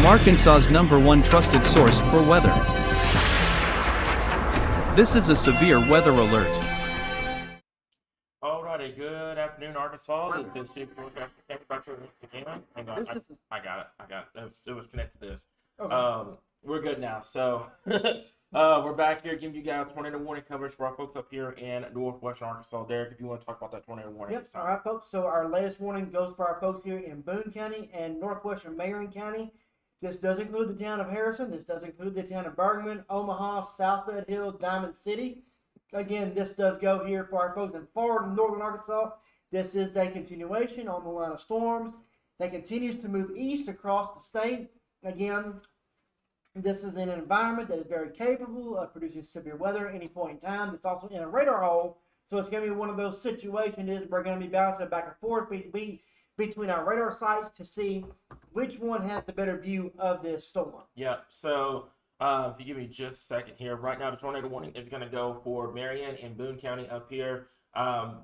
Arkansas's #1 trusted source for weather. This is a severe weather alert. Alrighty, good afternoon, Arkansas. This is Chief Agriculture Hang on, I got it. It was connected to this. Okay. We're good now. So we're back here giving you guys tornado warning coverage for our folks up here in northwestern Arkansas. Derek, if you want to talk about that tornado warning. Yep. All right, folks. So our latest warning goes for our folks here in Boone County and northwestern Marion County. This does include the town of Harrison. This does include the town of Bergman, Omaha, South Red Hill, Diamond City. Again, this does go here for our folks in far northern Arkansas. This is a continuation on the line of storms that continues to move east across the state. Again, this is an environment that is very capable of producing severe weather at any point in time. It's also in a radar hole, so it's going to be one of those situations is we're going to be bouncing back and forth between our radar sites to see which one has the better view of this storm. Yeah, so if you give me just a second here, right now the tornado warning is going to go for Marion and Boone County up here.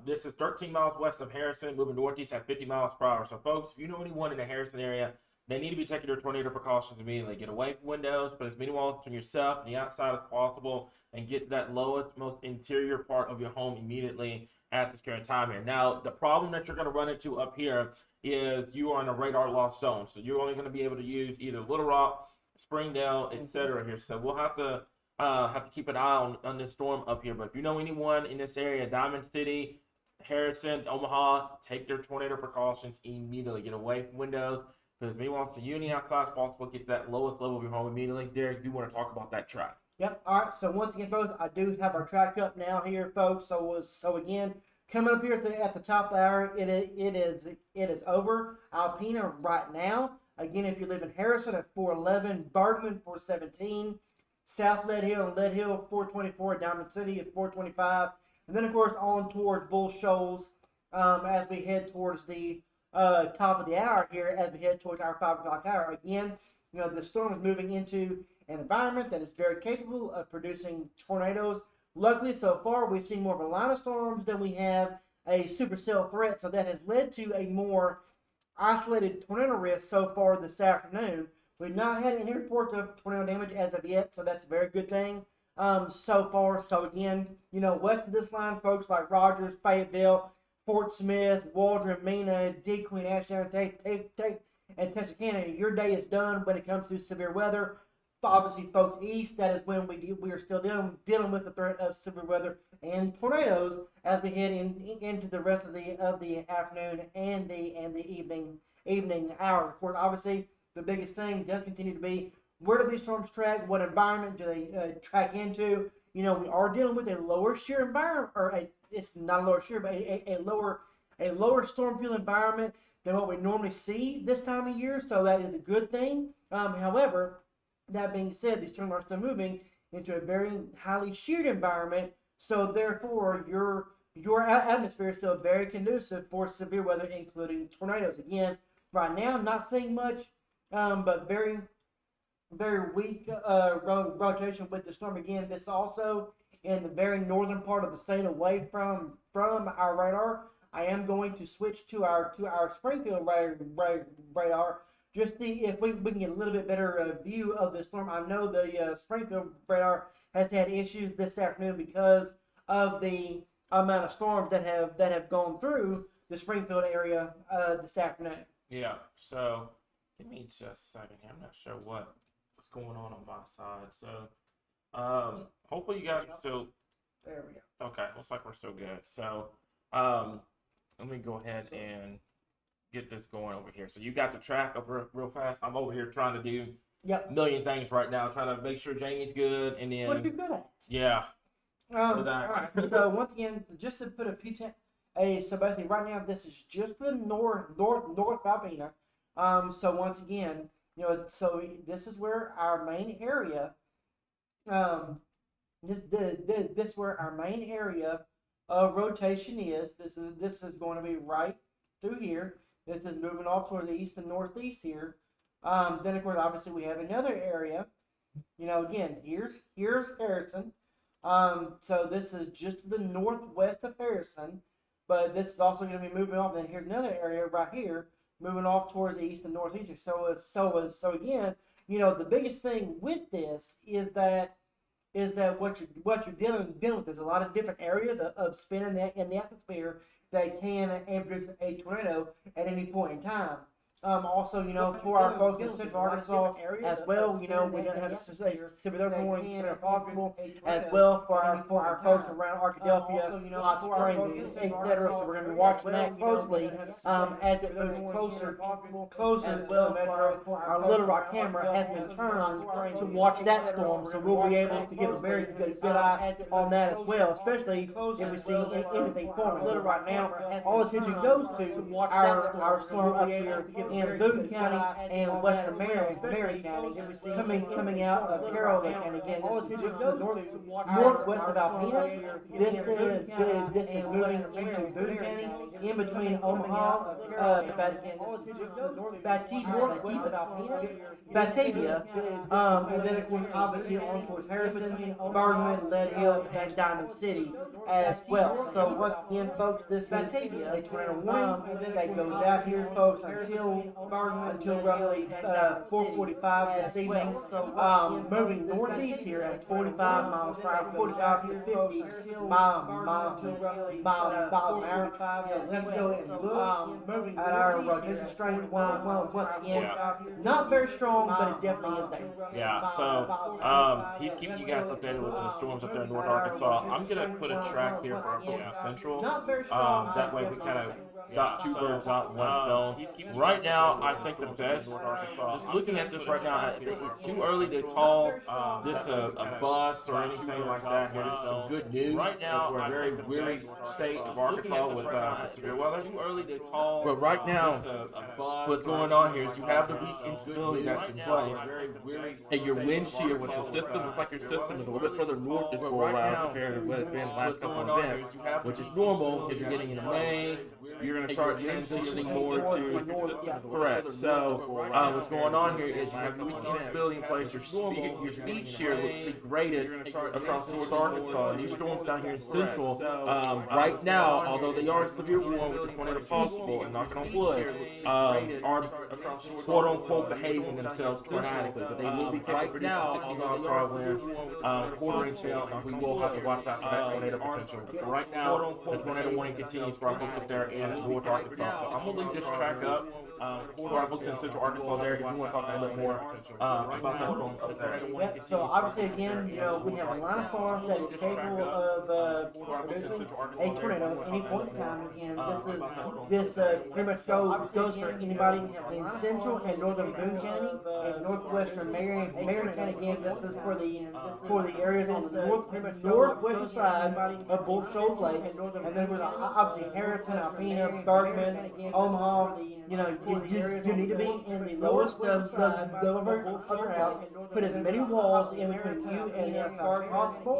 This is 13 miles west of Harrison, moving northeast at 50 miles per hour. So, folks, if you know anyone in the Harrison area, they need to be taking their tornado precautions immediately. Get away from windows, put as many walls from yourself and the outside as possible, and get to that lowest, most interior part of your home immediately at this current time here. Now, the problem that you're going to run into up here is you are in a radar loss zone. So you're only going to be able to use either Little Rock, Springdale, etc. here. So we'll have to keep an eye on this storm up here. But if you know anyone in this area, Diamond City, Harrison, Omaha, take their tornado precautions immediately. Get away from windows. Because me wants to uni outside as possible, get to that lowest level of your home immediately. Derek, you want to talk about that track? Yep. All right. So once again, folks, I do have our track up now here, folks. So again, coming up here at the top of the hour, it is over Alpena right now. Again, if you live in Harrison at 411, Bergman 417, South Lead Hill and Lead Hill 424, Diamond City at 425, and then of course on towards Bull Shoals as we head towards the top of the hour here as we head towards our 5 o'clock hour. Again, the storm is moving into an environment that is very capable of producing tornadoes. Luckily, so far, we've seen more of a line of storms than we have a supercell threat, so that has led to a more isolated tornado risk so far this afternoon. We've not had any reports of tornado damage as of yet, so that's a very good thing so far. So again, west of this line, folks like Rogers, Fayetteville, Fort Smith, Waldron, Mena, D. Queen, Ashdown, and Texarkana, your day is done when it comes to severe weather. Obviously, folks east, that is when we are still dealing with the threat of severe weather and tornadoes as we head into the rest of the afternoon and the evening hours. Of course, obviously, the biggest thing does continue to be where do these storms track? What environment do they track into? We are dealing with a lower shear environment, it's not a lower shear, but a lower storm field environment than what we normally see this time of year. So that is a good thing. However, that being said, these storms are still moving into a very highly sheared environment. So therefore, your atmosphere is still very conducive for severe weather, including tornadoes. Again, right now, not seeing much, but very, very weak rotation with the storm. Again, this also in the very northern part of the state, away from our radar. I am going to switch to our Springfield radar. Just see if we can get a little bit better view of the storm. I know the Springfield radar has had issues this afternoon because of the amount of storms that have gone through the Springfield area this afternoon. Yeah. So give me just a second here. I'm not sure what's going on my side. So hopefully you guys are still. There we go. Okay. Looks like we're still good. So let me go ahead and get this going over here. So you got the track up real fast. I'm over here trying to do a million things right now, trying to make sure Jamie's good, and then what you're good at. Yeah. All right. So once again, just to put a few so basically right now this is just the north Alpena. So once again, so this is where our main area. This where our main area of rotation is. This is going to be right through here. This is moving off toward the east and northeast here. Then of course, obviously, we have another area. Again, here's Harrison. So this is just to the northwest of Harrison, but this is also going to be moving off. Then here's another area right here, moving off towards the east and northeast. So again, the biggest thing with this is that what you're dealing with is a lot of different areas of spin in the atmosphere that can produce a tornado at any point in time. Also, for our folks in Central Arkansas as well, we don't have a severe warning possible as well for our folks around Arkadelphia, Hot Springs, etc. So we're going to be watching that closely as it moves closer to the metro. Our Little Rock camera has been turned to watch that storm, so we'll be able to give a very good eye on that as well, especially if we see anything forming. Little Rock now, all attention goes to our storm up here in Boone County and Western Marion County, coming out of Caroline County. Again, this is just northwest of Alpena. This is moving into Boone County, in between Omaha, Batavia, and then of course obviously on towards Harrison, Bergman, Lead Hill, and Diamond City as well. So once again, folks, this is a tornado warning that goes out here, folks, until roughly 4:45 this evening. So moving northeast here at 45 miles per hour, 45 to 50 miles an hour. Let's go and look at our rotation strength. Once again, not very strong, but it definitely is there. Yeah, so he's keeping you guys updated with the storms up there in North Arkansas. I'm going to put a track here for our folks in Central. That way we kind of got two birds out in one stone. Right now, I think the best, just looking at this right now, it's too early to call this a bust or anything like that. This is some good news. Right now, we're a very weary state of Arkansas with severe weather. Too early to call. But right now, what's going on here is you have the weak instability that's in place, and your wind shear with the system, it's like your system is a little bit further north this go around compared to what it's been the last couple of events, which is normal because you're getting into May. You're going to start transitioning more to correct. So what's going on here is you have your weak instability in place. Your speed shear looks to be greatest across North Arkansas. And these storms down here in Central, right now, although they are severe warning with the tornado possible and knocking on wood, are quote unquote behaving themselves tornadoically. But they will be right now, 60 mile per hour winds, quarter inch hail, and we will have to watch out for that tornado potential. But right now, the tornado warning continues for our folks up there in North Arkansas. So I'm going to leave this track up for our folks in Central Arkansas there. If you want to talk a little bit more about that storm up there. Yep, so obviously again, we have a line of storm that is capable of producing a tornado at any point in time. Again, this pretty much goes for anybody in Central and Northern Boone County and Northwestern Marion County. Again, this is for the areas on the northwestern side of Bull Shoals Lake, and then there's obviously Harrison, Alpena, Bergman, Omaha. You need to be in the lowest of the house. Put as many walls in between you and as far as possible.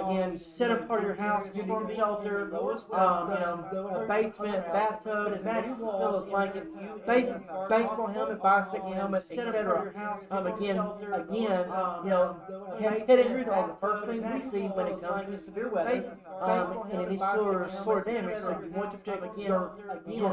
Again, set apart your house, storm shelter, a basement, bathtub, as many pillows, blankets, baseball helmet, bicycle helmet, etc. Head injuries are the first thing we see when it comes to severe weather and any sort of damage. So you want to protect your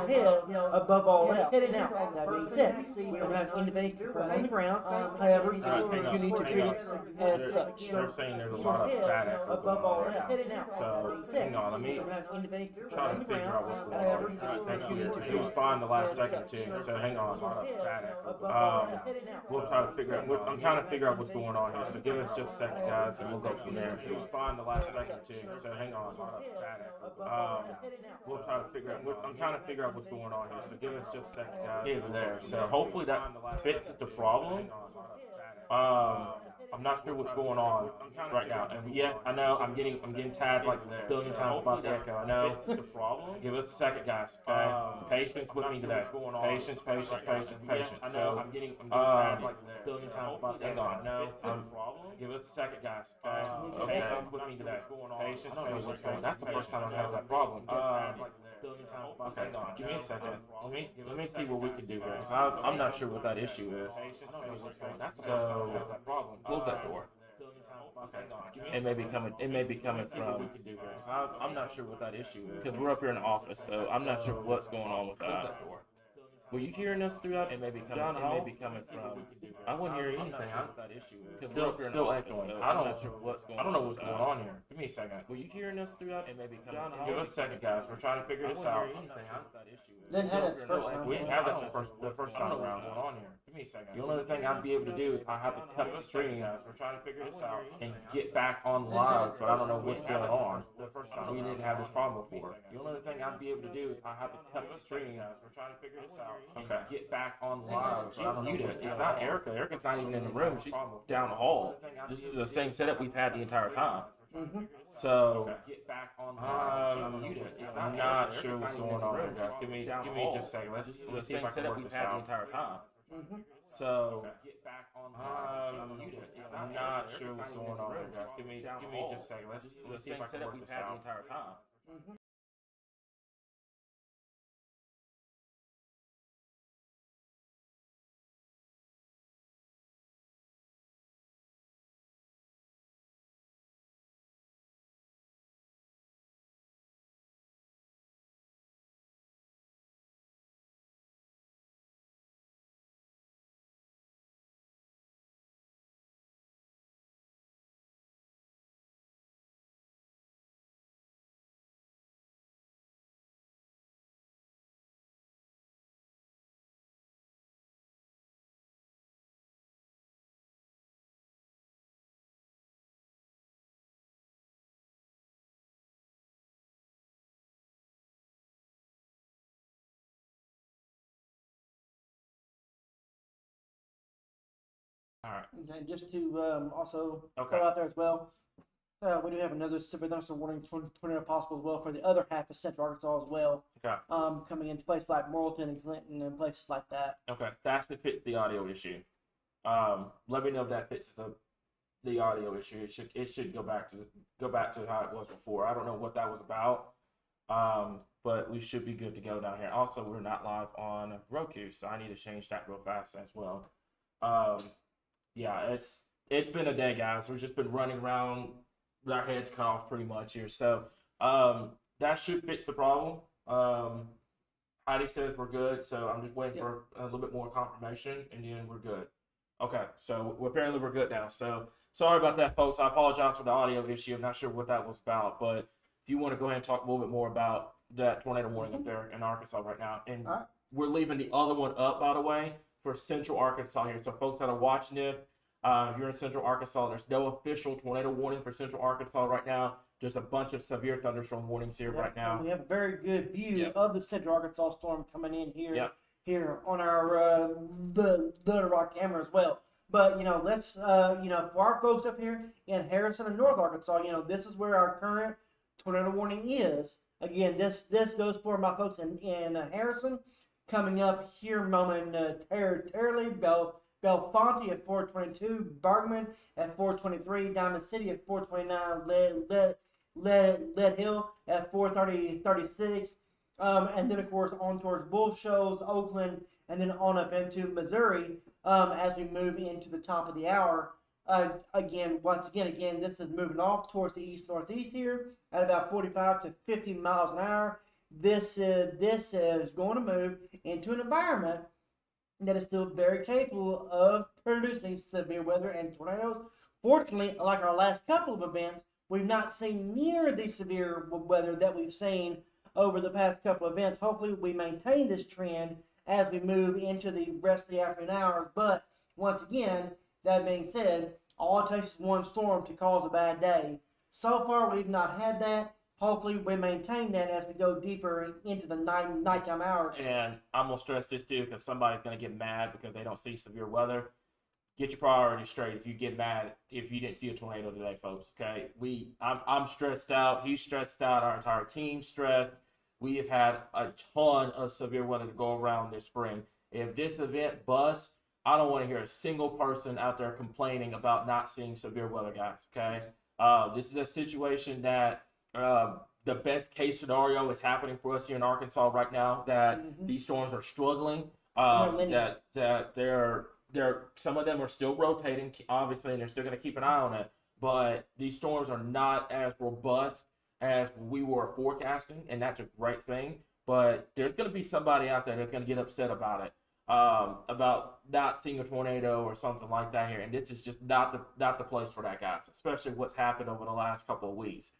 head above all else. Now, that being said, we don't have anything on the ground. However, you need to treat it as such. They're saying there's a lot of bad echo above all else. So, hang on, let me try to figure out what's going on. Thank you. It was fine the last second too. So, hang on, a lot of bad echo. We'll try to figure out. I'm trying to figure out what's going on here. So, give us just a second, guys, and we'll go from there. It was fine the last second too. So, hang on, a lot of bad echo. We'll try to figure out. I'm trying to figure out what's going on here. So, give us just a second, guys. There. So, hopefully that fits the problem. I'm not sure what's going on right now. And yes, I know I'm getting tagged like a billion times about the echo. I know. Give us a second, guys. Okay. Patience with me today. Patience. I know I'm getting tagged like a billion times about the echo. I know. Give us a second, guys. Okay. Patience with me today. Patience. What's going on? That's the first time I've had that problem. Okay, give me a second. Let me see what we can do here. I'm not sure what that issue is. So close that door. It may be coming from. I'm not sure what that issue is because we're up here in the office, so I'm not sure what's going on with that. Were you hearing us throughout? It may be coming from. I wasn't hearing anything. Still echoing. I don't know what's going on here. Give me a second. Were you hearing us throughout? It may be coming. Give us a second, guys. We're trying to figure this out. Didn't have it the first time. We didn't have that the first time around. What's going on here? Give me a second. The only other thing I'd be able to do is I have to cut the stream, guys. We're trying to figure this out and get back on live, but I don't know what's going on. The first time we didn't have this problem before. The only other thing I'd be able to do is I have to cut the stream, guys. We're trying to figure this out. Okay. Get back on live. She's muted. It's not Erica. Erica's not even in the room. She's down the hall. This is the same setup we've had the entire time. So get back on I'm not sure what's going on here, guys. Give me just a second. Let's see if I can work this out. The entire time. So get back on I'm not sure what's going on here, guys. Give me just a second. Let's see if I can work this out. The entire time. All right. Okay, just to also throw out there as well, we do have another severe thunderstorm warning tornado possible as well for the other half of Central Arkansas as well. Okay. Coming into places like Morrilton and Clinton and places like that. Okay, that's what fits the audio issue. Let me know if that fits the audio issue. It should go back to how it was before. I don't know what that was about. But we should be good to go down here. Also, we're not live on Roku, so I need to change that real fast as well. Yeah, it's been a day, guys. We've just been running around with our heads cut off pretty much here. So that should fix the problem. Heidi says we're good, so I'm just waiting for a little bit more confirmation, and then we're good. Okay, so apparently we're good now. So sorry about that, folks. I apologize for the audio issue. I'm not sure what that was about, but if you want to go ahead and talk a little bit more about that tornado warning up there in Arkansas right now. And we're leaving the other one up, by the way, for Central Arkansas here. So folks that are watching this, if you're in Central Arkansas, there's no official tornado warning for Central Arkansas right now. There's a bunch of severe thunderstorm warnings here right now. We have a very good view of the Central Arkansas storm coming in here on our Little Rock camera as well. But, let's, for our folks up here in Harrison and North Arkansas, this is where our current tornado warning is. Again, this goes for my folks in Harrison, coming up here momentarily. Belfonte at 422, Bergman at 423, Diamond City at 429, Lead Hill at 436, and then of course on towards Bull Shoals, Oakland, and then on up into Missouri as we move into the top of the hour. Again, this is moving off towards the east-northeast here at about 45 to 50 miles an hour. This is going to move into an environment that is still very capable of producing severe weather and tornadoes. Fortunately, like our last couple of events, we've not seen near the severe weather that we've seen over the past couple of events. Hopefully, we maintain this trend as we move into the rest of the afternoon hours. But once again, that being said, all it takes is one storm to cause a bad day. So far, we've not had that. Hopefully, we maintain that as we go deeper into the nighttime hours. And I'm going to stress this too, because somebody's going to get mad because they don't see severe weather. Get your priorities straight if you get mad if you didn't see a tornado today, folks. Okay, I'm stressed out. He's stressed out. Our entire team's stressed. We have had a ton of severe weather to go around this spring. If this event busts, I don't want to hear a single person out there complaining about not seeing severe weather, guys. Okay, this is a situation that the best case scenario is happening for us here in Arkansas right now. That these storms are struggling. That they're some of them are still rotating, obviously, and they're still going to keep an eye on it. But these storms are not as robust as we were forecasting, and that's a great thing. but there's going to be somebody out there that's going to get upset about it, about not seeing a tornado or something like that here. And this is just not the place for that, guys, especially what's happened over the last couple of weeks.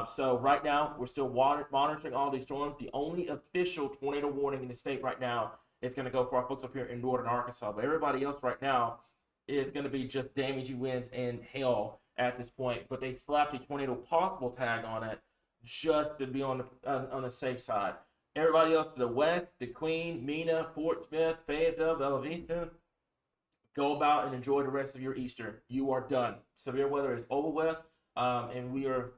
So right now, we're still monitoring all these storms. The only official tornado warning in the state right now is going to go for our folks up here in northern Arkansas. But everybody else right now is going to be just damaging winds and hail at this point. But they slapped a tornado possible tag on it just to be on the safe side. Everybody else to the west, the Queen, Mena, Fort Smith, Fayetteville, Bella Vista, go about and enjoy the rest of your Easter. You are done. Severe weather is over with. And we are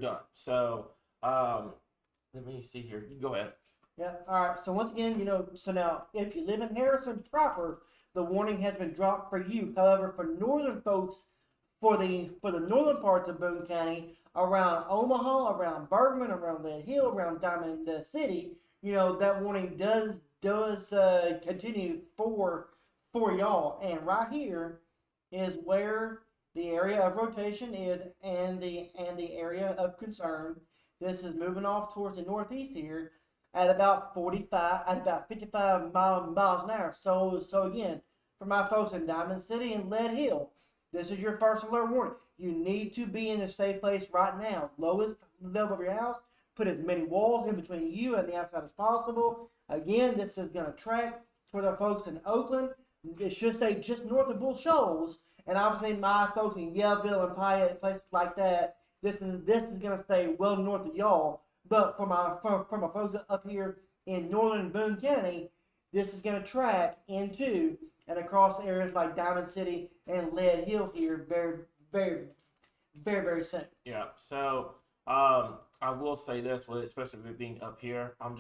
done. So let me see here. You go ahead. Yeah. All right. So once again, so now if you live in Harrison proper, the warning has been dropped for you. However, for northern folks, for the northern parts of Boone County, around Omaha, around Bergman, around Lead Hill, around Diamond City, that warning does continue for y'all. And right here is where the area of rotation is, and the area of concern. This is moving off towards the northeast here at about 55 miles an hour. So again, for my folks in Diamond City and Lead Hill, this is your first alert warning. You need to be in a safe place right now. Lowest level of your house. Put as many walls in between you and the outside as possible. Again, this is going to track for the folks in Oakland. It should stay just north of Bull Shoals. And obviously, my folks in Yellville and Piatt, places like that, this is going to stay well north of y'all. But for my folks up here in northern Boone County, this is going to track into and across areas like Diamond City and Lead Hill here very, very, very, very soon. Yeah. So I will say this, especially with being up here, I'm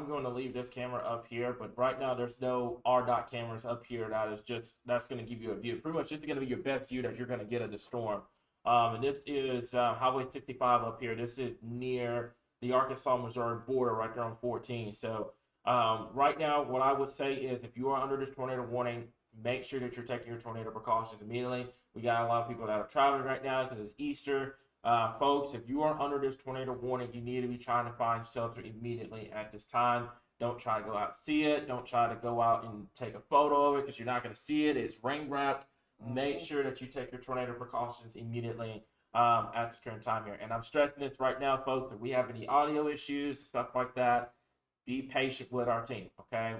going to leave this camera up here, but right now there's no RDOT cameras up here. That's going to give you a view. Pretty much this is going to be your best view that you're going to get of the storm. And this is Highway 65 up here. This is near the Arkansas-Missouri border right there on 14. So right now, what I would say is if you are under this tornado warning, make sure that you're taking your tornado precautions immediately. We got a lot of people that are traveling right now because it's Easter. Folks, if you are under this tornado warning, you need to be trying to find shelter immediately at this time. Don't try to go out and see it. Don't try to go out and take a photo of it because you're not going to see it. It's rain wrapped. Make sure that you take your tornado precautions immediately at this current time here. And I'm stressing this right now, folks. If we have any audio issues, stuff like that, be patient with our team. Okay,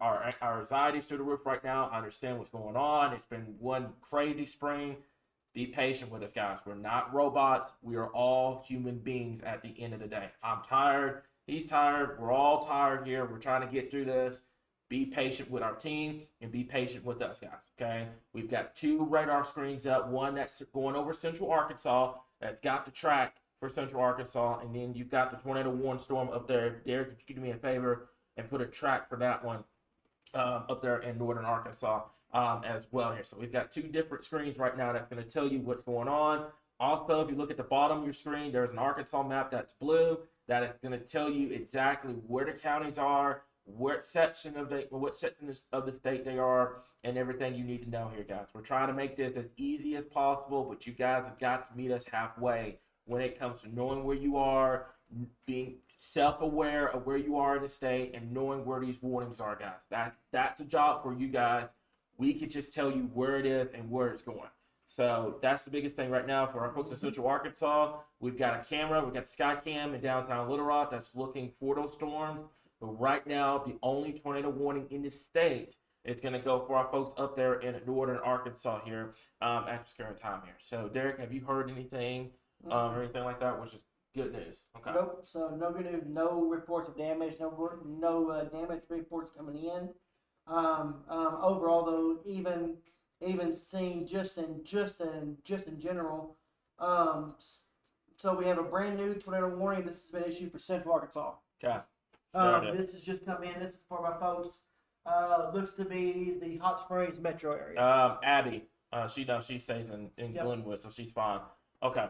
our anxiety's through the roof right now. I understand what's going on. It's been one crazy spring. Be patient with us, guys. We're not robots. We are all human beings at the end of the day. I'm tired. He's tired. We're all tired here. We're trying to get through this. Be patient with our team and be patient with us, guys, okay? We've got 2 radar screens up. One that's going over Central Arkansas that's got the track for Central Arkansas, and then you've got the tornado warning storm up there. Derek, if you could do me a favor and put a track for that one up there in northern Arkansas as well here. So we've got 2 different screens right now that's going to tell you what's going on. Also, if you look at the bottom of your screen, there's an Arkansas map that's blue that is going to tell you exactly where the counties are, what section of the state they are, and everything you need to know here, guys. We're trying to make this as easy as possible, but you guys have got to meet us halfway when it comes to knowing where you are, being self-aware of where you are in the state, and knowing where these warnings are, guys. That's a job for you guys. We can just tell you where it is and where it's going. So that's the biggest thing right now for our folks in Central Arkansas. We've got a camera. We've got the Sky Cam in downtown Little Rock that's looking for those storms. But right now, the only tornado warning in the state is going to go for our folks up there in northern Arkansas here at this current time here. So, Derek, have you heard anything or anything like that, which is good news? Okay. Nope. So no good news. No reports of damage. No damage reports coming in. Overall, though, even seeing just in general. So we have a brand new tornado warning. This has been issued for Central Arkansas. Okay. This has just come in. This is for my folks. Looks to be the Hot Springs metro area. Abby, she stays in Glenwood, so she's fine. Okay,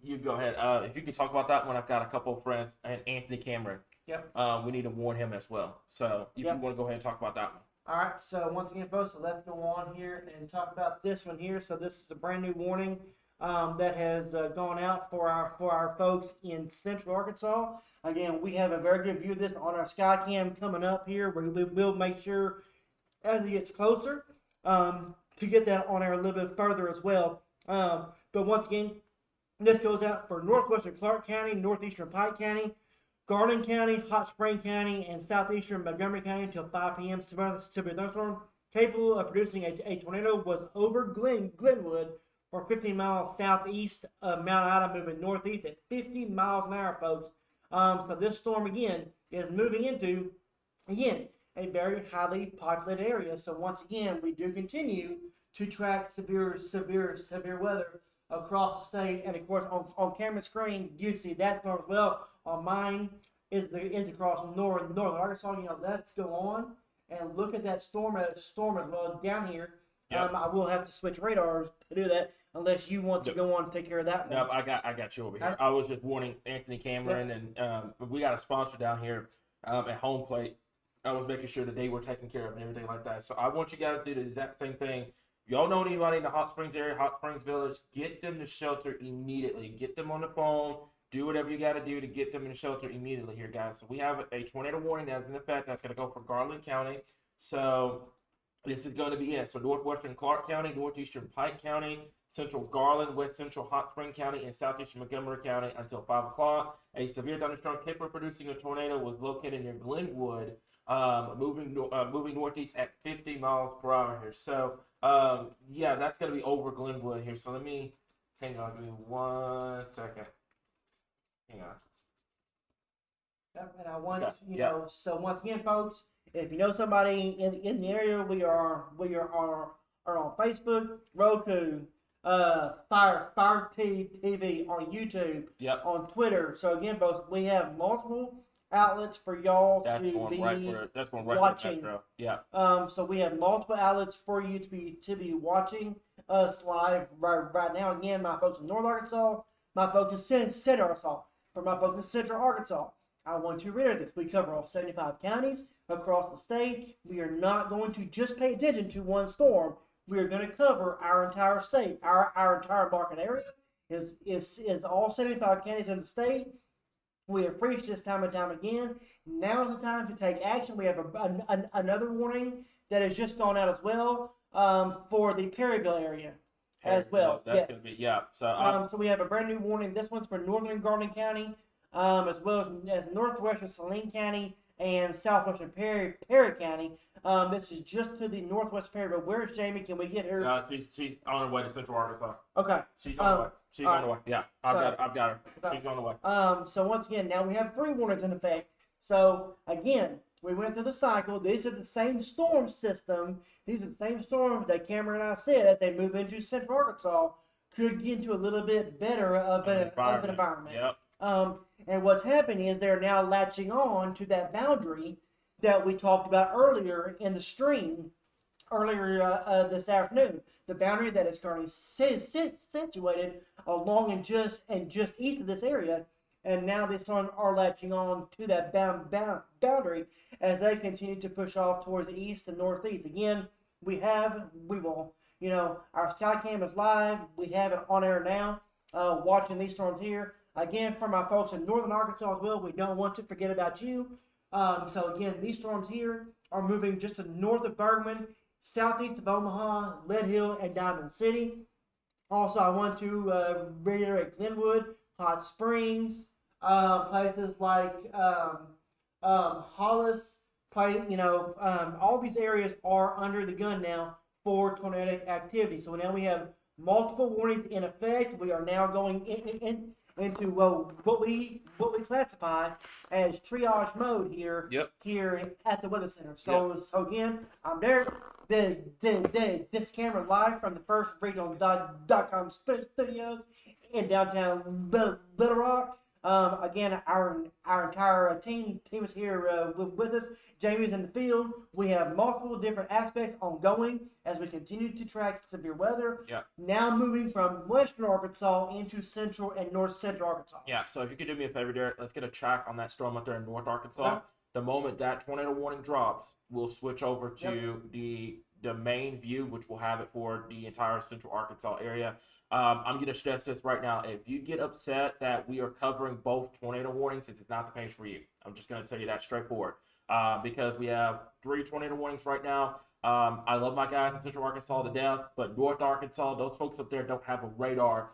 you go ahead. If you could talk about that one, I've got a couple of friends, and Anthony Cameron. Yep. We need to warn him as well. So if you want to go ahead and talk about that one. All right. So once again, folks, so let's go on here and talk about this one here. So this is a brand new warning. that has gone out for our folks in Central Arkansas. Again, we have a very good view of this on our Skycam coming up here. We will make sure as it gets closer to get that on air a little bit further as well. But once again, this goes out for northwestern Clark County, northeastern Pike County, Garland County, Hot Spring County, and southeastern Montgomery County until 5 p.m. Severe thunderstorm capable of producing a tornado was over Glenwood or 15 miles southeast of Mount Ida, moving northeast at 50 miles an hour, folks. So this storm, again, is moving into, again, a very highly populated area. So once again, we do continue to track severe weather across the state. And of course, on camera screen, you see that storm as well. On mine is across northern Arkansas. You know, that's go on. And look at that storm as well down here. Yep. I will have to switch radars to do that, unless you want to go on and take care of that one. No, I got you over here. I was just warning Anthony Cameron, and we got a sponsor down here at Home Plate. I was making sure that they were taken care of and everything like that. So I want you guys to do the exact same thing. Y'all know anybody in the Hot Springs area, Hot Springs Village, get them to shelter immediately. Get them on the phone. Do whatever you got to do to get them in the shelter immediately here, guys. So we have a tornado warning that's in effect. That's going to go for Garland County. So this is going to be it. So northwestern Clark County, northeastern Pike County, central Garland, west central Hot Spring County, and southeastern Montgomery County until 5 o'clock. A severe thunderstorm capable of producing a tornado was located near Glenwood, moving northeast at 50 miles per hour here. So, yeah, that's going to be over Glenwood here. So let me, hang on, give me 1 second. Hang on. Yep, and I want you know. So once again, folks, if you know somebody in the area, we are on Facebook, Roku, Fire TV, on YouTube, on Twitter. So again, folks, we have multiple outlets for y'all to be watching. So we have multiple outlets for you to be watching us live right now. Again, my folks in North Arkansas, my folks in Central Arkansas. For my folks in Central Arkansas, I want to reiterate this. We cover all 75 counties across the state. We are not going to just pay attention to one storm. We are going to cover our entire state. Our entire market area is all 75 counties in the state. We have preached this time and time again. Now is the time to take action. We have another warning that has just gone out as well for the Perryville area. As well, that's gonna be So, so we have a brand new warning. This one's for northern Garland County, as well as northwestern Saline County and southwestern Perry County. This is just to the northwest Perryville. Where's Jamie? Can we get her? She's on her way to Central Arkansas. Okay. She's on the way. She's on the way. Yeah, I've got her. She's on the way. So once again, now we have 3 warnings in effect. So again, we went through the cycle. These are the same storm system. These are the same storms that Cameron and I said as they move into Central Arkansas could get into a little bit better of an environment. Yep. And what's happening is they're now latching on to that boundary that we talked about earlier in the stream earlier this afternoon. The boundary that is currently situated along and just east of this area. And now they are latching on to that boundary as they continue to push off towards the east and northeast. Again, we will, our Skycam is live. We have it on air now, watching these storms here. Again, for my folks in northern Arkansas as well, we don't want to forget about you. So again, these storms here are moving just to north of Bergman, southeast of Omaha, Lead Hill, and Diamond City. Also, I want to reiterate Glenwood, Hot Springs, places like Hollis, all these areas are under the gun now for tornadic activity. So now we have multiple warnings in effect. We are now going into what we classify as triage mode here. Here at the Weather Center. So again, I'm there. This camera live from the First Regional.com studios in downtown Little Rock. Again, our entire team is here with us. Jamie's in the field. We have multiple different aspects ongoing as we continue to track severe weather. Now moving from western Arkansas into central and north central Arkansas. So if you could do me a favor, Derek, let's get a track on that storm up there in North Arkansas. The moment that tornado warning drops, we'll switch over to the the main view, which will have it for the entire Central Arkansas area. I'm going to stress this right now. If you get upset that we are covering both tornado warnings, this is not the page for you. I'm just going to tell you that straightforward. Because we have 3 tornado warnings right now. I love my guys in Central Arkansas to death, but North Arkansas, those folks up there don't have a radar.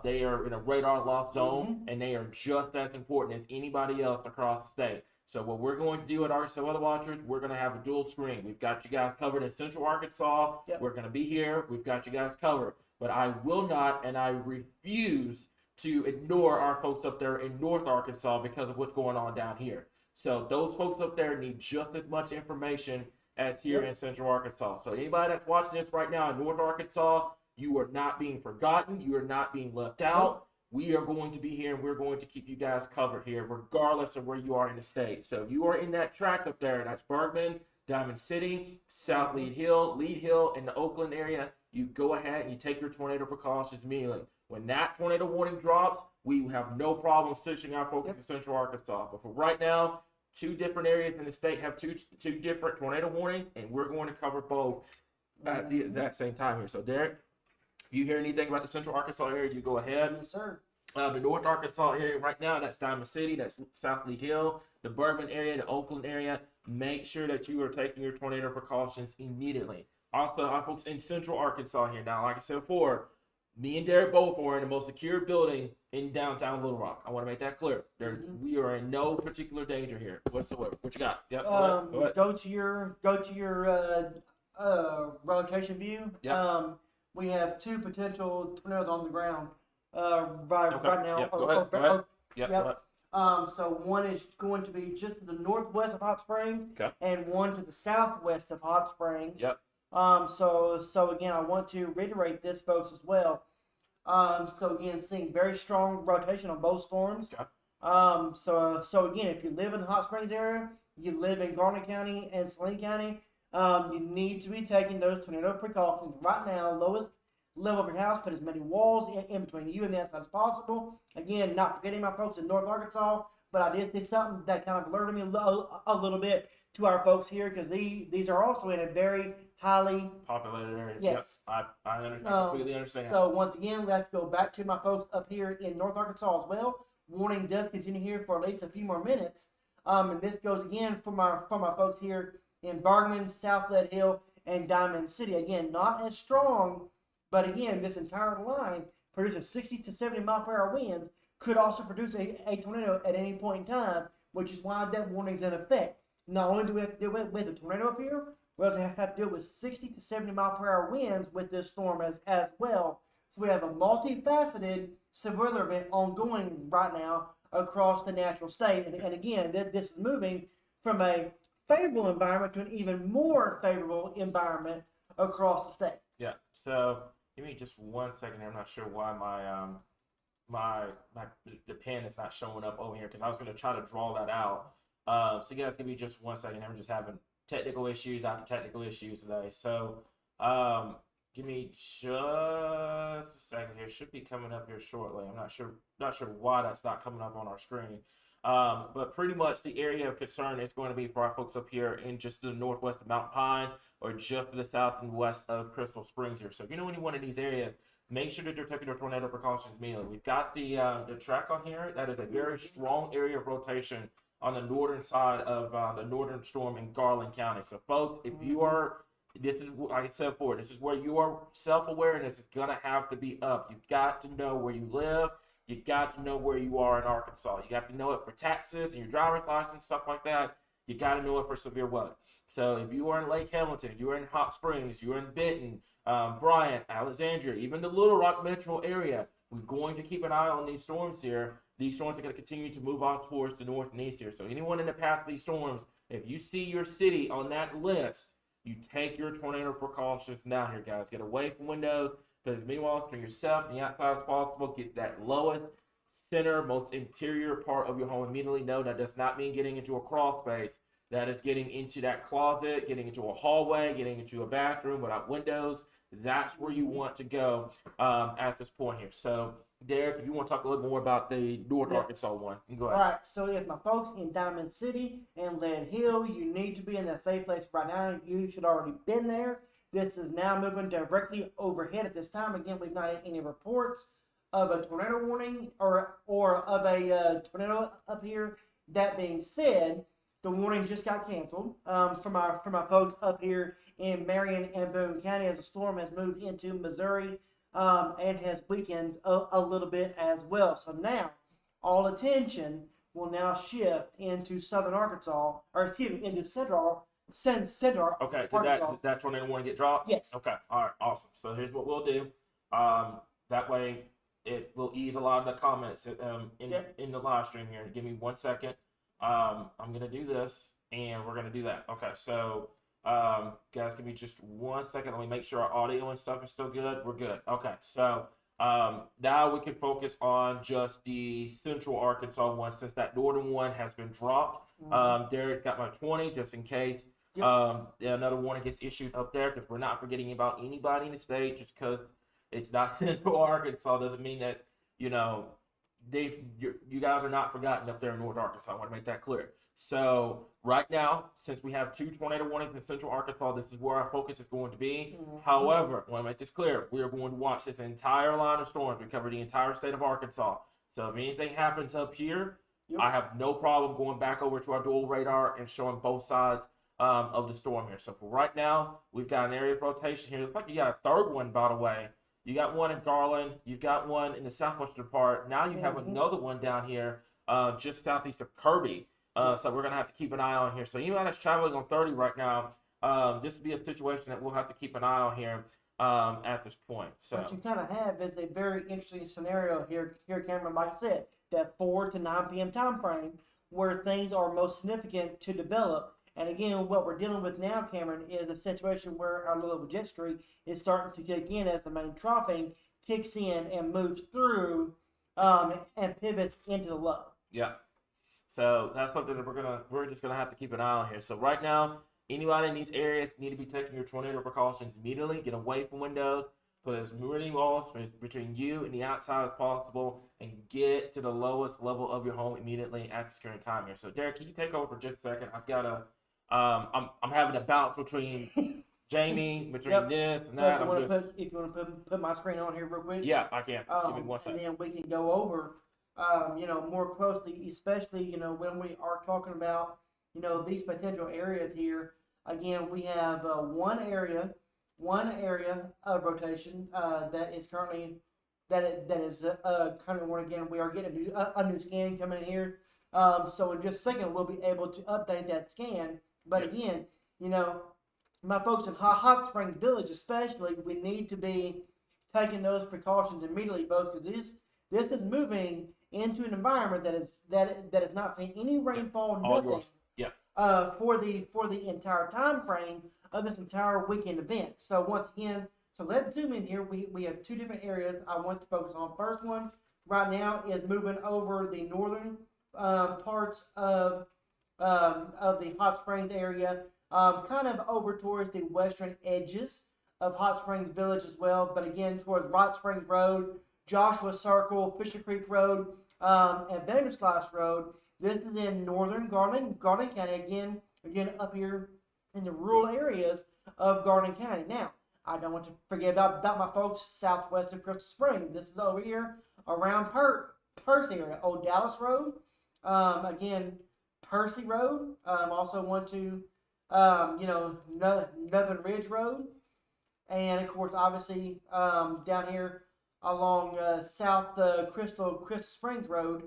They are in a radar lost zone, and they are just as important as anybody else across the state. So what we're going to do at Arkansas Weather Watchers, we're going to have a dual screen. We've got you guys covered in Central Arkansas. Yep. We're going to be here. We've got you guys covered. But I will not, and I refuse to ignore our folks up there in North Arkansas because of what's going on down here. So those folks up there need just as much information as here in Central Arkansas. So anybody that's watching this right now in North Arkansas, you are not being forgotten. You are not being left out. We are going to be here, and we're going to keep you guys covered here, regardless of where you are in the state. So if you are in that tract up there, that's Bergman, Diamond City, South Lead Hill, in the Oakland area, you go ahead and you take your tornado precautions immediately. When that tornado warning drops, we have no problem stitching our focus in Central Arkansas. But for right now, 2 different areas in the state have two different tornado warnings, and we're going to cover both at the exact same time here. So Derek, if you hear anything about the Central Arkansas area, you go ahead. Yes, sir. The North Arkansas area right now, that's Diamond City, that's South Lee Hill, the Bourbon area, the Oakland area. Make sure that you are taking your tornado precautions immediately. Also, our folks in Central Arkansas here. Now, like I said before, me and Derek both are in the most secure building in downtown Little Rock. I want to make that clear. We are in no particular danger here whatsoever. What you got? Yep. Go to your relocation view. Yep. We have 2 potential tornadoes on the ground right now. Yep. Go ahead. Yep. So one is going to be just to the northwest of Hot Springs, and one to the southwest of Hot Springs. Yep. So again, I want to reiterate this, folks, as well. So again, seeing very strong rotation on both storms. Okay. So again, if you live in the Hot Springs area, you live in Garner County and Saline County, you need to be taking those tornado precautions right now. Lowest level of your house, put as many walls in between you and the outside as possible. Again, not forgetting my folks in North Arkansas, but I did see something that kind of alerted me a little bit to our folks here, because these are also in a very highly populated area. Yes. Yep. I understand. Completely understand. So once again, let's go back to my folks up here in North Arkansas as well. Warning does continue here for at least a few more minutes. And this goes again for my folks here in Bergman, South Lead Hill, and Diamond City. Again, not as strong, but again, this entire line producing 60 to 70 mile per hour winds could also produce a tornado at any point in time, which is why that warning is in effect. Not only do we have to deal with a tornado up here, we also have to deal with 60 to 70 mile per hour winds with this storm as well. So we have a multifaceted severe weather event ongoing right now across the natural state. And again, this is moving from a favorable environment to an even more favorable environment across the state. Yeah. So give me just 1 second here. I'm not sure why the pen is not showing up over here, because I was going to try to draw that out. So you guys give me just 1 second. I'm just having technical issues after technical issues today. So give me just a second here. It should be coming up here shortly. I'm not sure why that's not coming up on our screen. But pretty much the area of concern is going to be for our folks up here in just the northwest of Mount Pine, or just to the south and west of Crystal Springs here. So if you know any one of these areas, make sure that you're taking your tornado precautions immediately. We've got the track on here. That is a very strong area of rotation on the northern side of the northern storm in Garland County. So folks, if you are, this is, like I said before, this is where your self-awareness is going to have to be up. You've got to know where you live. You got to know where you are in Arkansas. You got to know it for taxes and your driver's license, stuff like that. You got to know it for severe weather. So if you are in Lake Hamilton, you are in Hot Springs, you are in Benton, Bryant, Alexandria, even the Little Rock metro area, we're going to keep an eye on these storms here. These storms are going to continue to move off towards the north and east here. So anyone in the path of these storms, if you see your city on that list, you take your tornado precautions now here, guys. Get away from windows. Put as many walls between yourself and the outside as possible. Get that lowest, center, most interior part of your home immediately. No, that does not mean getting into a crawl space. that is getting into that closet, getting into a hallway, getting into a bathroom without windows, that's where you want to go at this point here. So, Derek, if you want to talk a little more about the North Arkansas one, you go ahead. All right, so if my folks in Diamond City and Lead Hill, you need to be in that safe place right now. You should already been there. This is now moving directly overhead at this time. Again, we've not had any reports of a tornado warning or of a tornado up here. That being said, the warning just got canceled for my folks up here in Marion and Boone County as the storm has moved into Missouri and has weakened a little bit as well. So now all attention will now shift into southern Arkansas, or excuse me, into central Okay, Arkansas. did that tornado warning get dropped? Yes. Okay, all right, awesome. So here's what we'll do. That way it will ease a lot of the comments in the live stream here. Give me 1 second. I'm gonna do this, and we're gonna do that. Okay, so guys, give me just 1 second. Let me make sure our audio and stuff is still good. We're good. Okay, so now we can focus on just the Central Arkansas one, since that northern one has been dropped. Derek's got my 20 just in case. Another warning gets issued up there, because we're not forgetting about anybody in the state. Just because it's not Central Arkansas doesn't mean that, you know, you guys are not forgotten up there in North Arkansas. I want to make that clear. So right now, since we have 2 tornado warnings in Central Arkansas, this is where our focus is going to be. However, I want to make this clear. We are going to watch this entire line of storms. We cover the entire state of Arkansas. So if anything happens up here, I have no problem going back over to our dual radar and showing both sides of the storm here. So for right now, we've got an area of rotation here. It's like you got a third one, by the way. You got one in Garland. You've got one in the southwestern part. Now you have another one down here just southeast of Kirby. So we're going to have to keep an eye on here. So anybody that's traveling on 30 right now, this would be a situation that we'll have to keep an eye on here at this point. So what you kind of have is a very interesting scenario here, Cameron, like I said, that 4 to 9 p.m. time frame where things are most significant to develop. And again, what we're dealing with now, Cameron, is a situation where our low-level jet stream is starting to kick in as the main troughing kicks in and moves through and pivots into the low. Yeah. So that's something that we're just gonna have to keep an eye on here. So right now, anybody in these areas need to be taking your tornado precautions immediately. Get away from windows. Put as many walls between you and the outside as possible, and get to the lowest level of your home immediately at this current time here. So Derek, can you take over for just a second? I've got a I'm having a bounce between Jamie, between this and that. If you want to put my screen on here real quick. Yeah, I can. Give me 1 second. And then we can go over, more closely, especially, when we are talking about, these potential areas here. Again, we have one area of rotation that is currently again, we are getting a new scan coming in here. So in just a second, we'll be able to update that scan. But again, my folks in Hot Springs Village especially, we need to be taking those precautions immediately, folks, because this is moving into an environment that is not seeing any rainfall, nothing. For the entire time frame of this entire weekend event. So once again, let's zoom in here. We have 2 different areas I want to focus on. First one right now is moving over the northern parts of the Hot Springs area, kind of over towards the western edges of Hot Springs Village as well, but again towards Rock Springs Road, Joshua Circle, Fisher Creek Road, and Vanderslice Road. This is in northern Garland County, again up here in the rural areas of Garland County. Now, I don't want to forget about my folks southwest of Crystal Springs. This is over here around Percy area, Old Dallas Road, again Percy Road. Also want to, Nubbin Ridge Road, and of course, obviously, down here along South Crystal Springs Road,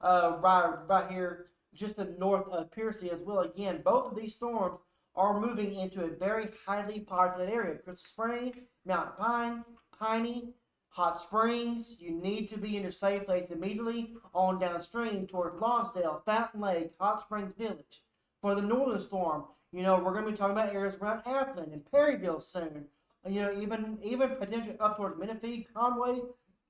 right here just to the north of Piercy as well. Again, both of these storms are moving into a very highly populated area. Crystal Springs, Mount Pine, Piney, Hot Springs. You need to be in your safe place immediately on downstream toward Lonsdale, Fountain Lake, Hot Springs Village. For the northern storm, we're going to be talking about areas around Appleton and Perryville soon. Even potentially up towards Menifee, Conway,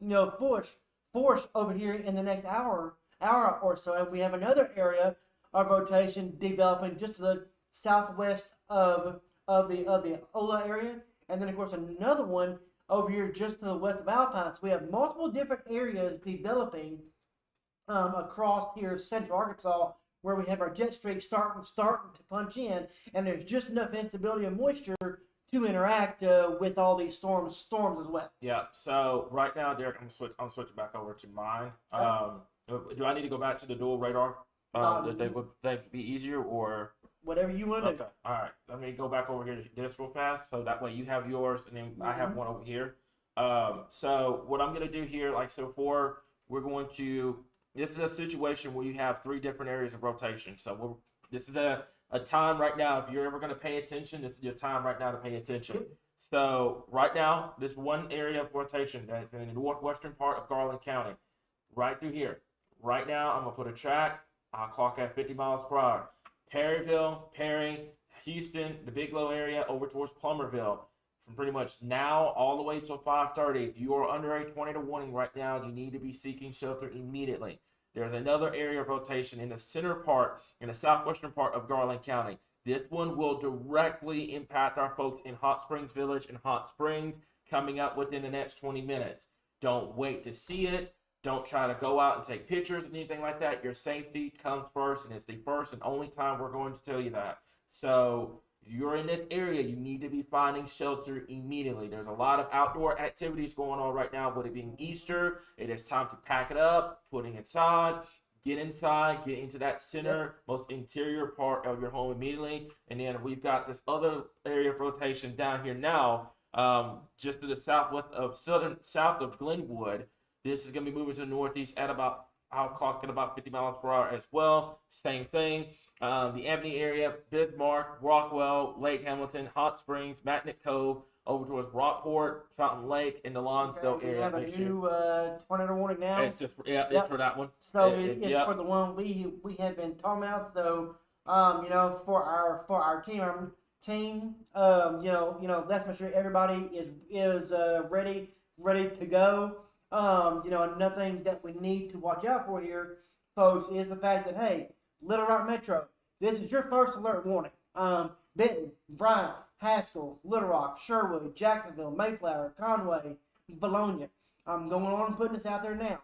Forsh over here in the next hour or so. And we have another area of rotation developing just to the southwest of the Ola area, and then of course another one over here just to the west of Alpine. So we have multiple different areas developing across here central Arkansas, where we have our jet streak starting to punch in, and there's just enough instability and moisture to interact with all these storms as well. Yeah. So right now, Derek, I'm switching back over to mine. Do I need to go back to the dual radar? Would they be easier, or whatever you want to do? Okay. All right. Let me go back over here to this real fast, so that way you have yours, and then I have one over here. So what I'm gonna do here, like so before, we're going to. This is a situation where you have 3 different areas of rotation. So this is a time right now. If you're ever going to pay attention, this is your time right now to pay attention. So right now, this one area of rotation that's in the northwestern part of Garland County, right through here. Right now, I'm going to put a track. I'll clock at 50 miles per hour. Perryville, Perry, Houston, the Bigelow area over towards Plummerville. From pretty much now all the way till 5:30. If you are under a tornado warning right now, you need to be seeking shelter immediately. There's another area of rotation in the center part, in the southwestern part of Garland County. This one will directly impact our folks in Hot Springs Village and Hot Springs coming up within the next 20 minutes. Don't wait to see it. Don't try to go out and take pictures or anything like that. Your safety comes first, and it's the first and only time we're going to tell you that. So if you're in this area, you need to be finding shelter immediately. There's a lot of outdoor activities going on right now. With it being Easter, it is time to pack it up, putting inside, get into that center, most interior part of your home immediately. And then we've got this other area of rotation down here now, just to the south of Glenwood. This is going to be moving to the northeast at about, I'll clock at about 50 miles per hour as well. Same thing. The Ebony area, Bismarck, Rockwell, Lake Hamilton, Hot Springs, Magnet Cove, over towards Rockport, Fountain Lake, and the Lonsdale area. We have a new tornado warning now. It's just it's for that one. So it's for the one we have been talking about. So for our team, let's make sure everybody is ready to go. Another thing that we need to watch out for here, folks, is the fact that, hey, Little Rock Metro, this is your first alert warning. Benton, Bryant, Haskell, Little Rock, Sherwood, Jacksonville, Mayflower, Conway, Bologna. I'm going on and putting this out there now.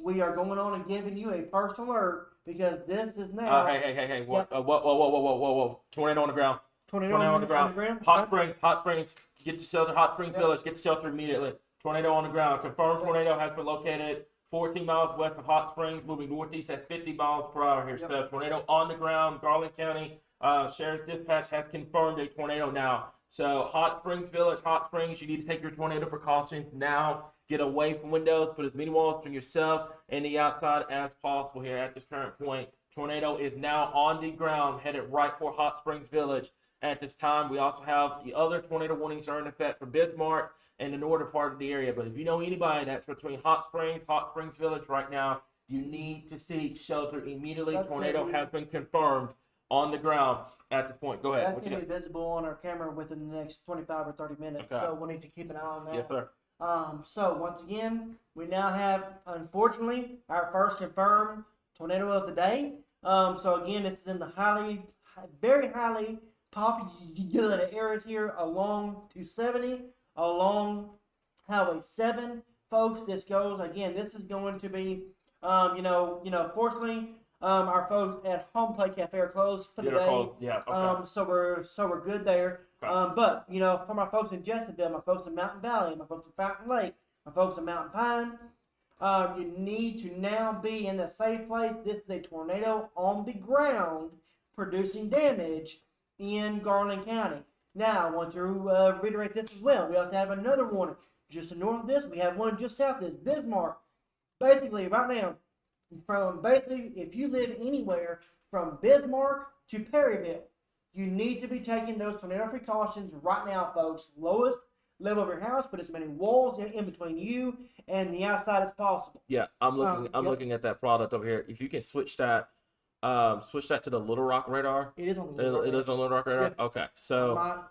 We are going on and giving you a first alert because this is now. Hey. Whoa. Tornado on the ground. Tornado on the ground. Hot Springs. Get to shelter. Hot Springs Village. Get to shelter immediately. Tornado on the ground. Confirmed tornado has been located 14 miles west of Hot Springs, moving northeast at 50 miles per hour here. So tornado on the ground. Garland County Sheriff's Dispatch has confirmed a tornado now. So Hot Springs Village, Hot Springs, you need to take your tornado precautions now. Get away from windows. Put as many walls between yourself and the outside as possible here at this current point. Tornado is now on the ground, headed right for Hot Springs Village. At this time, we also have the other tornado warnings are in effect for Bismarck and the northern part of the area. But if you know anybody that's between Hot Springs Village right now, you need to seek shelter immediately. Tornado has been confirmed on the ground at this point. Go ahead. That's going to be visible on our camera within the next 25 or 30 minutes. Okay. So we'll need to keep an eye on that. Yes, sir. So once again, we now have, unfortunately, our first confirmed tornado of the day. So again, this is in the very highly populated areas here along 270, along Highway 7. Folks, this is going to be, fortunately, our folks at Home Play Cafe are closed for the day. Closed. Yeah, okay. So we're good there. Okay. But for my folks in Jessonville, my folks in Mountain Valley, my folks in Fountain Lake, my folks in Mountain Pine, you need to now be in a safe place. This is a tornado on the ground producing damage in Garland County. Now, I want to reiterate this as well. We also have another warning just north of this. We have one just south of this, Bismarck. Basically, right now, if you live anywhere from Bismarck to Perryville, you need to be taking those tornado precautions right now, folks. Lowest level of your house, put as many walls in between you and the outside as possible. Yeah, I'm looking at that product over here. If you can switch that to the Little Rock radar. It is on the Little Rock. It is on Little Rock radar. Yeah. Okay, so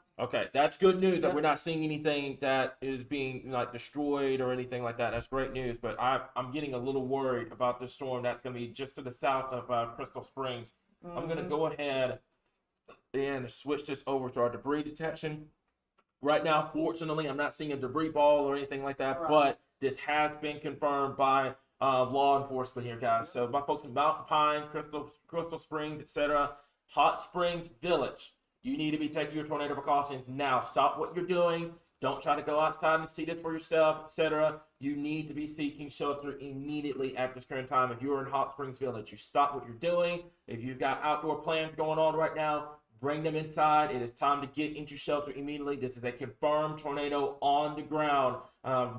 that's good news that we're not seeing anything that is being destroyed or anything like that. That's great news. But I'm getting a little worried about this storm that's going to be just to the south of Crystal Springs. I'm going to go ahead and switch this over to our debris detection. Right now, fortunately, I'm not seeing a debris ball or anything like that, but this has been confirmed by law enforcement here, guys. So my folks in Mountain Pine, Crystal Springs, etc., Hot Springs Village, you need to be taking your tornado precautions now. Stop what you're doing. Don't try to go outside and see this for yourself, etc. You need to be seeking shelter immediately at this current time. If you're in Hot Springs Village, you stop what you're doing. If you've got outdoor plans going on right now, bring them inside. It is time to get into shelter immediately. This is a confirmed tornado on the ground,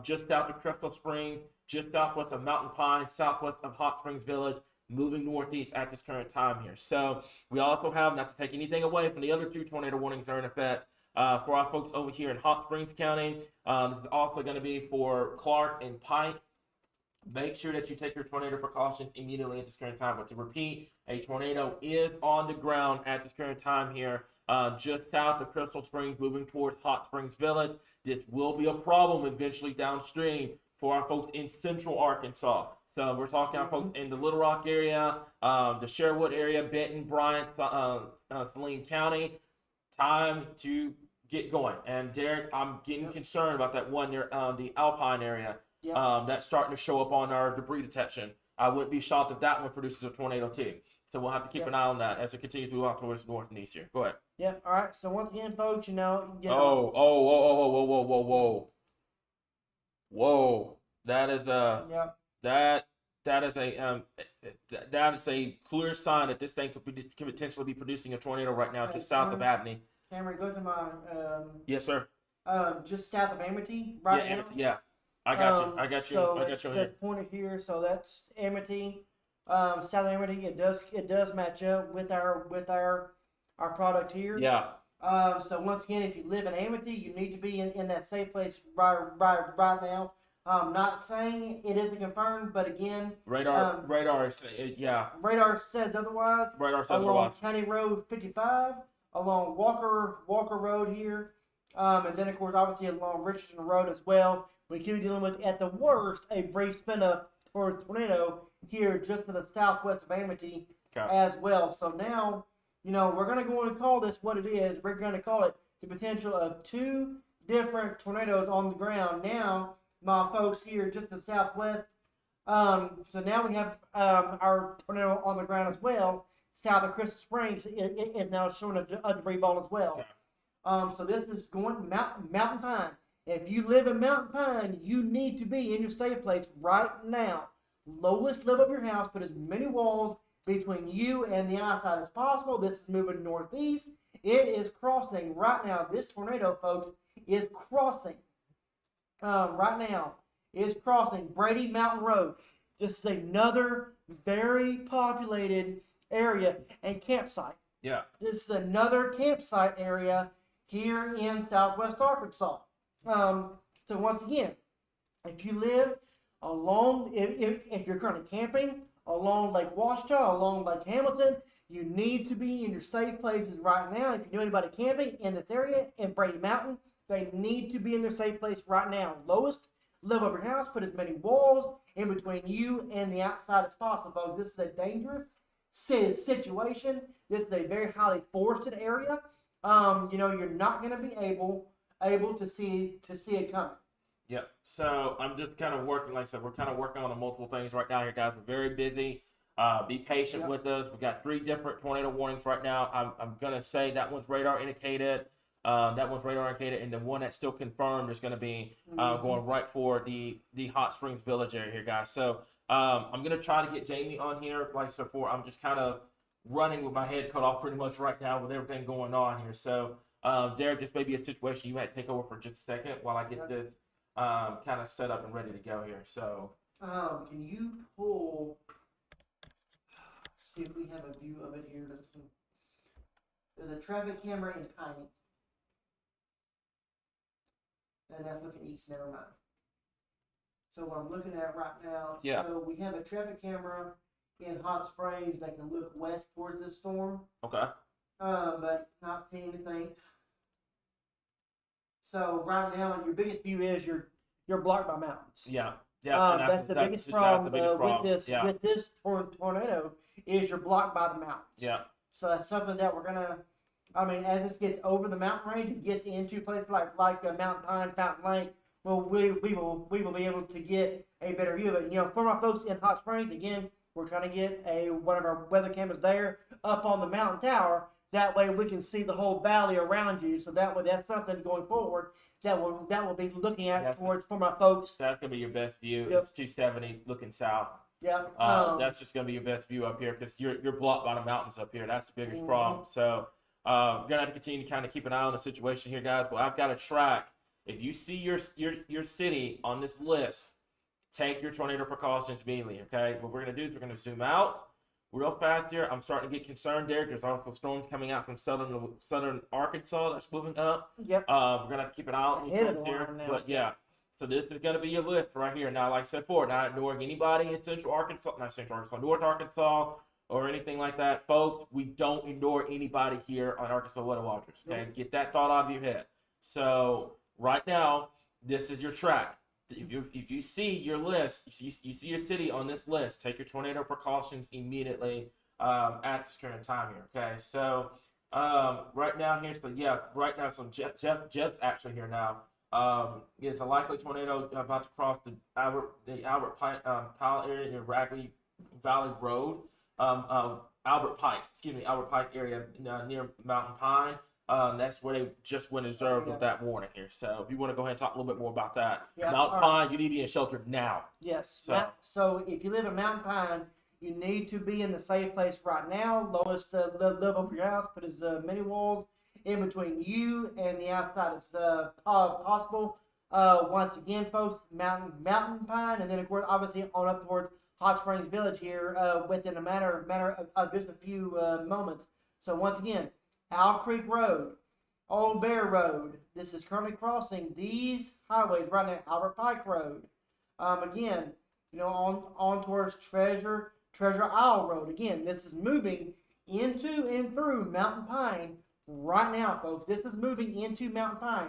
just south of Crystal Springs, just southwest of Mountain Pine, southwest of Hot Springs Village, moving northeast at this current time here. So we also have, not to take anything away from the other 2 tornado warnings that are in effect, for our folks over here in Hot Springs County. This is also going to be for Clark and Pike. Make sure that you take your tornado precautions immediately at this current time. But to repeat, a tornado is on the ground at this current time here, just south of Crystal Springs, moving towards Hot Springs Village. This will be a problem eventually downstream for our folks in Central Arkansas. So we're talking our folks in the Little Rock area, the Sherwood area, Benton, Bryant, Saline County. Time to get going. And Derek, I'm getting concerned about that one near the Alpine area. That's starting to show up on our debris detection. I wouldn't be shocked if that one produces a tornado too. So we'll have to keep an eye on that as it continues to move out towards north and east here. Go ahead. Yeah. All right. So once again, folks, Whoa. That is a that is a clear sign that this thing could potentially be producing a tornado right now, just south of Abney. Cameron, go to my yes, sir. Just south of Amity now. Amity, yeah. I got you. So I got you on here. Pointed here. So that's Amity. South of Amity. It does match up with our product here. Yeah. So once again, if you live in Amity, you need to be in that safe place right now. Not saying it isn't confirmed, but again, radar radar says otherwise. Along County Road 55, along Walker Road here, and then of course obviously along Richardson Road as well. We keep dealing with, at the worst, a brief spin up for a tornado here just to the southwest of Amity as well. So now, we're going to go and call this what it is. We're going to call it the potential of 2 different tornadoes on the ground. Now, my folks here just the southwest. So now we have our tornado on the ground as well. South of Crystal Springs is now showing a debris ball as well. So this is going Mountain Pine. If you live in Mountain Pine, you need to be in your safe place right now. Lowest level of your house, put as many walls between you and the outside as possible. This is moving northeast. It is crossing right now. This tornado, folks, is crossing right now. Is crossing Brady Mountain Road. This is another very populated area and campsite. Yeah. This is another campsite area here in southwest Arkansas. So once again, if you live along, if you're currently camping along Lake Washita, along Lake Hamilton, you need to be in your safe places right now. If you know anybody camping in this area in Brady Mountain, they need to be in their safe place right now. Lowest level of your house, put as many walls in between you and the outside as possible. This is a dangerous situation. This is a very highly forested area. You're not going to be able to see it coming. Yep. So I'm just kind of working, like I said, we're kind of working on multiple things right now here, guys. We're very busy. Be patient with us. We've got 3 different tornado warnings right now. I'm going to say that one's radar indicated. And the one that's still confirmed is going to be going right for the Hot Springs Village area here, guys. So I'm going to try to get Jamie on here. Like I said before, I'm just kind of running with my head cut off pretty much right now with everything going on here. So Derek, this may be a situation you had to take over for just a second while I get this kind of set up and ready to go here. So can you pull, see if we have a view of it here. There's a traffic camera in Piney. And that's looking east, never mind. So what I'm looking at right now, so we have a traffic camera in Hot Springs that can look west towards this storm. Okay. But not seeing anything. So right now, your biggest view is you're blocked by mountains. Yeah. That's the biggest problem with this tornado is you're blocked by the mountains. Yeah. So that's something that we're gonna. I mean, as this gets over the mountain range, it gets into places like Mountain Pine, Fountain Lake. Well, we will be able to get a better view of it. You know, for my folks in Hot Springs, again, we're trying to get one of our weather cameras there up on the mountain tower. That way, we can see the whole valley around you. So that way, that's something going forward that will be looking at towards for my folks. That's gonna be your best view. Yep. It's 270 looking south. Yeah. That's just gonna be your best view up here because you're blocked by the mountains up here. That's the biggest problem. So we're gonna have to continue to kind of keep an eye on the situation here, guys. But I've got a track. If you see your city on this list, take your tornado precautions immediately. Okay. What we're gonna do is we're gonna zoom out real fast here. I'm starting to get concerned there. There's also storms coming out from southern Arkansas that's moving up. Yep. We're gonna have to keep an eye on these storms here. But yeah. So this is going to be your list right here. Now, like I said before, not ignoring anybody in North Arkansas, or anything like that. Folks, we don't ignore anybody here on Arkansas Weather Watchers. Okay, get that thought out of your head. So right now, this is your track. If you see your list, you see your city on this list, take your tornado precautions immediately at this current time here. Okay, so right now here, right now, Jeff's actually here now. Is a likely tornado about to cross the Albert Pike area near Ragley Valley Road. Albert Pike area near Mountain Pine. That's where they just went observed with that warning here. So if you want to go ahead and talk a little bit more about that. Yeah, Mountain Pine, you need to be in shelter now. Yes. So if you live in Mountain Pine, you need to be in the safe place right now. Lowest level of your house. Put as many walls in between you and the outside as possible. Once again, folks, Mountain Pine, and then of course, obviously on up towards Hot Springs Village here within a matter of just a few moments. So once again, Owl Creek Road, Old Bear Road. This is currently crossing these highways right now. Albert Pike Road. Again, you know, on towards Treasure Isle Road. Again, this is moving into and through Mountain Pine. Right now, folks, this is moving into Mountain Pine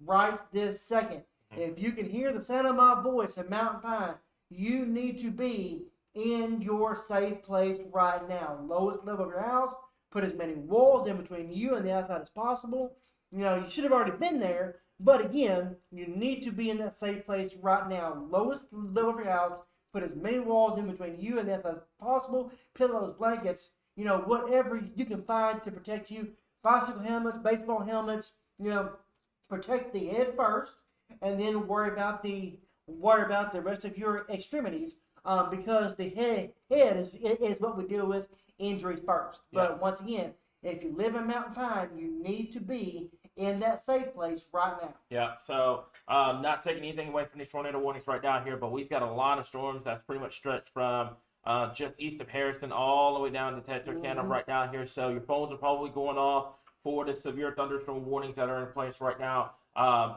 right this second. If you can hear the sound of my voice in Mountain Pine, you need to be in your safe place right now. Lowest level of your house. Put as many walls in between you and the outside as possible. You know, you should have already been there, but again, you need to be in that safe place right now. Lowest level of your house. Put as many walls in between you and the outside as possible. Pillows, blankets, you know, whatever you can find to protect you. Bicycle helmets, baseball helmets, you know, protect the head first, and then worry about the rest of your extremities, because the head is what we deal with injuries first. Yeah. But once again, if you live in Mountain Pine, you need to be in that safe place right now. Yeah, so not taking anything away from these tornado warnings right down here, but we've got a line of storms that's pretty much stretched from just east of Harrison all the way down to Texarkana right now here. So your phones are probably going off for the severe thunderstorm warnings that are in place right now.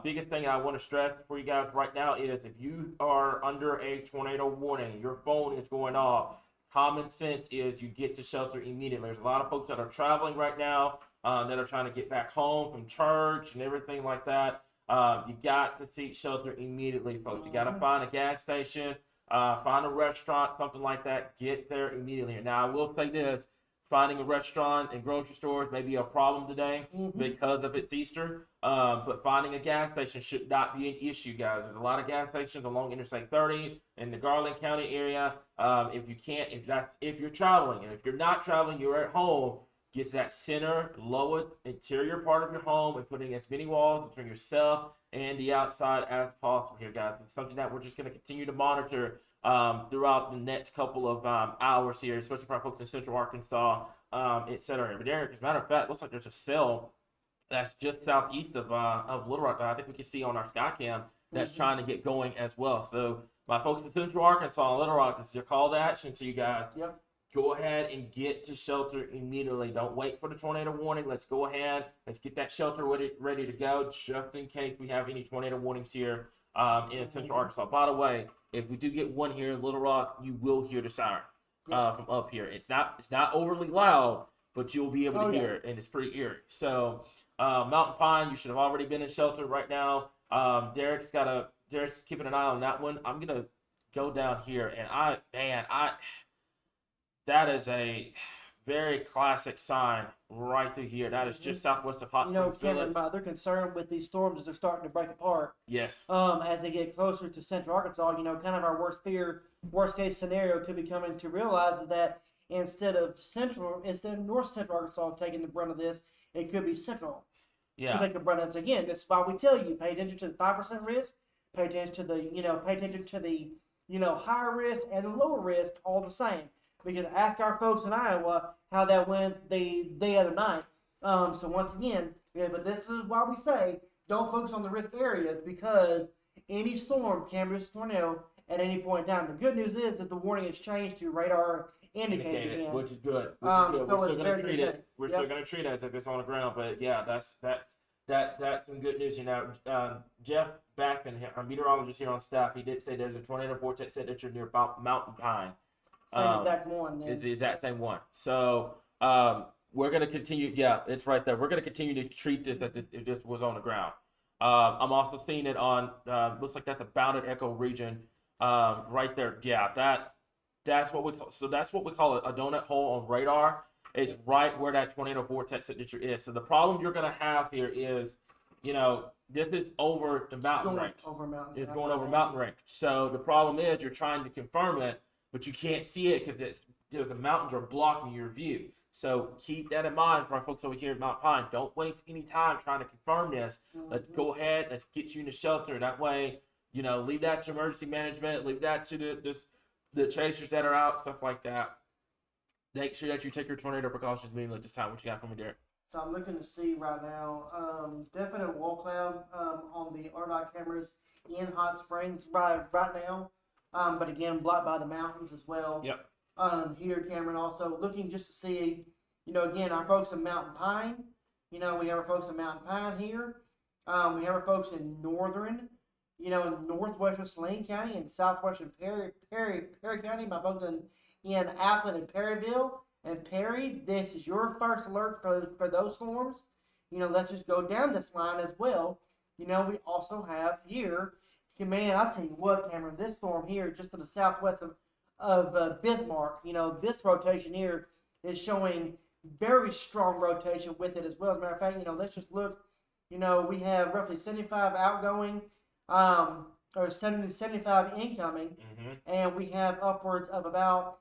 Biggest thing I want to stress for you guys right now is if you are under a tornado warning, your phone is going off. Common sense is you get to shelter immediately. There's a lot of folks that are traveling right now that are trying to get back home from church and everything like that. You got to seek shelter immediately, folks. You got to find a gas station, find a restaurant, something like that. Get there immediately. Now, I will say this. Finding a restaurant and grocery stores may be a problem today because of it's Easter, but finding a gas station should not be an issue, guys. There's a lot of gas stations along Interstate 30 in the Garland County area. If you're traveling, and if you're not traveling, you're at home, get to that center, lowest interior part of your home and putting as many walls between yourself and the outside as possible here, guys. It's something that we're just going to continue to monitor throughout the next couple of hours here, especially for our folks in Central Arkansas, etc. But there, as a matter of fact, looks like there's a cell that's just southeast of Little Rock. I think we can see on our Skycam that's trying to get going as well. So my folks in Central Arkansas and Little Rock, this is your call to action to you guys. Yep. Go ahead and get to shelter immediately. Don't wait for the tornado warning. Let's go ahead. Let's get that shelter ready to go just in case we have any tornado warnings here in Central Arkansas. By the way, if we do get one here in Little Rock, you will hear the siren from up here. It's not overly loud, but you'll be able to hear it, and it's pretty eerie. So Mountain Pine, you should have already been in shelter right now. Derek's keeping an eye on that one. I'm gonna go down here, and that is a very classic sign right through here. That is just southwest of Hot Springs Cameron, Village. my other concern with these storms is they're starting to break apart. Yes. As they get closer to Central Arkansas, kind of our worst case scenario could be coming to realize that instead of North Central Arkansas taking the brunt of this, it could be Central. Yeah. To take the brunt of it. Again, that's why we tell you pay attention to the 5% risk, pay attention to the higher risk and the lower risk all the same. Because ask our folks in Iowa how that went the other night. So once again, but this is why we say don't focus on the risk areas, because any storm can be a tornado at any point in time. The good news is that the warning has changed to radar indicated again, which is good. So We're still going to treat it. good. We're still going to treat it as if it's on the ground. But yeah, that's some good news. Jeff Baskin, our meteorologist here on staff, he did say there's a tornado vortex signature near Mountain Pine. Same exact one. It's the exact same one. So we're going to continue. Yeah, it's right there. We're going to continue to treat this as if this was on the ground. I'm also seeing it on, looks like that's a bounded echo region right there. Yeah, that's what we call a donut hole on radar. It's right where that tornado vortex signature is. So the problem you're going to have here is, this is over the mountain range. It's going over mountain range. So the problem is you're trying to confirm it, but you can't see it because the mountains are blocking your view. So keep that in mind for our folks over here at Mount Pine. Don't waste any time trying to confirm this. Let's go ahead. Let's get you in the shelter. That way, leave that to emergency management. Leave that to the chasers that are out, stuff like that. Make sure that you take your tornado precautions meeting at this time. What you got for me, Derek? So I'm looking to see right now, definite wall cloud on the RDOT cameras in Hot Springs right now. But again, blocked by the mountains as well. Yep. Here, Cameron, also looking just to see, again, our folks in Mountain Pine. We have our folks in Mountain Pine here. We have our folks in northwestern Saline County and southwestern Perry County. My folks in Appleton and Perryville and Perry. This is your first alert for those storms. Let's just go down this line as well. We also have here, man, I tell you what, Cameron, this storm here just to the southwest of Bismarck, this rotation here is showing very strong rotation with it as well. As a matter of fact, let's just look, we have roughly 75 outgoing, or 75 incoming, and we have upwards of about,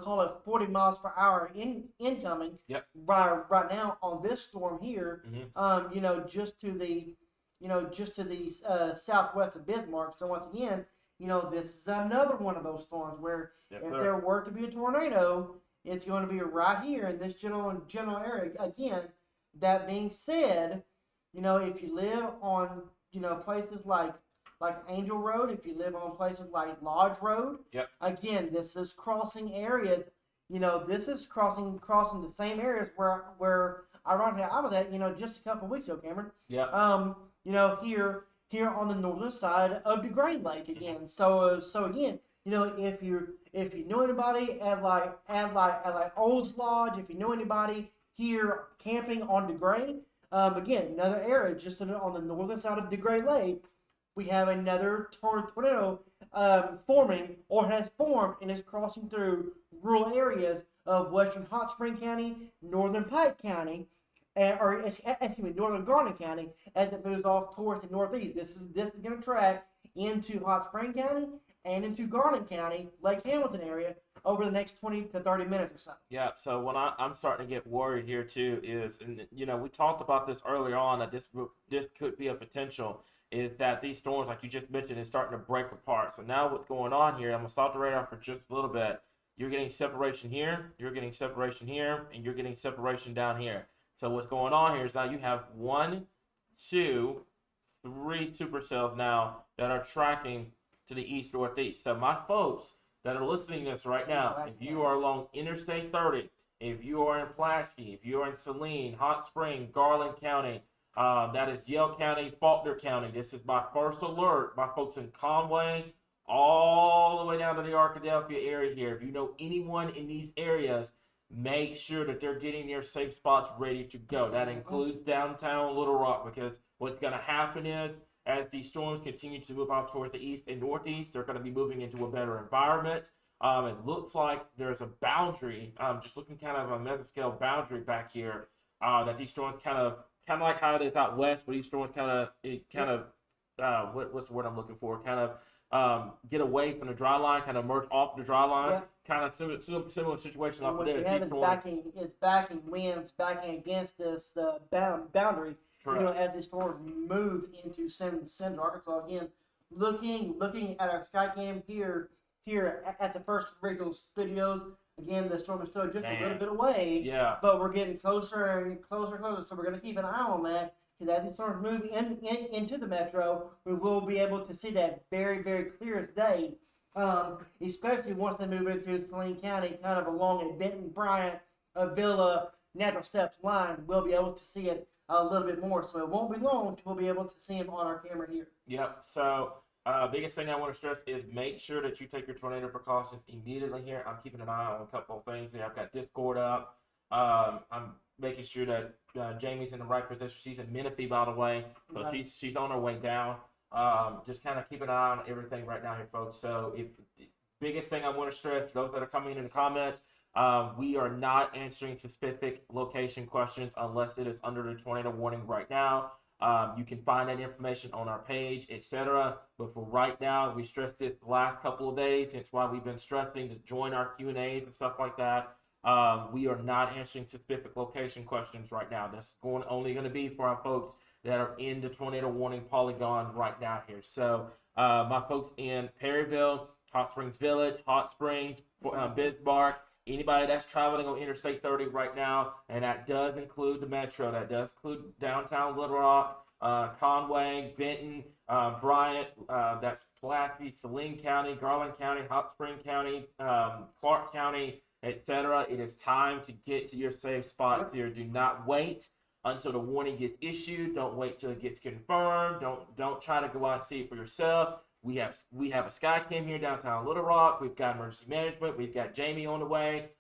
call it 40 miles per hour incoming. Yep. Right now on this storm here, just to the southwest of Bismarck. So once again, this is another one of those storms where there were to be a tornado, it's going to be right here in this general area. Again, that being said, if you live on, places like Angel Road, if you live on places like Lodge Road, again, this is crossing areas. This is crossing the same areas where ironically I was at, just a couple of weeks ago, Cameron. Yeah. Here on the northern side of the Great Lake again. So again, if you know anybody at like Olds Lodge, if you know anybody here camping on the Great, again, another area just on the northern side of the Great Lake, we have another tornado forming or has formed and is crossing through rural areas of western Hot Spring County, northern Pike County, northern Garden County as it moves off towards the northeast. This is going to track into Hot Spring County and into Garden County, Lake Hamilton area over the next 20 to 30 minutes or so. Yeah, so what I'm starting to get worried here too is, and we talked about this earlier on, that this could be a potential, is that these storms, like you just mentioned, is starting to break apart. So now what's going on here, I'm going to stop the radar for just a little bit. You're getting separation here, you're getting separation here, and you're getting separation down here. So what's going on here is now you have 1, 2, 3 supercells now that are tracking to the east northeast. So my folks that are listening to this right now, if you are along Interstate 30, if you are in Pulaski, if you are in Saline, Hot Spring, Garland County, that is Yale County, Faulkner County. This is my first alert. My folks in Conway, all the way down to the Arkadelphia area here. If you know anyone in these areas, make sure that they're getting their safe spots ready to go. That includes downtown Little Rock, because what's going to happen is, as these storms continue to move out towards the east and northeast, they're going to be moving into a better environment. It looks like there's a boundary, just looking kind of a mesoscale boundary back here, that these storms kind of like how it is out west, but these storms what's the word I'm looking for? Kind of get away from the dry line, kind of merge off the dry line. Yeah. Kind of similar situation off What there. you have is backing winds backing against this boundary. Correct. You know, as these storms move into central Arkansas again. Looking at our Skycam here at the First Regional Studios. Again, the storm is still just a little bit away. Yeah. But we're getting closer and closer. So we're going to keep an eye on that. Because as these storms move into the metro, we will be able to see that very, very clear as day. Especially once they move into Saline County, kind of along a Benton, Bryant, Villa, Natural Steps line, we'll be able to see it a little bit more. So it won't be long until we'll be able to see them on our camera here. Yep. So biggest thing I want to stress is make sure that you take your tornado precautions immediately here. I'm keeping an eye on a couple of things here. I've got Discord up. I'm making sure that Jamie's in the right position. She's in Menifee, by the way, so Okay. she's on her way down. Just kind of keep an eye on everything right now here, folks. So biggest thing I want to stress for those that are coming in the comments, we are not answering specific location questions unless it is under the tornado warning right now. You can find that information on our page, etc. But for right now, we stressed this the last couple of days. Hence why we've been stressing to join our Q&As and stuff like that. We are not answering specific location questions right now. That's only going to be for our folks that are in the tornado warning polygon right now here. So my folks in Perryville, Hot Springs Village, Hot Springs, Bismarck, anybody that's traveling on Interstate 30 right now, and that does include the metro, that does include downtown Little Rock, Conway, Benton, Bryant, that's Pulaski, Saline County, Garland County, Hot Spring County, Clark County, etc. It is time to get to your safe spots here. Do not wait until the warning gets issued. Don't wait till it gets confirmed. Don't try to go out and see it for yourself. We have a Skycam here downtown Little Rock. We've got emergency management. We've got Jamie on the way.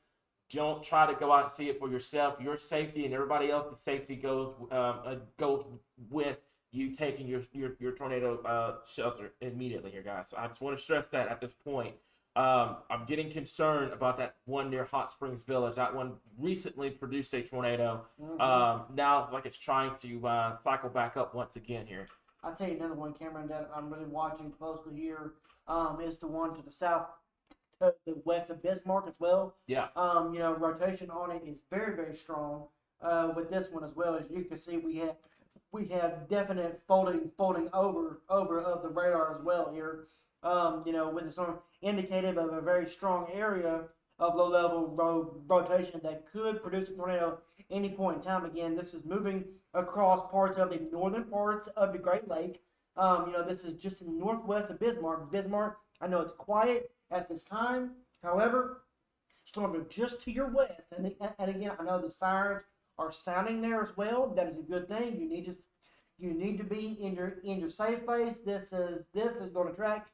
Don't try to go out and see it for yourself. Your safety and everybody else's safety goes with you taking your tornado shelter immediately here, guys. So I just want to stress that at this point. I'm getting concerned about that one near Hot Springs Village. That one recently produced a tornado. Now it's like it's trying to cycle back up once again here. I'll tell you another one, Cameron, that I'm really watching closely here is the one to the south, to the west of Bismarck as well. Yeah. You know, rotation on it is very, very strong with this one as well. As you can see, we have definite folding over of the radar as well here. You know, with the storm indicative of a very strong area of low-level rotation that could produce a tornado any point in time. Again, this is moving across parts of the northern parts of the Great Lake. You know, this is just in the northwest of Bismarck. Bismarck, I know it's quiet at this time. However, storms are just to your west. And again, I know the sirens are sounding there as well. That is a good thing. You need to be in your safe place. This is going to track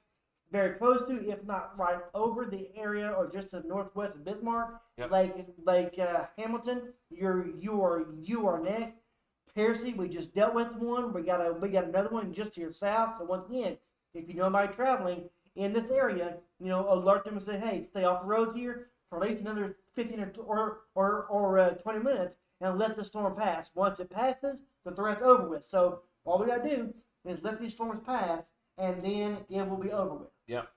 very close to, if not right over the area or just to the northwest of Bismarck. Yep. Like Hamilton, you are next. Piercy, we just dealt with one. We got another one just to your south. So once again, if you know anybody traveling in this area, you know, alert them and say, hey, stay off the road here for at least another 15 or 20 minutes and let the storm pass. Once it passes, the threat's over with. So all we gotta do is let these storms pass, and then it will be over with. Yep.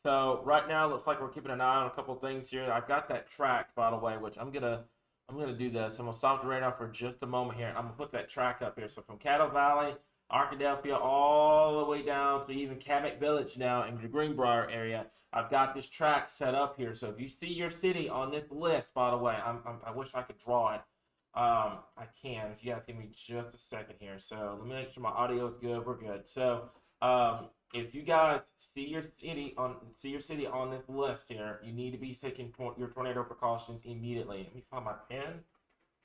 So right now, looks like we're keeping an eye on a couple of things here. I've got that track, by the way, which I'm gonna do this. I'm gonna stop the radar for just a moment here. I'm gonna put that track up here. So from Caddo Valley, Arkadelphia, all the way down to even Cabot Village now in the Greenbrier area, I've got this track set up here. So if you see your city on this list, by the way, I wish I could draw it. I can. If you guys give me just a second here. So let me make sure my audio is good. We're good. So if you guys see your city on this list here, you need to be taking your tornado precautions immediately. Let me find my pen,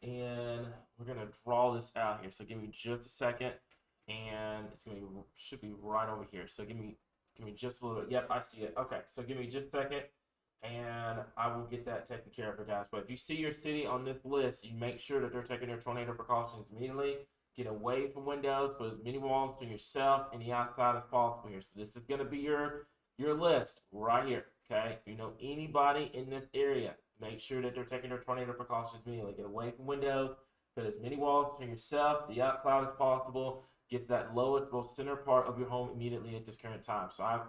and we're gonna draw this out here. So give me just a second, and should be right over here. So give me just a little bit. Yep, I see it. Okay, so give me just a second, and I will get that taken care of for guys. But if you see your city on this list, you make sure that they're taking their tornado precautions immediately. Get away from windows, put as many walls to yourself and the outside as possible here. So this is going to be your your list right here. Okay, if you know anybody in this area, make sure that they're taking their tornado precautions immediately. Get away from windows. Put as many walls between yourself, the outside as possible. Get to that lowest, most center part of your home immediately at this current time. So I've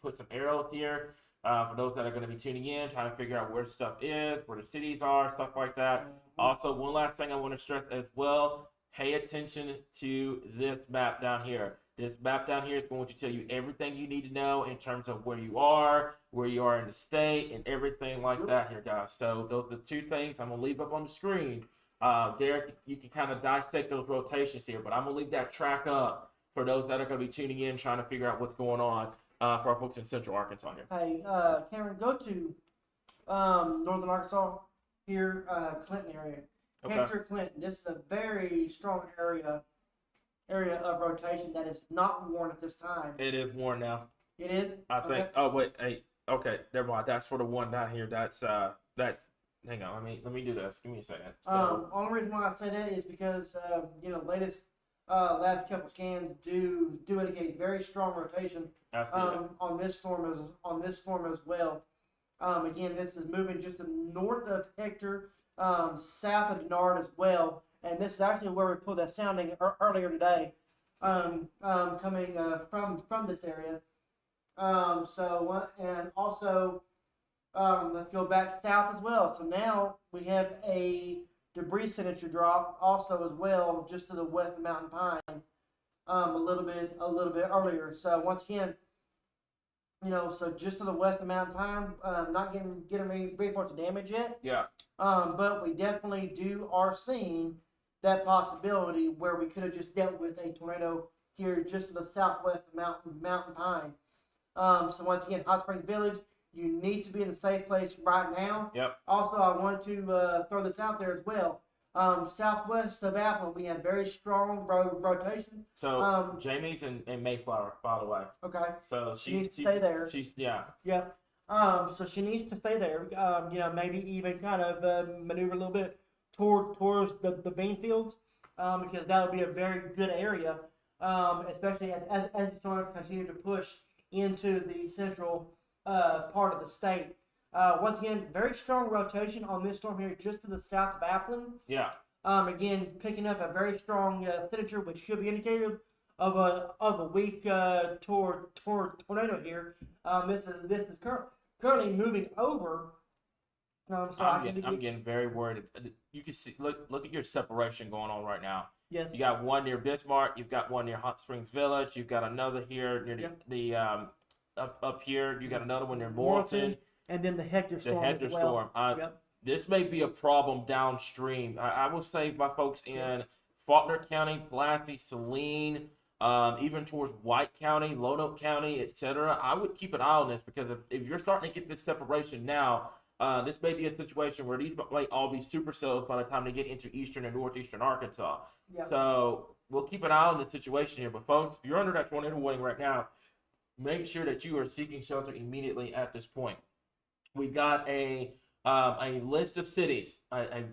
put some arrows here for those that are going to be tuning in, trying to figure out where stuff is, where the cities are, stuff like that. Also, one last thing I want to stress as well, pay attention to this map down here. This map down here is going to tell you everything you need to know in terms of where you are in the state, and everything like that here, guys. So those are the two things I'm going to leave up on the screen. Derek, you can kind of dissect those rotations here, but I'm going to leave that track up for those that are going to be tuning in, trying to figure out what's going on for our folks in Central Arkansas here. Hey, Cameron, go to Northern Arkansas here, Clinton area. Okay. Hector Clinton. This is a very strong area of rotation that is not worn at this time. It is worn now. It is? I think. Okay. Oh, wait. Hey, okay. Never mind. That's for the one down here. That's. Hang on. Let me do this. Give me a second. So, Only reason why I say that is because latest last couple scans do indicate very strong rotation I see it. on this storm as well. Again, this is moving just to the north of Hector, south of Denard as well, and this is actually where we pulled that sounding earlier today, coming from this area. And also. Let's go back south as well. So now we have a debris signature drop also as well, just to the west of Mountain Pine, a little bit earlier. So once again, so just to the west of Mountain Pine, not getting any reports of damage yet. Yeah. But we definitely are seeing that possibility where we could have just dealt with a tornado here just to the southwest of Mountain Pine. So once again, Hot Springs Village. You need to be in a safe place right now. Yep. Also, I want to throw this out there as well. Southwest of Appleton, we have very strong rotation. So Jamie's in Mayflower, by the way. Okay. So she needs to stay there. Yeah. Yep. So she needs to stay there. Maybe even kind of maneuver a little bit towards the bean fields, because that would be a very good area, especially as the storm continue to push into the central part of the state. Once again, very strong rotation on this storm here, just to the south of Appleton. Yeah. Again, picking up a very strong signature, which could be indicative of a weak toward tornado here. This is currently moving over. I'm getting very worried. You can see, look at your separation going on right now. Yes. You got one near Bismarck. You've got one near Hot Springs Village. You've got another here near the up here. You got another one near Morton. And then the Hector storm. The Hector storm. This may be a problem downstream. I will say my folks in Faulkner County, Pulaski, Saline, even towards White County, Lonoke County, etc. I would keep an eye on this, because if you're starting to get this separation now, this may be a situation where these might all be supercells by the time they get into eastern and northeastern Arkansas. Yep. So we'll keep an eye on this situation here. But folks, if you're under that tornado warning right now, make sure that you are seeking shelter immediately at this point. We got a list of cities, a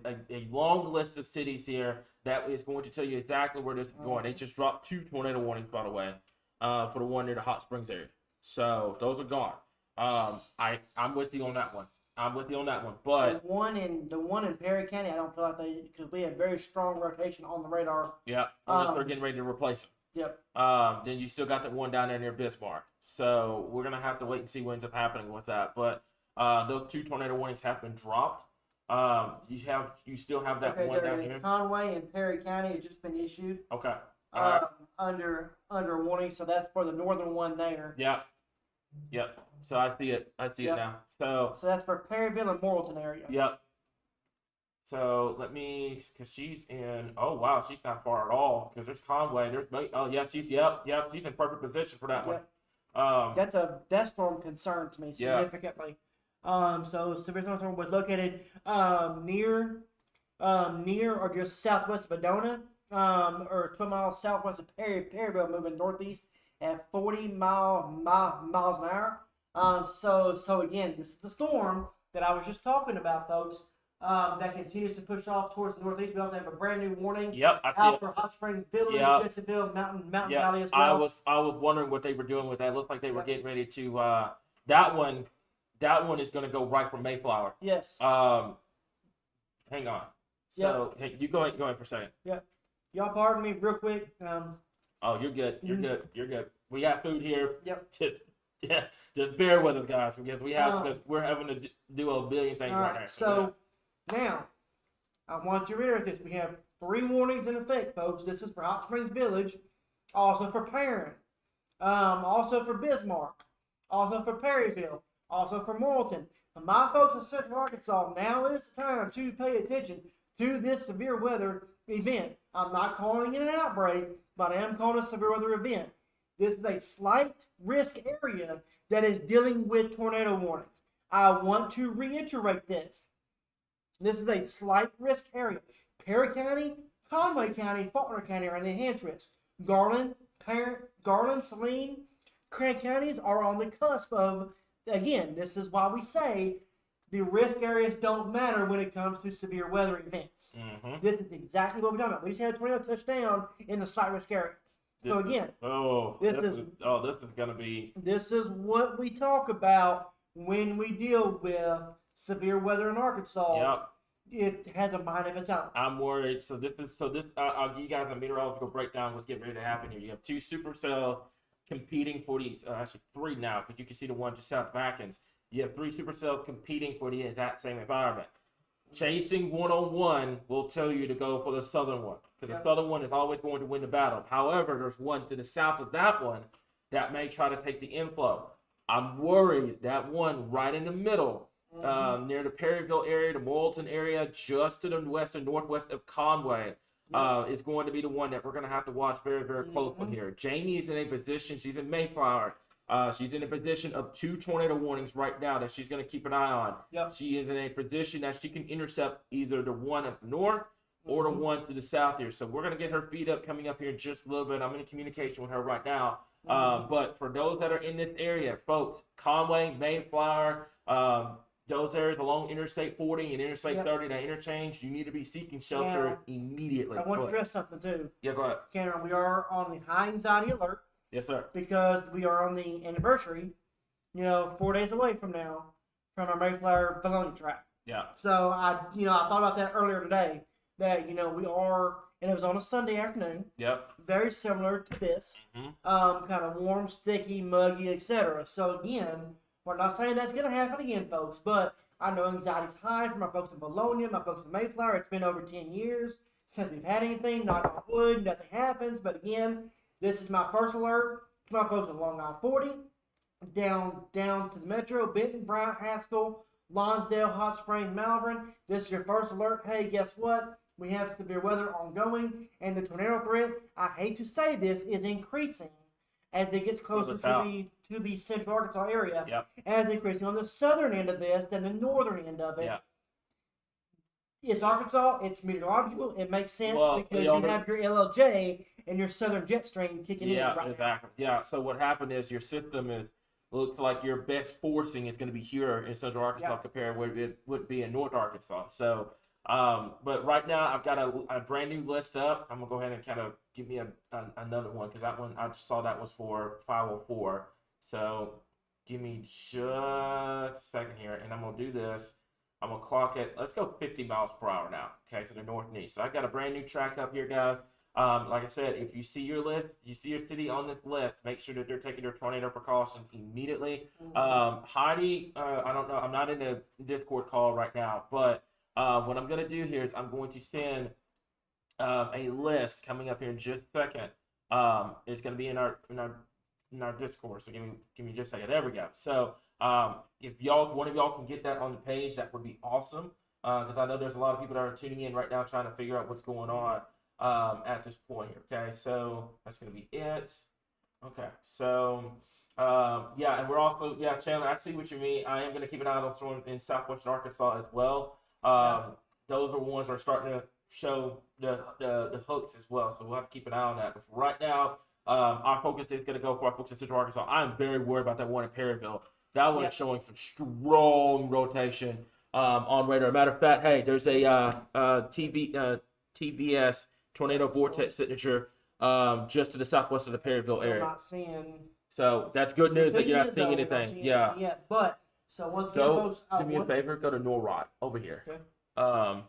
long list of cities here that is going to tell you exactly where this is going. They just dropped 2 tornado warnings, by the way, for the one near the Hot Springs area. So those are gone. I'm with you on that one. But the one in Perry County, I don't feel like because we have very strong rotation on the radar. Yeah, unless they're getting ready to replace them. Yep. Then you still got that one down there near Bismarck. So we're gonna have to wait and see what ends up happening with that. But those 2 tornado warnings have been dropped. You still have that one down here. Conway and Perry County has just been issued. Okay. Under warning, so that's for the northern one there. Yep. So I see it. It now. So that's for Perryville and Morrilton area. Yep. So let me, because she's in. Oh wow, she's not far at all. Because there's Conway. She's in perfect position for that one. That storm concerns me significantly. So severe storm was located near or just southwest of Adona, or 12 miles southwest of Perryville, moving northeast at 40 miles an hour. So again, this is the storm that I was just talking about, folks. that continues to push off towards the northeast. We also have a brand new warning Yep, I see out it. for Hot Springs Village, Yep. Jesseville, Mountain Yep. Valley as well. I was wondering what they were doing with that. It looks like they were Yep. getting ready to that one is going to go right from Mayflower. Yes. Hang on. So hey, you go ahead for a second. Yep. Y'all pardon me real quick. Oh, you're good. You're good. You're good. We got food here. Yep. Just bear with us, guys, because because we're having to do a billion things right now. So now, I want to reiterate this. We have 3 warnings in effect, folks. This is for Hot Springs Village, also for Perrin, also for Bismarck, also for Perryville, also for Morrilton. My folks in Central Arkansas, now is the time to pay attention to this severe weather event. I'm not calling it an outbreak, but I am calling it a severe weather event. This is a slight risk area that is dealing with tornado warnings. I want to reiterate this. This is a slight risk area. Perry County, Conway County, Faulkner County are in the enhanced risk. Garland, Saline, Crank counties are on the cusp of, again, this is why we say the risk areas don't matter when it comes to severe weather events. Mm-hmm. This is exactly what we're talking about. We just had a tornado touchdown in the slight risk area. So again, this is going to be. This is what we talk about when we deal with severe weather in Arkansas. Yep. It has a mind of its own. I'm worried. I'll give you guys a meteorological breakdown. What's getting ready to happen here? You have 2 supercells competing for these. Actually 3 now, because you can see the one just south of Atkins. You have 3 supercells competing for the exact same environment. Chasing 1-on-1 will tell you to go for the southern one, because the southern one is always going to win the battle. However, there's one to the south of that one that may try to take the inflow. I'm worried that one right in the middle, near the Perryville area, the Morrilton area, just to the west and northwest of Conway, is going to be the one that we're going to have to watch very, very closely here. Jamie is in a position, she's in Mayflower. She's in a position of 2 tornado warnings right now that she's going to keep an eye on. Yep. She is in a position that she can intercept either the one up north or the one to the south here. So we're going to get her feed up coming up here in just a little bit. I'm in communication with her right now. But for those that are in this area, folks, Conway, Mayflower, those areas along Interstate 40 and Interstate 30, that interchange, you need to be seeking shelter immediately. I want to stress something too. Yeah, go ahead. Cameron, we are on the high anxiety alert. Yes, sir. Because we are on the anniversary, 4 days away from now, from our Mayflower baloney track. Yeah. So I thought about that earlier today. That we are, and it was on a Sunday afternoon. Yep. Very similar to this, kind of warm, sticky, muggy, etc. So again, we're not saying that's going to happen again, folks. But I know anxiety's high for my folks in Bologna, my folks in Mayflower. It's been over 10 years since we've had anything. Knock on wood, nothing happens. But again, this is my first alert to my folks along I-40, down to the metro, Benton, Bryant, Haskell, Lonsdale, Hot Springs, Malvern. This is your first alert. Hey, guess what? We have severe weather ongoing, and the tornado threat, I hate to say this, is increasing as it gets closer to the central Arkansas area. Yep. As increasing on the southern end of this than the northern end of it. Yeah. It's Arkansas. It's meteorological. It makes sense because you have your LLJ and your southern jet stream kicking in right exactly. now. Yeah, so what happened is your system looks like your best forcing is going to be here in Central Arkansas compared to where it would be in North Arkansas. So, but right now I've got a brand new list up. I'm going to go ahead and kind of give me another one, because that one, I just saw that was for 504. So give me just a second here, and I'm going to do this. I'm going to clock it. Let's go 50 miles per hour now, okay, to the north and east. So I've got a brand new track up here, guys. Like I said, if you see your list, you see your city on this list, make sure that they're taking their tornado precautions immediately. Heidi, I don't know, I'm not in the Discord call right now, but what I'm going to do here is I'm going to send a list coming up here in just a second. It's going to be in our Discord, so give me just a second. There we go. So if one of y'all can get that on the page, that would be awesome, because I know there's a lot of people that are tuning in right now trying to figure out what's going on at this point here. Okay, so that's going to be it. Okay, so and we're also, Chandler, I see what you mean. I am going to keep an eye on storms in southwestern Arkansas as well. Those are ones that are starting to show the hooks as well, so we'll have to keep an eye on that. But for right now, our focus is going to go for our folks in Central Arkansas. I'm very worried about that one in Perryville. That one is showing some strong rotation. on radar. Matter of fact, hey, there's a TVS tornado vortex signature just to the southwest of the Perryville Still area. not seeing. So that's good news that you're not Though, seeing we're not anything. seeing Yeah. anything yet. But so once again, Go folks, do me a favor. Go to NORAD over here. Okay.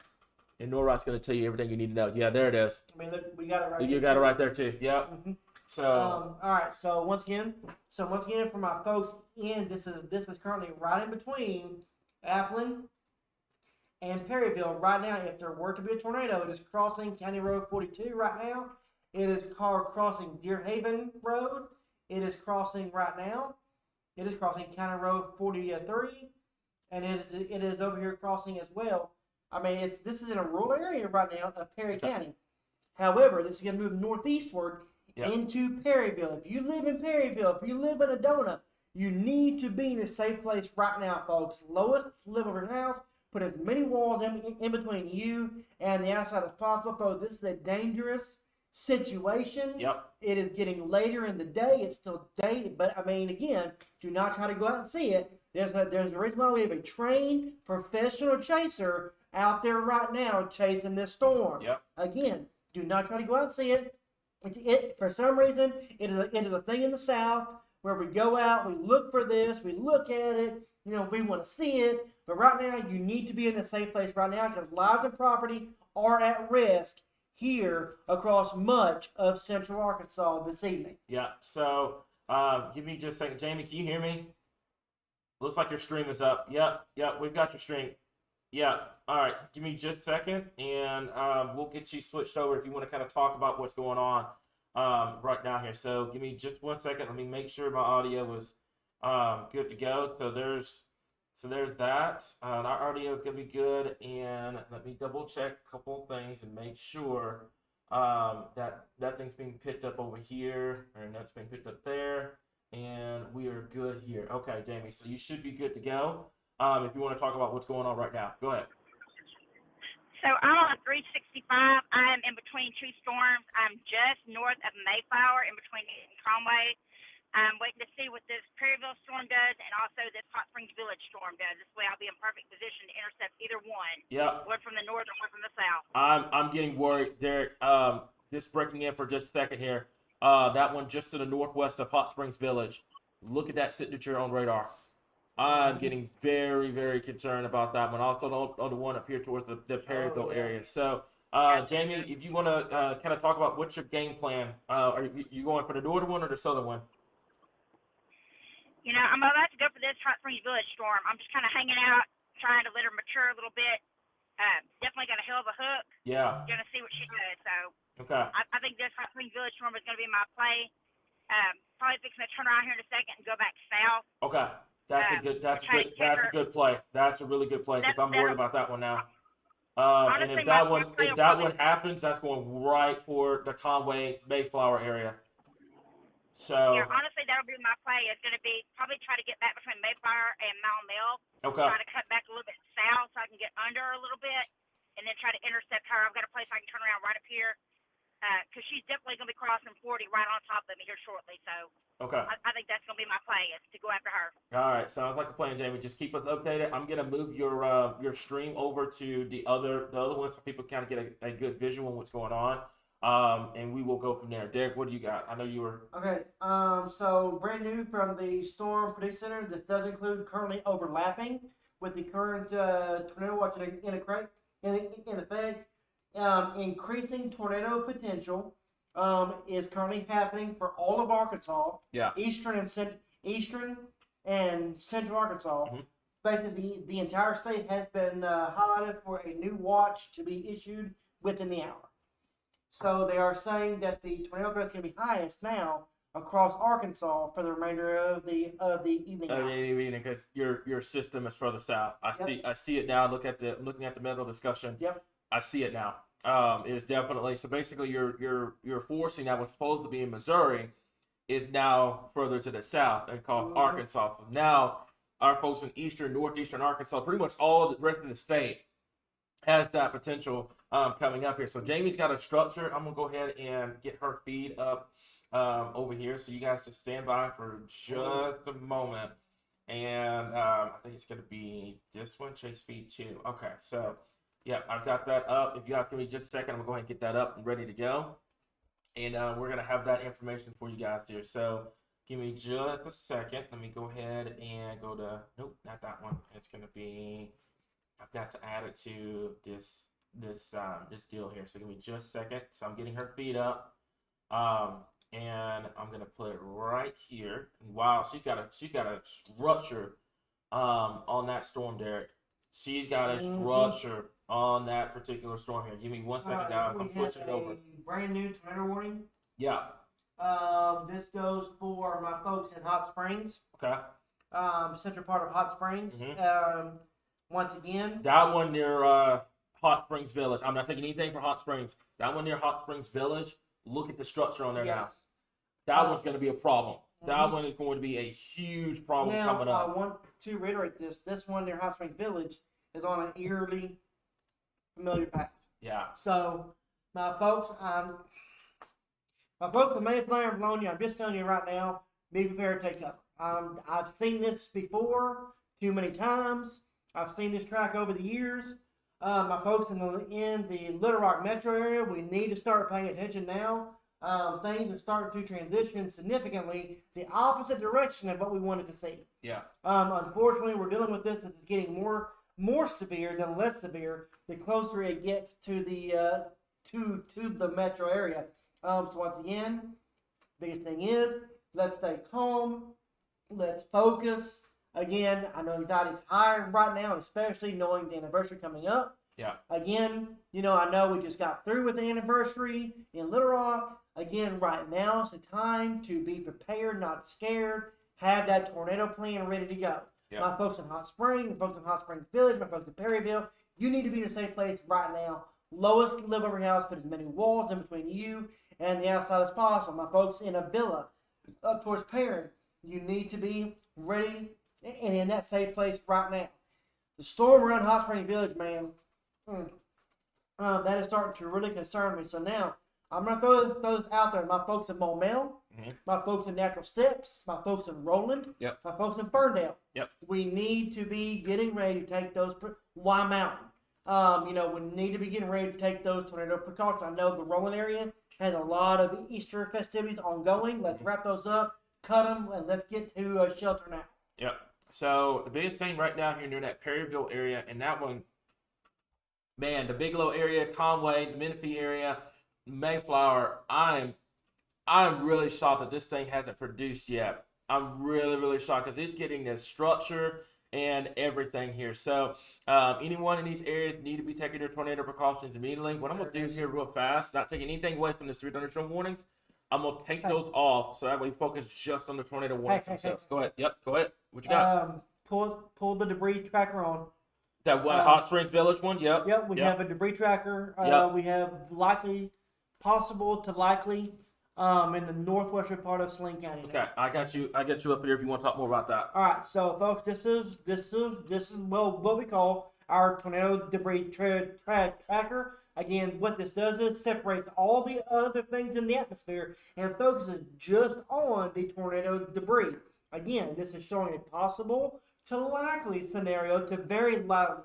And NORAD's going to tell you everything you need to know. Yeah, there it is. I mean, look, we got it right here. You got it right there too. Yep. Mm-hmm. So All right. So once again, for my folks in this is currently right in between Appleton and Perryville right now. If there were to be a tornado, it is crossing County Road 42 right now. It is crossing Deer Haven Road. It is crossing right now. It is crossing County Road 43, and it is over here crossing as well. I mean, this is in a rural area right now of Perry County. However, this is going to move northeastward into Perryville. If you live in Perryville, if you live in Adona, you need to be in a safe place right now, folks. Lowest level of your house. Put as many walls in between you and the outside as possible, folks. This is a dangerous situation. Yep. It is getting later in the day. It's still day, but I mean, again, do not try to go out and see it. There's a reason why we have a trained professional chaser out there right now chasing this storm. Yep. Again, do not try to go out and see it. For some reason, it is a thing in the South where we go out, we look for this, we look at it, we want to see it. But right now, you need to be in a safe place right now because lives and property are at risk here across much of Central Arkansas this evening. Yeah. So give me just a second. Jamie, can you hear me? Looks like your stream is up. Yep. We've got your stream. Yeah. All right. Give me just a second, and we'll get you switched over if you want to kind of talk about what's going on right now here. So give me just 1 second. Let me make sure my audio was good to go. So there's that. Our audio is going to be good, and let me double check a couple things and make sure that thing's being picked up over here, and that's being picked up there, and we are good here. Okay, Jamie, so you should be good to go. If you want to talk about what's going on right now, go ahead. So I'm on 365. I'm in between two storms. I'm just north of Mayflower, in between it and Conway. I'm waiting to see what this Perryville storm does and also this Hot Springs Village storm does. This way I'll be in perfect position to intercept either one. Yeah. One from the north or one from the south. I'm getting worried, Derek. Just breaking in for just a second here. That one just to the northwest of Hot Springs Village. Look at that signature on radar. I'm getting very, very concerned about that one. Also, on the one up here towards the Perryville area. So, Jamie, if you want to kind of talk about what's your game plan, are you going for the northern one or the southern one? I'm about to go for this Hot Springs Village storm. I'm just kind of hanging out, trying to let her mature a little bit. Definitely got a hell of a hook. Yeah. Going to see what she does. So, okay. I think this Hot Springs Village storm is going to be my play. Probably fixing to turn around here in a second and go back south. Okay. That's a good play. That's a really good play because I'm worried about that one now. And if that one happens, that's going right for the Conway Mayflower area. So yeah, honestly, that'll be my play. It's going to be probably try to get back between Mayflower and Mount Mill. Okay. Try to cut back a little bit south so I can get under her a little bit, and then try to intercept her. I've got a place I can turn around right up here because she's definitely going to be crossing 40 right on top of me here shortly. So okay. I think that's going to be my play is to go after her. All right, sounds like a plan, Jamie. Just keep us updated. I'm gonna move your stream over to the other one so people kind of get a good visual on what's going on. And we will go from there. Derek, what do you got? I know you were Okay. So brand new from the Storm Prediction Center. This does include currently overlapping with the current tornado watch in effect. Increasing tornado potential is currently happening for all of Arkansas. Yeah. Eastern and Central Arkansas. Mm-hmm. Basically, the entire state has been highlighted for a new watch to be issued within the hour. So they are saying that the tornado threat is going to be highest now across Arkansas for the remainder of the evening. Because your system is further south. I see it now. Looking at the meso discussion. Yep. I see it now. It is definitely so. Basically, you're forcing that was supposed to be in Missouri is now further to the south and across Arkansas. So now our folks in northeastern Arkansas, pretty much all the rest of the state, has that potential coming up here. So Jamie's got a structure. I'm gonna go ahead and get her feed up over here. So you guys just stand by for just a moment. And I think it's going to be this one, chase feed 2. Okay, so yeah, I've got that up. If you guys give me just a second, I'm going to go ahead and get that up and ready to go. And we're going to have that information for you guys here. So give me just a second. Let me go ahead and go to, nope, not that one. It's going to be, I've got to add it to this deal here. So give me just a second. So I'm getting her feed up. And I'm gonna put it right here. Wow, she's got a structure on that storm, Derek. She's got a structure on that particular storm here. Give me 1 second, guys. I'm switching it over. Brand new tornado warning. Yeah. This goes for my folks in Hot Springs. Okay. Central part of Hot Springs. Once again. That one near Hot Springs Village. I'm not taking anything for Hot Springs. That one near Hot Springs Village. Look at the structure on there now. That one's going to be a problem. That one is going to be a huge problem coming up. I want to reiterate this. This one near Hot Springs Village is on an eerily familiar path. Yeah. So, my folks, the Mayflower and Bologna, I'm just telling you right now, be prepared to take cover. I've seen this before too many times. I've seen this track over the years. My folks in the Little Rock metro area, we need to start paying attention now. Things are starting to transition significantly the opposite direction of what we wanted to see. Yeah. Unfortunately, we're dealing with this. It's getting more severe than less severe the closer it gets to the metro area. So once again, biggest thing is let's stay calm. Let's focus. Again, I know anxiety's high right now, especially knowing the anniversary coming up. Yeah. Again, I know we just got through with the anniversary in Little Rock. Again, right now is the time to be prepared, not scared. Have that tornado plan ready to go. Yeah. My folks in Hot Springs, my folks in Hot Springs Village, my folks in Perryville, you need to be in a safe place right now. Lowest level of your house, put as many walls in between you and the outside as possible. My folks in a villa up towards Perry, you need to be ready and in that safe place right now. The storm around Hot Springs Village, man, that is starting to really concern me. So now, I'm going to throw those out there. My folks in Maumelle, my folks in Natural Steps, my folks in Roland, my folks in Ferndale. Yep. We need to be getting ready to take those. Y Mountain. We need to be getting ready to take those tornado precautions. I know the Roland area has a lot of Easter festivities ongoing. Let's wrap those up, cut them, and let's get to shelter now. Yep. So the biggest thing right now here near that Perryville area, and that one, man, the Bigelow area, Conway, the Menifee area, Mayflower, I'm really shocked that this thing hasn't produced yet. I'm really, really shocked because it's getting this structure and everything here. So anyone in these areas need to be taking their tornado precautions immediately. What I'm going to do here real fast, not taking anything away from the 3 thunderstorm warnings, I'm going to take those off so that way we focus just on the tornado warnings themselves. Go ahead. Yep, go ahead. What you got? Pull the debris tracker on. That Hot Springs Village one? Yep. Yep, we have a debris tracker. We have possible to likely in the northwestern part of Saline County. Okay, I got you up here if you want to talk more about that. All right, so folks, this is what we call our tornado debris tracker. Again, what this does is separates all the other things in the atmosphere and focuses just on the tornado debris. Again, this is showing a possible to likely scenario to very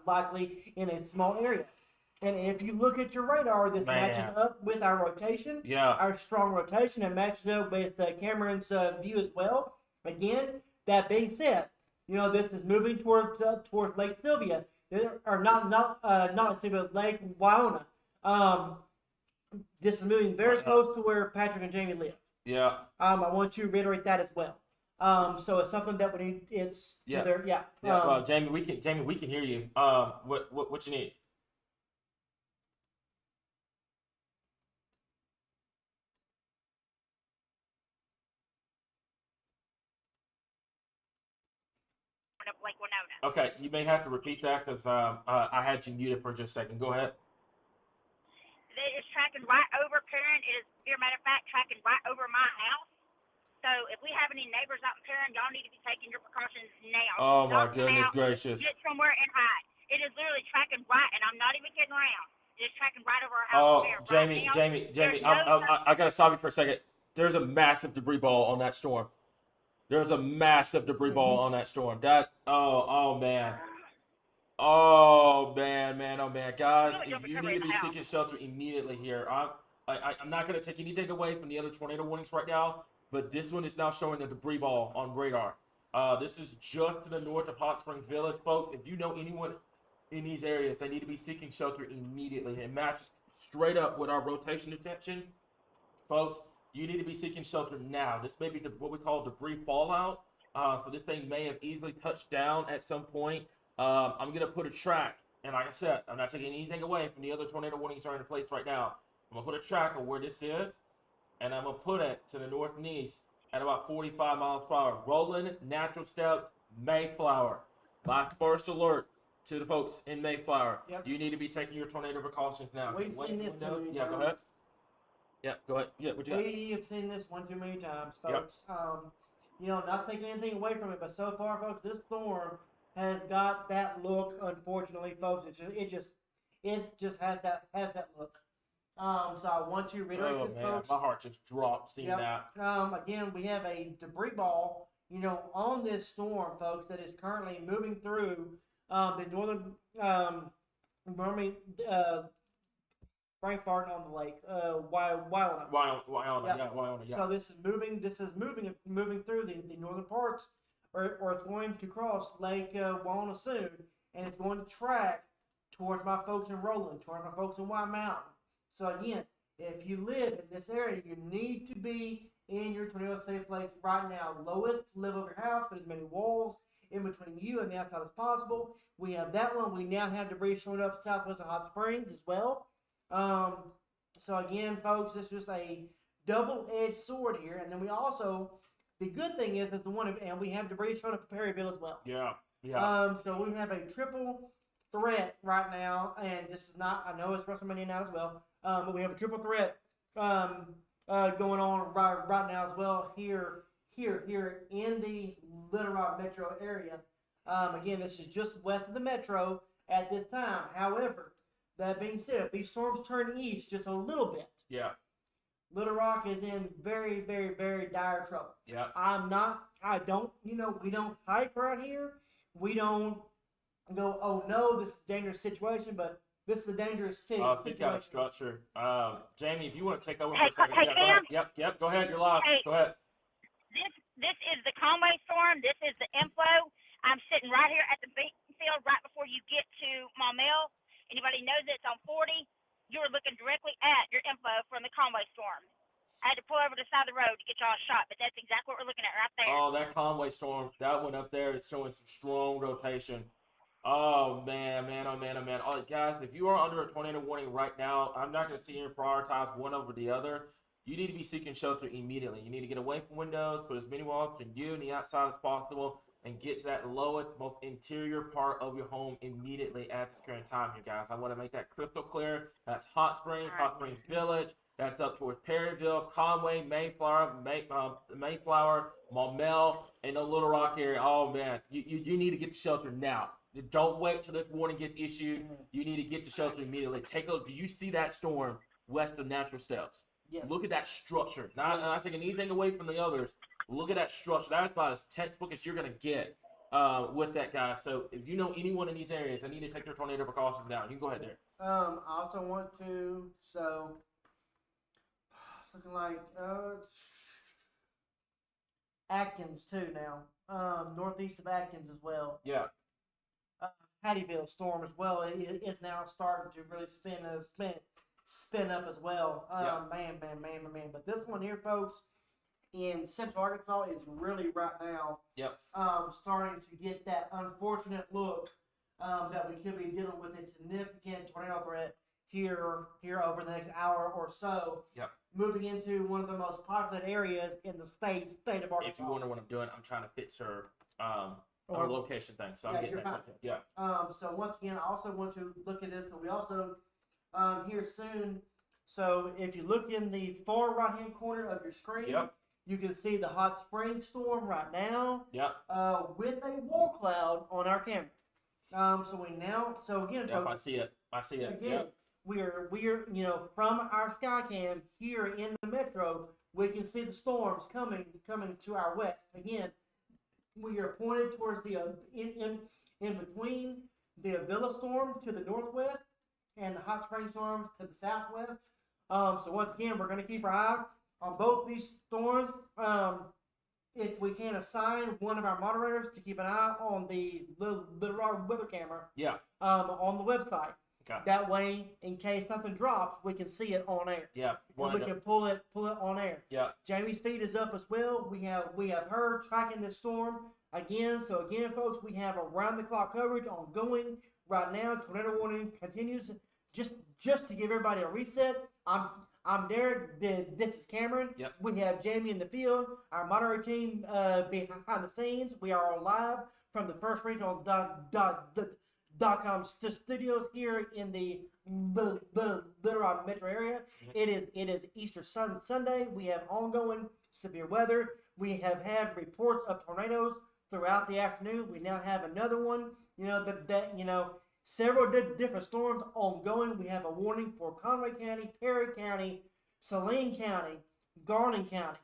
likely in a small area. And if you look at your radar, this matches up with our rotation, our strong rotation, and matches up with Cameron's view as well. Again, that being said, this is moving towards Lake Sylvia, or not Sylvia, Lake Wyona. This is moving very close to where Patrick and Jamie live. Yeah. I want you to reiterate that as well. So it's something that we need. It's there. Yeah. Jamie, we can hear you. What you need? Lake Winona. Okay, you may have to repeat that because I had you muted for just a second. Go ahead. It is tracking right over Perrin. It is, as a matter of fact, tracking right over my house. So if we have any neighbors out in Perrin, y'all need to be taking your precautions now. Oh my goodness gracious! Get somewhere and hide. It is literally tracking right, and I'm not even kidding around. It is tracking right over our house. Oh, Jamie, I gotta stop you for a second. There's a massive debris ball on that storm. There's a massive debris ball on that storm. Oh man. Oh man, oh man, guys! Really don't You recover need in to the be house. seeking shelter immediately here. I'm not going to take anything away from the other tornado warnings right now, but this one is now showing a debris ball on radar. This is just to the north of Hot Springs Village, folks. If you know anyone in these areas, they need to be seeking shelter immediately. It matches straight up with our rotation detection, folks. You need to be seeking shelter now. This may be what we call debris fallout. So this thing may have easily touched down at some point. I'm going to put a track, and like I said, I'm not taking anything away from the other tornado warnings that are in place right now. I'm going to put a track on where this is, and I'm going to put it to the north and east at about 45 miles per hour. Rolling natural steps, Mayflower. My first alert to the folks in Mayflower. Yep. You need to be taking your tornado precautions now. We've seen this too many Yeah, go times. ahead. Yeah, go ahead. Yeah, what you got? We have seen this one too many times, Yep. folks. Not taking anything away from it, but so far, folks, this storm has got that look. Unfortunately, folks, it just has that look. So I want to reiterate Oh this, man, folks. my heart just dropped seeing Yep. that. Again, we have a debris ball, on this storm, folks, that is currently moving through the northern, brain farting on the lake, Wyoming. Wyoming, yeah. So this is moving through the northern parts, or it's going to cross Lake Wyoming soon, and it's going to track towards my folks in Roland, towards my folks in White Mountain. So again, if you live in this area, you need to be in your tornado safe place right now. Lowest, live over your house, put as many walls in between you and the outside as possible. We have that one. We now have debris showing up southwest of Hot Springs as well. So again, folks, it's just a double-edged sword here. And then we also, the good thing is the one, and we have debris showing up in Perryville as well. Yeah. So we have a triple threat right now, and this is not, I know it's WrestleMania night as well, but we have a triple threat going on right now as well here in the Little Rock metro area. Again, this is just west of the metro at this time. However, that being said, if these storms turn east just a little bit, Yeah. Little Rock is in very, very, very dire trouble. Yeah. We don't hype right here. We don't go, oh no, this is a dangerous situation, but this is a dangerous situation. Keep out of structure. Jamie, if you want to take over for Hey, a second. hey, Yeah, go ahead. Cam? Yep, go ahead. You're live. Hey. Go ahead. This is the Conway storm. This is the inflow. I'm sitting right here at the field right before you get to Maumelle. Anybody knows it's on 40? You're looking directly at your info from the Conway storm. I had to pull over to the side of the road to get y'all a shot, but that's exactly what we're looking at right there. Oh, that Conway storm. That one up there is showing some strong rotation. Oh, man. Oh, guys, if you are under a tornado warning right now, I'm not going to sit here and prioritize one over the other. You need to be seeking shelter immediately. You need to get away from windows, put as many walls between you and the outside as possible, and get to that lowest, most interior part of your home immediately at this current time here, guys. I want to make that crystal clear. That's Hot Springs Village. That's up towards Perryville, Conway, Mayflower, Maumelle, and the Little Rock area. Oh, man, you need to get to shelter now. Don't wait till this warning gets issued. You need to get to shelter immediately. Do you see that storm west of Natural Steps? Yes. Look at that structure. Not taking anything away from the others. Look at that structure. That's about as textbook as you're going to get with that guy. So if you know anyone in these areas, they need to take their tornado precautions down. You can go ahead there. I also want to, so it's looking like Atkins too now. Northeast of Atkins as well. Yeah. Hattieville storm as well. It's now starting to really spin up as well. Yeah. Man. But this one here, folks, in Central Arkansas is really right now. Yep. Starting to get that unfortunate look that we could be dealing with a significant tornado threat here over the next hour or so. Yep. Moving into one of the most populated areas in the state of Arkansas. If you wonder what I'm doing, I'm trying to fix her Or- location thing. So I'm Yeah, getting you're that. fine. Yeah. So once again, I also want to look at this, but we also here soon. So if you look in the far right hand corner of your screen, Yep. you can see the Hot Springs storm right now. Yep. With a wall cloud on our camera. So again, Yep. folks, I see it. again, Yep. we are from our Skycam here in the metro, we can see the storms coming to our west. Again, we are pointed towards the in between the Avila storm to the northwest and the Hot Spring storm to the southwest. So once again, we're going to keep our eye on both these storms. If we can assign one of our moderators to keep an eye on the Little Rock weather camera, on the website. Okay. That way, in case something drops, we can see it on air. Yeah. And we can pull it on air. Yeah. Jamie's feed is up as well. We have her tracking this storm again. So again, folks, we have around the clock coverage ongoing right now. Tornado warning continues. Just to give everybody a reset, I'm Derek. This is Cameron. Yep. We have Jamie in the field. Our moderator team behind the scenes. We are all live from the First Regional .com studios here in the Little Rock metro area. It is Easter Sunday. We have ongoing severe weather. We have had reports of tornadoes throughout the afternoon. We now have another one. Several different storms ongoing. We have a warning for Conway County, Perry County, Saline County, Garland County.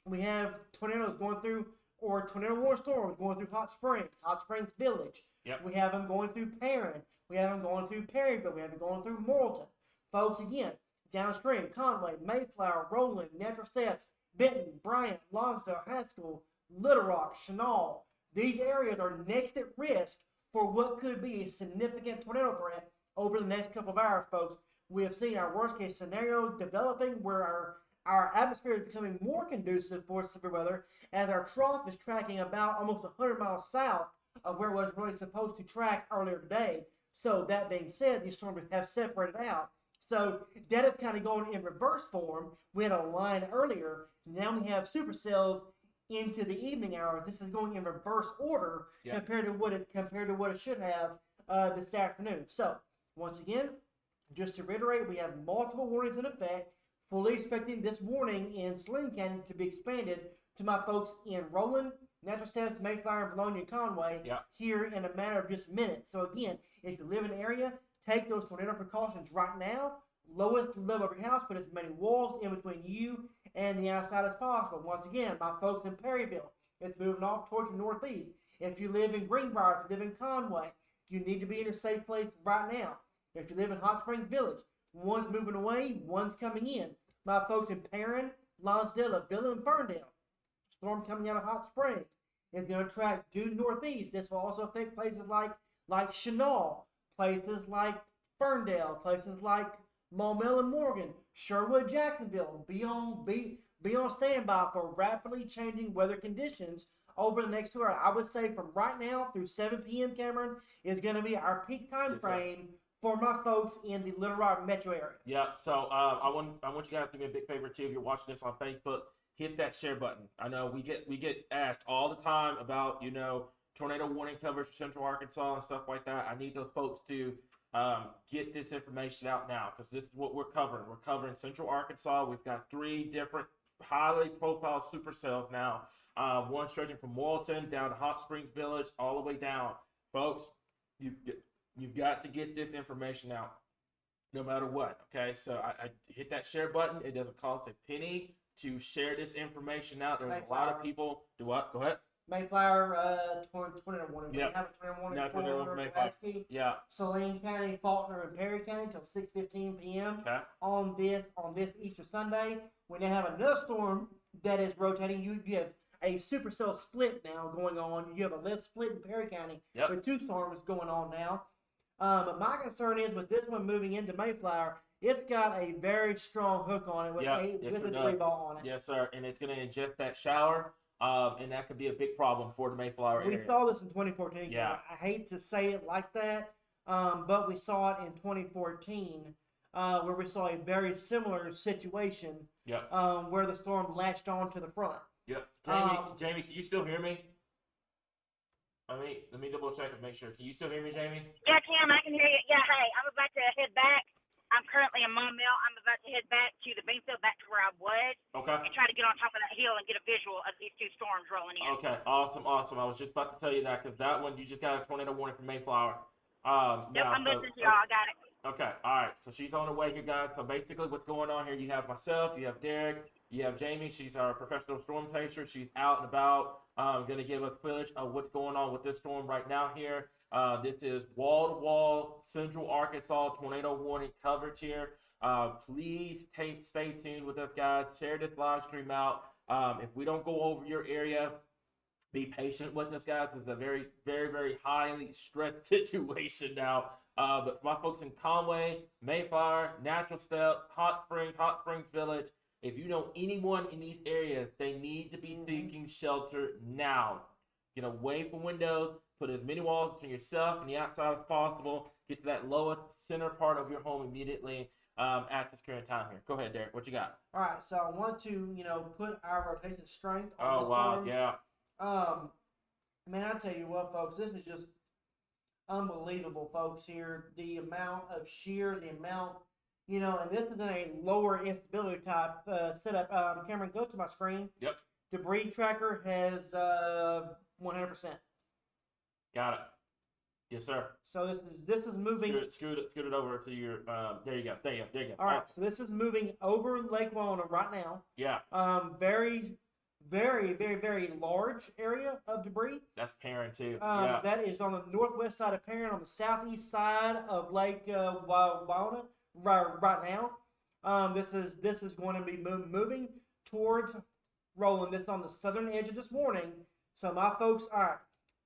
We have tornadoes going through, or tornado warning storms going through Hot Springs Village. Yep. We have them going through Perrin. We have them going through Perryville. We have them going through Morrilton. Folks, again, downstream, Conway, Mayflower, Roland, Natural Steps, Benton, Bryant, Lonsdale, Haskell, Little Rock, Chenal. These areas are next at risk for what could be a significant tornado threat over the next couple of hours, folks. We have seen our worst case scenario developing where our atmosphere is becoming more conducive for severe weather as our trough is tracking about almost 100 miles south of where it was really supposed to track earlier today. So that being said, these storms have separated out. So that is kind of going in reverse form. We had a line earlier. Now we have supercells into the evening hours. This is going in reverse order compared to what it should have this afternoon. So once again, just to reiterate, we have multiple warnings in effect. Fully expecting this warning in Saline County to be expanded to my folks in Roland, Natural Steps, Mayflower, Bologna, and Conway here in a matter of just minutes. So again, if you live in an area, take those tornado precautions right now. Lowest level of your house, put as many walls in between you and the outside as possible. Once again, my folks in Perryville, it's moving off towards the northeast. If you live in Greenbrier, if you live in Conway, you need to be in a safe place right now. If you live in Hot Springs Village, one's moving away, one's coming in. My folks in Perrin, Lonsdale, Avila, and Ferndale. Storm coming out of Hot Springs is going to track due northeast. This will also affect places like Chenal, places like Ferndale, places like Maumelle and Morgan, Sherwood, Jacksonville. Be on standby for rapidly changing weather conditions over the next 2 hours. I would say from right now through 7 p.m., Cameron, is going to be our peak time frame for my folks in the Little Rock metro area. Yeah, so I want you guys to do me a big favor too. If you're watching this on Facebook, hit that share button. I know we get asked all the time about tornado warning coverage for Central Arkansas and stuff like that. I need those folks to get this information out now because this is what we're covering. We're covering Central Arkansas. We've got 3 different highly profile supercells now. One stretching from Morrilton down to Hot Springs Village all the way down. Folks, you've got to get this information out no matter what. Okay, so I hit that share button. It doesn't cost a penny to share this information out. There's a lot of people. Do what? Go ahead. Mayflower, tornado warning. Yeah. We have a tornado warning No, tornado warning for Mayflower. Pulaski, Yeah. Saline County, Faulkner, and Perry County until 6:15 p.m. Okay. on this Easter Sunday. We now have another storm that is rotating. You have a supercell split now going on. You have a left split in Perry County with 2 storms going on now. But my concern is with this one moving into Mayflower, it's got a very strong hook on it with a 3 ball on it. Yes, sir. And it's going to ingest that shower. And that could be a big problem for the Mayflower area. We saw this in 2014. Yeah. I hate to say it like that, but we saw it in 2014 where we saw a very similar situation where the storm latched on to the front. Yep. Jamie, can you still hear me? Let me double check and make sure. Can you still hear me, Jamie? Yeah, Cam, I can hear you. Yeah, hey, I'm about to head back. I'm currently in Maumelle. I'm about to head back to the Beanfield, back to where I was. Okay. And try to get on top of that hill and get a visual of these 2 storms rolling in. Okay, awesome. I was just about to tell you that because that one, you just got a tornado warning from Mayflower. Yep, I'm listening to y'all. I got it. Okay, all right. So she's on the way here, guys. So basically what's going on here, you have myself, you have Derek, You have Jamie. She's our professional storm chaser. She's out and about, going to give us footage of what's going on with this storm right now here. This is wall-to-wall Central Arkansas tornado warning coverage here. Please stay tuned with us, guys. Share this live stream out. If we don't go over your area, be patient with us, guys. It's a very, very, very highly stressed situation now. But my folks in Conway, Mayflower, Natural Steps, Hot Springs Village, if you know anyone in these areas, they need to be seeking shelter now. Get away from windows. Put as many walls between yourself and the outside as possible. Get to that lowest center part of your home immediately at this current time here. Go ahead, Derek. What you got? All right, so I want to, put our rotation strength on Oh, this wow. storm. Yeah. Man, I tell you what, folks, this is just unbelievable, folks, here. The amount of shear, the amount, and this is in a lower instability type setup. Cameron, go to my screen. Yep. Debris tracker has 100%. Got it. Yes, sir. So this is moving. Scoot it over to your. There you go. There you go. All right. So this is moving over Lake Walnut right now. Yeah. Very, very, very, very large area of debris. That's Perrin too. Yeah. That is on the northwest side of Perrin, on the southeast side of Lake Walnut right now. This is going to be moving towards Roland. This is on the southern edge of this warning. So my folks, all right.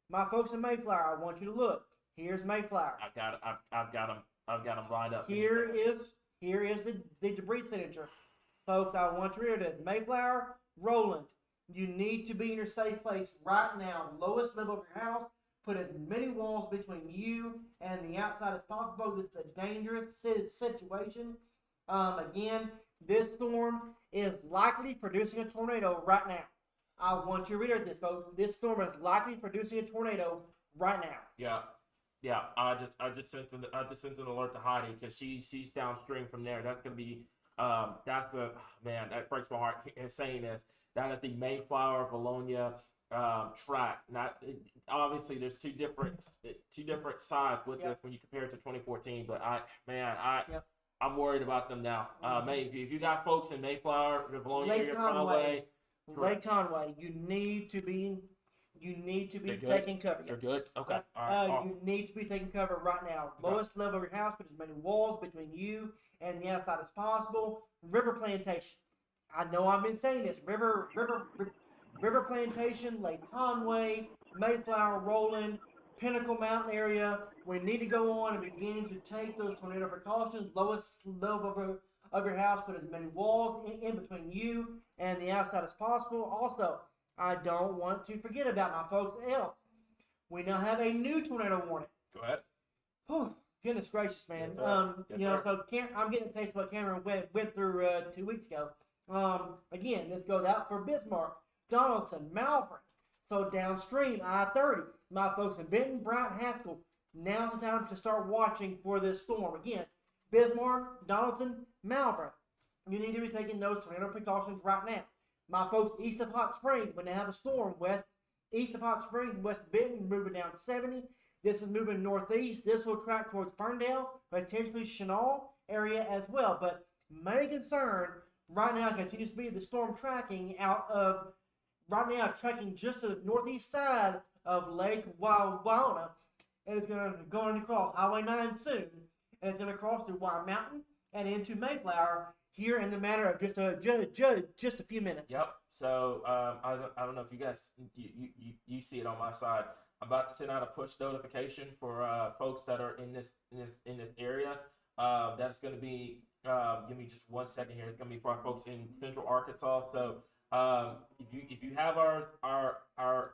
My folks in Mayflower, I want you to look. Here's Mayflower. I've got it. I've got them lined up. Here is the debris signature, folks. I want you to read it. Mayflower, Roland. You need to be in your safe place right now. Lowest level of your house. Put as many walls between you and the outside as possible. This is a dangerous situation. Again, this storm is likely producing a tornado right now. I want you to read this, folks. This storm is likely producing a tornado right now. Yeah. I just sent an alert to Heidi because she's downstream from there. That's gonna be that's the man that breaks my heart saying this. That is the Mayflower Valonia track. Obviously there's two different sides with this when you compare it to 2014. But I'm worried about them now. If you got folks in Mayflower, Valonia area, Conway. Lake Conway, you need to be taking cover. They're good. Okay. All right. Awesome. You need to be taking cover right now. Okay. Lowest level of your house, put as many walls between you and the outside as possible. River Plantation. I know I've been saying this. River Plantation, Lake Conway, Mayflower, Roland, Pinnacle Mountain area. We need to go on and begin to take those tornado precautions. Lowest level of your house, put as many walls in between you and the outside as possible. Also, I don't want to forget about my folks else. We now have a new tornado warning. Go ahead. Whew, goodness gracious, man. Yes, sir. So I'm getting a taste of what Cameron went through 2 weeks ago. Again, this goes out for Bismarck, Donaldson, Malvern. So downstream, I-30, my folks in Benton, Bryant, Haskell. Now's the time to start watching for this storm. Again, Bismarck, Donaldson, Malvern. You need to be taking those tornado precautions right now. My folks east of Hot Springs, when they have a storm east of Hot Springs, West Benton, moving down 70. This is moving northeast. This will track towards Ferndale, potentially Chenal area as well. But main concern right now continues to be the storm tracking tracking just to the northeast side of Lake Walnut. And it's going to cross Highway 9 soon. And it's going to cross through Wire Mountain and into Mayflower here in the matter of just a few minutes. Yep. So I don't know if you guys you see it on my side. I'm about to send out a push notification for folks that are in this area. That's going to be give me just 1 second here. It's going to be for our folks in Central Arkansas. So if you have our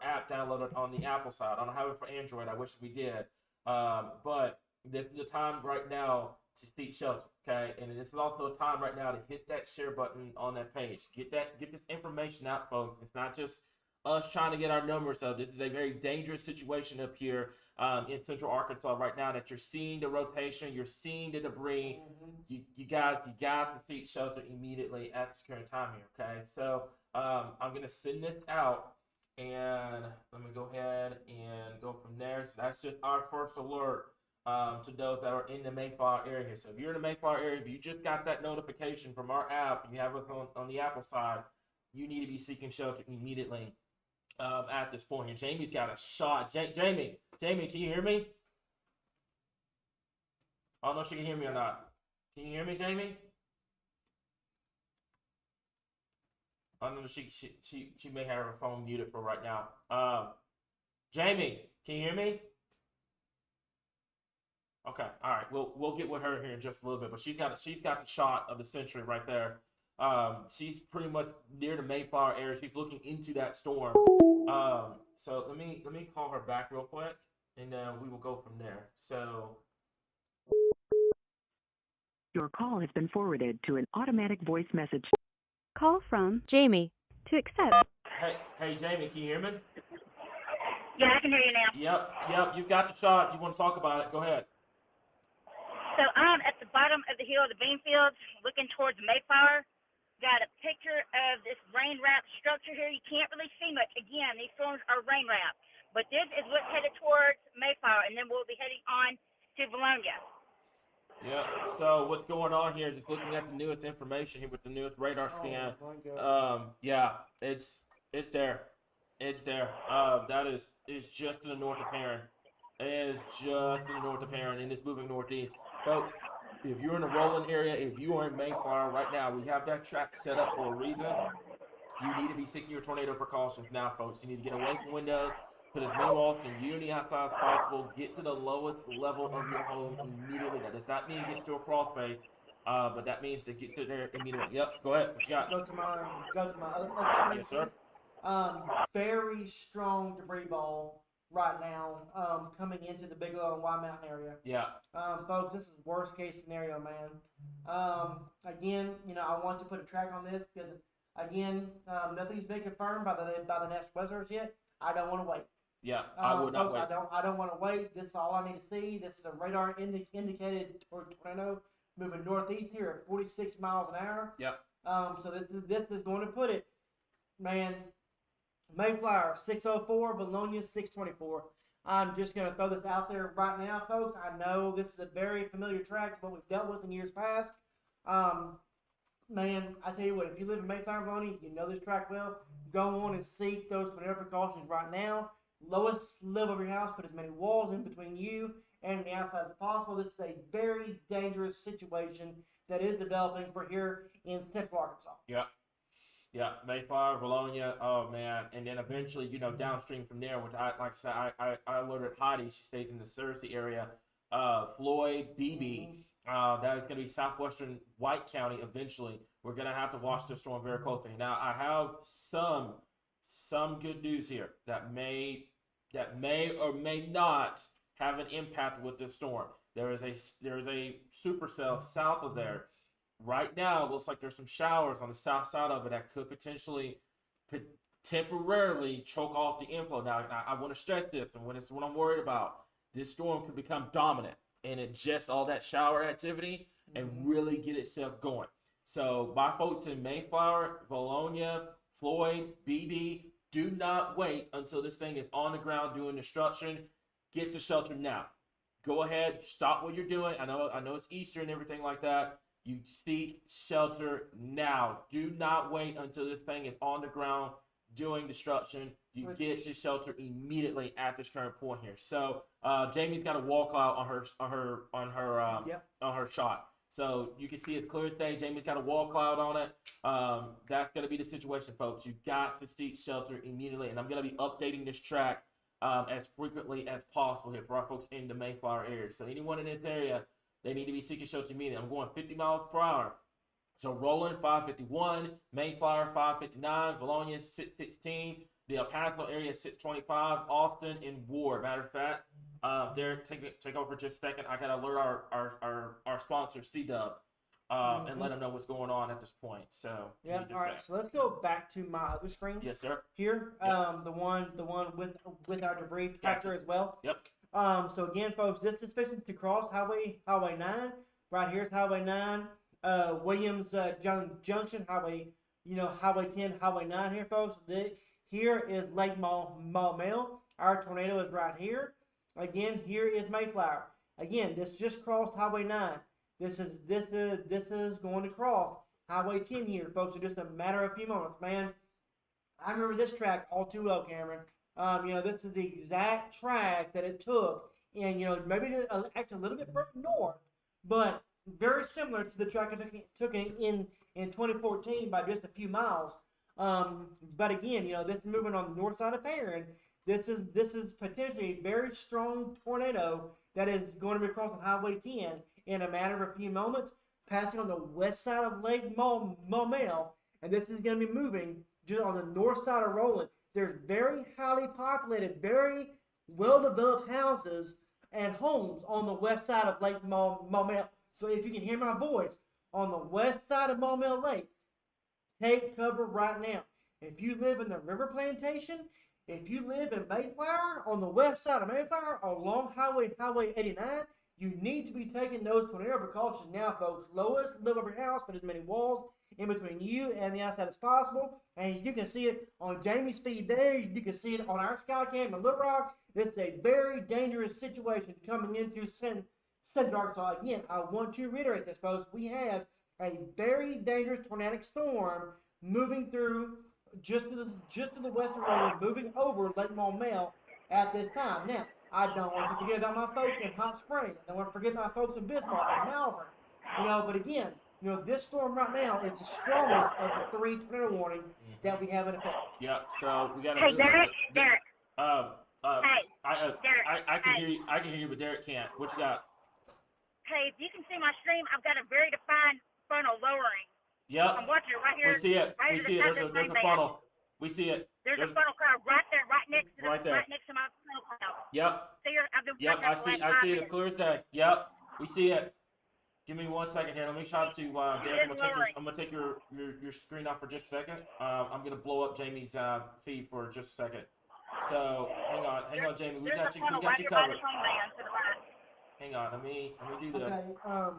app downloaded on the Apple side, I don't have it for Android. I wish we did. But this is the time right now to seek shelter, okay? And this is also a time right now to hit that share button on that page. Get this information out, folks. It's not just us trying to get our numbers up. This is a very dangerous situation up here in Central Arkansas right now that you're seeing the rotation, you're seeing the debris. You guys, you got to seek shelter immediately at this current time here, okay? So I'm going to send this out, and let me go ahead and go from there. So that's just our first alert to those that are in the Mayflower area. So if you're in the Mayflower area, if you just got that notification from our app, you have us on the Apple side, you need to be seeking shelter immediately at this point here. Jamie's got a shot. Jamie, can you hear me? I don't know if she can hear me or not. Can you hear me, Jamie? I don't know. She may have her phone muted for right now. Jamie, can you hear me? Okay, all right. We'll get with her here in just a little bit, but she's got the shot of the century right there. She's pretty much near the Mayflower area. She's looking into that storm. So let me call her back real quick, and we will go from there. So. Your call has been forwarded to an automatic voice message. Call from Jamie. To accept. Hey, Jamie, can you hear me? Yeah, I can hear you now. Yep. You've got the shot. If you want to talk about it, go ahead. So I'm at the bottom of the hill of the bean fields, looking towards Mayflower. Got a picture of this rain-wrapped structure here. You can't really see much. Again, these storms are rain-wrapped. But this is what's headed towards Mayflower, and then we'll be heading on to Bologna. Yeah. So what's going on here? Just looking at the newest information here with the newest radar scan. Yeah, it's there. It's there. That is just to the north of Perrin. It is just to the north of Perrin, and it's moving northeast, folks. If you're in the Roland area, if you are in Mayflower right now, we have that track set up for a reason. You need to be seeking your tornado precautions now, folks. You need to get away from windows. Put as many walls and unity outside as possible. Get to the lowest level of your home immediately. That does not mean get to a crawl space, but that means to get to there immediately. Yep, go ahead. What you got? Go to my other screen. Yes, sir. Very strong debris ball right now coming into the Bigelow and White Mountain area. Yeah. Folks, this is worst case scenario, man. Again, I want to put a track on this because, again, nothing's been confirmed by the next weathers yet. I don't want to wait. Yeah, I would not folks, wait. I don't want to wait. This is all I need to see. This is a radar indicated tornado moving northeast here at 46 miles an hour. Yep. So this is going to put it, man. Mayflower 604, Bologna 624. I'm just going to throw this out there right now, folks. I know this is a very familiar track to what we've dealt with in years past. Man, I tell you what, if you live in Mayflower, Bologna, you know this track well. Go on and seek those tornado precautions right now. Lowest level of your house, put as many walls in between you and the outside as possible. This is a very dangerous situation that is developing for here in Central Arkansas. Yeah, Mayflower, Bologna, oh man, and then eventually, downstream from there, which I alerted Heidi, she stays in the Searcy area, Floyd, BB, that is going to be southwestern White County eventually. We're going to have to watch this storm very closely. Now, I have some good news here that may or may not have an impact with this storm. There is a supercell south of there. Right now, it looks like there's some showers on the south side of it that could potentially temporarily choke off the inflow. Now, I want to stress this, and it's what I'm worried about. This storm could become dominant and ingest all that shower activity and really get itself going. So, my folks in Mayflower, Bologna, Floyd, BB, do not wait until this thing is on the ground doing destruction. Get to shelter now. Go ahead, stop what you're doing. I know it's Easter and everything like that. You seek shelter now. Do not wait until this thing is on the ground doing destruction. You get to shelter immediately at this current point here. So Jamie's got a wall cloud on her shot. So you can see it's clear as day. Jamie's got a wall cloud on it. That's going to be the situation, folks. You got to seek shelter immediately, and I'm going to be updating this track as frequently as possible here for our folks in the Mayflower area. So anyone in this area, they need to be seeking shelter immediately. I'm going 50 miles per hour. So Roland 551, Mayflower 559, Bologna 616, the El Paso area 625, Austin and Ward. Matter of fact, Derek, take over for just a second. I gotta alert our sponsor C-Dub and let them know what's going on at this point. So yeah, all right. So let's go back to my other screen. Yes, sir. Here, Yep. the one with our debris tractor as well. Yep. So again, folks, this is fixing to cross Highway 9. Right here's Highway 9, Williams Junction, Highway 10, Highway 9 here, folks. Here is Lake Maumelle. Our tornado is right here. Again, here is Mayflower. Again, this just crossed Highway 9. This is going to cross Highway 10 here, folks, in just a matter of a few moments, man. I remember this track all too well, Cameron. This is the exact track that it took, and maybe actually a little bit further north, but very similar to the track it took in 2014 by just a few miles. But again, this is moving on the north side of Perrin. This is potentially a very strong tornado that is going to be crossing Highway 10 in a matter of a few moments, passing on the west side of Lake Maumelle, and this is going to be moving just on the north side of Roland. There's very highly populated, very well-developed houses and homes on the west side of Lake Maumelle. So if you can hear my voice, on the west side of Maumelle Lake, take cover right now. If you live in the River Plantation, if you live in Mayflower, on the west side of Mayflower, along Highway 89, you need to be taking those tornado precautions now, folks. Lowest level of your house, put as many walls in between you and the outside as possible. And you can see it on Jamie's feed there. You can see it on our Skycam in Little Rock. It's a very dangerous situation coming into Central Arkansas. Again, I want to reiterate this, folks. We have a very dangerous tornadic storm moving through just to the western road, moving over Lake Maumelle at this time. Now, I don't want to forget about my folks in Hot Springs. I don't want to forget my folks in Bismarck and Malvern. But again, this storm right now is the strongest of the 3 tornado warnings that we have in effect. Yeah, so we got to. Hey, Derek. I can hear you. I can hear you, but Derek can't. What you got? Hey, if you can see my stream, I've got a very defined funnel lowering. Yep. I'm watching it right here. We see it. Right We here see it. beside There's this a green funnel. We see it. There's a funnel cloud right there, right next to Right there. right next to my funnel cloud. Yep. So I've been Yep. watching I it for see. the I last see it 5 as clear as day. Yep. We see it. Give me 1 second here. Let me try to Derek. I'm gonna take your screen off for just a second. I'm gonna blow up Jamie's feed for just a second. So hang on, Jamie. We got you covered. Hang on. Let me do this. Okay.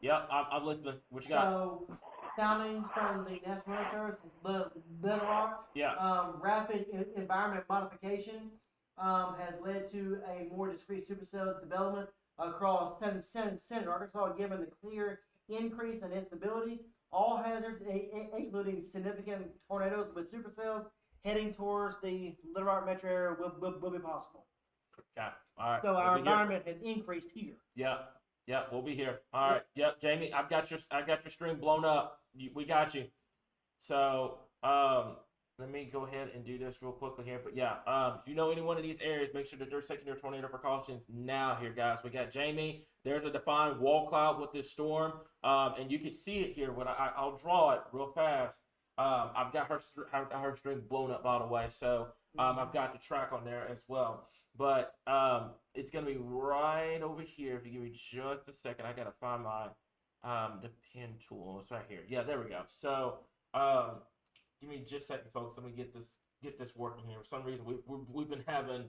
Yep. I'm listening. What you got? So, sounding from the National Weather Service, Little Rock, Yeah. rapid environment modification has led to a more discrete supercell development across Central Arkansas, given the clear increase in instability. All hazards, including significant tornadoes with supercells, heading towards the Little Rock metro area will be possible. Okay. All right. So We'll our be here. environment has increased here. Yeah. Yeah. We'll be here. All right. Yep. Jamie, I got your stream blown up. We got you. So let me go ahead and do this real quickly here. But yeah, if you know any one of these areas, make sure that they're taking their tornado precautions now here, guys. We got Jamie. There's a defined wall cloud with this storm. And you can see it here. When I'll draw it real fast. I've got her string blown up, by the way. So I've got the track on there as well. But it's going to be right over here. If you give me just a second, I got to find my the pen tool. It's right here. Yeah, there we go. So give me just a second, folks. Let me get this working here. For some reason, we've been having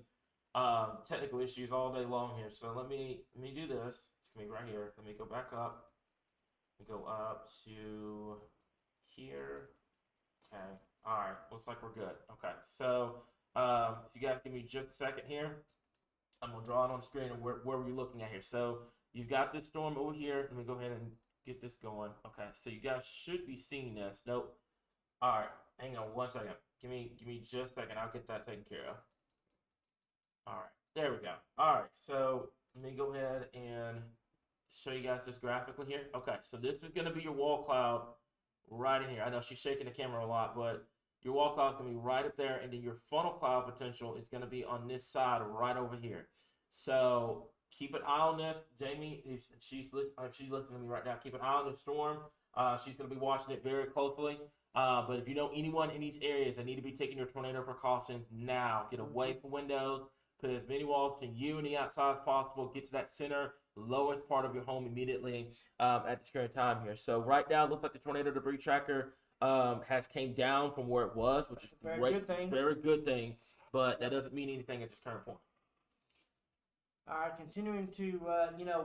technical issues all day long here. So let me do this. It's going to be right here. Let me go back up. Let me go up to here. Okay. All right. Looks like we're good. Okay. So if you guys give me just a second here, I'm gonna draw it on the screen and where we're looking at here. So you've got this storm over here. Let me go ahead and get this going. Okay. So you guys should be seeing this. Nope. All right. Hang on 1 second. Give me just a second. I'll get that taken care of. All right. There we go. All right. So let me go ahead and show you guys this graphically here. Okay. So this is gonna be your wall cloud right in here. I know she's shaking the camera a lot, but your wall cloud is going to be right up there, and then your funnel cloud potential is going to be on this side right over here. So keep an eye on this. Jamie, if she's listening to me right now, keep an eye on the storm. She's going to be watching it very closely. But if you know anyone in these areas that need to be taking your tornado precautions now, get away from windows, put as many walls to you and the outside as possible, get to that center, lowest part of your home immediately at this current time here. So right now, it looks like the tornado debris tracker has came down from where it was, which is Very good thing. Very good thing, but that doesn't mean anything at this current point. All right, continuing to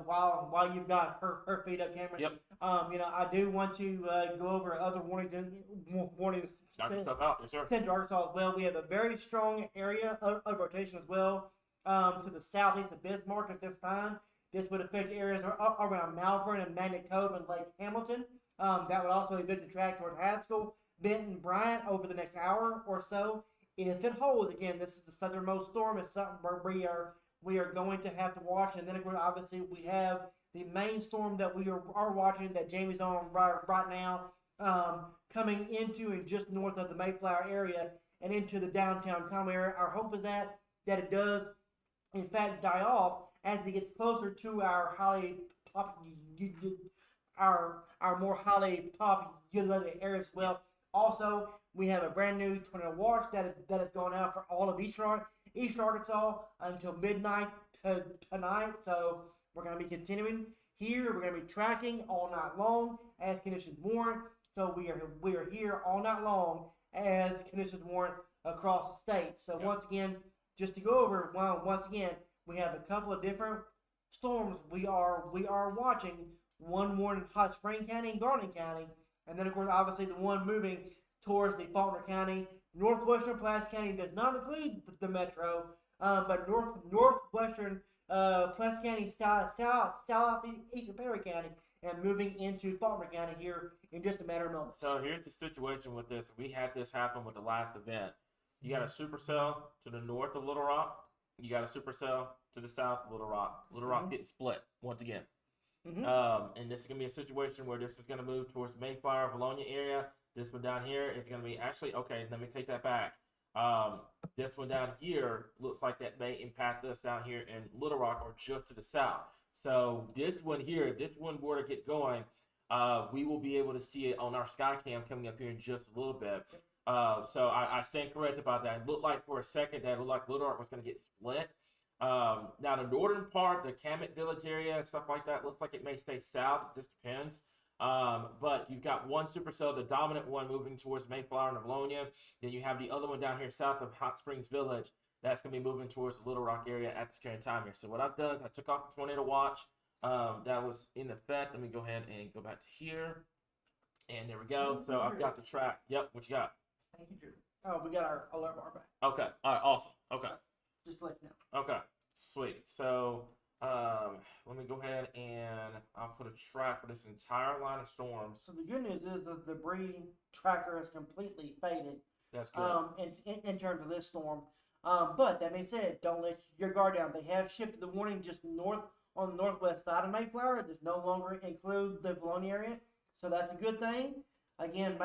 while you've got her feet up, Cameron. Yep. I do want to go over other warnings. Knock your stuff out, yes, sir. Central Arkansas as well. We have a very strong area of rotation as well to the southeast of Bismarck at this time. This would affect areas around Malvern and Magnet Cove and Lake Hamilton. That would also eventually track toward Haskell, Benton, Bryant over the next hour or so. If it holds, again, this is the southernmost storm. It's something where we are going to have to watch. And then, of course, obviously, we have the main storm that we are watching that Jamie's on right now, coming into and just north of the Mayflower area and into the downtown Conway area. Our hope is that it does, in fact, die off as it gets closer to our more highly populated areas as well. Also, we have a brand new tornado watch that is going out for all of Eastern Arkansas until midnight tonight. So we're going to be continuing here. We're going to be tracking all night long as conditions warrant. So we are here all night long as conditions warrant across the state. So once again, just to go over, once again, we have a couple of different storms we are watching. One more in Hot Spring County and Garland County, and then of course obviously the one moving towards the Faulkner County. Northwestern Pulaski County does not include the metro, but northwestern Pulaski County, southeastern Perry County, and moving into Faulkner County here in just a matter of moments. So here's the situation with this. We had this happen with the last event. You got a supercell to the north of Little Rock. You got a supercell to the south of Little Rock. Little Rock's getting split once again. And this is going to be a situation where this is going to move towards Mayflower, Bologna area. This one down here is going to be actually, okay, let me take that back. This one down here looks like that may impact us down here in Little Rock or just to the south. So this one here, if this one were to get going, we will be able to see it on our Skycam coming up here in just a little bit. So I stand correct about that. It looked like for a second that it looked like Little Rock was going to get split. Now the northern part, the Camet Village area and stuff like that, looks like it may stay south. It just depends. But you've got one supercell, the dominant one, moving towards Mayflower and Bologna. Then you have the other one down here south of Hot Springs Village. That's going to be moving towards the Little Rock area at this current time here. So what I've done is I took off the tornado watch. That was in effect. Let me go ahead and go back to here. And there we go. So I've got the track. Yep, what you got? Thank you, Drew. Oh, we got our alert bar back. Okay. All right, awesome. Okay. Just to let you know. Okay, sweet. So let me go ahead and I'll put a track for this entire line of storms. So the good news is the debris tracker has completely faded. That's good. In terms of this storm. But that being said, don't let your guard down. They have shifted the warning just north on the northwest side of Mayflower. It does no longer include the Bologna area. So that's a good thing. Again,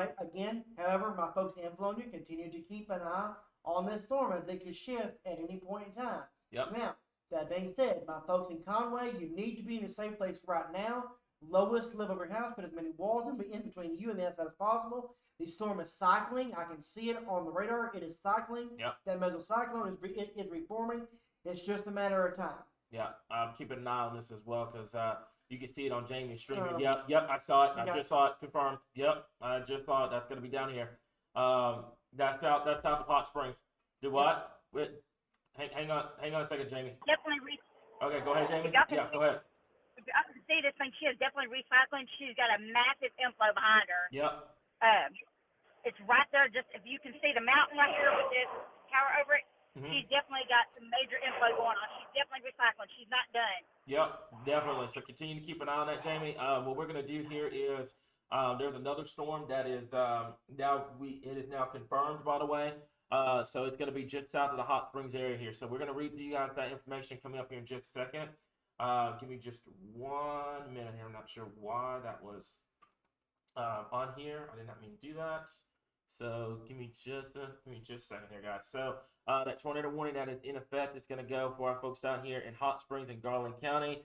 however, my folks in Bologna continue to keep an eye on this storm as they could shift at any point in time. Yep. Now, that being said, my folks in Conway, you need to be in a safe place right now. Lowest level of your house, put as many walls in between you and the outside as possible. The storm is cycling. I can see it on the radar. It is cycling. Yep. That mesocyclone is reforming. It's just a matter of time. Yeah, I'm keeping an eye on this as well because you can see it on Jamie's stream. Yep, I saw it. I just saw it confirmed. Yep, I just saw it. That's going to be down here. That's south of Hot Springs. Do what? Wait, hang on a second, Jamie. Definitely. Okay, go ahead, Jamie. Yeah, go ahead. I can see this thing. She is definitely recycling. She's got a massive inflow behind her. Yep. It's right there. Just if you can see the mountain right here with this tower over it, she's definitely got some major inflow going on. She's definitely recycling. She's not done. Yep, definitely. So continue to keep an eye on that, Jamie. What we're gonna do here is there's another storm that is it is now confirmed, by the way. So it's gonna be just south of the Hot Springs area here. So we're gonna read to you guys that information coming up here in just a second. Give me just 1 minute here. I'm not sure why that was on here. I did not mean to do that. So give me just a second here, guys. So that tornado warning that is in effect is going to go for our folks down here in Hot Springs and Garland County.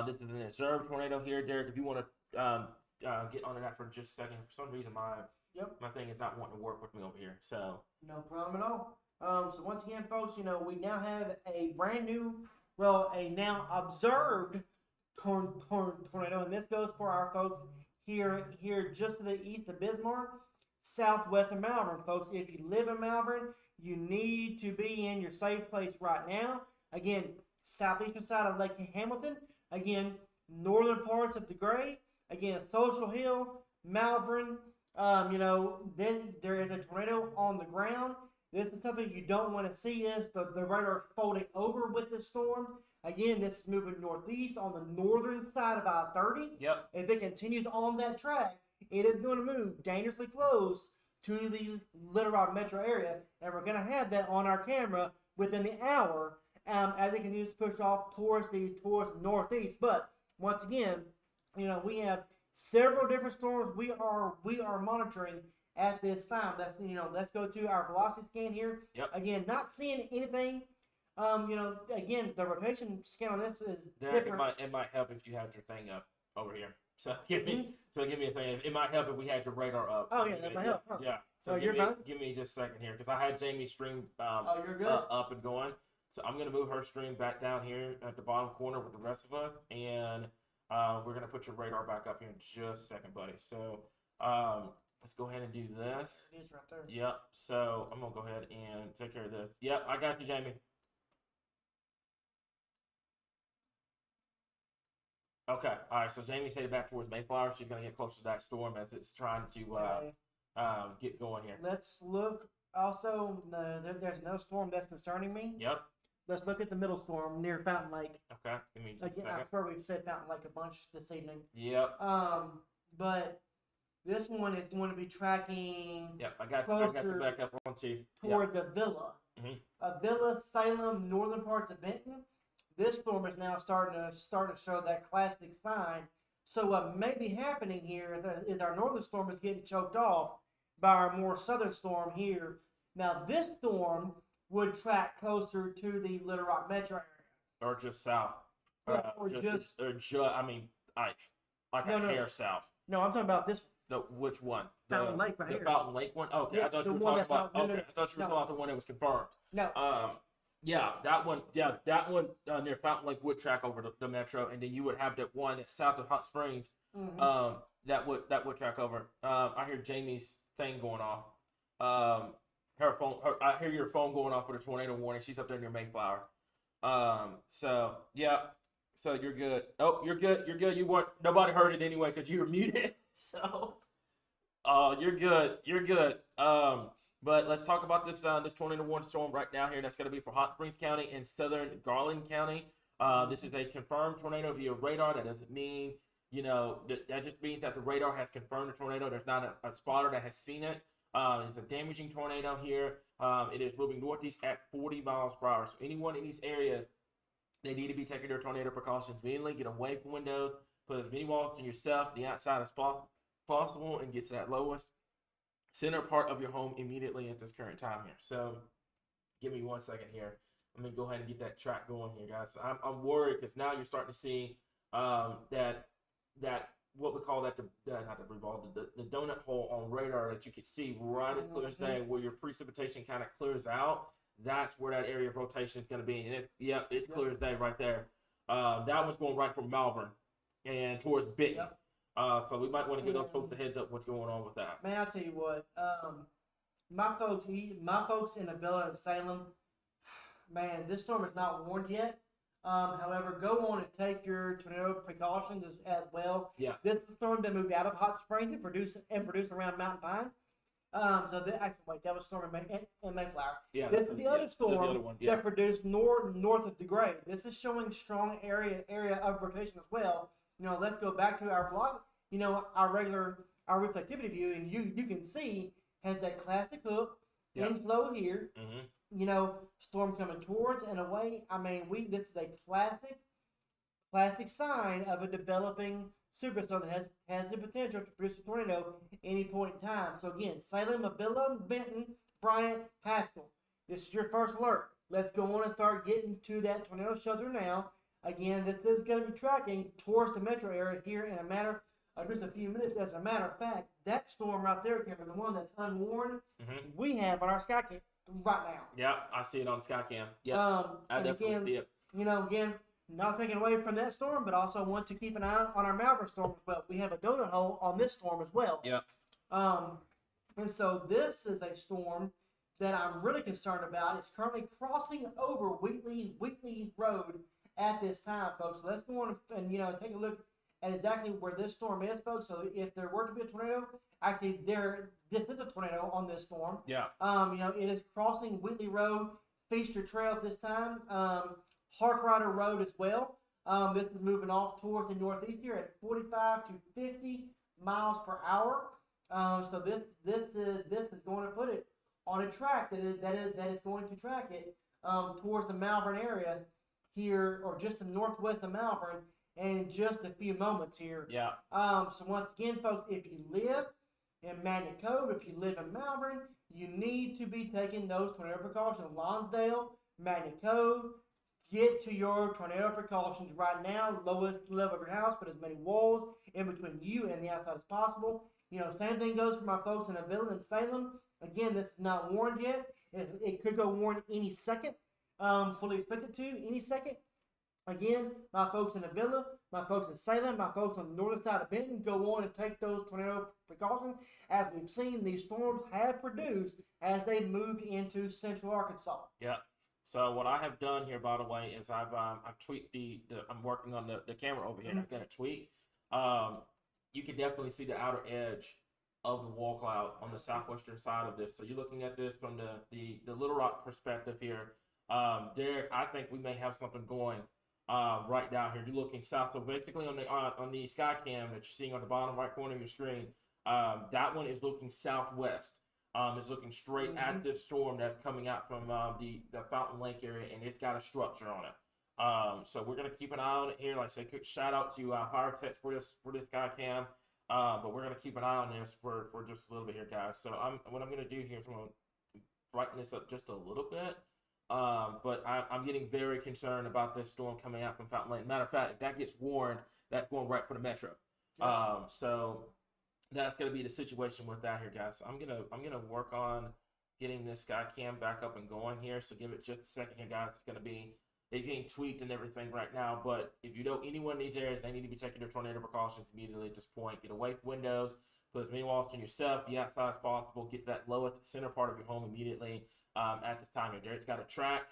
This is an observed tornado here, Derek. If you want to get onto that for just a second, for some reason my thing is not wanting to work with me over here. So no problem at all. So once again, folks, we now have a brand new, a now observed tornado, and this goes for our folks here just to the east of Bismarck, southwest of Malvern, folks. If you live in Malvern, you need to be in your safe place right now. Again, southeastern side of Lake Hamilton. Again, northern parts of the Gray. Again, Social Hill, Malvern. Then there is a tornado on the ground. This is something you don't want to see. Is the radar folding over with this storm. Again, this is moving northeast on the northern side of I-30. Yep. If it continues on that track, it is going to move dangerously close to the Little Rock metro area, and we're going to have that on our camera within the hour as it continues to push off towards the northeast. But once again, we have several different storms we are monitoring at this time. Let's go to our velocity scan here. Yep. Again, not seeing anything. Again, the rotation scan on this is different. It might help if you had your thing up over here. So give me a second. It might help if we had your radar up. Oh, yeah, that might help. Huh? Yeah. So give you're me just a second here, because I had Jamie's stream you're good. up and going. So I'm gonna move her stream back down here at the bottom corner with the rest of us, and we're gonna put your radar back up here in just a second, buddy. So let's go ahead and do this. It is right there. Yep. So I'm gonna go ahead and take care of this. Yep, I got you, Jamie. Okay. All right. So Jamie's headed back towards Mayflower. She's gonna get closer to that storm as it's trying to Okay. Get going here. Let's look. Also, there's no storm that's concerning me. Yep. Let's look at the middle storm near Fountain Lake. Okay. Give me just a Again, I second. swear we've said Fountain Lake a bunch this evening. Yep. But this one is going to be tracking Yep. I got the closer backup on you. towards a villa. Mhm. A villa, Salem, northern parts of Benton. This storm is now starting to show that classic sign. So what may be happening here is our northern storm is getting choked off by our more southern storm here. Now this storm would track closer to the Little Rock metro area. Or just south. Yeah, or just I mean, like No, a no. hair south. No, I'm talking about this. Which one? Fountain Lake right the here. Fountain Lake one. Okay, Yeah, I thought the you were one talking that's about. not- no, Okay, no, I thought you were no. talking about the one that was confirmed. No. Yeah, that one. Yeah, that one near Fountain Lake would track over the metro, and then you would have that one that's south of Hot Springs. Mhm. That would track over. I hear Jamie's thing going off. Her phone. I hear your phone going off with a tornado warning. She's up there near Mayflower. So yeah. So you're good. Oh, you're good. You're good. You weren't. Nobody heard it anyway because you were muted. So, you're good. You're good. But let's talk about this tornado warning storm right now here. That's going to be for Hot Springs County and Southern Garland County. This is a confirmed tornado via radar. That doesn't mean, that just means that the radar has confirmed the tornado. There's not a spotter that has seen it. It's a damaging tornado here. It is moving northeast at 40 miles per hour. So anyone in these areas, they need to be taking their tornado precautions immediately. Get away from windows. Put as many walls to yourself, the outside as possible, and get to that lowest center part of your home immediately at this current time here. So give me 1 second here. Let me go ahead and get that track going here, guys. So I'm worried because now you're starting to see that what we call that not the blue ball, the donut hole on radar that you can see right as clear as day, where your precipitation kind of clears out. That's where that area of rotation is going to be, and it's clear as day right there. That one's going right from Malvern and towards Benton. Yep. So we might want to give those folks a heads up what's going on with that. Man, I'll tell you what. My folks in the villa in Salem, man, this storm is not warned yet. However, go on and take your tornado precautions as well. Yeah. This is a storm that moved out of Hot Springs and produced around Mountain Pine. That was storm in Mayflower. Yeah. This is the other storm the other one. Yeah. that produced north of the Gray. This is showing strong area of rotation as well. Let's go back to our vlog. Our reflectivity view, and you can see has that classic hook inflow here. Mm-hmm. Storm coming towards and away. I mean, this is a classic sign of a developing supercell that has the potential to produce a tornado at any point in time. So again, Salem, Avila, Benton, Bryant, Haskell. This is your first alert. Let's go on and start getting to that tornado shelter now. Again, this is going to be tracking towards the metro area here in a matter of just a few minutes. As a matter of fact, that storm right there, Kevin, the one that's unwarned, we have on our sky cam right now. Yeah, I see it on Skycam. Yeah, I definitely see it. Again, not taking away from that storm, but also want to keep an eye on our Malvern storm as well. We have a donut hole on this storm as well. Yeah. And so this is a storm that I'm really concerned about. It's currently crossing over Wheatley Road at this time, folks. So let's go on and take a look at exactly where this storm is, folks. So if there were to be a tornado, actually this is a tornado on this storm. Yeah. It is crossing Wheatley Road, Feaster Trail at this time. Hark Rider Road as well. This is moving off towards the northeast here at 45 to 50 miles per hour. So this is going to put it on a track that is going to track it towards the Malvern area here, or just the northwest of Malvern, in just a few moments here. Yeah. So once again, folks, if you live in Magnet Cove, if you live in Malvern, you need to be taking those tornado precautions. Lonsdale, Magnet Cove, get to your tornado precautions right now. Lowest level of your house, put as many walls in between you and the outside as possible. Same thing goes for my folks in Avila and Salem. Again, this is not warned yet. It could go warned any second. Fully expected to any second. Again, my folks in Avila, my folks in Salem, my folks on the northern side of Benton, go on and take those tornado precautions. As we've seen, these storms have produced as they moved into central Arkansas. Yeah. So what I have done here, by the way, is I've tweaked I'm working on the camera over here. I've got a tweak. You can definitely see the outer edge of the wall cloud on the southwestern side of this. So you're looking at this from the Little Rock perspective here. I think we may have something going right down here. You're looking south. So basically on the sky cam that you're seeing on the bottom right corner of your screen, that one is looking southwest. It's looking straight at this storm that's coming out from the Fountain Lake area, and it's got a structure on it. So we're gonna keep an eye on it here. Like I said, quick shout out to Fire Tech for this sky cam. But we're gonna keep an eye on this for just a little bit here, guys. So what I'm gonna do here is I'm gonna brighten this up just a little bit. But I'm getting very concerned about this storm coming out from Fountain Lake. Matter of fact, if that gets warned, that's going right for the metro. So that's gonna be the situation with that here, guys. So I'm gonna work on getting this sky cam back up and going here. So give it just a second here, guys. It's getting tweaked and everything right now. But if you know anyone in these areas, they need to be taking their tornado precautions immediately at this point. Get away from windows, put as many walls on yourself, be outside as possible, get to that lowest center part of your home immediately at this time here. It's got a track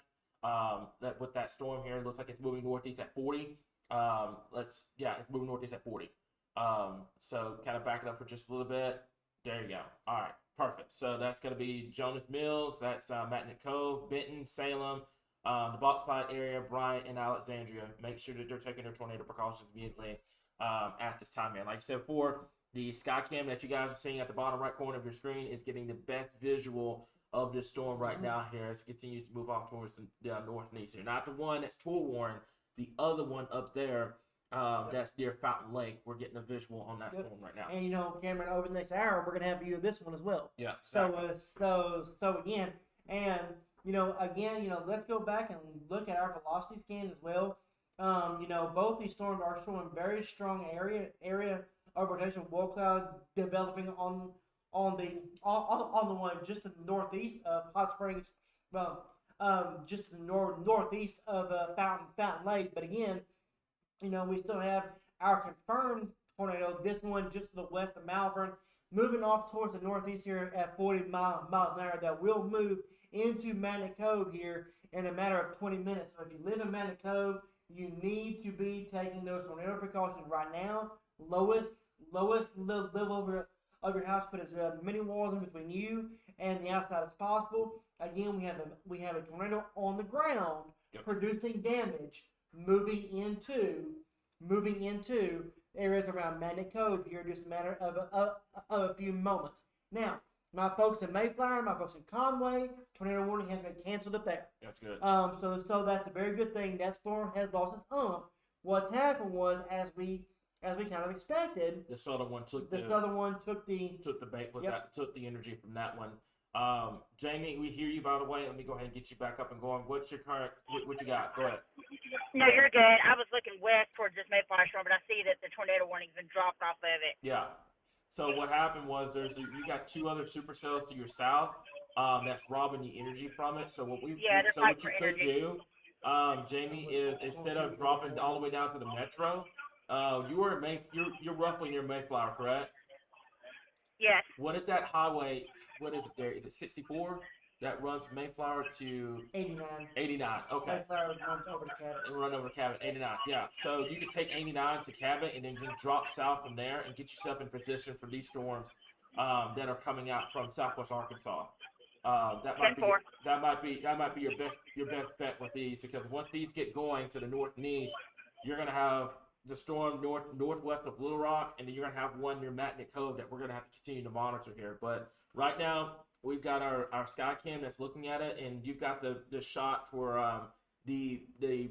that with that storm here. It looks like it's moving northeast at 40. It's moving northeast at 40. So kind of back it up for just a little bit. There you go. All right, perfect. So that's going to be Jonas Mills. That's Magnet Cove, Benton, Salem, the Boxlight area, Bryant, and Alexandria. Make sure that they're taking their tornado precautions immediately at this time, man. Like I said before, the sky cam that you guys are seeing at the bottom right corner of your screen is getting the best visual of this storm right now here as it continues to move off towards the north and east here. Not the one that's tool worn, the other one up there that's near Fountain Lake. We're getting a visual on that storm right now. And Cameron, over the next hour, we're gonna have a view of this one as well. Yeah. Exactly. So again, and let's go back and look at our velocity scan as well. Both these storms are showing very strong area of rotation wall cloud developing on the one just to the northeast of Hot Springs, just to the northeast of Fountain Lake. But again, we still have our confirmed tornado, this one just to the west of Malvern, moving off towards the northeast here at 40 miles an hour, that will move into Magnet Cove here in a matter of 20 minutes. So if you live in Magnet Cove, you need to be taking those tornado precautions right now. Lowest level of your house, put as many walls in between you and the outside as possible. Again, we have a tornado on the ground producing damage, moving into areas around Magnet Cove here in just a matter of a few moments. Now, my folks in Mayflower, my folks in Conway, tornado warning has been canceled up there. That's good. So that's a very good thing. That storm has lost its hump. What's happened was, as we kind of expected, the southern one took the bait with that, took the energy from that one. Jamie, we hear you, by the way. Let me go ahead and get you back up and going. What's your current? What you got? Go ahead. No, you're good. I was looking west towards this Mayflower storm, but I see that the tornado warning's been dropped off of it. Yeah. So what happened was you got two other supercells to your south that's robbing the energy from it. So what you could do, Jamie, is instead of dropping all the way down to the metro, you're roughly near Mayflower, correct? Yes. What is that highway? What is it there? Is it 64 that runs from Mayflower to 89? 89. Okay. Mayflower runs over to Cabot. And run over to Cabot. 89. Yeah. So you could take 89 to Cabot and then just drop south from there and get yourself in position for these storms that are coming out from southwest Arkansas. That might be 10-4. that might be your best bet with these, because once these get going to the north and east, you're gonna have the storm northwest of Little Rock, and then you're gonna have one near Magnet Cove that we're gonna have to continue to monitor here. But right now we've got our sky cam that's looking at it, and you've got the shot for the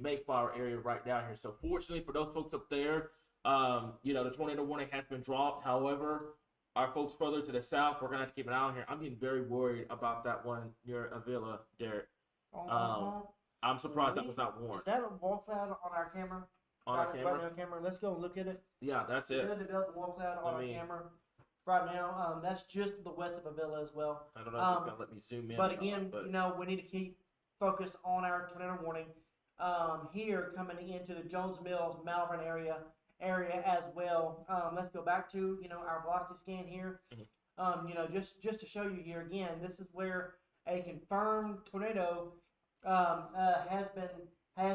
Mayflower area right now here. So fortunately for those folks up there, the tornado warning has been dropped. However, our folks further to the south, we're gonna have to keep an eye on here. I'm getting very worried about that one near Avila, Derek. I'm surprised that was not warned Is that a wall cloud on our camera? on our camera. Right now, camera. Let's go look at it. Yeah, that's it. We're gonna develop the wall cloud on our camera right now. That's just to the west of Avila as well. I don't know if it's gonna let me zoom in. But again, we need to keep focus on our tornado warning here coming into the Jones Mills, Malvern area as well. Let's go back to our velocity scan here. Just to show you here again, this is where a confirmed tornado has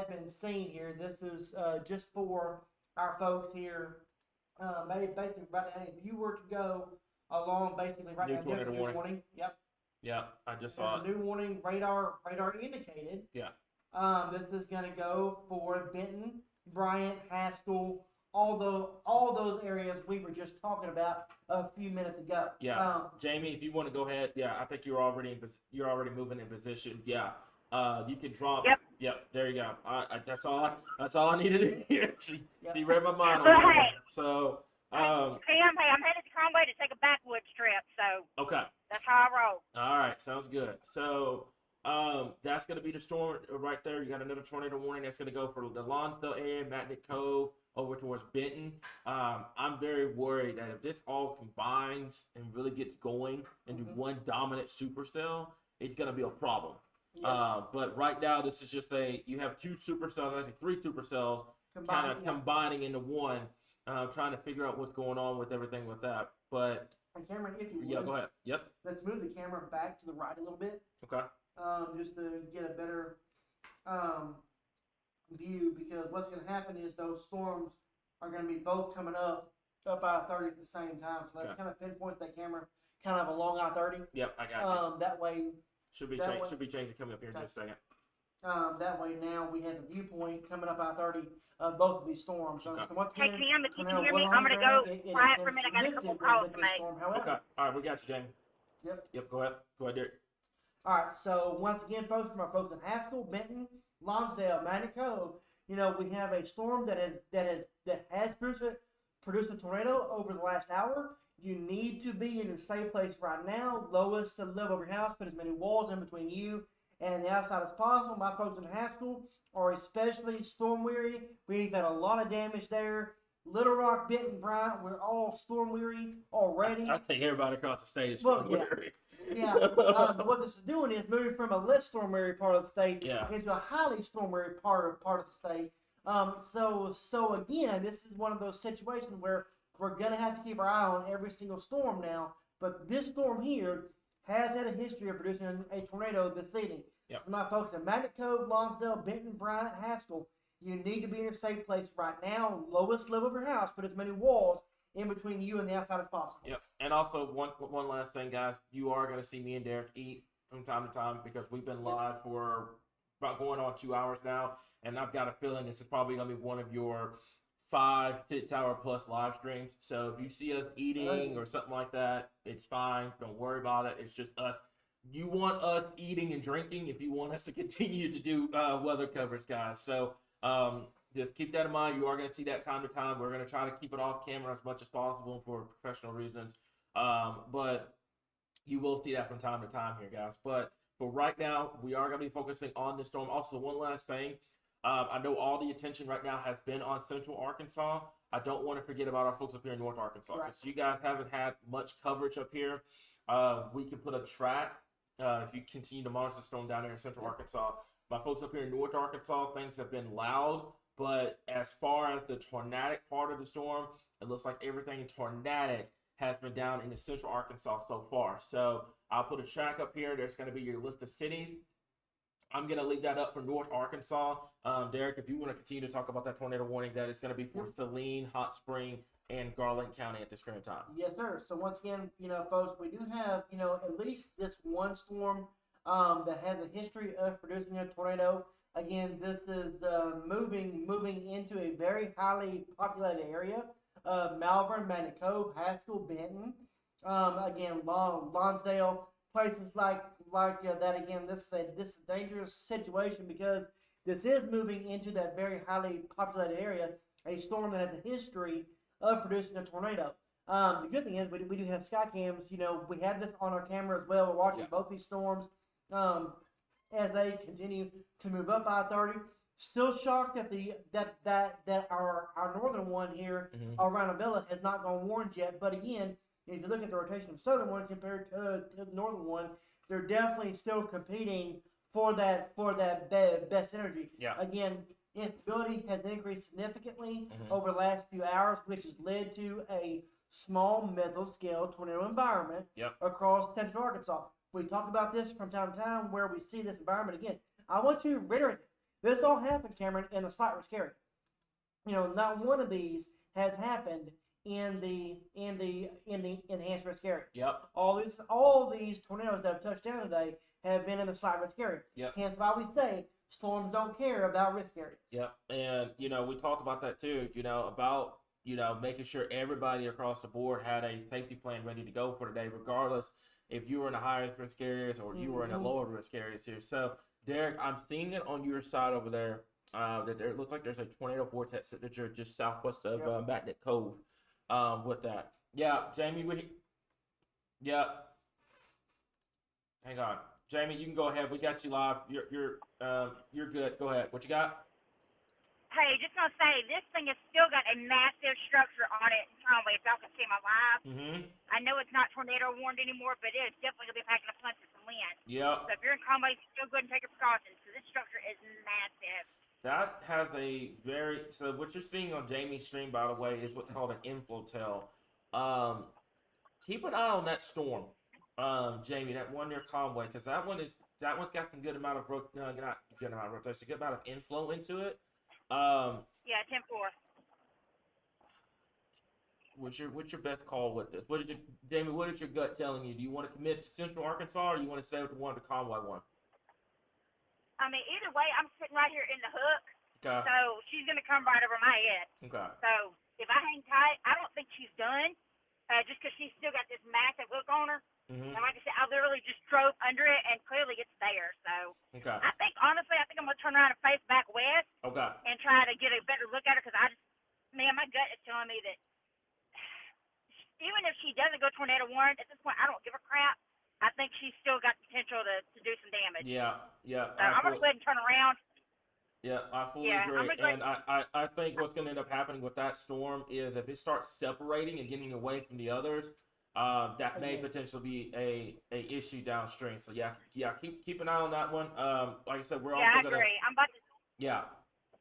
been seen here. This is just for our folks here. Basically right now, if you were to go along basically right New now, there's a tornado new warning. Yep. Yeah, I just saw There's it. a new warning, radar indicated. Yeah. This is gonna go for Benton, Bryant, Haskell, all those areas we were just talking about a few minutes ago. Yeah. Jamie, if you want to go ahead, yeah, I think you're already moving in position. Yeah. You can drop. Yep. There you go. That's all I needed to hear. She read my mind on that. So. Hey, I'm headed to Conway to take a backwoods trip, so Okay. that's how I roll. All right, sounds good. So, that's gonna be the storm right there. You got another tornado warning that's gonna go for the Lonsdale area, Magnet Cove, over towards Benton. I'm very worried that if this all combines and really gets going into one dominant supercell, it's gonna be a problem. Yes. But right now, this is just you have two supercells, actually three supercells, kind of combining into one. Trying to figure out what's going on with everything with that. But And Cameron, if you would, go ahead. Yep. let's move the camera back to the right a little bit, Okay. just to get a better view. Because what's going to happen is those storms are going to be both coming up I-30 at the same time. So that's kind of pinpoint that camera kind of along I-30. Yep, I got you. That way. Should be changing coming up here in just a second. That way now we have a viewpoint coming up I-30 of both of these storms. So once Hey, again, Cam, if you can Tornado hear me, Warning I'm going to go it is quiet for a minute. I got a couple significant calls with to this make. storm, however. Okay. All right, we got you, Jamie. Yep. Go ahead. Go ahead, Derek. All right, so once again, folks, from our folks in Haskell, Benton, Lonsdale, Magnet Cove, we have a storm that has produced a tornado over the last hour. You need to be in a safe place right now. Lowest level of your house. Put as many walls in between you and the outside as possible. My folks in Haskell are especially storm weary. We've got a lot of damage there. Little Rock, Benton, Bryant, we're all storm weary already. I think everybody across the state is Well, storm weary. Yeah, but what this is doing is moving from a less storm weary part of the state into a highly storm weary part of the state. So again, this is one of those situations where we're gonna have to keep our eye on every single storm now. But this storm here has had a history of producing a tornado this evening. Yep. For my folks in Magnet Cove, Lonsdale, Benton, Bryant, Haskell, you need to be in a safe place right now. Lowest level of your house, put as many walls in between you and the outside as possible. Yep. And also one last thing, guys. You are gonna see me and Derek eat from time to time because we've been live for about going on 2 hours now, and I've got a feeling this is probably gonna be one of your 5-6 hour plus live streams. So if you see us eating or something like that, it's fine. Don't worry about it. It's just us. You want us eating and drinking if you want us to continue to do weather coverage, guys. So just keep that in mind. You are going to see that time to time. We're going to try to keep it off camera as much as possible for professional reasons. But you will see that from time to time here, guys. But for right now, we are going to be focusing on this storm. Also, one last thing. I know all the attention right now has been on Central Arkansas. I don't want to forget about our folks up here in North Arkansas. Right. Because you guys haven't had much coverage up here. We can put a track if you continue to monitor the storm down here in Central Arkansas. My folks up here in North Arkansas, things have been loud. But as far as the tornadic part of the storm, it looks like everything tornadic has been down in the Central Arkansas so far. So I'll put a track up here. There's going to be your list of cities. I'm going to leave that up for North Arkansas. Derek, if you want to continue to talk about that tornado warning, that is going to be for Saline, Hot Spring, and Garland County at this current time. Yes, sir. So once again, folks, we do have, at least this one storm that has a history of producing a tornado. Again, this is moving into a very highly populated area of Malvern, Magnet Cove, Haskell, Benton. Again, Lonsdale, places like that. Again, this is a dangerous situation because this is moving into that very highly populated area, a storm that has a history of producing a tornado. The good thing is we do have sky cams. We have this on our camera as well. We're watching both these storms as they continue to move up I-30. Still shocked that our northern one here around Avila has not gone orange yet. But again, if you look at the rotation of southern one compared to the northern one, they're definitely still competing for that best energy. Yeah. Again, instability has increased significantly over the last few hours, which has led to a small mesoscale tornado environment across central Arkansas. We talk about this from time to time where we see this environment again. I want to reiterate this all happened, Cameron, in the slight risk area. Not one of these has happened in the enhanced risk area. Yep. All these tornadoes that have touched down today have been in the slight risk area. Yep. Hence why we say storms don't care about risk areas. Yep. And we talked about that too. About making sure everybody across the board had a safety plan ready to go for today, regardless if you were in the highest risk areas or you were in the lower risk areas here. So, Derek, I'm seeing it on your side over there. That it looks like there's a tornado vortex signature just southwest of Magnet Cove. With that, Jamie, hang on, Jamie, you can go ahead. We got you live. You're good. Go ahead. What you got? Hey, just gonna say this thing has still got a massive structure on it. If y'all can see my live, I know it's not tornado warned anymore, but it is definitely gonna be packing a punch with some wind. Yeah. So if you're in Conway, still go ahead and take your precautions because this structure is massive. That has so what you're seeing on Jamie's stream, by the way, is what's called an inflotel. Keep an eye on that storm, Jamie, that one near Conway, because that one's got some good amount of not good amount of rotation, good amount of inflow into it. 10-4. What's your best call with this? Jamie, what is your gut telling you? Do you want to commit to Central Arkansas or do you want to stay with the Conway one? I mean, either way, I'm sitting right here in the hook. Okay. So she's going to come right over my head. Okay. So if I hang tight, I don't think she's done, just because she's still got this massive hook on her. And like I said, I literally just drove under it, and clearly it's there. So Okay. I think, honestly, I'm going to turn around and face back west Okay. and try to get a better look at her because my gut is telling me that even if she doesn't go tornado warrant, at this point, I don't give a crap. I think she's still got potential to do some damage. Yeah. So I'm going to go ahead and turn around. Yeah, I fully agree. And I think what's going to end up happening with that storm is if it starts separating and getting away from the others, that may potentially be a issue downstream. So keep an eye on that one. Like I said, we're also I agree. I'm about to. Yeah.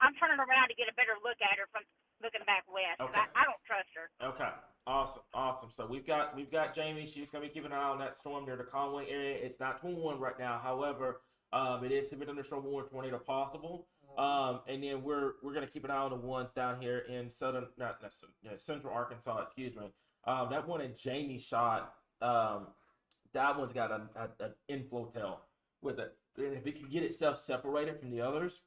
I'm turning around to get a better look at her from looking back west. Okay. I don't trust her. Okay. Awesome. So we've got Jamie. She's gonna be keeping an eye on that storm near the Conway area. It's not 2-1 right now. However, it is severe thunderstorm warning tornado possible. And then we're gonna keep an eye on the ones down here in Central Arkansas. Excuse me. That one in Jamie shot. That one's got an inflotel with it. And if it can get itself separated from the others,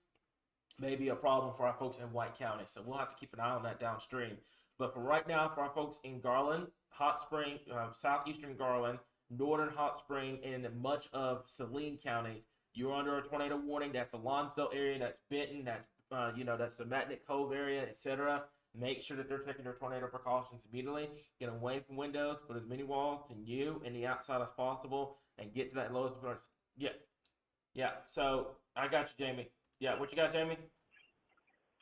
maybe a problem for our folks in White County. So we'll have to keep an eye on that downstream. But for right now, for our folks in Garland, Hot Spring, southeastern Garland, northern Hot Spring, and much of Saline counties, you're under a tornado warning. That's the Lonsdale area, that's Benton, that's the Magnet Cove area, etc. Make sure that they're taking their tornado precautions immediately. Get away from windows, put as many walls and you in the outside as possible, and get to that lowest point. Yeah. So I got you, Jamie. Yeah, what you got, Jamie?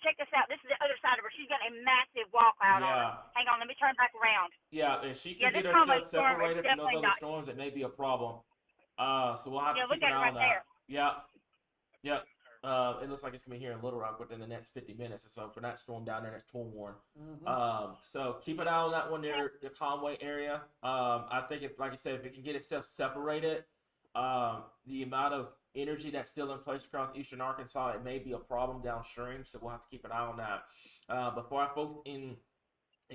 Check this out. This is the other side of her. She's got a massive wall cloud on her. Hang on, let me turn back around. Yeah, if she can get this herself storm is separated from those definitely other storms, it may be a problem. So we'll have to look keep at an it eye on right that. there. Yeah. It looks like it's gonna be here in Little Rock within the next 50 minutes or so for that storm down there. That's storm warning. So keep an eye on that one near the Conway area. I think like I said, if it can get itself separated, the amount of energy that's still in place across eastern Arkansas. It may be a problem downstream, so we'll have to keep an eye on that. But for our folks in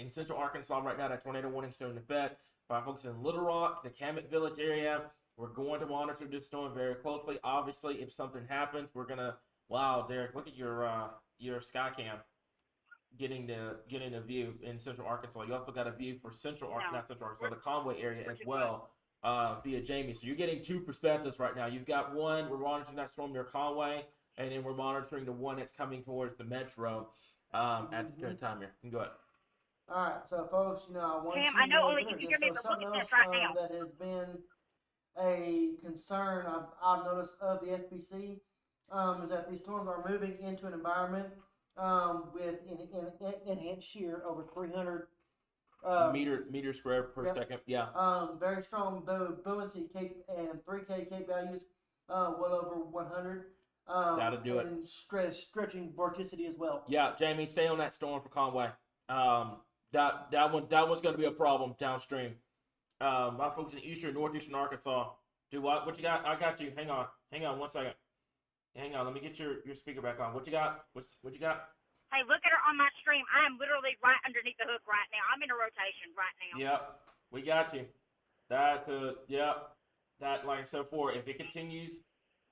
central Arkansas right now, that tornado warning still in effect. For our folks in Little Rock, the Camet Village area, we're going to monitor this storm very closely. Obviously, if something happens, we're gonna. Wow, Derek, look at your sky cam. Getting the view in central Arkansas. You also got a view for not central Arkansas, the Conway area as well, via Jamie. So you're getting two perspectives right now. You've got one, we're monitoring that storm near Conway, and then we're monitoring the one that's coming towards the metro at the current time here. You can go ahead. All right, so folks, I want Cam, to I know know only you can hear me, but look something at else this right now. that has been a concern I've noticed of the SPC is that these storms are moving into an environment with enhanced shear over 300 meter square per second. Yeah. Very strong buoyancy cape and 3K cape values, well over 100. That'll do it. And stretching vorticity as well. Yeah, Jamie, stay on that storm for Conway. That one's going to be a problem downstream. My folks in eastern northeastern Arkansas. Do what? What you got? I got you. Hang on 1 second. Hang on, let me get your speaker back on. What you got? What you got? Hey, look at her on my stream. I am literally right underneath the hook right now. I'm in a rotation right now. Yep, we got you. That's that, like I said before, if it continues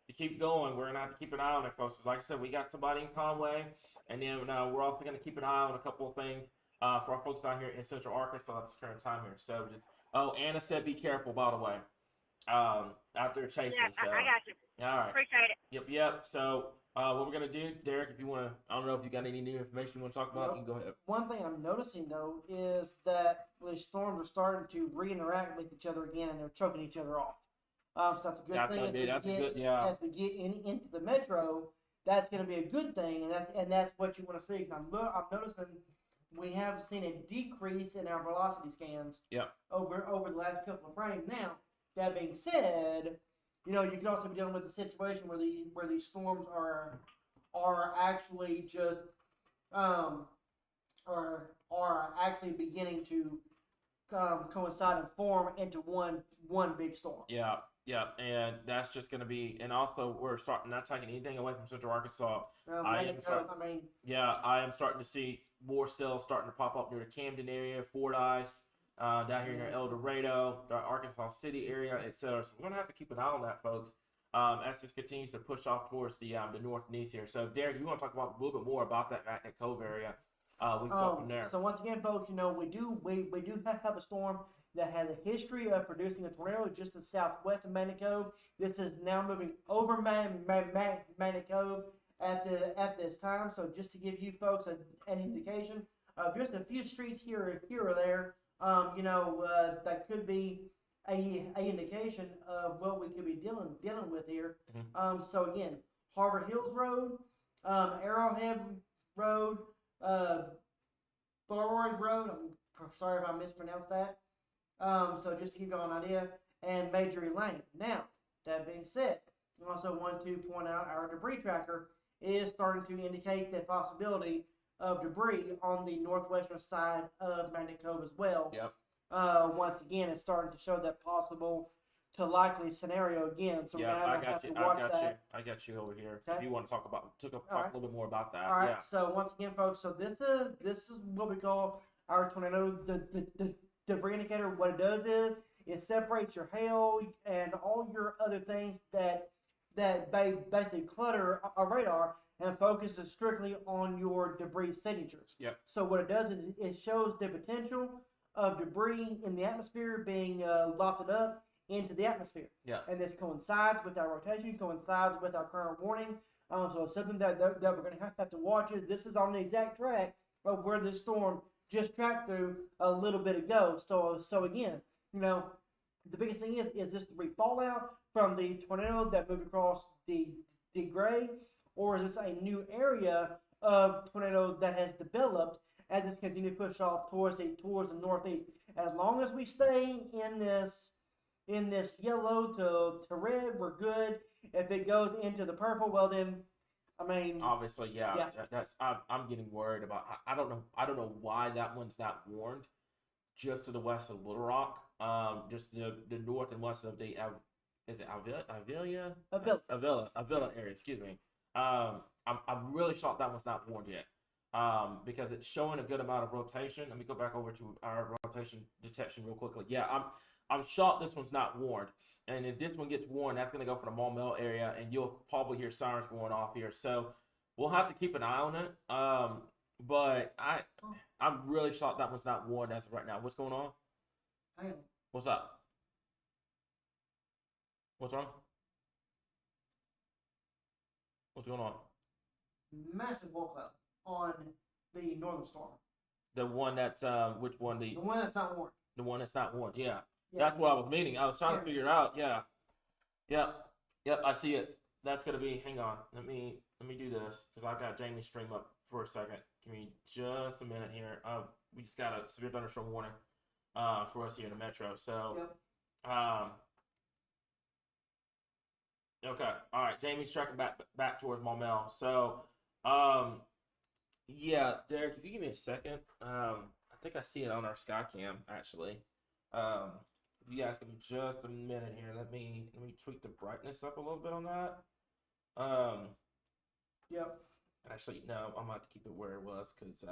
to keep going, we're gonna have to keep an eye on it, folks. Like I said, we got somebody in Conway, and then we're also gonna keep an eye on a couple of things for our folks out here in central Arkansas at this current time here. So Anna said be careful, by the way. Out there chasing. Yeah, so I got you. all right. Appreciate it. Yep. So what we're gonna do, Derek, if you wanna, I don't know if you got any new information you wanna talk about, you can go ahead. One thing I'm noticing though is that the storms are starting to re-interact with each other again, and they're choking each other off. So that's a good thing. As we get into the metro, that's going to be a good thing, and that's what you want to see. I'm noticing we have seen a decrease in our velocity scans. Over the last couple of frames. Now, that being said, you can also be dealing with a situation where these storms are actually just are actually beginning to coincide and form into one big storm. Yeah, and that's just going to be, and also we're starting, not taking anything away from Central Arkansas. I am starting to see more cells starting to pop up near the Camden area, Fordyce, down here near El Dorado, the Arkansas City area, etc. So we're going to have to keep an eye on that, folks, as this continues to push off towards the north and east here. So, Derek, you want to talk about a little bit more about that Magnet Cove area? We can go from there. So once again, folks, we do have a storm that has a history of producing a tornado just to the southwest of Magnet Cove. This is now moving over Magnet Cove at this time. So just to give you folks an indication of just a few streets here or there, that could be a indication of what we could be dealing with here. Mm-hmm. So again, Harvard Hills Road, Arrowhead Road, Thorold Road. I'm sorry if I mispronounced that. So just to give you an idea, and Majory Lane. Now, that being said, I also want to point out our debris tracker is starting to indicate the possibility of debris on the northwestern side of Magnet Cove as well. Yep. Once again, it's starting to show that possible to likely scenario again. So yeah, we're going to have to watch that. I got you over here. Okay. If you want to talk a little bit more about that. All right. Yeah. So once again, folks, so this is what we call our tornado the debris indicator. What it does is it separates your hail and all your other things that basically clutter a radar and focuses strictly on your debris signatures. Yep. So what it does is it shows the potential of debris in the atmosphere being lofted up into the atmosphere. Yeah. And this coincides with our rotation, coincides with our current warning. So it's something that we're going to have to watch. This is on the exact track of where this storm just tracked through a little bit ago. So again, the biggest thing is this debris fallout from the tornado that moved across the Gray, or is this a new area of tornado that has developed as it's continued to push off towards the northeast? As long as we stay in this yellow to red, we're good. If it goes into the purple, well then, obviously, yeah. That's I'm getting worried about. I don't know why that one's not warned. Just to the west of Little Rock, just the north and west of the is it Avila? Avila. Avila area, excuse me. I'm really shocked that one's not warned yet. Because it's showing a good amount of rotation. Let me go back over to our rotation detection real quickly. Yeah, I'm shocked this one's not warned. And if this one gets warned, that's going to go for the Maumelle area, and you'll probably hear sirens going off here. So we'll have to keep an eye on it. But I'm really shocked that one's not warned as of right now. What's going on? Hang on. What's up? What's wrong? What's going on? Massive walkout on the northern storm. The one that's which one? The one that's not warned. The one that's not warned. Yeah. Yeah. That's what I was meaning. I was trying to figure it out. Yeah. Yep. I see it. That's gonna be. Hang on. Let me do this because I've got Jamie's stream up for a second. Give me just a minute here. We just got a severe thunderstorm warning for us here in the metro. So. Yep. Okay. All right. Jamie's tracking back towards Maumelle. So. Yeah, Derek, if you give me a second, I think I see it on our Skycam actually. If you guys give me just a minute here, let me tweak the brightness up a little bit on that. Yep. Actually, no, I'm about to keep it where it was because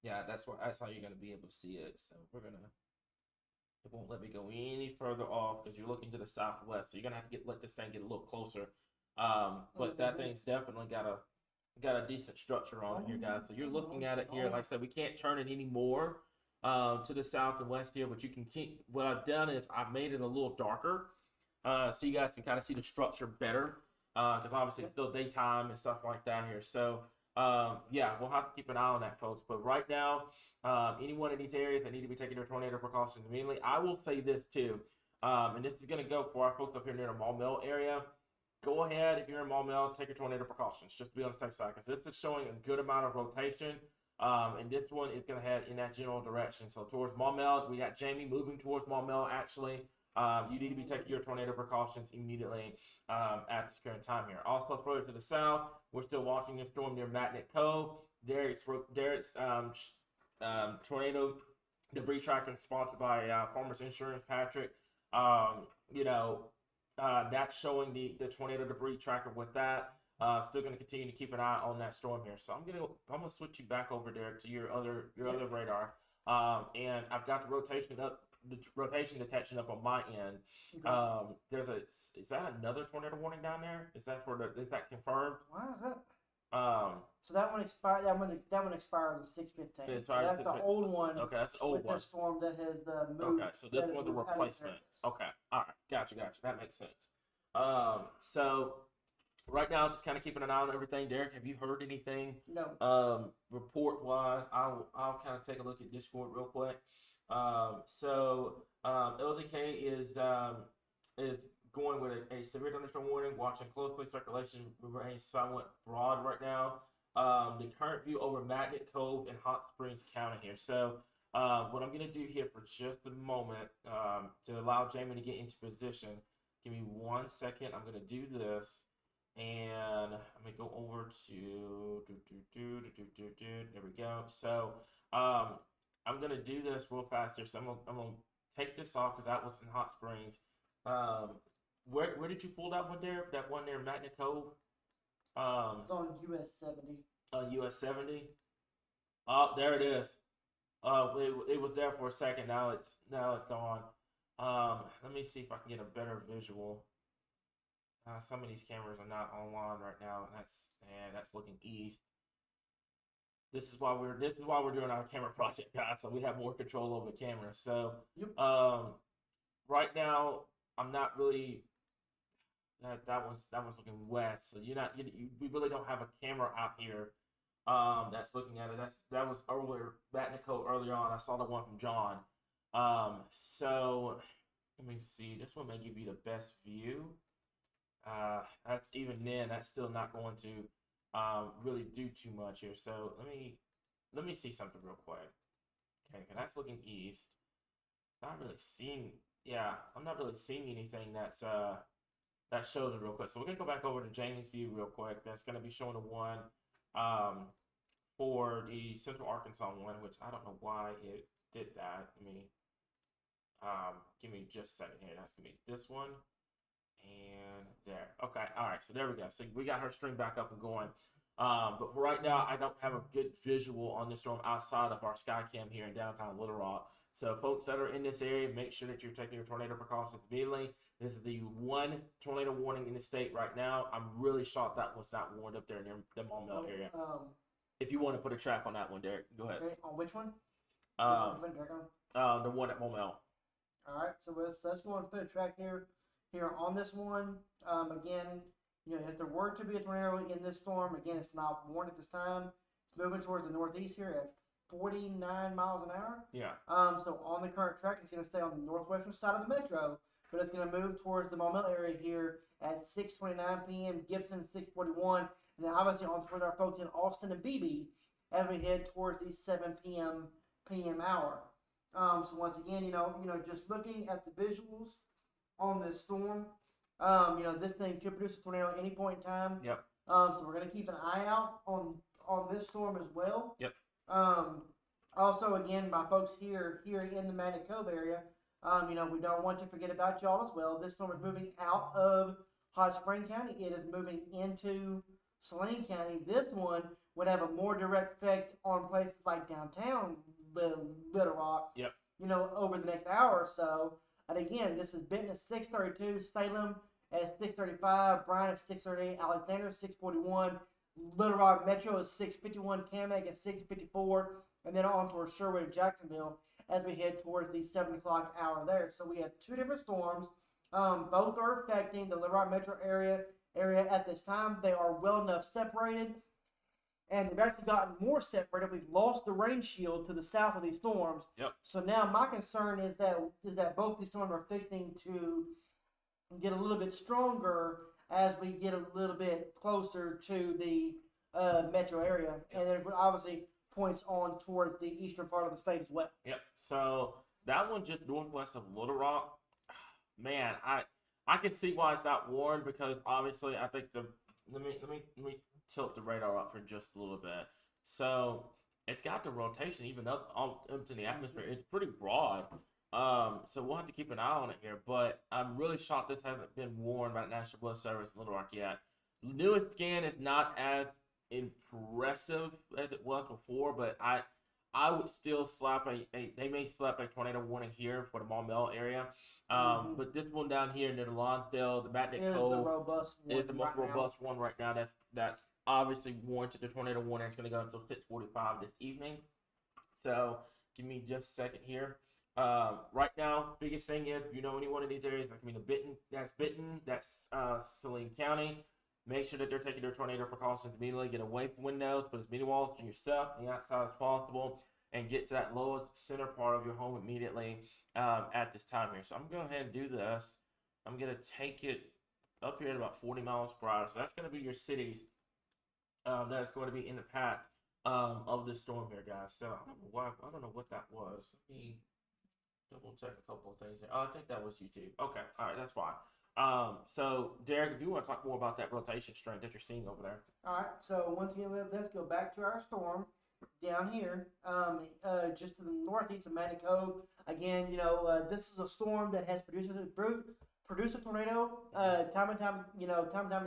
yeah, that's how you're gonna be able to see it. So it won't let me go any further off because you're looking to the southwest, so you're gonna have to let this thing get a little closer. But that thing's definitely got a decent structure on here, guys. So you're looking at it here. Like I said, we can't turn it anymore to the south and west here, but you can keep. What I've done is I've made it a little darker, so you guys can kind of see the structure better. Because obviously it's still daytime and stuff like that here. So yeah, we'll have to keep an eye on that, folks. But right now, anyone in these areas that need to be taking their tornado precautions immediately, I will say this too, and this is going to go for our folks up here near the Maumelle area. Go ahead, if you're in Maumelle, take your tornado precautions, just to be on the safe side, because this is showing a good amount of rotation, and this one is going to head in that general direction. So towards Maumelle, we got Jamie moving towards Maumelle, actually. You need to be taking your tornado precautions immediately at this current time here. Also, further to the south, we're still watching this storm near Magnet Cove. There's tornado debris tracker sponsored by Farmers Insurance, Patrick. That's showing the tornado debris tracker with that. Still going to continue to keep an eye on that storm here. So I'm gonna switch you back over there to your other radar. And I've got the rotation detection up on my end. Okay. Is that another tornado warning down there? Is that confirmed? Why is that? So that one expired. That one expired on 6/15. So that's the old one. Okay, that's the old one. With the storm that has moved. Okay, so this one's a replacement. Okay, all right, gotcha. That makes sense. So right now, just kind of keeping an eye on everything. Derek, have you heard anything? No. Report wise, I'll kind of take a look at Discord real quick. LZK is going with a severe thunderstorm warning. Watching closely. Circulation remains somewhat broad right now. The current view over Magnet Cove and Hot Springs County here. So what I'm going to do here for just a moment to allow Jamie to get into position. Give me 1 second. I'm going to do this. And I'm going to go over to there we go. So I'm going to do this real fast here. So I'm going to take this off because that was in Hot Springs. Where did you pull that one there? That one there, Magnet Cove? It's on US 70. On US 70? Oh, there it is. It was there for a second. Now it's gone. Let me see if I can get a better visual. Some of these cameras are not online right now, and that's looking east. This is why we're doing our camera project, guys, so we have more control over the camera. So, Yep. Right now I'm not really. That one's looking west, so we really don't have a camera out here that's looking at it. That was earlier, Magnet Cove earlier on. I saw the one from John. So let me see. This one may give you the best view. That's even then. That's still not going to really do too much here. So let me see something real quick. Okay, that's looking east. Not really seeing. Yeah, I'm not really seeing anything that shows it real quick. So we're gonna go back over to Jamie's view real quick. That's gonna be showing the one for the Central Arkansas one, which I don't know why it did that. Give me just a second here. That's gonna be this one. And there. Okay. All right. So there we go. So we got her string back up and going. But for right now, I don't have a good visual on this storm outside of our sky cam here in downtown Little Rock. So folks that are in this area, make sure that you're taking your tornado precautions immediately. This is the one tornado warning in the state right now. I'm really shocked that was not warned up there near the Maumelle area. If you want to put a track on that one, Derek, go ahead. Okay, on which one? The one at Maumelle. All right, so let's go and put a track here on this one. Again, if there were to be a tornado in this storm, again, it's not warned at this time. It's moving towards the northeast here at 49 miles an hour. Yeah. So on the current track, it's going to stay on the northwestern side of the metro, but it's going to move towards the Maumelle area here at 6:29 p.m. Gibson 6:41, and then obviously on towards our folks in Austin and Beebe as we head towards the 7 p.m. hour. So once again, just looking at the visuals on this storm, this thing could produce a tornado at any point in time. Yep. So we're going to keep an eye out on this storm as well. Yep. Also, again, my folks here in the Magnet Cove area, we don't want to forget about y'all as well. This storm is moving out of Hot Spring County. It is moving into Saline County. This one would have a more direct effect on places like downtown Little Rock. Yep. Over the next hour or so. And again, this is Benton at 6:32, Salem at 6:35, Bryan at 6:38, Alexander 6:41, Little Rock Metro is 6:51, Camag at 6:54, and then on towards Sherwood and Jacksonville as we head towards the 7 o'clock hour there. So we have two different storms. Both are affecting the Little Rock Metro area at this time. They are well enough separated, and they've actually gotten more separated. We've lost the rain shield to the south of these storms. Yep. So now my concern is that both these storms are fixing to get a little bit stronger as we get a little bit closer to the metro area, and then it obviously points on toward the eastern part of the state as well. Yep. So that one just northwest of Little Rock, man, I can see why it's not warned, because obviously I think let me tilt the radar up for just a little bit. So it's got the rotation even up into the atmosphere. It's pretty broad. So we'll have to keep an eye on it here, but I'm really shocked this hasn't been warned by the National Weather Service in Little Rock yet. The newest scan is not as impressive as it was before, but I would still slap they may slap a tornado warning here for the Maumelle area. But this one down here near the Lonsdale, the Magnet Cove is the most robust one right now. That's obviously warranted the tornado warning. It's going to go until 6:45 this evening. So give me just a second here. Right now, biggest thing is, if you know any one of these areas, like Benton, that's Saline County. Make sure that they're taking their tornado precautions immediately. Get away from windows, put as many walls to yourself and the outside as possible, and get to that lowest center part of your home immediately at this time here. So I'm going to go ahead and do this. I'm going to take it up here at about 40 miles per hour. So that's going to be your cities that's going to be in the path of this storm here, guys. So I don't know what that was. Let me double check a couple of things here. Oh, I think that was YouTube. Okay, all right, that's fine. So Derek, if you want to talk more about that rotation strength that you're seeing over there. All right, so once again, let's go back to our storm down here, just to the northeast of Magnet Cove. Again, this is a storm that has produced a tornado. Time and time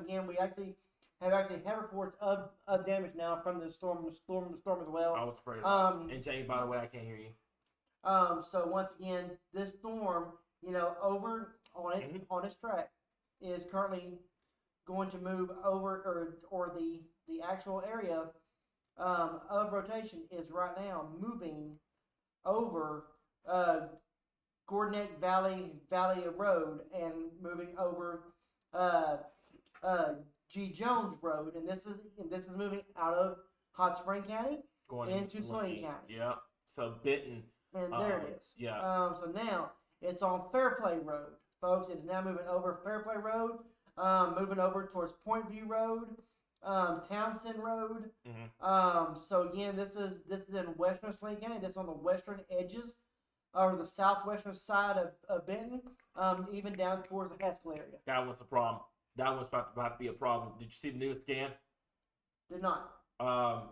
again, we actually have reports of damage now from the storm as well. I was afraid of that. And Jamie, by the way, I can't hear you. So once again, this storm, over on its track, is currently going to move over, or the actual area of rotation is right now moving over Gordon Valley Road and moving over G. Jones Road, and this is moving out of Hot Spring County Going into Saline County. Yep. So Benton. And there it is. Yeah. So now it's on Fairplay Road, folks. It is now moving over Fairplay Road, moving over towards Point View Road, Townsend Road. Mm-hmm. So again, this is in western Saline County. This is on the western edges, or the southwestern side of Benton, even down towards the Haskell area. That was a problem. That was about to be a problem. Did you see the newest scan? Did not.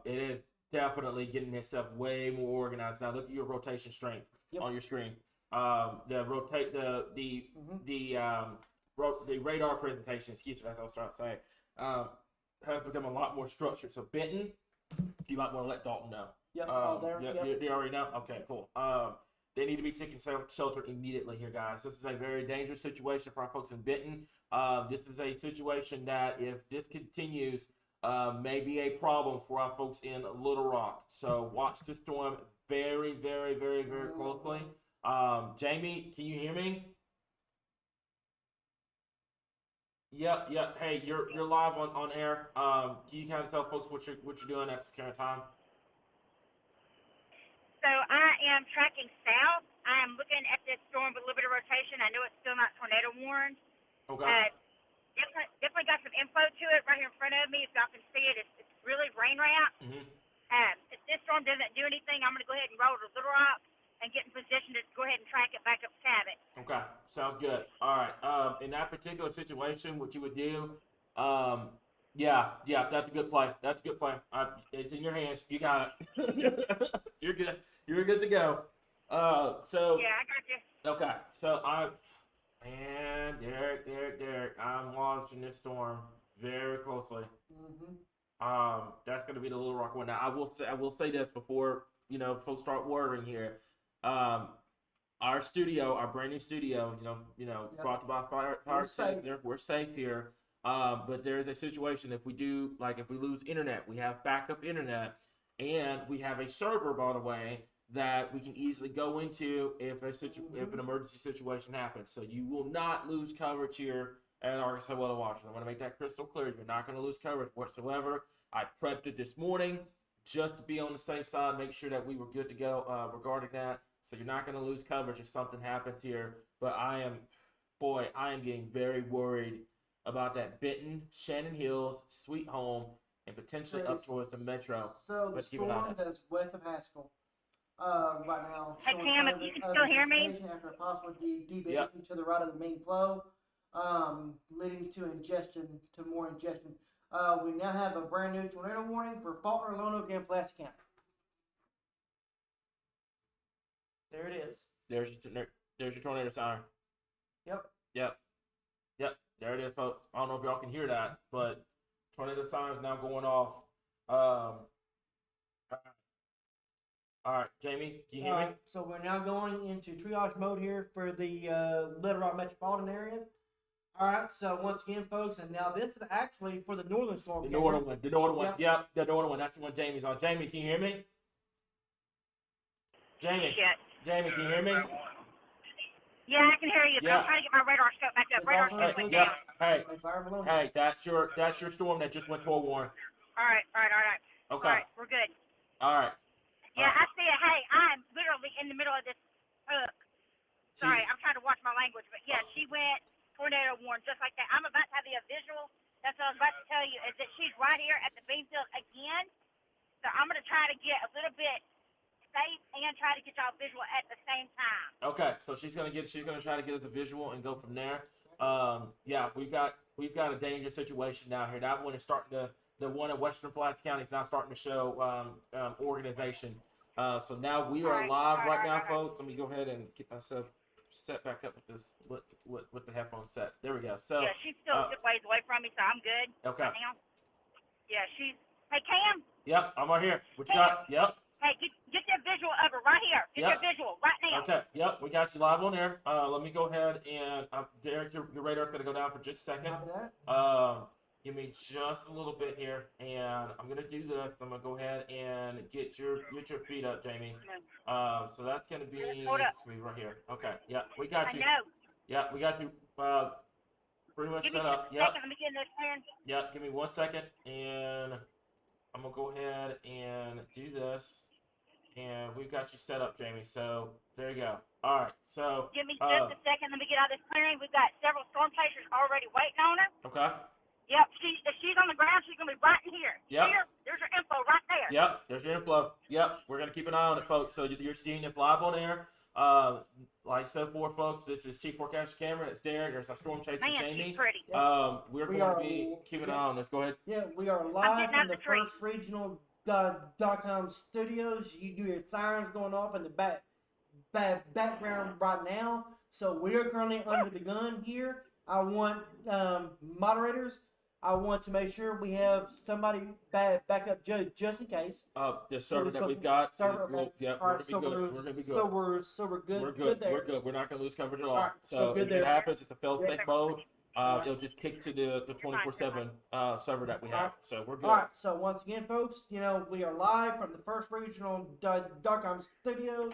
It is definitely getting itself way more organized. Now look at your rotation strength on your screen. The the radar presentation, excuse me, that's what I was trying to say, has become a lot more structured. So Benton, you might want to let Dalton know. Yep. They already know? Okay, cool. They need to be seeking shelter immediately here, guys. This is a very dangerous situation for our folks in Benton. This is a situation that, if this continues, may be a problem for our folks in Little Rock. So watch the storm very, very, very, very closely. Jamie, can you hear me? Yep. Hey, you're live on air. Can you kind of tell folks what you're doing at this current time? So I am tracking south. I am looking at this storm with a little bit of rotation. I know it's still not tornado warned. Okay. Definitely got some info to it right here in front of me. If y'all can see it, it's really rain wrapped. Mm-hmm. If this storm doesn't do anything, I'm going to go ahead and roll to Little Rock and get in position to go ahead and track it back up to Cabot. Okay, sounds good. All right. In that particular situation, what you would do, yeah, that's a good play. That's a good play. It's in your hands. You got it. You're good. You're good to go. So Yeah, I got you. okay. So Derek, I'm watching this storm very closely. Mm-hmm. That's going to be the Little Rock one. Now, I will say this before folks start worrying here. Our studio, our brand new studio, Yep. brought to by Fire Station. We're safe here. But there is a situation if we lose internet, we have backup internet, and we have a server, by the way, that we can easily go into if an emergency situation happens. So you will not lose coverage here at Arkansas Weather Watch. I want to make that crystal clear. You're not going to lose coverage whatsoever. I prepped it this morning just to be on the safe side, make sure that we were good to go regarding that. So you're not going to lose coverage if something happens here. But I am getting very worried about that Benton, Shannon Hills, Sweet Home, and potentially up towards the metro. So the Let's keep an eye on storm that. that's west of Haskell, right now. Hey, showing Cam, if signs you can of still hear me? dissipation after a possible deviation Yep. to the right of the main flow, leading to more ingestion. We now have a brand new tornado warning for Faulkner, Lone Oak, and Pulaski County. There it is. There's your tornado siren. Yep. There it is, folks. I don't know if y'all can hear that, but tornado siren is now going off. All right, Jamie, can you hear me? So we're now going into triage mode here for the Little Rock Metropolitan area. All right, so once again, folks, and now this is actually for the northern storm. The northern one. Yep. Yep, the northern one. That's the one Jamie's on. Jamie, can you hear me? Jamie, Shit. can you hear me? Yeah, I can hear you. But Yeah. I'm trying to get my radar scope back up. It's Radar also scope went Yep. down. Hey, Like fire balloon. that's your storm that just went to a warning. All right. Okay. All right, we're good. All right. Yeah, I see it. Hey, I'm literally in the middle of this. Sorry, She's- I'm trying to watch my language, but yeah, she went tornado warn just like that. I'm about to have you a visual. That's what I was about to tell you, is that she's right here at the beam field again. So I'm going to try to get a little bit safe and try to get y'all visual at the same time. Okay, so she's gonna try to get us a visual and go from there. Yeah, we've got a dangerous situation now here. That one is starting to. The one in Western Pulaski County is now starting to show organization. So now we are live right now, folks. Let me go ahead and get myself set back up with this with the headphone set. There we go. So Yeah, she's still a good ways away from me, so I'm good. Okay. Right now. Yeah, she's. Hey, Cam. Yep, I'm right here. What you got? Yep. Hey, get that visual of her right here. Get Yep. your visual right now. Okay. Yep, we got you live on there. Let me go ahead and Derek, your radar's gonna go down for just a second. Copy that. Give me just a little bit here, and I'm gonna do this. I'm gonna go ahead and get your feet up, Jamie. So that's gonna be Hold up. right here. Okay. Yeah, we got I you. know. Yeah, we got you. Pretty much Give me set just up. a Yep. second. Let me get in this plan. Yeah, give me 1 second, and I'm gonna go ahead and do this, and we've got you set up, Jamie. So there you go. All right. So Give me just a second. Let me get out of this clearing. We've got several storm chasers already waiting on her. okay. Yep. If she's on the ground, she's gonna be right in here. Yep. Here, there's your info right there. Yep, there's your inflow. Yep, we're gonna keep an eye on it, folks. So you're seeing this live on air. Like I said before, folks, this is Chief Forecaster Cameron. It's Derek. There's our storm chaser, Man, Jamie. she's pretty. We're We going are- to be keeping an eye on this. Go ahead. Yeah, we are live getting out from the the tree. First Regional .com studios. You do your sirens going off in the background right now. So we are currently under the gun here. I want moderators. I want to make sure we have somebody back up just in case. The So server we're that supposed we've to- got, server, okay. yeah, All we're right, gonna be good. We're gonna be good. So we're good. We're good. there. We're good. We're not gonna lose coverage at all. All right, so so good if there. it happens, it's a fail-safe Yeah. mode. Right. It'll just kick to the 24/7 server that we have. Alright. So we're good. All right. So once again, folks, we are live from the First Regional Dark Studios.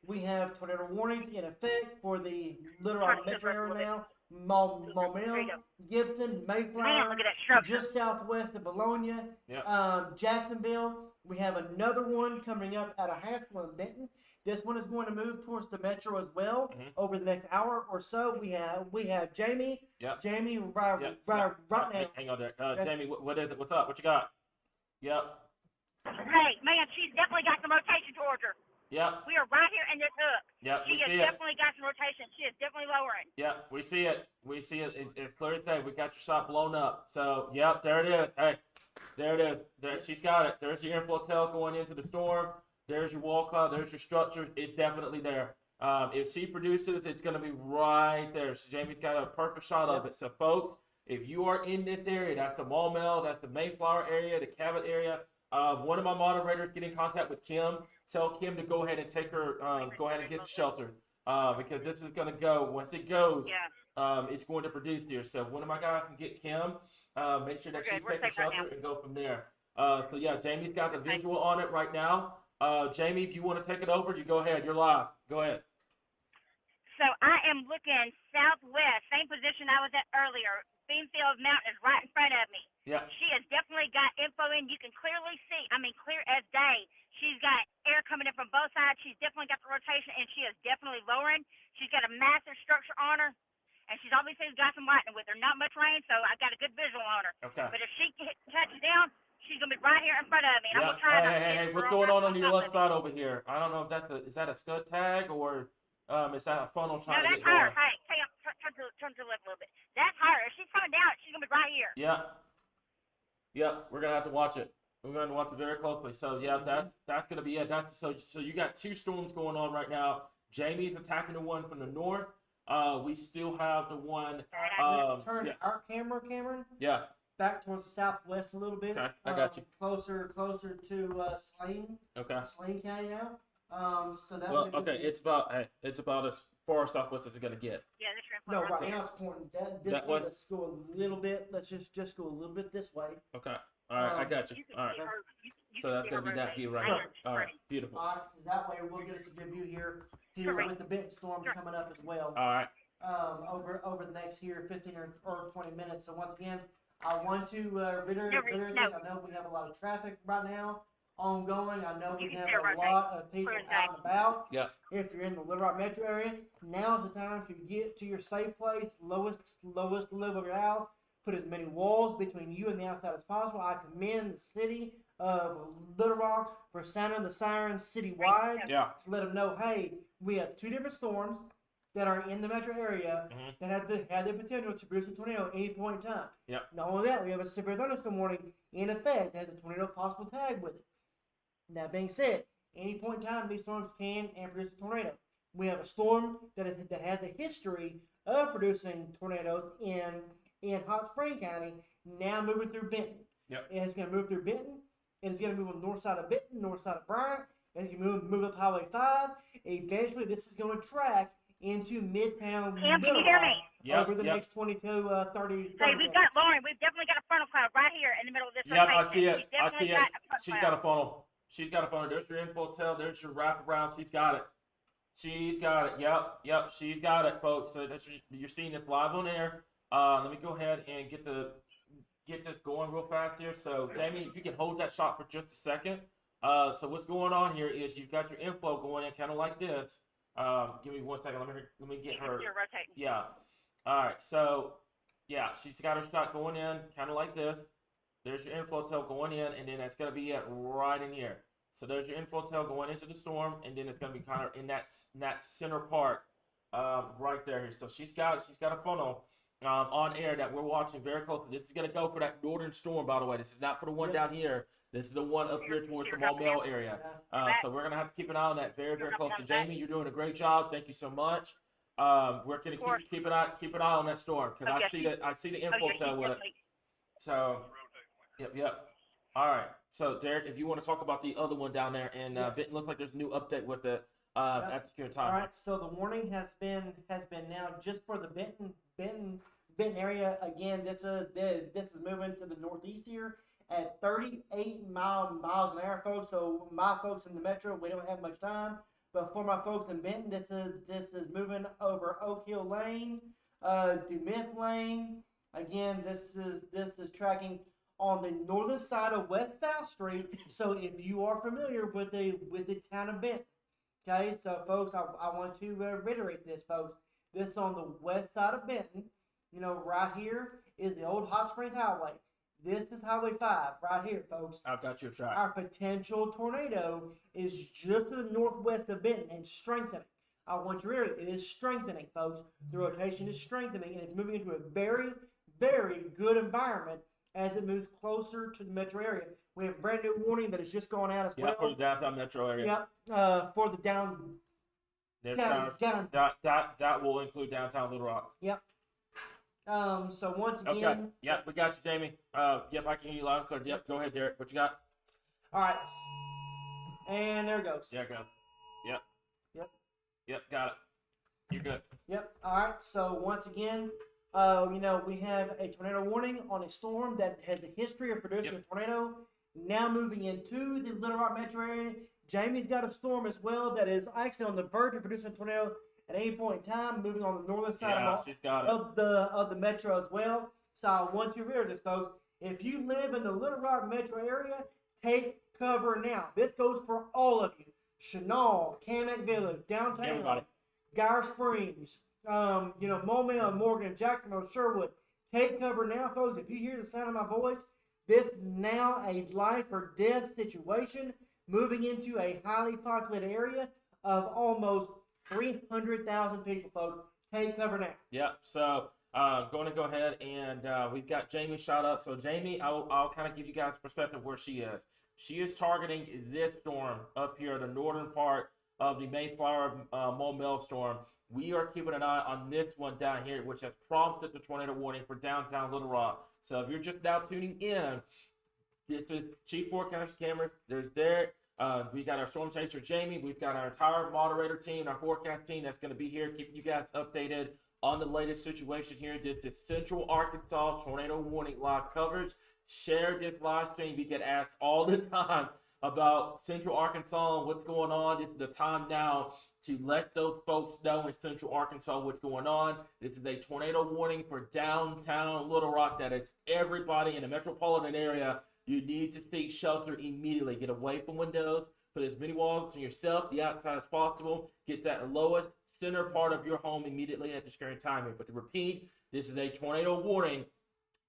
We have tornado warnings in effect for the Little Rock metro area now. Momentum, Gibson, Man, Mayflower, look at that structure. just southwest of Bologna, Yep. Jacksonville. We have another one coming up out of Haskell and Benton. This one is going to move towards the metro as well over the next hour or so. We have Jamie. Yep. Jamie, right Yep. now. Hang on there. Jamie, what is it? What's up? What you got? Yep. Hey, man, she's definitely got some rotation towards her. Yep. We are right here in this hook. Yep. She We has see it. definitely got some rotation. She is definitely lowering. Yep. We see it. We see it. It's clear as day. We got your shot blown up. So, yep, there it is. Hey, there it is. There, she's got it. There's your inflow tail going into the storm. There's your wall cloud. There's your structure. It's definitely there. If she produces, it's going to be right there. So Jamie's got a perfect shot of it. So, folks, if you are in this area, that's the Maumelle, that's the Mayflower area, the Cabot area. One of my moderators get in contact with Kim. Tell Kim to go ahead and take her, go ahead and get the shelter. Because this is going to go, once it goes, it's going to produce here. So one of my guys can get Kim, make sure that she's taking shelter and go from there. So yeah, Jamie's got the visual on it right now. Jamie, if you want to take it over, you go ahead. You're live. Go ahead. So I am looking southwest, same position I was at earlier. Beanfield Mountain is right in front of me. Yeah. She has definitely got info in. You can clearly see, clear as day. She's got air coming in from both sides. She's definitely got the rotation, and she is definitely lowering. She's got a massive structure on her, and she's obviously got some lightning with her. Not much rain, so I got a good visual on her. Okay. But if she touches down, she's going to be right here in front of me. And I'm going to try Hey, what's going on your left side over here? I don't know if is that a stud tag or is that a funnel trying to get going? No, that's her. Hey, turn to the left a little bit. That's her. If she's coming down, she's going to be right here. Yeah, we're gonna have to watch it. We're gonna watch it very closely. So yeah, that's gonna be it. So you got two storms going on right now. Jamie's attacking the one from the north. We still have the one. Turn our camera, Cameron. Yeah. Back towards the southwest a little bit. Okay, I got you. Closer to Slane. Okay. Slane County now. So that. Well, okay, it's about as far southwest as it's gonna get. Yeah, that's your No, info. right now it's pointing this That way. way? Let's go a little bit. Let's just go a little bit this way. Okay. All right, I got you. You can All right. see her. You So can that's see gonna her be that rotate. view right Right here. here. All right, beautiful. All Because that way we'll get us a good view here Correct. with the Benton storm coming up as well. right. Over the next 15 or 20 minutes. So once again, I want to reiterate this. No. I know we have a lot of traffic right now ongoing. I know we You have can a rotate. lot of people Rotate. out and about. Yeah. If you're in the Little Rock metro area, now is the time to get to your safe place, lowest level of your house. Put as many walls between you and the outside as possible. I commend the city of Little Rock for sounding the sirens citywide Yeah. to let them know, hey, we have two different storms that are in the metro area that have the potential to produce a tornado at any point in time. Yep. Not only that, we have a severe thunderstorm warning in effect that has a tornado possible tag with it. That being said, any point in time, these storms can and produce a tornado. We have a storm that has a history of producing tornadoes in Hot Spring County, now moving through Benton. Yep. It's going to move through Benton. It's going to move on the north side of Benton, north side of Bryant. It's going to move up Highway 5. Eventually, this is going to track into Midtown Cam, can you Little hear Rock me? Yep, over the yep. next 30 Hey, we've got Lauren. We've definitely got a frontal cloud right here in the middle of this. Yep, I rotation. see it. We've I definitely see it. got a front She's cloud. got a funnel. She's got a funnel. There's your info tail. There's your wraparound. She's got it. She's got it. Yep. She's got it, folks. So you're seeing this live on air. Let me go ahead and get this going real fast here. So Jamie, if you can hold that shot for just a second. So what's going on here is you've got your inflow going in kind of like this. Give me 1 second. Let me get her. You're rotating. Yeah. All right. So yeah, she's got her shot going in kind of like this. There's your inflow tail going in, and then it's gonna be at right in here. So there's your inflow tail going into the storm, and then it's gonna be kind of in that center part, right there. So she's got a funnel on air that we're watching very closely. This is gonna go for that northern storm, by the way. This is not for the one down here. This is the one up here towards the Maumelle area. So we're gonna have to keep an eye on that very, very close. So Jamie, you're doing a great job. Thank you so much. We're gonna Of course. keep an eye on that storm because Okay. I see the Oh, info yeah, tail with it. So, yep. All right. So, Derek, if you want to talk about the other one down there, and Yes. Benton looks like there's a new update with it Yep. at the current All time. right, so the warning has been now just for the Benton area. Again, this is moving to the northeast here at 38 miles an hour, folks. So my folks in the metro, we don't have much time. But for my folks in Benton, this is moving over Oak Hill Lane, DeMith Lane. Again, this is tracking on the northern side of West South Street. So if you are familiar with the town of Benton. Okay, so folks, I want to reiterate this, folks. This is on the west side of Benton. You know, right here is the old Hot Springs Highway. This is Highway 5 right here, folks. I've got your track. Our potential tornado is just to the northwest of Benton and strengthening. I want you to realize it is strengthening, folks. The rotation is strengthening and it's moving into a very, very good environment as it moves closer to the metro area. We have a brand new warning that has just gone out as well. Yeah, for the downtown metro area. Yep, for the There's down. that will include downtown Little Rock. Yep. So once again. Okay. Yep, we got you, Jamie. Yep, I can hear you loud and clear. Yep, go ahead, Derek. What you got? All right. And there it goes. Yeah, go. Yep. Yep. Yep, got it. You're good. Yep. All right. So once again, we have a tornado warning on a storm that has the history of producing a tornado. Now moving into the Little Rock metro area. Jamie's got a storm as well that is actually on the verge of producing a tornado at any point in time, moving on the northern side of the metro as well. So I want you to hear this, folks. If you live in the Little Rock metro area, take cover now. This goes for all of you. Chenal, Kamek Village, downtown, Everybody. Geyer Springs, Momel, Morgan, Jacksonville, Sherwood. Take cover now, folks. If you hear the sound of my voice, this is now a life or death situation, moving into a highly populated area of almost 300,000 people, folks. Take cover now. Yep. So going to go ahead and we've got Jamie shot up. So Jamie, I'll kind of give you guys a perspective where she is. She is targeting this storm up here, the northern part of the Mayflower Momel storm. We are keeping an eye on this one down here, which has prompted the tornado warning for downtown Little Rock. So if you're just now tuning in, this is Chief Forecast Cameron. There's Derek. We got our storm chaser Jamie. We've got our entire moderator team, our forecast team that's going to be here keeping you guys updated on the latest situation here. This is Central Arkansas tornado warning live coverage. Share this live stream. We get asked all the time about Central Arkansas and what's going on. This is the time now to let those folks know in Central Arkansas what's going on. This is a tornado warning for downtown Little Rock. That is everybody in the metropolitan area. You need to seek shelter immediately. Get away from windows. Put as many walls to yourself, the outside as possible. Get that lowest center part of your home immediately at this current time. But to repeat, this is a tornado warning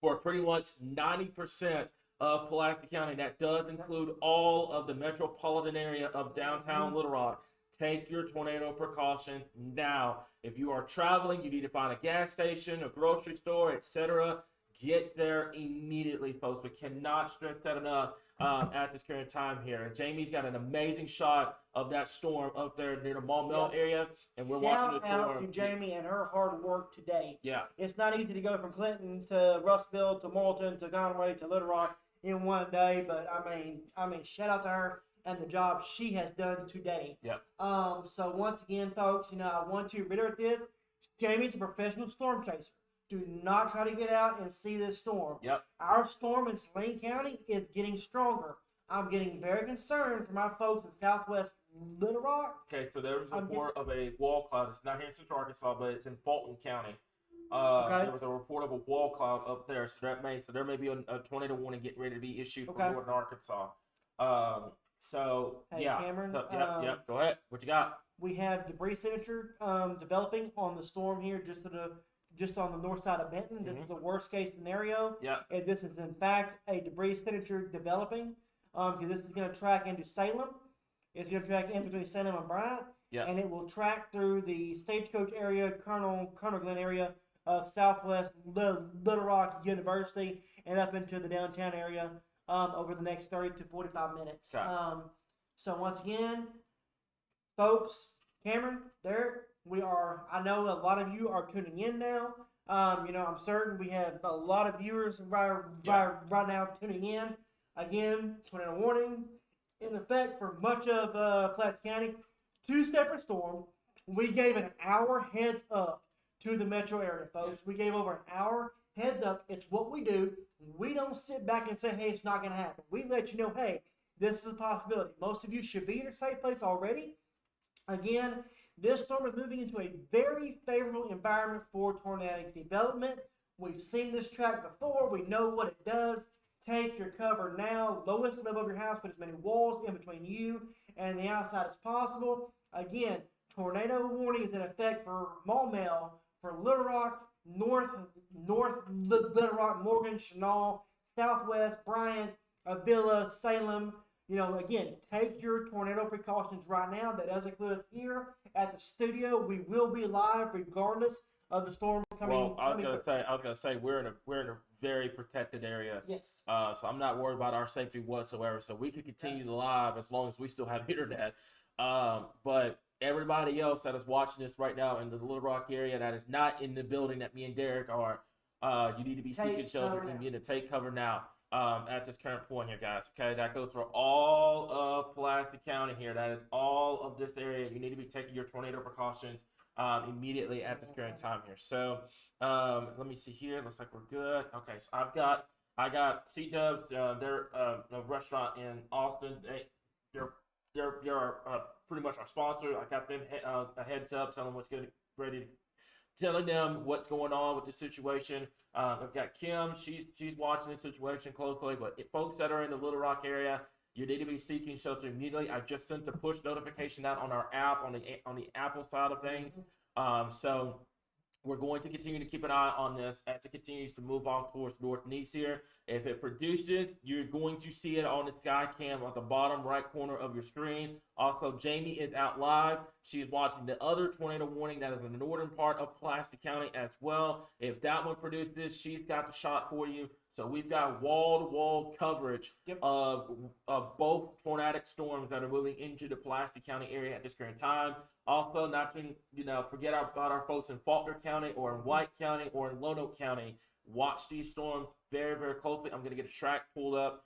for pretty much 90% of Pulaski County. That does include all of the metropolitan area of downtown Little Rock. Take your tornado precautions now. If you are traveling, you need to find a gas station, a grocery store, etc. Get there immediately, folks. We cannot stress that enough at this current time here. Jamie's got an amazing shot of that storm up there near the Maumelle area, and we're watching the storm. Shout out to Jamie and her hard work today. Yeah. It's not easy to go from Clinton to Russellville to Morrilton to Conway to Little Rock in one day, but I mean, shout out to her and the job she has done today. Yeah. So once again, folks, I want to reiterate this. Jamie's a professional storm chaser. Do not try to get out and see this storm. Yep. Our storm in Saline County is getting stronger. I'm getting very concerned for my folks in southwest Little Rock. Okay, so there was a report of a wall cloud. It's not here in Central Arkansas, but it's in Fulton County. Okay. There was a report of a wall cloud up there, so there may be a tornado warning getting ready to be issued for northern Arkansas. Hey, yeah. Cameron, Yep. Go ahead. What you got? We have debris signature developing on the storm here, just on the north side of Benton. This is the worst case scenario. Yeah. And this is in fact a debris signature developing. Because this is going to track into Salem. It's going to track in between Salem and Bryant. Yeah. And it will track through the Stagecoach area, Colonel Glen area of Southwest Little Rock University, and up into the downtown area over the next 30 to 45 minutes. Okay. So once again, folks, Cameron, Derek, I know a lot of you are tuning in now. I'm certain we have a lot of viewers right now tuning in. Again, tornado warning in effect for much of Pulaski County. 2 separate storms. We gave an hour heads up to the metro area, folks. We gave over an hour heads up. It's what we do. We don't sit back and say, hey, it's not going to happen. We let you know, hey, this is a possibility. Most of you should be in a safe place already. Again, this storm is moving into a very favorable environment for tornadic development. We've seen this track before. We know what it does. Take your cover now. Lowest level of your house. Put as many walls in between you and the outside as possible. Again, tornado warning is in effect for Maumelle, for Little Rock, North Little Rock, Morgan, Chenal, Southwest, Bryant, Avila, Salem. Again, take your tornado precautions right now. That does include us here at the studio. We will be live regardless of the storm coming. Well, I was gonna say we're in a very protected area. Yes. So I'm not worried about our safety whatsoever. So we can continue to live as long as we still have internet. But everybody else that is watching this right now in the Little Rock area that is not in the building that me and Derek are, you need to be seeking shelter and you need to take cover now. At this current point here, guys. Okay, that goes for all of Pulaski County here. That is all of this area. You need to be taking your tornado precautions immediately at this current time here. So let me see here. Looks like we're good. Okay, so I got C Dubs. They're a restaurant in Austin. They're pretty much our sponsor. I got them a heads up, telling them what's going on with the situation. I've got Kim. She's watching the situation closely. But folks that are in the Little Rock area, you need to be seeking shelter immediately. I just sent the push notification out on our app on the Apple side of things. So we're going to continue to keep an eye on this as it continues to move off towards northeast here. If it produces, you're going to see it on the sky cam at the bottom right corner of your screen. Also, Jamie is out live. She's watching the other tornado warning that is in the northern part of Pulaski County as well. If that one produces, she's got the shot for you. So we've got wall-to-wall coverage of both tornadic storms that are moving into the Pulaski County area at this current time. Also, not to forget about our folks in Faulkner County or in White County or in Lonoke County. Watch these storms very, very closely. I'm going to get a track pulled up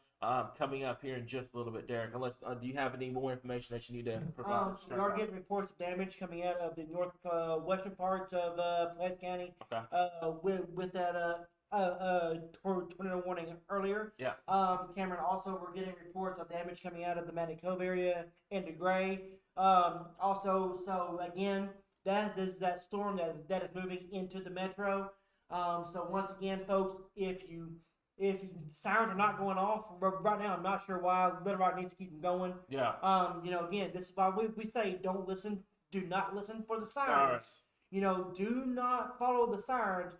coming up here in just a little bit, Derek. Unless, do you have any more information that you need to provide? We are getting reports of damage coming out of the northwestern parts of Pulaski County. Okay. With that tornado warning earlier. Yeah. Cameron, also we're getting reports of damage coming out of the Matty Cove area into Gray. So again, that is that storm that is moving into the metro. So once again, folks, if sirens are not going off right now, I'm not sure why Little Rock needs to keep them going. Yeah. Again, this is why we say do not listen for the sirens. Do not follow the sirens.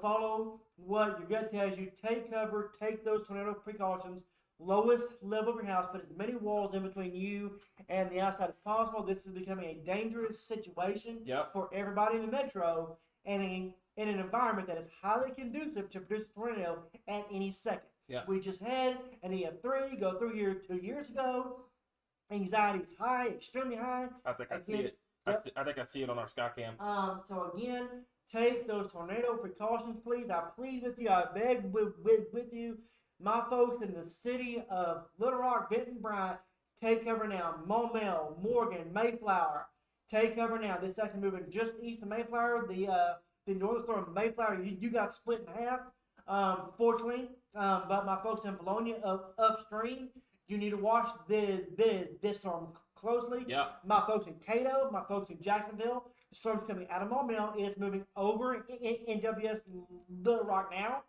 Follow what your gut tells you. Take cover, take those tornado precautions. Lowest level of your house, put as many walls in between you and the outside as possible. This is becoming a dangerous situation for everybody in the metro and in an environment that is highly conducive to produce a tornado at any second. Yeah. We just had an EF3 go through here 2 years ago. Anxiety is high, extremely high. I think I see it. I think I see it on our Skycam. So again, take those tornado precautions, please. I plead with you. I beg with you. My folks in the city of Little Rock, Benton, Bryant, take cover now. Maumelle, Morgan, Mayflower, take cover now. This is actually moving just east of Mayflower. The northern storm Mayflower, you got split in half, fortunately. But my folks in Bologna upstream, you need to watch this storm closely. Yeah. My folks in Cato, my folks in Jacksonville, the storm's coming out of Maumelle. It is moving over in WS Little Rock now.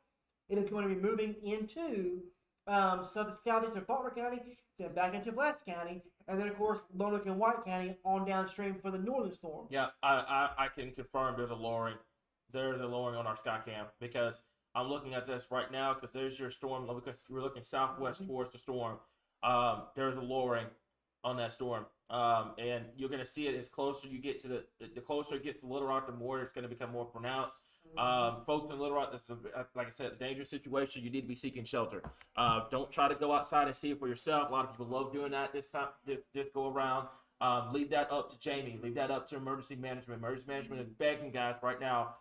It is going to be moving into southeastern Faulkner County, then back into Pulaski County, and then of course Lonoke and White County on downstream for the northern storm. Yeah, I can confirm there's a lowering. There's a lowering on our Skycam because I'm looking at this right now because there's your storm. We're looking southwest towards the storm. There's a lowering on that storm. And you're going to see it as closer you get to the closer it gets to Little Rock, the more it's going to become more pronounced. Folks in Little Rock, this is, like I said, a dangerous situation. You need to be seeking shelter. Don't try to go outside and see it for yourself. A lot of people love doing that this time, this go around. Leave that up to Jamie. Leave that up to emergency management. Emergency management is begging guys right now,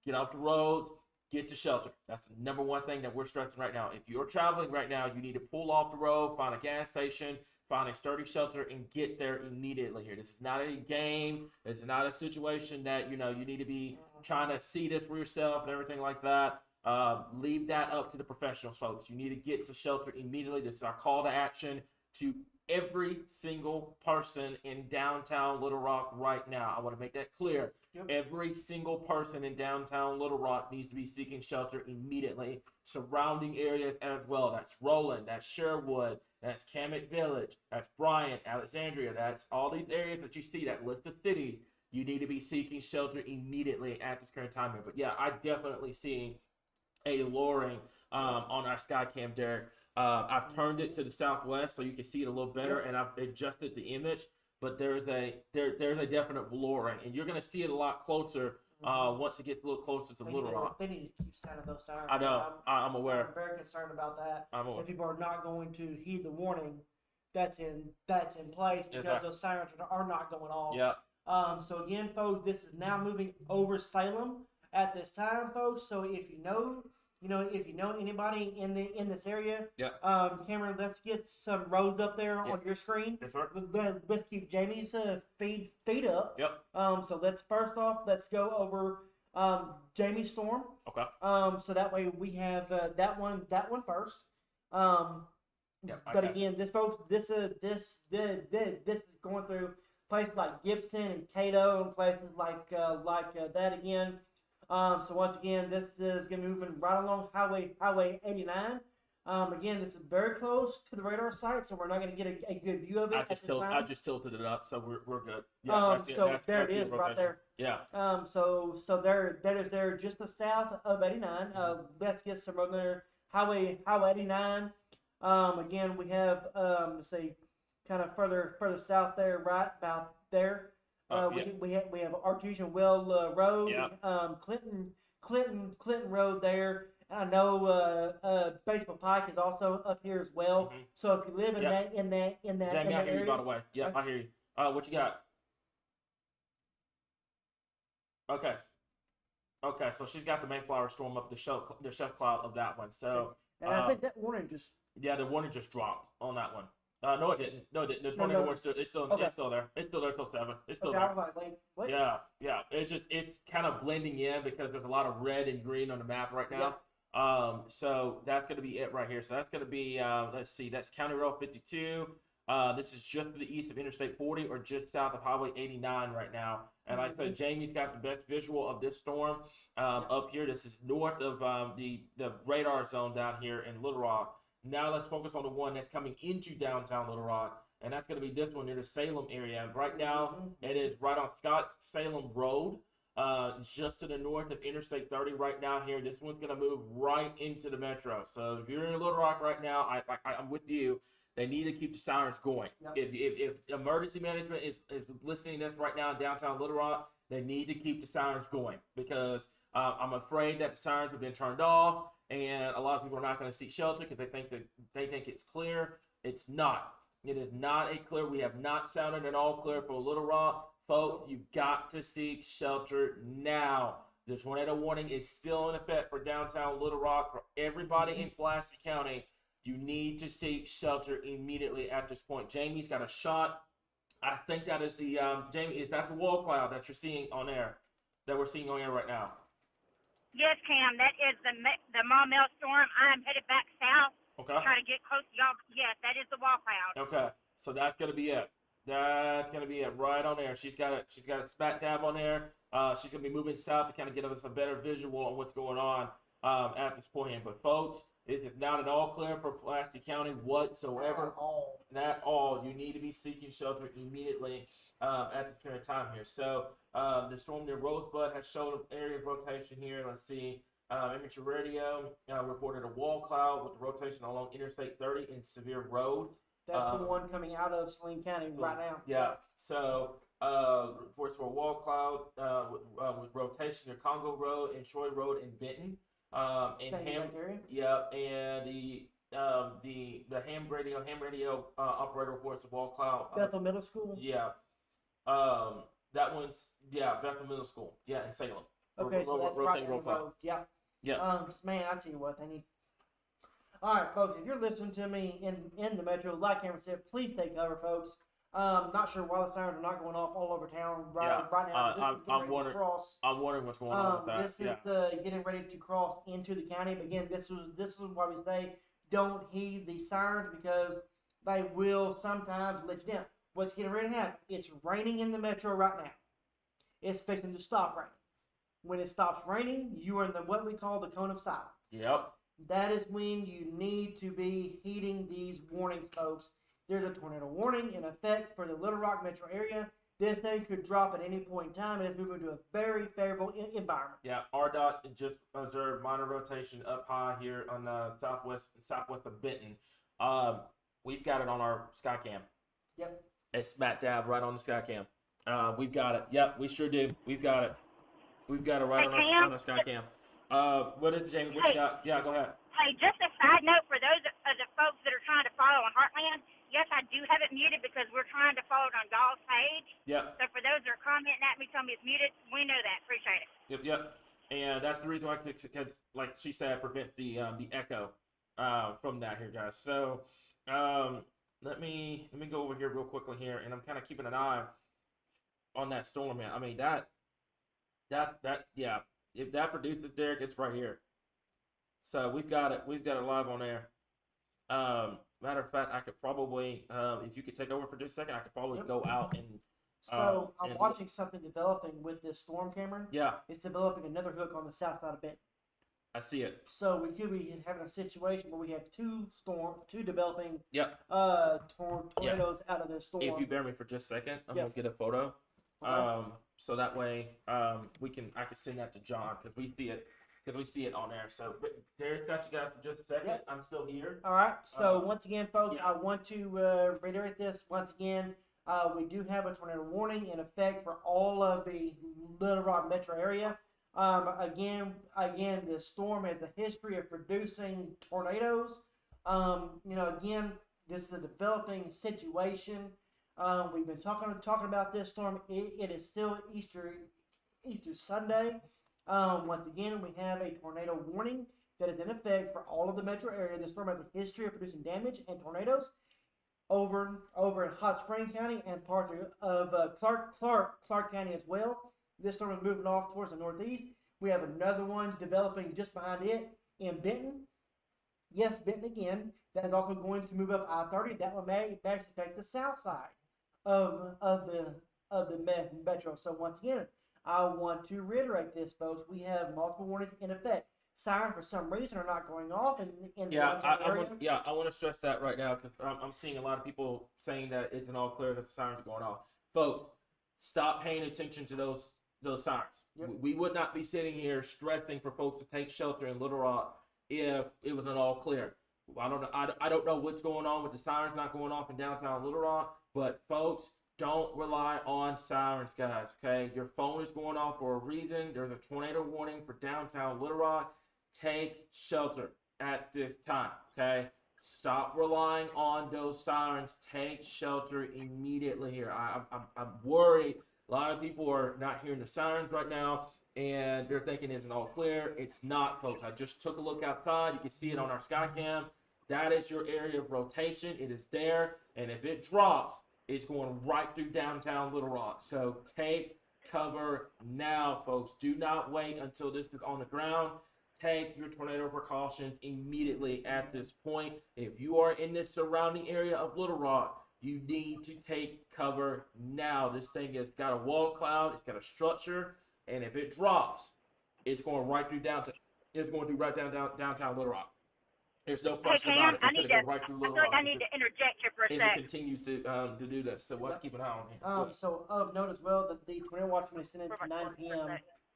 get off the roads, get to shelter. That's the number one thing that we're stressing right now. If you're traveling right now, you need to pull off the road, find a gas station, find a sturdy shelter, and get there immediately here. This is not a game. It's not a situation that, you need to be trying to see this for yourself and everything like that. Leave that up to the professionals, folks. You need to get to shelter immediately. This is our call to action to every single person in downtown Little Rock right now. I want to make that clear. Yep. Every single person in downtown Little Rock needs to be seeking shelter immediately. Surrounding areas as well. That's Roland, that's Sherwood, that's Camet Village, that's Bryant, Alexandria. That's all these areas that you see, that list of cities. You need to be seeking shelter immediately at this current time here. But yeah, I definitely see a lowering on our Skycam, Derek. I've turned it to the southwest so you can see it a little better, and I've adjusted the image. But there's a definite lowering, and you're gonna see it a lot closer once it gets a little closer to Little Rock. They need to keep sounding those sirens. I know. I'm aware. I'm very concerned about that. I'm aware. If people are not going to heed the warning that's in place because Exactly. those sirens are not going off. Yeah. So again, folks, this is now moving over Salem at this time, folks. So if you know anybody in this area, Yeah. Cameron, let's get some rows up there Yeah. on your screen. That's right. Let's keep Jamie's feed up. Yep. So let's go over Jamie's storm. Okay. So that way we have that one first. Yeah. But again, this is going through places like Gibson and Cato and places like that again. So once again, this is going to be moving right along Highway 89. Again, this is very close to the radar site, so we're not going to get a good view of it. I just tilted it up, so we're good. Yeah. There it is, right there. Yeah. So that is there just the south of 89. Let's get some road there. Highway 89. Again, we have let's see, kind of further south there, right about there. We have Artesian Well Road. Yeah. Clinton Road there. I know Baseball Pike is also up here as well. Mhm. So if you live in that Jamie, I hear area, you, by the way. Yeah, I hear you. What you got? Okay. Okay, so she's got the Mayflower storm up the chef cloud of that one. So and I think that warning just the warning just dropped on that one. No, it didn't. The tornado warning it's still there. It's still there till 7. It's still okay. there. I was like, wait, what? Yeah. It's kind of blending in because there's a lot of red and green on the map right now. So that's gonna be it right here. So that's gonna be let's see, that's County Road 52. This is just to the east of Interstate 40 or just south of Highway 89 right now. And like I said, Jamie's got the best visual of this storm up here. This is north of the radar zone down here in Little Rock. Now let's focus on the one that's coming into downtown Little Rock, and that's going to be this one near the Salem area. And right now, it is right on Scott-Salem Road, just to the north of Interstate 30 right now here. This one's going to move right into the metro. So if you're in Little Rock right now, I'm with you. They need to keep the sirens going. Yep. If emergency management is listening to this right now in downtown Little Rock, they need to keep the sirens going because I'm afraid that the sirens have been turned off. And a lot of people are not going to seek shelter because they think it's clear. It's not. It is not a clear. We have not sounded an all clear for Little Rock. Folks, you've got to seek shelter now. The tornado warning is still in effect for downtown Little Rock. For everybody in Pulaski County, you need to seek shelter immediately at this point. Jamie's got a shot. I think that is the, Jamie, is that the wall cloud that you're seeing on air, that we're seeing on air right now? Yes, Cam, that is the Maumelle storm. I'm headed back south. Okay. Try to get close to y'all. Yes, that is the wall cloud. Okay, so that's gonna be it. That's gonna be it right on there. She's got a smack dab on there. She's gonna be moving south to kind of get us a better visual on what's going on at this point. But folks, this is not at all clear for Pulaski County whatsoever. Not all. You need to be seeking shelter immediately at the current time here. So the storm near Rosebud has shown an area of rotation here. Let's see. Amateur Radio reported a wall cloud with the rotation along Interstate 30 and Sevier Road. That's the one coming out of Saline County right now. Yeah. So reports for a wall cloud with rotation near Congo Road and Troy Road in Benton. And the ham radio operator reports a wall cloud. Bethel Middle School. Yeah. That one's Bethel Middle School. Yeah, in Salem. Okay, so that's right Rotating down the profile. road. Yeah. Yeah. Man, I tell you what, they need. All right, folks, if you're listening to me in the metro, like Cameron said, please take cover, folks. Not sure why the sirens are not going off all over town right now. This is getting ready to cross. I'm wondering what's going on with that. This is getting ready to cross into the county. But again, this is why we say don't heed the sirens because they will sometimes let you down. What's getting ready to happen? It's raining in the metro right now. It's fixing to stop raining. When it stops raining, you are in what we call the cone of silence. Yep. That is when you need to be heeding these warnings, folks. There's a tornado warning in effect for the Little Rock metro area. This thing could drop at any point in time, and it's moving to a very favorable environment. Yeah, RDOT just observed minor rotation up high here on the southwest of Benton. We've got it on our Skycam. Yep. It's smack dab right on the Skycam. We've got it. Yep, we sure do. We've got it. We've got it right on our Skycam. What is it, Jamie? What you got? Yeah, go ahead. Hey, just a side note for those of the folks that are trying to follow on Heartland. Yes, I do have it muted because we're trying to follow it on Doll's page. Yep. So for those that are commenting at me, telling me it's muted, we know that. Appreciate it. Yep. And that's the reason why, because like she said, prevents the echo from that here, guys. So let me go over here real quickly here, and I'm kind of keeping an eye on that storm, man. I mean that yeah. If that produces, Derek, it's right here. So we've got it live on air. Matter of fact, I could probably, if you could take over for just a second, I could probably go out and. So I'm watching something developing with this storm, Cameron. Yeah. It's developing another hook on the south side of Benton. I see it. So we could be having a situation where we have two developing tornadoes out of this storm. If you bear me for just a second, I'm gonna get a photo. So that way I can send that to John because we see it on there. So Darius got you guys for just a second. Yep. I'm still here. All right. So once again, folks, I want to reiterate this once again. We do have a tornado warning in effect for all of the Little Rock metro area. Again, the storm has a history of producing tornadoes. Again, this is a developing situation. We've been talking about this storm. It is still Easter Sunday. Once again, we have a tornado warning that is in effect for all of the metro area. This storm has a history of producing damage and tornadoes over in Hot Spring County and parts of Clark County as well. This storm is moving off towards the northeast. We have another one developing just behind it in Benton. Yes, Benton again. That is also going to move up I-30. That one may affect the south side of the metro. So once again, I want to reiterate this, folks. We have multiple warnings in effect. Sirens, for some reason, are not going off in the area. I want to stress that right now because I'm seeing a lot of people saying that it's an all clear because the sirens are going off. Folks, stop paying attention to those sirens. Yep. We would not be sitting here stressing for folks to take shelter in Little Rock if it was an all clear. I don't know what's going on with the sirens not going off in downtown Little Rock, but folks, don't rely on sirens, guys, okay? Your phone is going off for a reason. There's a tornado warning for downtown Little Rock. Take shelter at this time, okay? Stop relying on those sirens. Take shelter immediately here. I'm worried. A lot of people are not hearing the sirens right now, and they're thinking it's an all clear. It's not, folks. I just took a look outside. You can see it on our Skycam. That is your area of rotation. It is there, and if it drops, it's going right through downtown Little Rock. So take cover now, folks. Do not wait until this is on the ground. Take your tornado precautions immediately at this point. If you are in the surrounding area of Little Rock, you need to take cover now. This thing has got a wall cloud. It's got a structure. And if it drops, it's going right through downtown. It's going to right downtown Little Rock. There's no question about it. It's going to go right through Little Rock. I need to interject here for a second. If it continues to do this. So we'll have to keep an eye on here. So of note as well that the tornado watch will be sent in at 9 p.m.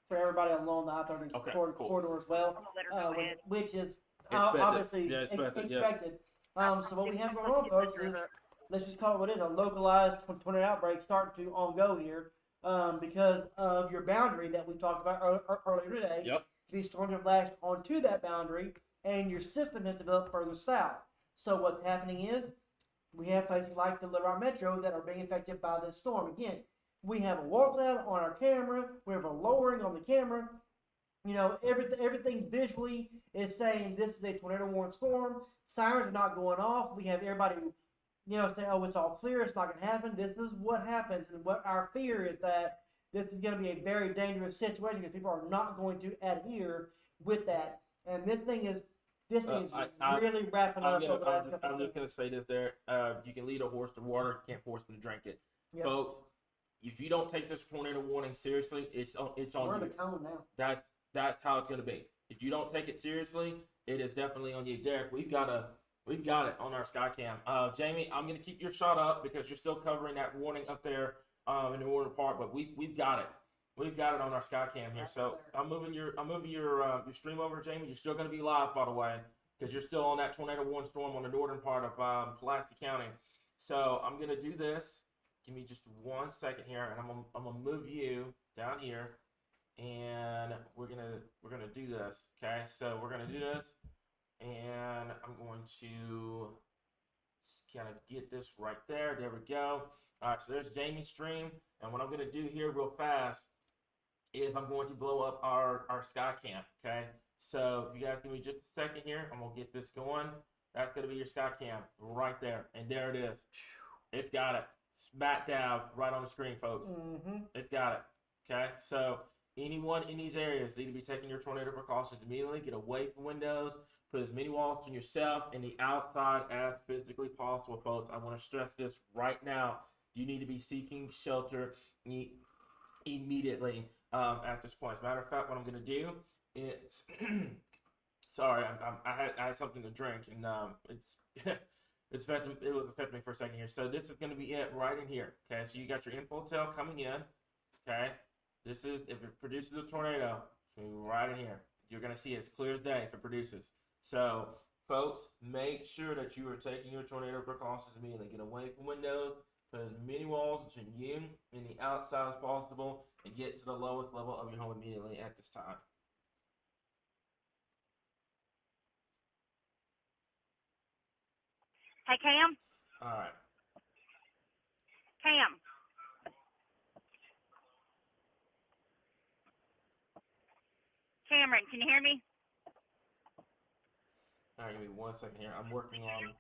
for everybody along the I-30 corridor as well, which is obviously expected. So what we have going on, folks, is let's just call it what it is, a localized tornado outbreak starting to on-go here because of your boundary that we talked about earlier today. Yep. These storms have lashed onto that boundary, and your system has developed further south. So what's happening is we have places like the Little Rock Metro that are being affected by this storm. Again, We have a wall cloud on our camera. We have a lowering on the camera. You know, everything visually is saying this is a tornado warning storm. Sirens are not going off. We have everybody, you know, saying, oh, it's all clear. It's not going to happen. This is what happens. And what our fear is that this is going to be a very dangerous situation because people are not going to adhere with that. And this thing is really wrapping up. I'm just going to say this there. You can lead a horse to water. You can't force them to drink it. Yep. Folks, if you don't take this tornado warning seriously, it's on We're in you. a cone now. That's how it's going to be. If you don't take it seriously, it is definitely on you. Derek, we've got it on our Skycam. Jamie, I'm going to keep your shot up because you're still covering that warning up there in the warning part, but we've got it. We've got it on our Skycam here. So I'm moving your stream over, Jamie. You're still going to be live, by the way, because you're still on that tornado warning storm on the northern part of Pulaski County. So I'm going to do this. Give me just 1 second here, and I'm gonna move you down here, and we're gonna do this. Okay, so we're gonna do this, and I'm going to kind of get this right there. There we go. All right, so there's Jamie's stream, and what I'm gonna do here real fast is I'm going to blow up our Skycam. Okay, so if you guys give me just a second here, I'm gonna get this going. That's gonna be your Skycam right there, and there it is. It's got it. Smack down right on the screen, folks. Mm-hmm. It's got it. Okay, so anyone in these areas need to be taking your tornado precautions immediately. Get away from windows. Put as many walls on yourself and the outside as physically possible, folks. I want to stress this right now. You need to be seeking shelter immediately at this point. As a matter of fact, what I'm going to do is, sorry, I had something to drink, and it's. It was affecting me for a second here. So this is going to be it right in here. Okay, so you got your infotel coming in. Okay, this is, if it produces a tornado, it's going to be right in here. You're going to see it as clear as day if it produces. So, folks, make sure that you are taking your tornado precautions immediately. Get away from windows, put as many walls between you and the outside as possible, and get to the lowest level of your home immediately at this time. Hey, Cam. All right. Cam. Cameron, can you hear me? All right, give me 1 second here. I'm working on.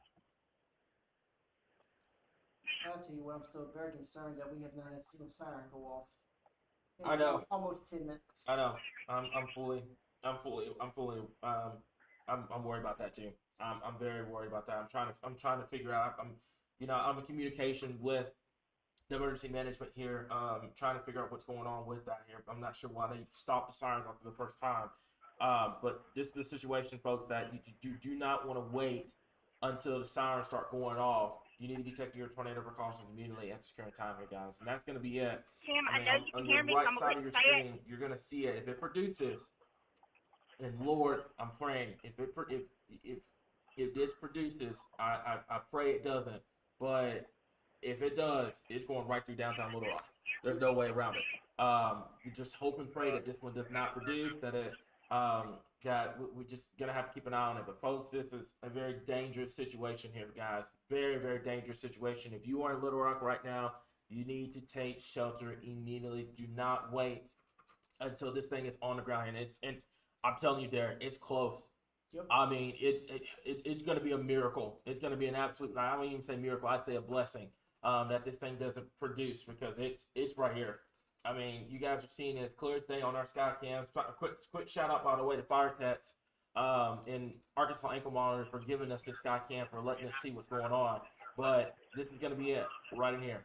I'll tell you what, I'm still very concerned that we have not had a single siren go off. I know. Almost 10 minutes. I know. I'm worried about that too. I'm very worried about that. I'm trying to figure out. I'm in communication with the emergency management here, trying to figure out what's going on with that here. I'm not sure why they stopped the sirens after the first time. But this is the situation, folks, that you do not want to wait until the sirens start going off. You need to be taking your tornado precautions immediately at this current time here, guys. And that's going to be it. Cam, I know you can on hear your me. right I'm side going of your to say screen, it. you're going to see it. If it produces, and Lord, I'm praying, if this produces, I pray it doesn't. But if it does, it's going right through downtown Little Rock. There's no way around it. We just hope and pray that this one does not produce, that we're just going to have to keep an eye on it. But folks, this is a very dangerous situation here, guys. Very, very dangerous situation. If you are in Little Rock right now, you need to take shelter immediately. Do not wait until this thing is on the ground. And I'm telling you, Derek, it's close. Yep. I mean, it's going to be a miracle. It's going to be an absolute, I don't even say miracle, I'd say a blessing that this thing doesn't produce, because it's right here. I mean, you guys are seeing it as clear as day on our sky cams. Quick shout out, by the way, to Fire Techs and Arkansas Ankle Monitor for giving us this sky cam, for letting us see what's going on. But this is going to be it right in here.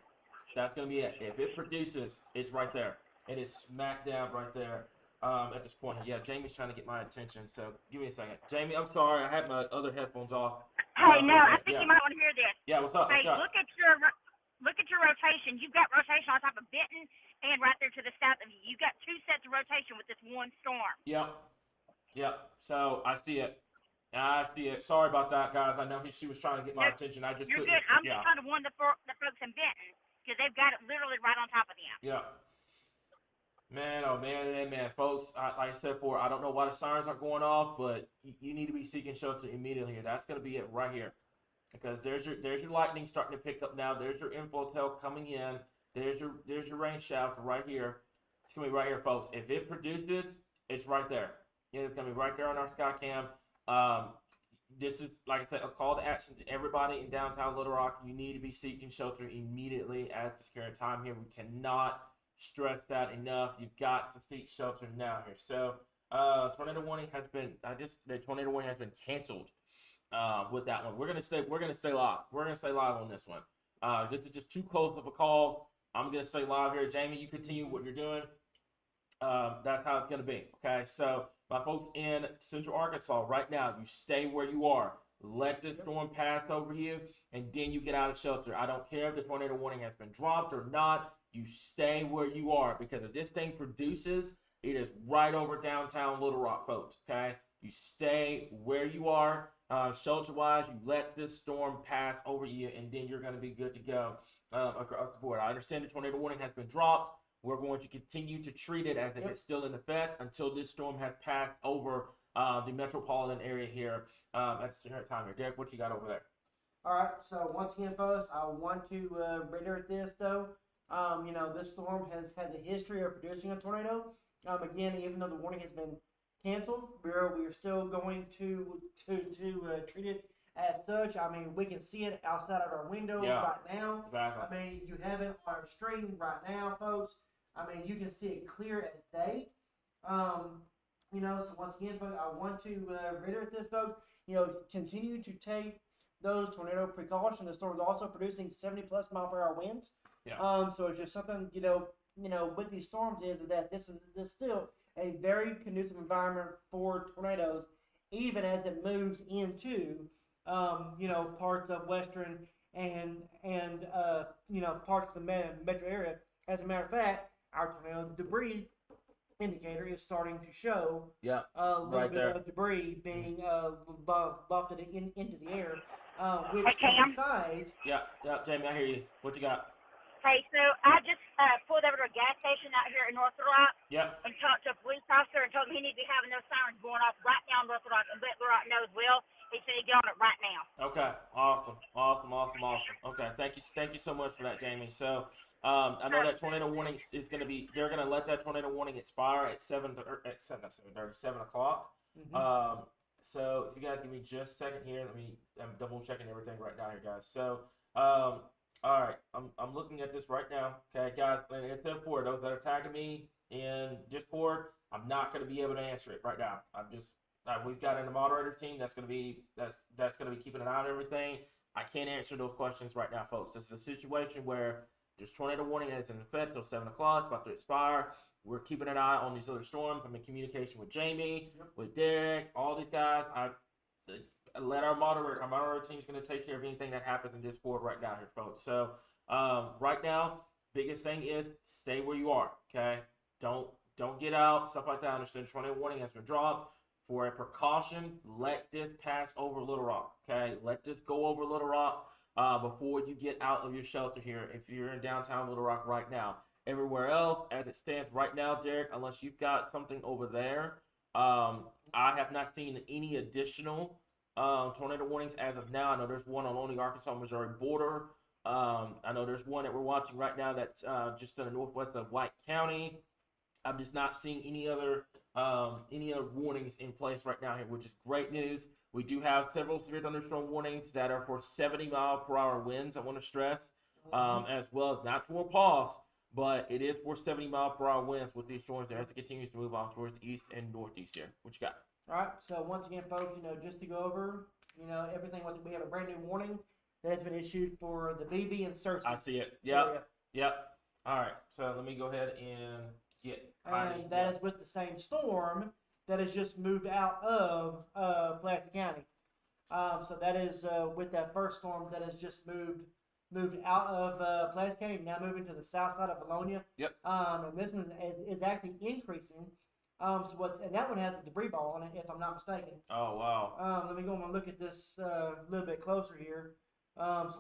That's going to be it. If it produces, it's right there. It is smack dab right there at this point. Yeah, Jamie's trying to get my attention, so give me a second. Jamie, I'm sorry. I had my other headphones off. Hey, no, I think you might want to hear this. Yeah, what's up? Hey, look at your rotation. You've got rotation on top of Benton and right there to the south of you. You've got two sets of rotation with this one storm. Yep. So I see it. Sorry about that, guys. I know she was trying to get my attention. I just You're couldn't. good. I'm just trying to warn the folks in Benton, because they've got it literally right on top of them. Yeah. Man, oh man, folks. Like I said before, I don't know why the sirens aren't going off, but you need to be seeking shelter immediately here. That's going to be it right here, because there's your lightning starting to pick up now. There's your infotel coming in. There's your rain shaft right here. It's gonna be right here, folks. If it produces, it's right there. It's gonna be right there on our sky cam. This is, like I said, a call to action to everybody in downtown Little Rock. You need to be seeking shelter immediately at this current time here. We cannot stress that enough. You've got to seek shelter now here. So, tornado warning has been. The tornado warning has been canceled. With that one, we're gonna stay live. We're gonna stay live on this one. This is just too close of a call. I'm gonna stay live here. Jamie, you continue what you're doing. That's how it's gonna be. Okay, so my folks in Central Arkansas right now, you stay where you are. Let this storm pass over you, and then you get out of shelter. I don't care if the tornado warning has been dropped or not. You stay where you are, because if this thing produces, it is right over downtown Little Rock, folks. Okay, you stay where you are. Shelter-wise, you let this storm pass over you, and then you're going to be good to go across the board. I understand the tornado warning has been dropped. We're going to continue to treat it as if it's still in effect until this storm has passed over the metropolitan area here at the current time here. Derek, what you got over there? All right, so once again, folks, I want to reiterate this, though. This storm has had the history of producing a tornado. Again, even though the warning has been canceled, we're still going to treat it as such. I mean, we can see it outside of our window right now. Exactly. I mean, you have it on our screen right now, folks. I mean, you can see it clear as day. So once again, folks, I want to reiterate this, folks. Continue to take those tornado precautions. The storm is also producing 70+ mile per hour winds. Yeah. So it's just something, with these storms is that this is still a very conducive environment for tornadoes, even as it moves into, parts of western and parts of the metro area. As a matter of fact, our tornado debris indicator is starting to show a little bit of debris being lofted into the air, which coincides. Yeah, Jamie, I hear you. What you got? Hey, so I just pulled over to a gas station out here in North Little Rock and talked to a police officer and told him he needs to be having those sirens going off right now in North Little Rock, and Little Rock knows Will. He said he'd get on it right now. Okay, awesome. Okay, thank you so much for that, Jamie. So, I know that tornado warning is going to be. They're going to let that tornado warning expire at 7 o'clock. Mm-hmm. So if you guys give me just a second here, I'm double checking everything right now here, guys. So, all right, I'm looking at this right now. Okay, guys, and it's said for those that are tagging me in Discord, I'm not going to be able to answer it right now. I'm just we've got in the moderator team that's going to be keeping an eye on everything. I can't answer those questions right now, folks. This is a situation where this tornado warning is in effect till 7 o'clock, about to expire. We're keeping an eye on these other storms. I'm in communication with Jamie, with Derek, all these guys. Let our moderator team is going to take care of anything that happens in Discord right now here, folks. So right now, biggest thing is stay where you are. Okay, don't get out, stuff like that. I understand tornado warning has been dropped. For a precaution, let this pass over Little Rock. Okay, let this go over Little Rock before you get out of your shelter here. If you're in downtown Little Rock right now, everywhere else as it stands right now, Derek, unless you've got something over there, I have not seen any additional tornado warnings as of now. I know there's one on the Arkansas-Missouri border. I know there's one that we're watching right now that's just in the northwest of White County. I'm just not seeing any other warnings in place right now here, which is great news. We do have several severe thunderstorm warnings that are for 70 mile per hour winds, I want to stress, as well as not to a pause, but it is for 70 mile per hour winds with these storms as it continues to move off towards the east and northeast here. What you got? All right, so once again, folks, just to go over, everything, we have a brand new warning that has been issued for the BB and Cersei. I see it. Yep. All right, so let me go ahead and get. And that is with the same storm that has just moved out of Pulaski County. So that is with that first storm that has just moved out of Pulaski County, now moving to the south side of Bologna. Yep. And this one is actually increasing. And that one has a debris ball on it, if I'm not mistaken. Oh wow. Let me go and look at this a little bit closer here. So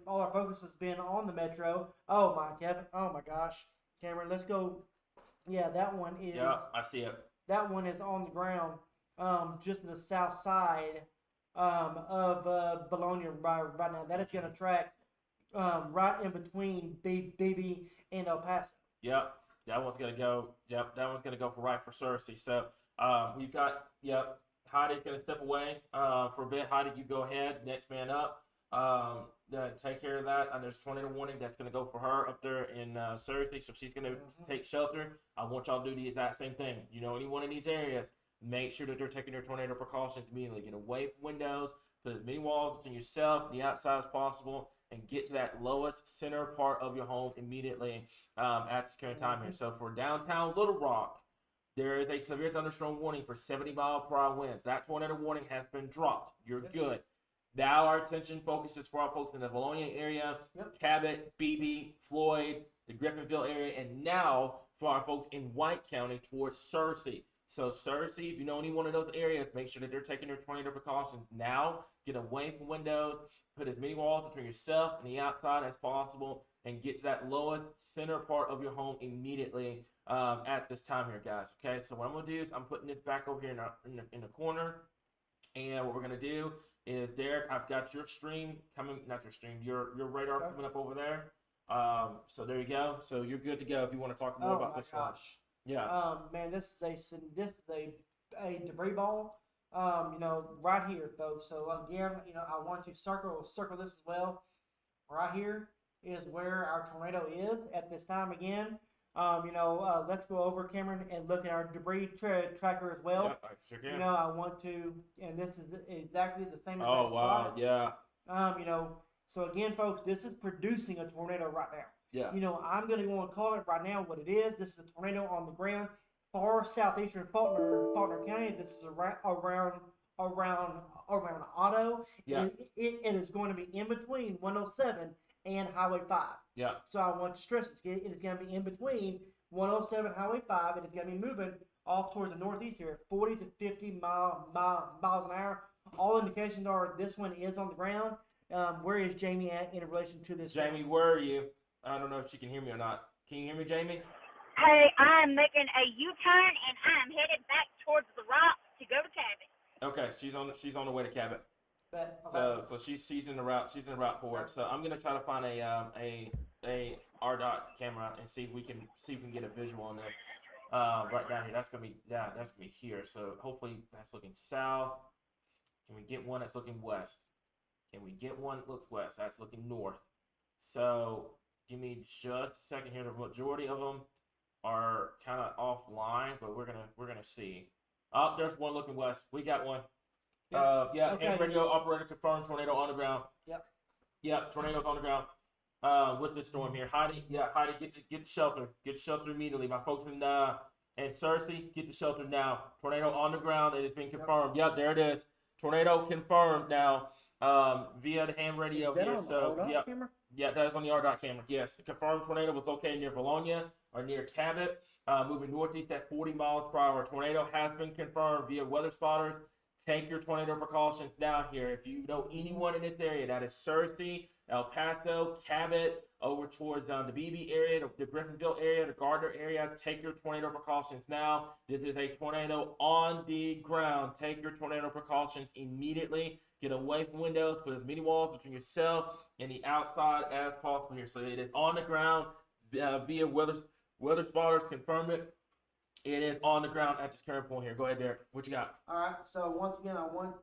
all our focus has been on the metro. Oh my gosh, Cameron, let's go. Yeah, that one is. Yeah, I see it. That one is on the ground, just to the south side of Bologna right now. That is going to track right in between BB and El Paso. Yep, that one's gonna go. Yep, that one's gonna go for right for Cersei. So we've got Heidi's gonna step away for a bit. Heidi, you go ahead. Next man up. Take care of that. And there's a tornado warning that's gonna go for her up there in Cersei. So she's gonna take shelter. I want y'all to do the exact same thing. You know, anyone in these areas, make sure that they're taking their tornado precautions immediately. Get away from windows. Put as many walls between yourself and the outside as possible, and get to that lowest center part of your home immediately at this current time here. So for downtown Little Rock, there is a severe thunderstorm warning for 70-mile-per-hour winds. That tornado warning has been dropped. You're good. Now our attention focuses for our folks in the Valonia area, Cabot, Beebe, Floyd, the Griffinville area, and now for our folks in White County towards Searcy. So Cersei, if you know any one of those areas, make sure that they're taking their tornado precautions now. Get away from windows. Put as many walls between yourself and the outside as possible, and get to that lowest center part of your home immediately at this time here, guys. Okay, so what I'm going to do is I'm putting this back over here in the corner. And what we're going to do is, Derek, I've got your stream coming, not your stream, your radar coming up over there. So there you go. So you're good to go if you want to talk more about this one. Yeah. Man, this is a debris ball. Right here, folks. So again, I want to circle this as well. Right here is where our tornado is at this time again. Let's go over, Cameron, and look at our debris tracker as well. Yeah, I sure can. I want to, and this is exactly the same. Oh wow, yeah. So again, folks, this is producing a tornado right now. Yeah. I'm going to go and call it right now what it is. This is a tornado on the ground, far southeastern Faulkner County. This is around Otto. Yeah. It is going to be in between 107 and Highway 5. Yeah. So I want to stress this. It is going to be in between 107 Highway 5. It is going to be moving off towards the northeast here, 40 to 50 miles an hour. All indications are this one is on the ground. Where is Jamie at in relation to this? Jamie, where are you? I don't know if she can hear me or not. Can you hear me, Jamie? Hey, I'm making a U-turn and I'm headed back towards the rocks to go to Cabot. Okay, she's on the way to Cabot. Okay. So she's in the route. She's in the route for it. So I'm gonna try to find a RDOT camera and see if we can get a visual on this. Right down here. That's gonna be here. So hopefully that's looking south. Can we get one that's looking west? Can we get one that looks west? That's looking north. So give me just a second here. The majority of them are kind of offline, but we're gonna see. Oh, there's one looking west. We got one. Okay. Ham radio operator confirmed tornado on the ground. Yep, tornado's on the ground. With the storm here, Heidi, get to shelter. Get to shelter immediately. My folks in Cersei, get to shelter now. Tornado on the ground. It has been confirmed. Yep, there it is. Tornado confirmed now via the ham radio here. Camera? Yeah, that is on the RDOT camera. Yes, confirmed tornado was located near Valonia or near Cabot, moving northeast at 40 miles per hour. Tornado has been confirmed via weather spotters. Take your tornado precautions down here. If you know anyone in this area, that is Cersei, El Paso, Cabot, over towards the BB area, the Griffinville area, the Gardner area, take your tornado precautions now. This is a tornado on the ground. Take your tornado precautions immediately. Get away from windows. Put as many walls between yourself and the outside as possible here. So it is on the ground via weather spotters. Confirm it. It is on the ground at this current point here. Go ahead, Derek. What you got? All right. So once again, I want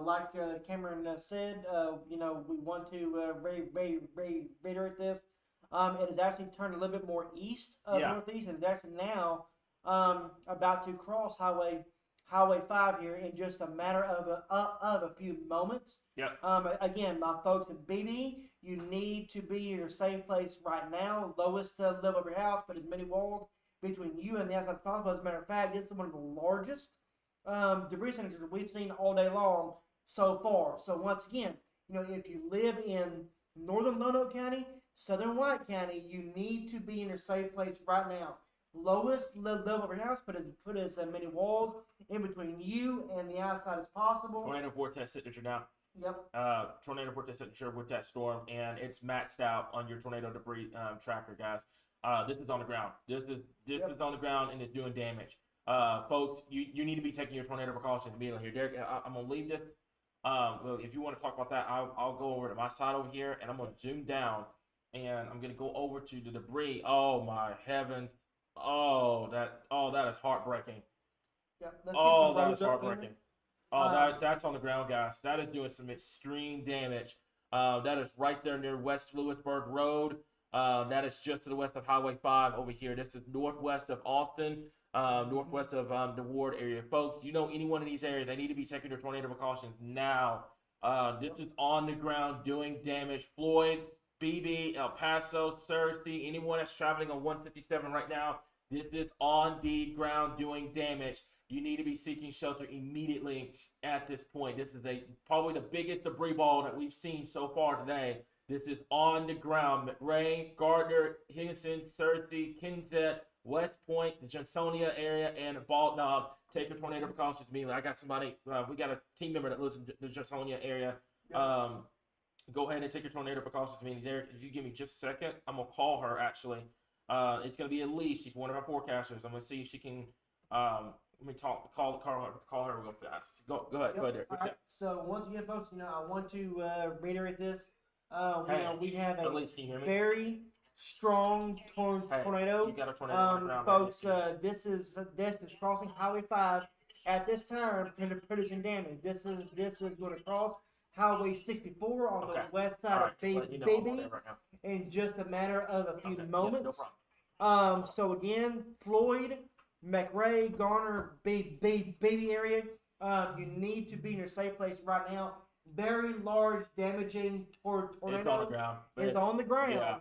like Cameron said, we want to reiterate this. It has actually turned a little bit more east of northeast, and is actually now about to cross Highway 5 here in just a matter of a few moments. Yep. Again, my folks in BB, you need to be in your safe place right now. Lowest level of your house, put as many walls between you and the outside as possible. As a matter of fact, this is one of the largest debris centers we've seen all day long so far. So once again, if you live in northern Lonoke County, southern White County, you need to be in your safe place right now. Lowest level of your house, put as many walls in between you and the outside as possible. Tornado vortex signature now. Yep. Tornado vortex signature with that storm, and it's maxed out on your tornado debris tracker, guys. This is on the ground. This is on the ground and it's doing damage. Folks, you need to be taking your tornado precautions immediately here. Derek, I'm gonna leave this. If you want to talk about that, I'll go over to my side over here and I'm gonna zoom down and I'm gonna go over to the debris. Oh my heavens! That is heartbreaking. Yeah, let's get Oh, some that roads is up, heartbreaking. Cameron. Oh, Um, that's on the ground, guys. That is doing some extreme damage. That is right there near West Lewisburg Road. That is just to the west of Highway 5 over here. This is northwest of Austin, northwest of the Ward area. Folks, you know anyone in these areas, they need to be taking their tornado precautions now. This is on the ground doing damage. Floyd, BB, El Paso, Searcy, anyone that's traveling on 157 right now, this is on the ground doing damage. You need to be seeking shelter immediately at this point. This is probably the biggest debris ball that we've seen so far today. This is on the ground. McRae, Gardner, Higginson, Searcy, Kensett, West Point, the Johnsonia area, and Bald Knob. Take your tornado precautions immediately. I got somebody, we got a team member that lives in the Johnsonia area. Go ahead and take your tornado precautions immediately. Derek, if you give me just a second, I'm going to call her actually. It's going to be Elise. She's one of our forecasters. I'm going to see if she can, let me call her real fast. Go ahead, Yep. Derek. All right. So once again, folks, I want to reiterate this. Hey, We have a Elise, can you hear me? very strong tornado. You got a tornado on the ground, Folks, right? this is crossing Highway 5 at this time, producing damage. This is going to cross Highway 64 on the west side of BB in just a matter of a few moments. Yeah, no problem. So again, Floyd, McRae, Garner, baby area, you need to be in your safe place right now. Very large, damaging tornado It's on the ground. is on the ground. Yeah.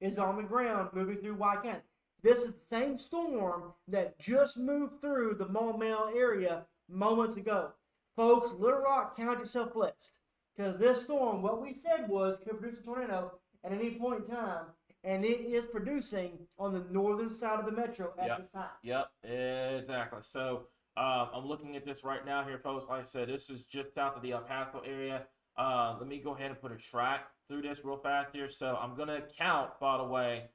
Is on the ground, moving through White County. This is the same storm that just moved through the Maumelle area moments ago. Folks, Little Rock, count yourself blessed. Because this storm, what we said was, could produce a tornado at any point in time. And it is producing on the northern side of the metro at this time. Yep, exactly. So I'm looking at this right now here, folks. Like I said, this is just south of the El Paso area. Let me go ahead and put a track through this real fast here. So I'm going to count, by the way,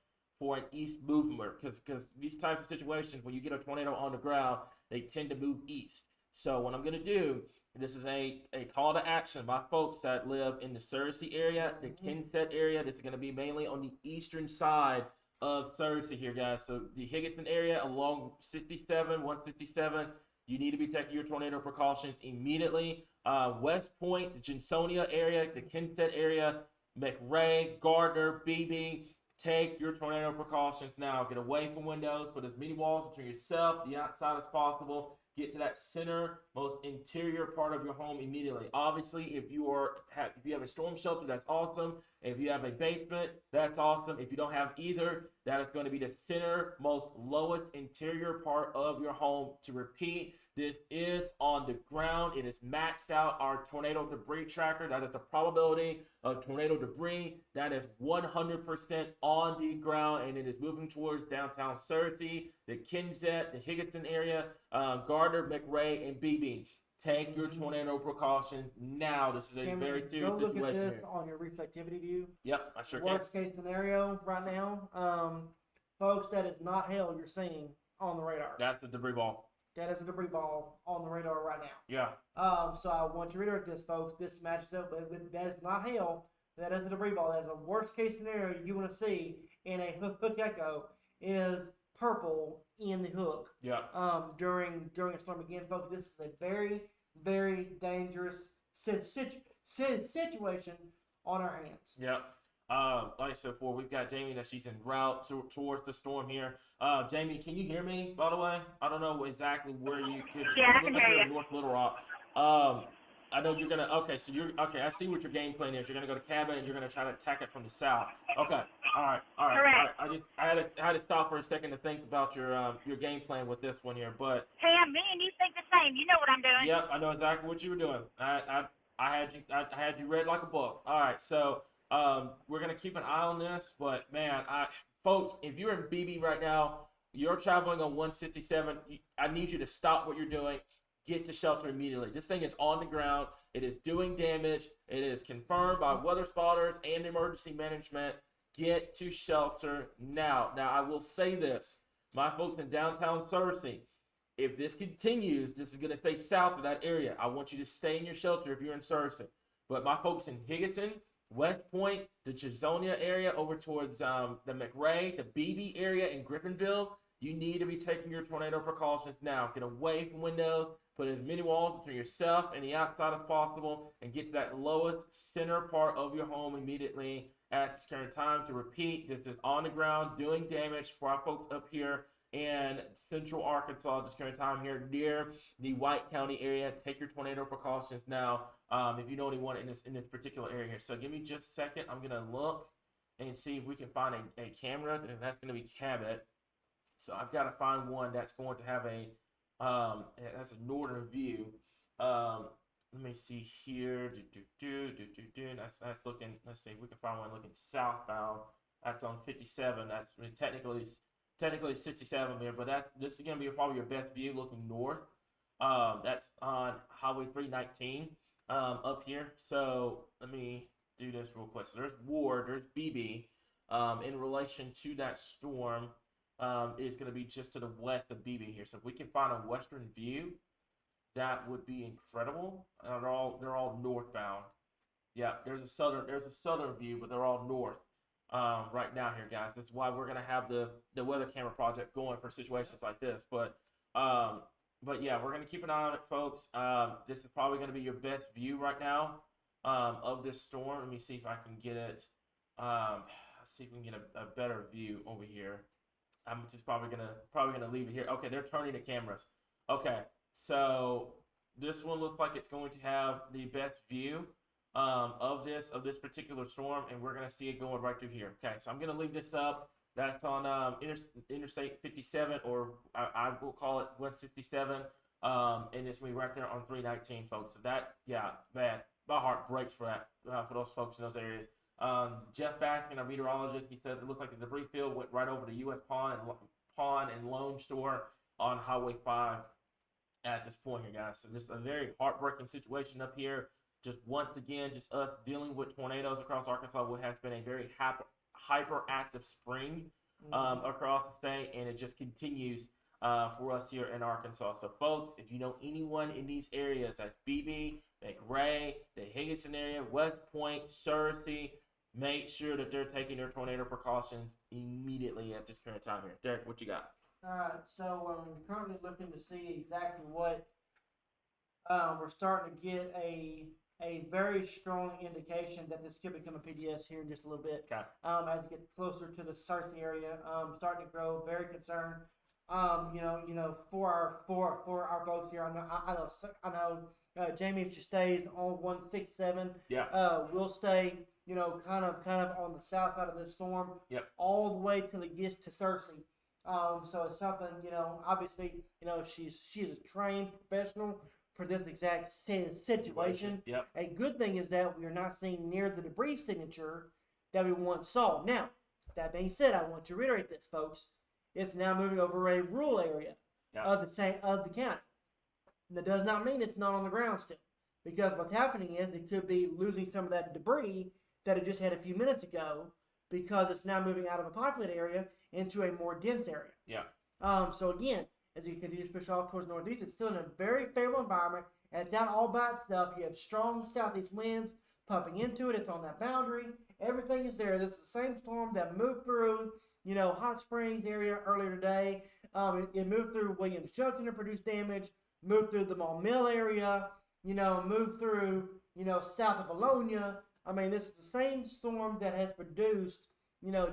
for an east movement. Because these types of situations, when you get a tornado on the ground, they tend to move east. So what I'm going to do, this is a call to action by folks that live in the Searcy area, the Kensett area. This is going to be mainly on the eastern side of Searcy here, guys. So the Higginson area along 167, you need to be taking your tornado precautions immediately. West Point, the Johnsonia area, the Kensett area, McRae, Gardner, BB, take your tornado precautions now. Get away from windows, put as many walls between yourself, the outside as possible. Get to that center, most interior part of your home immediately. Obviously, if you have a storm shelter, that's awesome. If you have a basement, that's awesome. If you don't have either, that is going to be the center, most lowest interior part of your home. To repeat, this is on the ground. It is maxed out our tornado debris tracker. That is the probability of tornado debris. That is 100% on the ground, and it is moving towards downtown Searcy, the Kensett, the Higginson area, Gardner, McRae, and BB. Take your tornado precautions now. This is a very serious go look situation at this here. on your reflectivity view. Yep, I sure can. Worst case scenario right now, folks, that is not hail you're seeing on the radar. That's the debris ball. That is a debris ball on the radar right now. Yeah. So I want you to reiterate this, folks. This matches up with that is not hail. That is a debris ball. That is a worst case scenario you want to see in a hook echo is purple in the hook. Yeah. During a storm again, folks. This is a very, very dangerous situation on our hands. Yep. Like I said before, we've got Jamie that she's en route towards the storm here. Jamie, can you hear me, by the way? I don't know exactly where you could. Yeah, I can hear you. In North Little Rock. I know you're gonna. Okay, so I see what your game plan is. You're gonna go to cabin and you're gonna try to attack it from the south. Okay. All right. Correct. All right. I had to stop for a second to think about your game plan with this one here, but. Cam, me and you think the same. You know what I'm doing. Yep, I know exactly what you were doing. I had you read like a book. All right, so we're gonna keep an eye on this, but man, folks, if you're in BB right now, you're traveling on 167. I need you to stop what you're doing. Get to shelter immediately. This thing is on the ground. It is doing damage. It is confirmed by weather spotters and emergency management. Get to shelter now. Now, I will say this. My folks in downtown Searcy, if this continues, this is going to stay south of that area. I want you to stay in your shelter if you're in Searcy. But my folks in Higginson, West Point, the Chisonia area, over towards the McRae, the BB area in Griffinville, you need to be taking your tornado precautions now. Get away from windows, put as many walls between yourself and the outside as possible, and get to that lowest center part of your home immediately at this current time. To repeat, this is on the ground doing damage for our folks up here in central Arkansas, this current time here near the White County area. Take your tornado precautions now if you know anyone in this particular area here. So give me just a second. I'm going to look and see if we can find a camera. That's going to be Cabot. So I've got to find one that's going to have that's a northern view. Let me see here. That's looking. Let's see if we can find one looking southbound. That's on 57. That's technically 67 there, but this is gonna be probably your best view looking north. That's on Highway 319 up here. So let me do this real quick. So there's Ward, there's BB. In relation to that storm, is going to be just to the west of BB here. So if we can find a western view, that would be incredible. They're all northbound. Yeah, there's a southern view, but they're all north right now here, guys. That's why we're going to have the weather camera project going for situations like this. But yeah, we're going to keep an eye on it, folks. This is probably going to be your best view right now of this storm. Let me see if I can get it. Let's see if we can get a better view over here. I'm just probably gonna leave it here. Okay, they're turning the cameras. Okay, so this one looks like it's going to have the best view of this particular storm, and we're gonna see it going right through here. Okay, so I'm gonna leave this up. That's on Interstate 57, or I will call it 167, and it's gonna be right there on 319, folks. So that, yeah, man, my heart breaks for that, for those folks in those areas. Jeff Baskin, a meteorologist, he said it looks like the debris field went right over the U.S. Pawn and Loan Store on Highway 5 at this point here, guys. So just a very heartbreaking situation up here. Just once again, just us dealing with tornadoes across Arkansas, what has been a very hyperactive spring across the state, and it just continues for us here in Arkansas. So, folks, if you know anyone in these areas, that's BB, McRae, the Higginson area, West Point, Searcy, make sure that they're taking their tornado precautions immediately at this current time here. Derek, what you got? All right, so I'm currently looking to see exactly what we're starting to get a very strong indication that this could become a PDS here in just a little bit. Okay. As it gets closer to the Searcy area, starting to grow, very concerned. For our folks here, I know, Jamie, if she stays on 167, yeah, we'll stay, kind of on the south side of this storm, yep, all the way till it gets to Searcy. So it's something, obviously, she's a trained professional for this exact situation. Yep. A good thing is that we are not seeing near the debris signature that we once saw. Now, that being said, I want to reiterate this, folks. It's now moving over a rural area of the county. That does not mean it's not on the ground still, because what's happening is it could be losing some of that debris that it just had a few minutes ago, because it's now moving out of a populated area into a more dense area. Yeah. So again, as you continue to push off towards northeast, it's still in a very favorable environment, and it's not all by itself. You have strong southeast winds pumping into it. It's on that boundary. Everything is there. This is the same storm that moved through, Hot Springs area earlier today. It moved through Williams Junction and produced damage. Moved through the Mall Mill area. Moved through, south of Bologna. I mean, this is the same storm that has produced,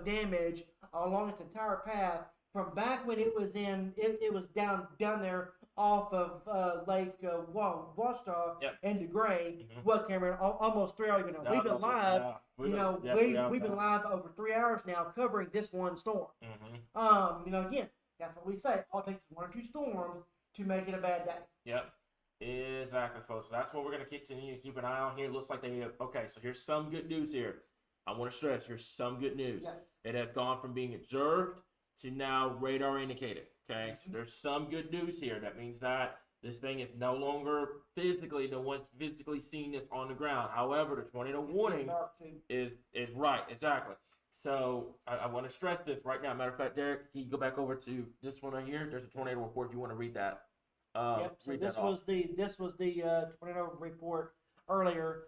damage along its entire path from back when it was it was down there off of Lake Washita and DeGray. Mm-hmm. What, Cameron? Almost 3 hours ago. We've been live. We've been live over 3 hours now covering this one storm. Mm-hmm. Again, that's what we say. All it takes is 1 or 2 storms to make it a bad day. Yep. Exactly, folks. So that's what we're going to continue to keep an eye on here. Looks like they have. Okay, so here's some good news here. I want to stress, here's some good news. Yes. It has gone from being observed to now radar indicated. Okay, so there's some good news here. That means that this thing is no longer no one's physically seeing this on the ground. However, the tornado warning is right, exactly. So I want to stress this right now. Matter of fact, Derek, can you go back over to this one right here? There's a tornado report if you want to read that. Yep. So this was the tornado report earlier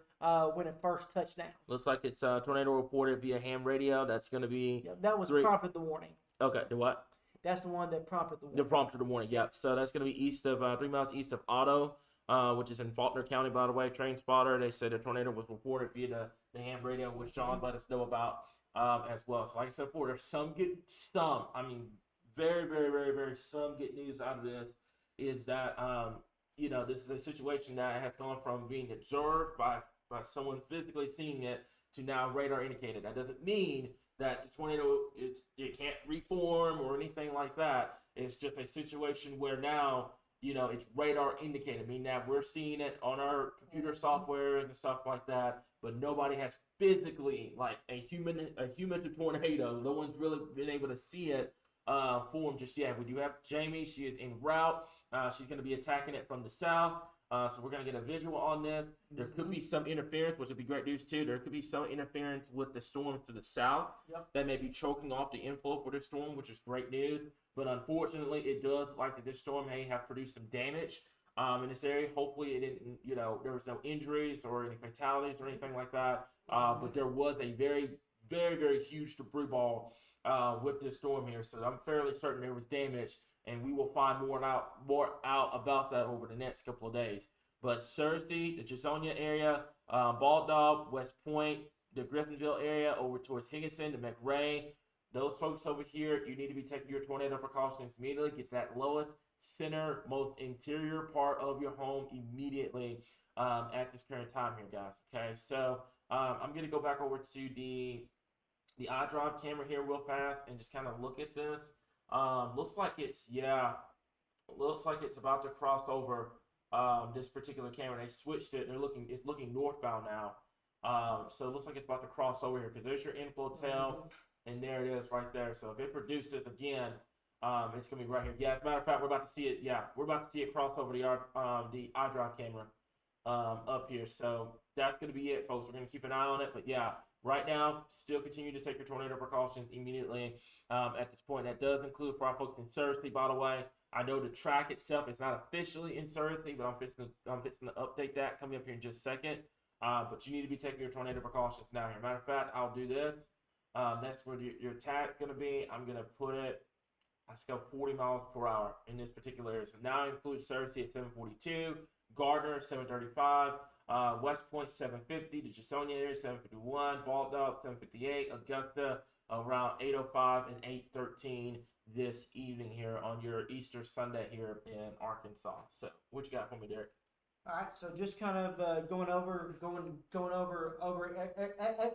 when it first touched down. Looks like it's tornado reported via ham radio. That's going to be Yep, that was prompted the warning. Okay, the what? That's the one that prompted the warning. The prompted the warning. Yep. So that's going to be east of 3 miles east of Otto, which is in Faulkner County, by the way. Train spotter. They said a tornado was reported via the ham radio, which John let us know about as well. So like I said before, there's some very, very, very, very some good news out of this is that this is a situation that has gone from being observed by someone physically seeing it to now radar indicated. That doesn't mean that the tornado it can't reform or anything like that. It's just a situation where now it's radar indicated, meaning that we're seeing it on our computer software and stuff like that, but nobody has physically, like a human to tornado. No one's really been able to see it form just yet. We do have Jamie. She is en route. She's going to be attacking it from the south. So we're going to get a visual on this. There could be some interference, which would be great news too. There could be some interference with the storms to the south that may be choking off the inflow for this storm, which is great news. But unfortunately, it does like that this storm may have produced some damage in this area. Hopefully, it didn't. There was no injuries or any fatalities or anything like that. But there was a very, very, very huge debris ball with this storm here. So I'm fairly certain there was damage. And we will find more out about that over the next couple of days. But Searcy, the Jasonia area, Bald Dog, West Point, the Griffinville area, over towards Higginson, the McRae, those folks over here, you need to be taking your tornado precautions immediately. Get to that lowest, center, most interior part of your home immediately at this current time here, guys. Okay, so I'm going to go back over to the iDrive camera here real fast and just kind of look at this. Looks like it's about to cross over this particular camera. They switched it. It's looking northbound now. So it looks like it's about to cross over here because there's your inflow tail, and there it is right there. So if it produces again, it's gonna be right here. Yeah, as a matter of fact, we're about to see it. Yeah, we're about to see it cross over the iDrive camera up here. So that's gonna be it, folks. We're gonna keep an eye on it, but yeah. Right now, still continue to take your tornado precautions immediately at this point. That does include for our folks in Searcy, by the way. I know the track itself is not officially in Searcy, but I'm fixing to update that coming up here in just a second. But you need to be taking your tornado precautions now here. Matter of fact, I'll do this. That's where your tag's going to be. I'm going to put it, let's go 40 miles per hour in this particular area. So now I include Searcy at 742, Gardner 735. West Point 750, the Jasonia area 751, Bald Dog 758, Augusta around 8:05 and 8:13 this evening here on your Easter Sunday here in Arkansas. So what you got for me, Derek? All right, so just kind of going over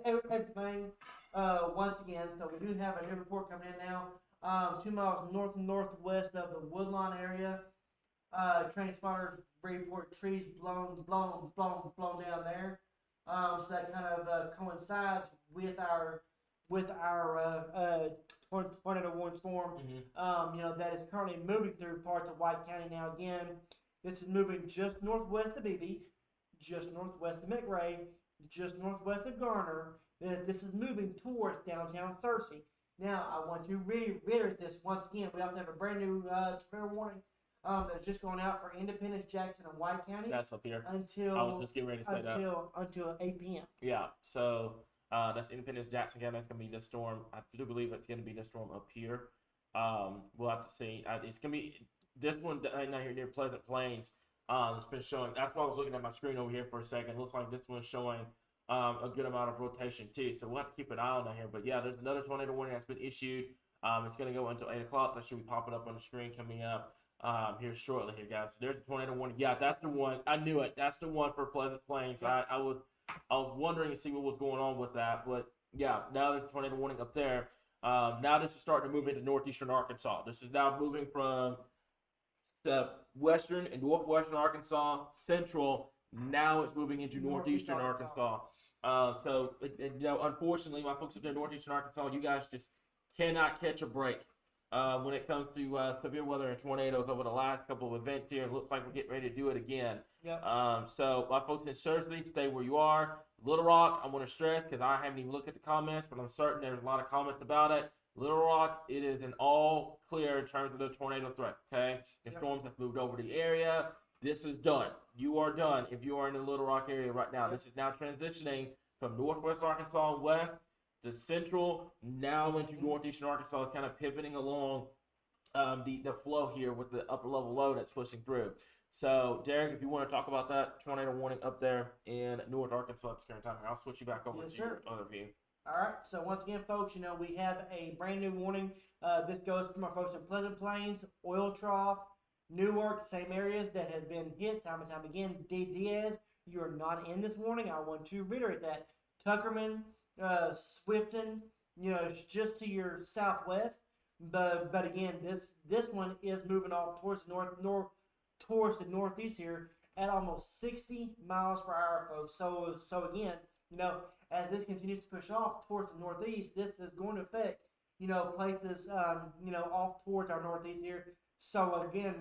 everything once again. So we do have a new report coming in now. 2 miles northwest of the Woodlawn area. Train spotters report trees blown down there. So that kind of coincides with our tornado warning storm. That is currently moving through parts of White County now. Again, this is moving just northwest of Beebe, just northwest of McRae, just northwest of Garner. This is moving towards downtown Searcy. Now, I want to reiterate this once again. We also have a brand new tornado warning that's just going out for Independence, Jackson, and White County. That's up here. Until I was just getting ready to say until 8 p.m. Yeah, so that's Independence, Jackson. Again, that's going to be this storm. I do believe it's going to be this storm up here. We'll have to see. It's going to be this one down here near Pleasant Plains. It's been showing. That's why I was looking at my screen over here for a second. It looks like this one's showing a good amount of rotation too. So we'll have to keep an eye on that here. But yeah, there's another tornado warning that's been issued. It's going to go until 8 o'clock. That should be popping up on the screen coming up here shortly here, guys. So there's the tornado warning. Yeah, that's the one. I knew it. That's the one for Pleasant Plains. I was wondering to see what was going on with that. But yeah, now there's a tornado warning up there. Now this is starting to move into northeastern Arkansas. This is now moving from the western and northwestern Arkansas, central. Now it's moving into northeastern Arkansas. So unfortunately, my folks up there in northeastern Arkansas, you guys just cannot catch a break when it comes to severe weather and tornadoes over the last couple of events here. It looks like we're getting ready to do it again. Yep. So my folks in Searcy, stay where you are. Little Rock, I want to stress because I haven't even looked at the comments, but I'm certain there's a lot of comments about it. Little Rock, it is an all clear in terms of the tornado threat, okay? The storms have moved over the area. this is done. You are done if you are in the Little Rock area right now. This is now transitioning from northwest Arkansas west to central, now into northeastern Arkansas. It's kind of pivoting along the flow here with the upper level low that's pushing through. So, Derek, if you want to talk about that tornado warning up there in North Arkansas at this current time, I'll switch you back over to your other view. All right. So once again, folks, we have a brand new warning. This goes to my folks in Pleasant Plains, Oil Trough, Newark, same areas that have been hit time and time again. Diaz, you are not in this warning. I want to reiterate that. Tuckerman, Swifton, it's just to your southwest. But again, this one is moving off towards the towards the northeast here at almost 60 miles per hour, folks. So again, as this continues to push off towards the northeast, this is going to affect, places, off towards our northeast here. So again,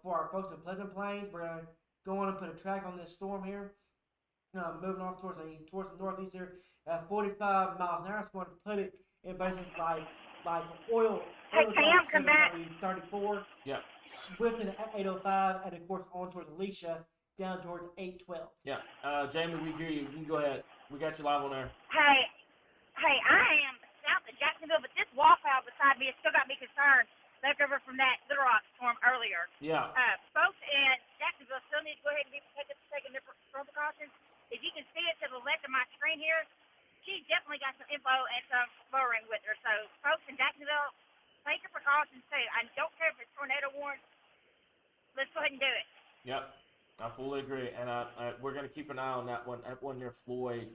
for our folks in Pleasant Plains, we're going to go on and put a track on this storm here. Moving off towards the northeast here at 45 miles an hour. It's going to put it in places like oil. Hey, Cam, come back. 34. Yeah. Swifton at 805, and of course on towards Alicia, down towards 812. Yeah. Jamie, we hear you. You can go ahead. We got you live on there. Hey, I am south of Jacksonville, but this waffle beside me has still got me concerned. Left over from that Little Rock storm earlier. Yeah. Folks in Jacksonville still need to go ahead and be taking their storm precautions. If you can see it to the left of my screen here, she's definitely got some info and some lowering with her. So, folks in Jacksonville, take your precautions too. I don't care if it's tornado warned. Let's go ahead and do it. Yep. I fully agree, and we're going to keep an eye on that one. That one near Floyd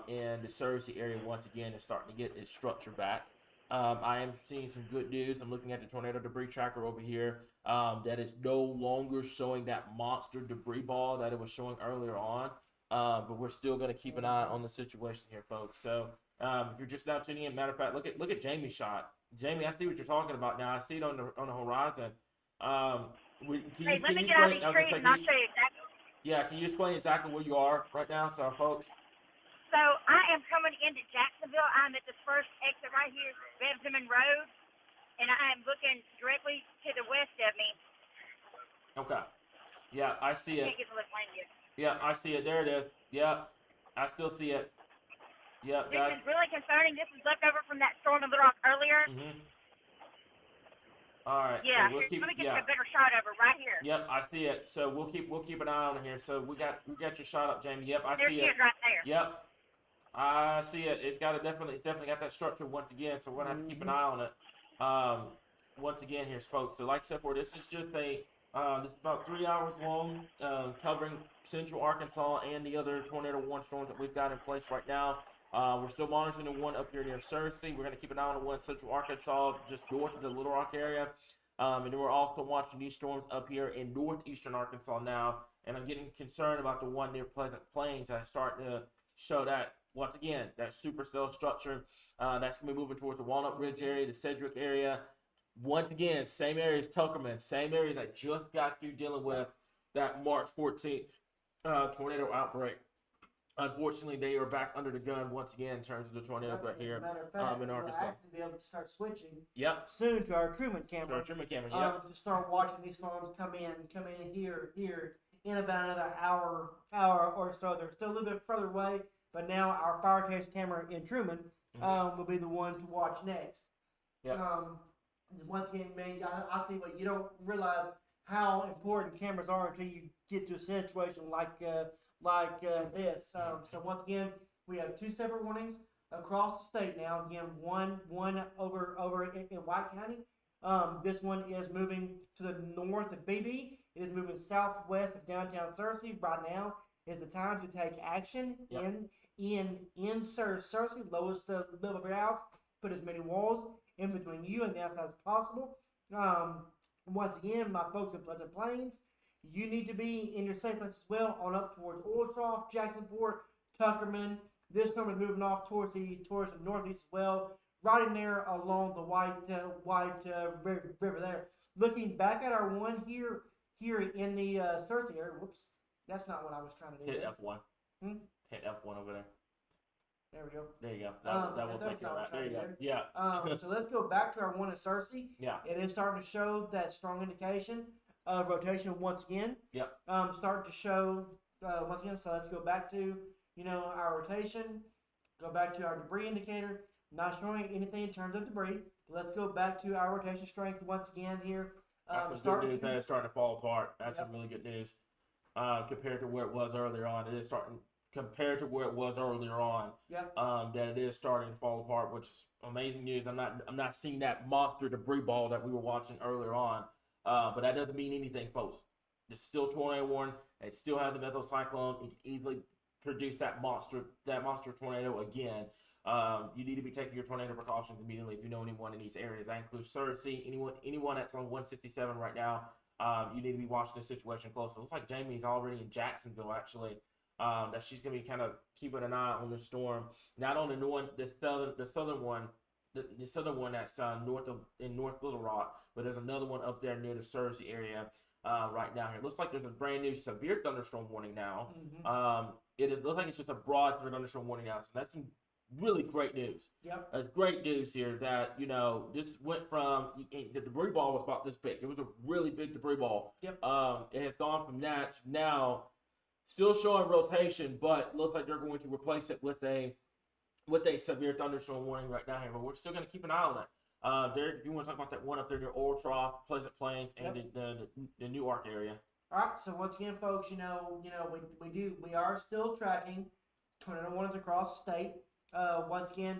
in the Searcy area once again is starting to get its structure back. I am seeing some good news. I'm looking at the tornado debris tracker over here that is no longer showing that monster debris ball that it was showing earlier on. But we're still going to keep an eye on the situation here, folks. So if you're just now tuning in, matter of fact, look at Jamie's shot. Jamie, I see what you're talking about now. I see it on the horizon. Hey, let me get out of these trees and I'll show you exactly. Yeah, can you explain exactly where you are right now to our folks? So I am coming into Jacksonville. I'm at this first exit right here, Benton Road, and I am looking directly to the west of me. Okay. Yeah, I see it. Can't get the left lane yet. Yeah, I see it. There it is. Yeah, I still see it. Yeah, this is really concerning. This is left over from that storm in Little Rock earlier. Mm-hmm. All right. Yeah, so we'll keep, let me get you a better shot of it right here. Yep, I see it. So we'll keep an eye on it here. So we got your shot up, Jamie. Yep, I see it. There she is right there. Yep, I see it. It's definitely got that structure once again. So we're gonna have to keep an eye on it. Once again, here's folks. So like I said, this is just this is about 3 hours long, covering central Arkansas and the other tornado warning storms that we've got in place right now. We're still monitoring the one up here near Searcy. We're going to keep an eye on the one in central Arkansas, just north of the Little Rock area. And then we're also watching these storms up here in northeastern Arkansas now. And I'm getting concerned about the one near Pleasant Plains that's starting to show that, once again, that supercell structure. That's going to be moving towards the Walnut Ridge area, the Sedgwick area. Once again, same area as Tuckerman, same area that just got through dealing with that March 14th tornado outbreak. Unfortunately, they are back under the gun once again in terms of the tornado threat here in Arkansas. We'll actually be able to start switching. Yep. Soon to our Truman camera. Yep. To start watching these storms come in here in about another hour or so. They're still a little bit further away, but now our fire test camera in Truman will be the one to watch next. Yep. Once again, man, I tell you what, you don't realize how important cameras are until you get to a situation like this. So once again, we have two separate warnings across the state now. Again, one over in White County. This one is moving to the north of BB. It is moving southwest of downtown Searcy. Right now is the time to take action in Searcy, lowest level of your house. Put as many walls in between you and the outside as possible. Once again, my folks in Pleasant Plains, you need to be in your safe place as well, on up towards Oil Trough, Jacksonport, Tuckerman. This storm is moving off towards the northeast as well, right in there along the White River there. Looking back at our one here in the Searcy area. Whoops, that's not what I was trying to do. Hit F1. Hit F1 over there. There we go. There you go. That will take care of that. There you go. Yeah. So let's go back to our one in Searcy. Yeah. It is starting to show that strong indication rotation once again. Yep. Start to show once again. So let's go back to our rotation. Go back to our debris indicator. Not showing anything in terms of debris. Let's go back to our rotation strength once again here. That's some good news that it's starting to fall apart. That's some really good news compared to where it was earlier on. It is starting compared to where it was earlier on. Yep. That it is starting to fall apart, which is amazing news. I'm not seeing that monster debris ball that we were watching earlier on. But that doesn't mean anything, folks. It's still tornado warning. It still has the mesocyclone. It can easily produce that monster tornado again. You need to be taking your tornado precautions immediately if you know anyone in these areas. That includes Cersei, anyone that's on 167 right now. You need to be watching this situation closely. It looks like Jamie's already in Jacksonville, actually. That she's going to be kind of keeping an eye on the storm. Not on the southern one that's in North Little Rock, but there's another one up there near the Cersei area right now. Here, it looks like there's a brand new severe thunderstorm warning now. It looks like it's just a broad severe thunderstorm warning now. So that's some really great news. Yep. That's great news here that, this went from, the debris ball was about this big. It was a really big debris ball. Yep. It has gone from that to now still showing rotation, but looks like they're going to replace it with a severe thunderstorm warning right now here. But we're still going to keep an eye on that. Derek, if you want to talk about that one up there near Oil Trough, Pleasant Plains, and the Newark area. All right. So once again, folks, we are still tracking tornado warnings across the state. Once again,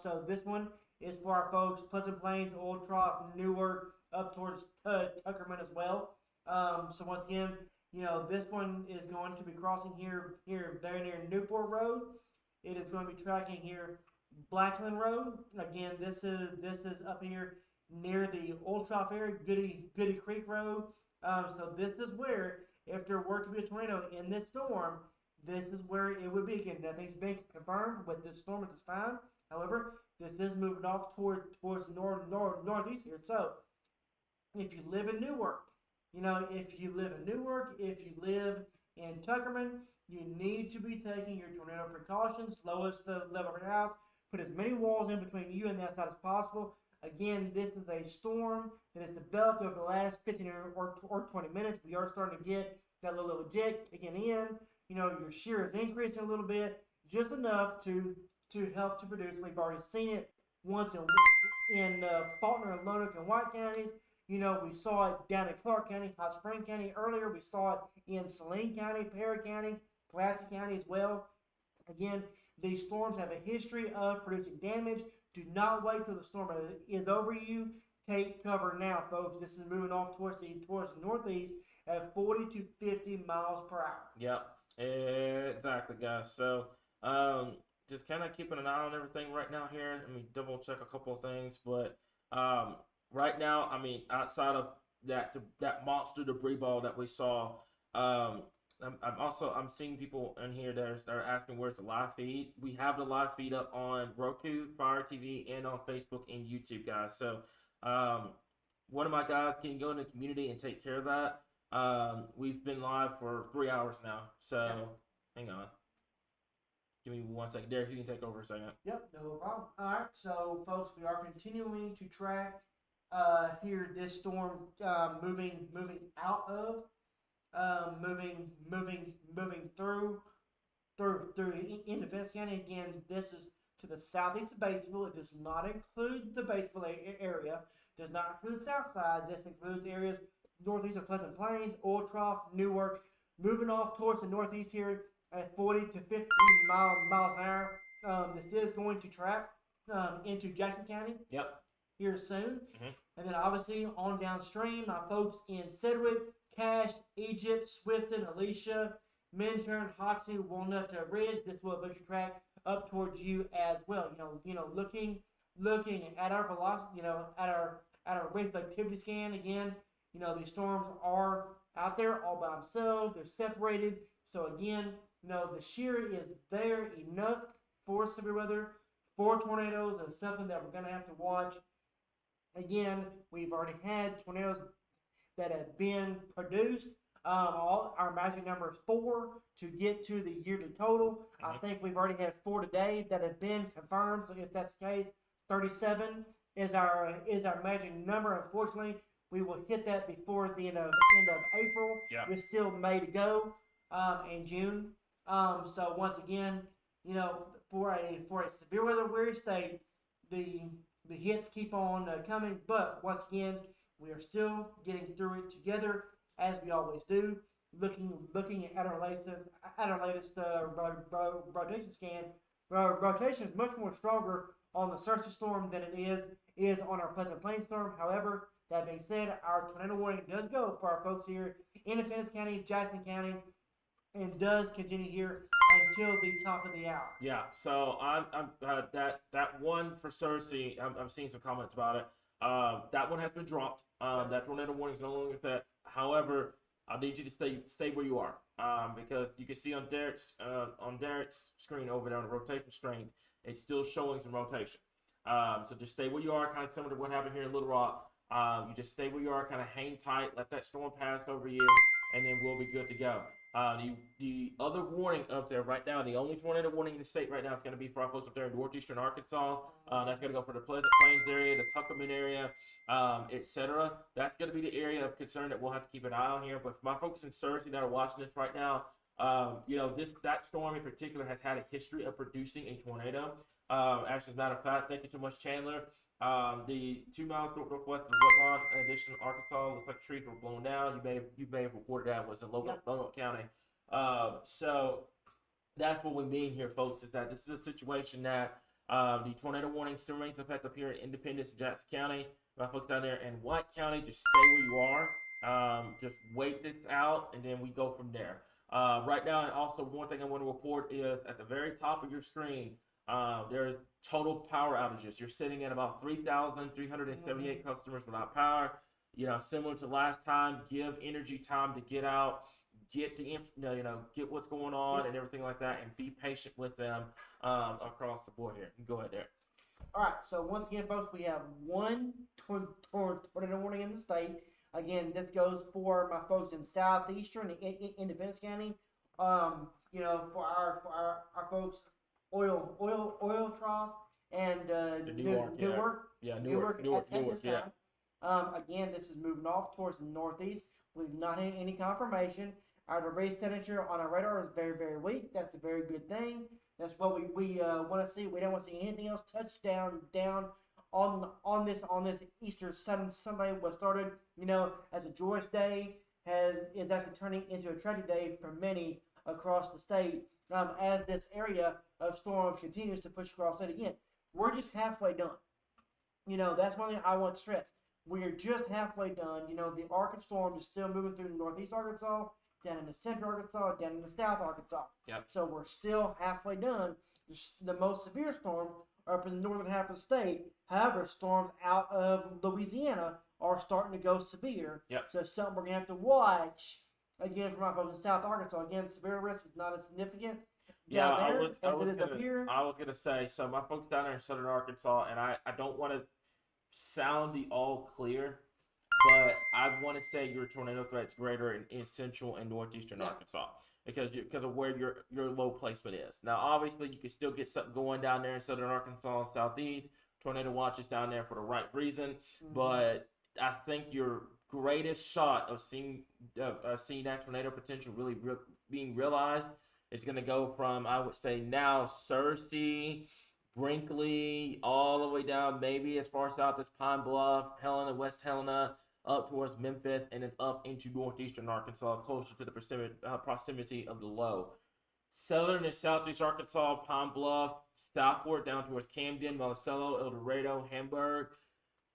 so this one is for our folks, Pleasant Plains, Oil Trough, Newark, up towards Tuckerman as well. So once again, this one is going to be crossing here very near Newport Road. It is going to be tracking here Blackland Road. Again, this is up here near the Old Trough area, Goody Creek Road. So this is where, if there were to be a tornado in this storm, this is where it would be. Again, nothing's been confirmed with this storm at this time. However, this is moving off towards the northeast here. So, if you live in Newark, if you live in Tuckerman, you need to be taking your tornado precautions. Lowest the level of your house. Put as many walls in between you and that side as possible. Again, this is a storm that has developed over the last 15 or 20 minutes. We are starting to get that little eject again in. Your shear is increasing a little bit, just enough to help to produce. We've already seen it once in Faulkner and Lonoke and White counties. We saw it down in Clark County, Hot Spring County earlier. We saw it in Saline County, Perry County, Pulaski County as well. Again, these storms have a history of producing damage. Do not wait till the storm is over you. Take cover now, folks. This is moving off towards the northeast at 40 to 50 miles per hour. Yep, exactly, guys. So, just kind of keeping an eye on everything right now here. Let me double check a couple of things, but right now, outside of that monster debris ball that we saw, I'm seeing people in here that are asking where's the live feed. We have the live feed up on Roku, Fire TV, and on Facebook and YouTube, guys. So, one of my guys can go in the community and take care of that. We've been live for 3 hours now, so hang on. Give me 1 second. Derek, you can take over a second. Yep, no problem. All right, so folks, we are continuing to track here this storm moving out of, moving through into Benton County. Again, this is to the southeast of Batesville. It does not include the Batesville area. Does not include the south side. This includes areas northeast of Pleasant Plains, Oil Trough, Newark, moving off towards the northeast here at 40 to 50 miles an hour. This is going to track into Jackson County. Yep. Here soon. And then obviously on downstream, our folks in Sedgwick, Cache, Egypt, Swifton, Alicia, Minturn, Hoxie, Walnut Ridge. This will eventually track up towards you as well. Looking at our velocity, at our rate of activity scan again. These storms are out there all by themselves. They're separated. So again, the shear is there enough for severe weather, for tornadoes. It's something that we're going to have to watch. Again, we've already had tornadoes that have been produced. Our magic number is 4 to get to the yearly total. I think we've already had 4 today that have been confirmed. So if that's the case, 37 is our magic number. Unfortunately, we will hit that before the end of April. Yeah. We're still May to go, in June. So once again, for a severe weather weary state, the hits keep on coming. But once again, we are still getting through it together as we always do. Looking at our latest rotation scan. Rotation is much more stronger on the Searcy storm than it is on our Pleasant Plains storm. However, that being said, our tornado warning does go for our folks here in Independence County, Jackson County, and does continue here until the top of the hour. Yeah, so I'm that one for Cersei. I'm seeing some comments about it. That one has been dropped. That tornado warning is no longer that. However, I need you to stay where you are, because you can see on Derek's screen over there on the rotation strings, it's still showing some rotation. So just stay where you are, kind of similar to what happened here in Little Rock. You just stay where you are, kind of hang tight, let that storm pass over you, and then we'll be good to go. The other warning up there right now, the only tornado warning in the state right now is going to be for our folks up there in Northeastern Arkansas. That's going to go for the Pleasant Plains area, the Tuckerman area, etc. That's going to be the area of concern that we'll have to keep an eye on here. But for my folks in Searcy that are watching this right now, that storm in particular has had a history of producing a tornado. Actually, as a matter of fact, thank you so much, Chandler. The 2 miles northwest of Woodlawn, in addition to Arkansas, looks like trees were blown down. You may have reported that was in Lonoke County. So that's what we mean here, folks, is that this is a situation that the tornado warning still remains in effect up here in Independence, Jackson County. My folks down there in White County, just stay where you are. Just wait this out, and then we go from there. Right now, and also one thing I want to report is at the very top of your screen, there's total power outages. You're sitting at about 3,378 customers without power. Similar to last time, give energy time to get out, get get what's going on and everything like that, and be patient with them across the board here. Go ahead, Derek. All right. So once again, folks, we have one tornado warning in the state. Again, this goes for my folks in Southeastern Independence County. For our folks. Oil trough and Newark. Newark. Again, this is moving off towards the northeast. We've not had any confirmation. Our base temperature on our radar is very, very weak. That's a very good thing. That's what we want to see. We don't want to see anything else touch down on this Easter Sunday. Was started as a joyous day is actually turning into a tragic day for many across the state. As this area of storm continues to push across it again, we're just halfway done. That's one thing I want to stress. We're just halfway done. The Arkansas storm is still moving through northeast Arkansas, down into central Arkansas, down into south Arkansas. Yep. So we're still halfway done. The most severe storm are up in the northern half of the state. However, storms out of Louisiana are starting to go severe. Yep. So it's something we're going to have to watch. Again, for my folks in South Arkansas, severe risk is not as significant down there as it is up here. I was going to say, so my folks down there in southern Arkansas, and I don't want to sound the all clear, but I want to say your tornado threat's greater in central and northeastern Arkansas because of where your low placement is. Now, obviously, you can still get something going down there in southern Arkansas, southeast. Tornado watch is down there for the right reason, but I think your greatest shot of seeing that tornado potential really being realized is going to go from, I would say, now Searcy, Brinkley, all the way down maybe as far south as Pine Bluff, Helena, West Helena, up towards Memphis, and then up into northeastern Arkansas, closer to the proximity of the low. Southern and southeast Arkansas, Pine Bluff, southward down towards Camden, Monticello, El Dorado, Hamburg.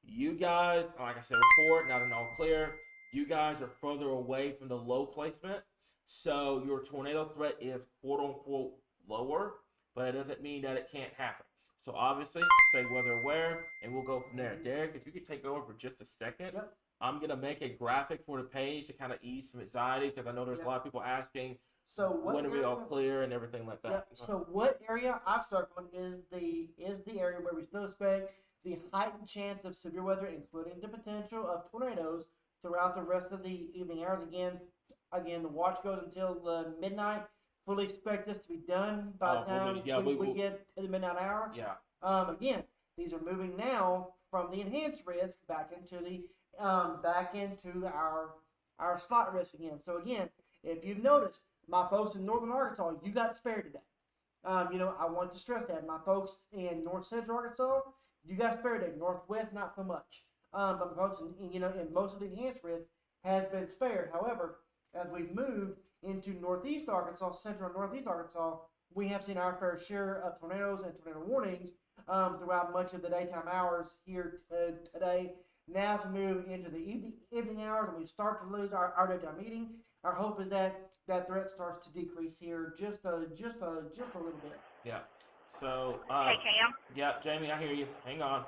You guys, like I said before, not an all clear. You guys are further away from the low placement, so your tornado threat is quote unquote lower, but it doesn't mean that it can't happen. So obviously, stay weather aware, and we'll go from there. Derek, if you could take over for just a second, I'm gonna make a graphic for the page to kind of ease some anxiety because I know there's a lot of people asking. So when are we all clear and everything like that? Yeah. So what area I've circled is the area where we still expect the heightened chance of severe weather, including the potential of tornadoes throughout the rest of the evening hours. Again, the watch goes until midnight. Fully expect this to be done by the time we get to the midnight hour. Yeah. Again, these are moving now from the enhanced risk back into the back into our slot risk again. So again, if you've noticed, my folks in Northern Arkansas, you got spared today. I want to stress that my folks in North Central Arkansas, you got spared today. Northwest, not so much. But folks in most of the enhanced risk has been spared. However, as we've moved into Northeast Arkansas, Central and Northeast Arkansas, we have seen our fair share of tornadoes and tornado warnings throughout much of the daytime hours here today. Now, as we move into the evening hours and we start to lose our daytime heating, our hope is that that threat starts to decrease here just a little bit. Yeah. So, Hey, Cam. yeah, Jamie, I hear you. Hang on.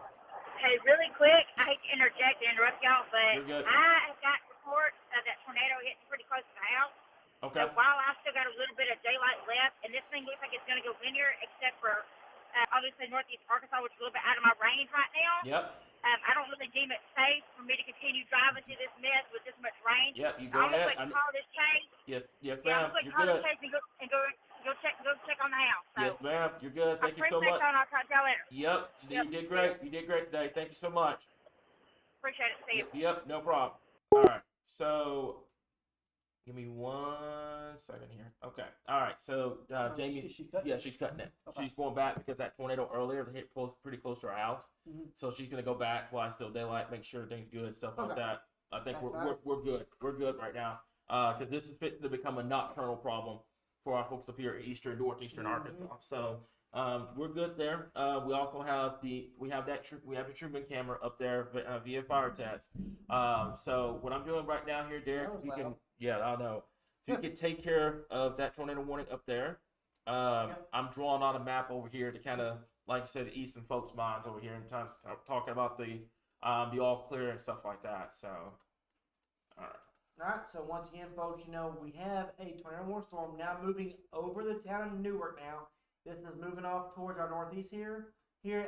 Hey, really quick, I hate to interject and interrupt y'all, but You're good. I have got reports of that tornado hitting pretty close to the house. Okay. So while I still got a little bit of daylight left, and this thing looks like it's going to go linear, except for obviously Northeast Arkansas, which is a little bit out of my range right now. Yep. I don't really deem it safe for me to continue driving through this mess with this much range. Yep. You So go I'm ahead. gonna call this chase. Yes, Yeah, ma'am. I'm gonna You're call good. this chase and go check on the house. So Yes, ma'am. You're good. I Thank you so appreciate much. y'all, and I'll talk to y'all later. Yep. You Yep. did great. You did great today. Thank you so much. Appreciate it. See you. Yep. No problem. All right. So, give me 1 second here. Okay. All right. So, Jamie's. Is she cutting? Yeah, she's cutting it. Okay. She's going back because that tornado earlier hit pretty close to our house. Mhm. So she's gonna go back while it's still daylight, make sure everything's good, stuff like Okay. that. I think That's we're fine. good. We're good right now. Because this is fixing to become a nocturnal problem for our folks up here at Eastern Northeastern Mhm. Arkansas. So we're good there. We also have the Truman camera up there via fire test. So what I'm doing right now here, Derek, That if you was can, loud. yeah, I know. If you could take care of that tornado warning up there. Yep. I'm drawing on a map over here to kind of, like I said, ease some folks' minds over here and talking about the all clear and stuff like that. So, all right. All right, so once again, folks, we have a tornado warning storm now moving over the town of Newark now. This is moving off towards our northeast here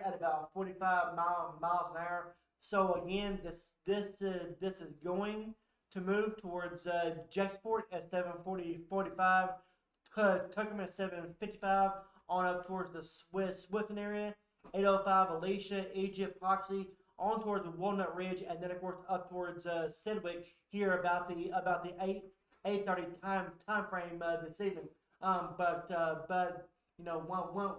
at about 45 miles an hour. So again, this is going to move towards Jacksport at 7:45, Tuckerman at 7:55, on up towards the Swifton area, 805 Alicia, Egypt, Poxy, on towards the Walnut Ridge, and then of course up towards Sedgwick here about the 8:30 time frame this evening. But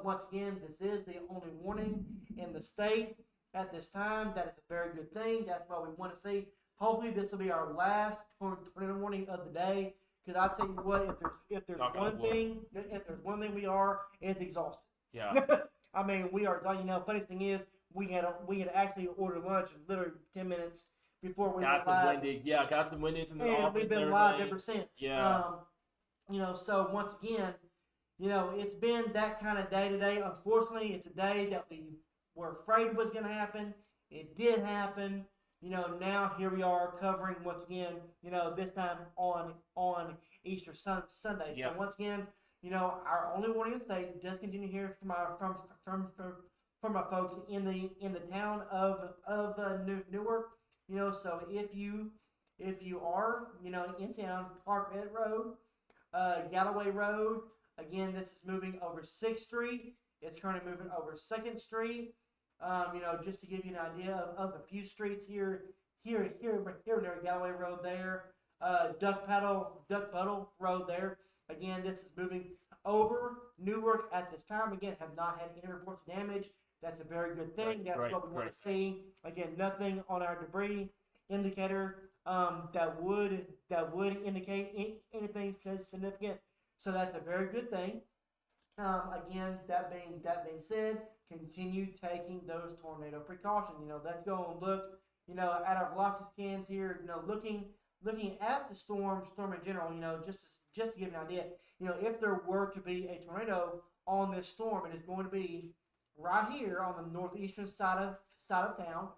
once again, this is the only warning in the state at this time. That is a very good thing. That's what we want to see. Hopefully, this will be our last tornado warning of the day. Because I tell you what, if there's Knock on one wood. thing, we are, it's exhausted. Yeah. I mean, we are. Funny thing is, we had actually ordered lunch literally 10 minutes before we Got went some live, windy. Yeah, got some windies in the and office. we've been and live everything. ever since. Yeah. So once again, it's been that kind of day today. Unfortunately, it's a day that we were afraid was going to happen. It did happen. Now here we are covering once again. This time on Easter Sunday. Yep. So once again, our only warning in the state does continue here from our folks in the town of Newark. So if you are in town, Parkhead Road, Galloway Road. Again, this is moving over 6th Street. It's currently moving over 2nd Street. Just to give you an idea of a few streets here near Galloway Road there. Duck Puddle Road there. Again, this is moving over Newark at this time. Again, have not had any reports of damage. That's a very good thing. That's Great, what we want great. to see. Again, nothing on our debris indicator that would indicate anything significant. So that's a very good thing. Again, that being said, continue taking those tornado precautions. Let's go and look, at our velocity scans here. Looking at the storm in general. Just to give you an idea. If there were to be a tornado on this storm, it is going to be right here on the northeastern side of town.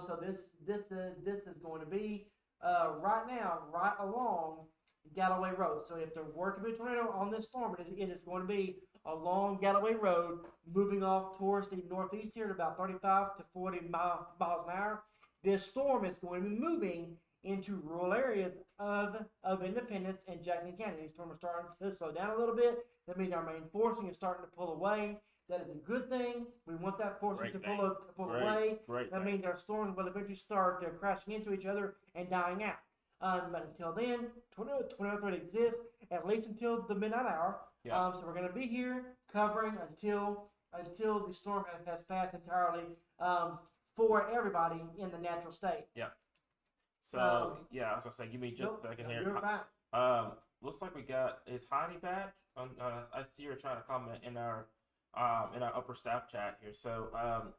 So this is going to be right now, right along Galloway Road. So if there were to be a tornado on this storm, it is going to be along Galloway Road, moving off towards the northeast here at about 35 to 40 miles an hour. This storm is going to be moving into rural areas of Independence and Jackson County. These storms are starting to slow down a little bit. That means our main forcing is starting to pull away. That is a good thing. We want that force to pull away. Great That thing. means our storms will eventually start crashing into each other and dying out. But until then, tornado threat exists at least until the midnight hour. Yeah. So we're going to be here covering until the storm has passed entirely for everybody in the natural state. Yeah. So yeah, as I say, give me just a second here. You're fine. Looks like we got is Heidi back? I see her trying to comment in our upper staff chat here. So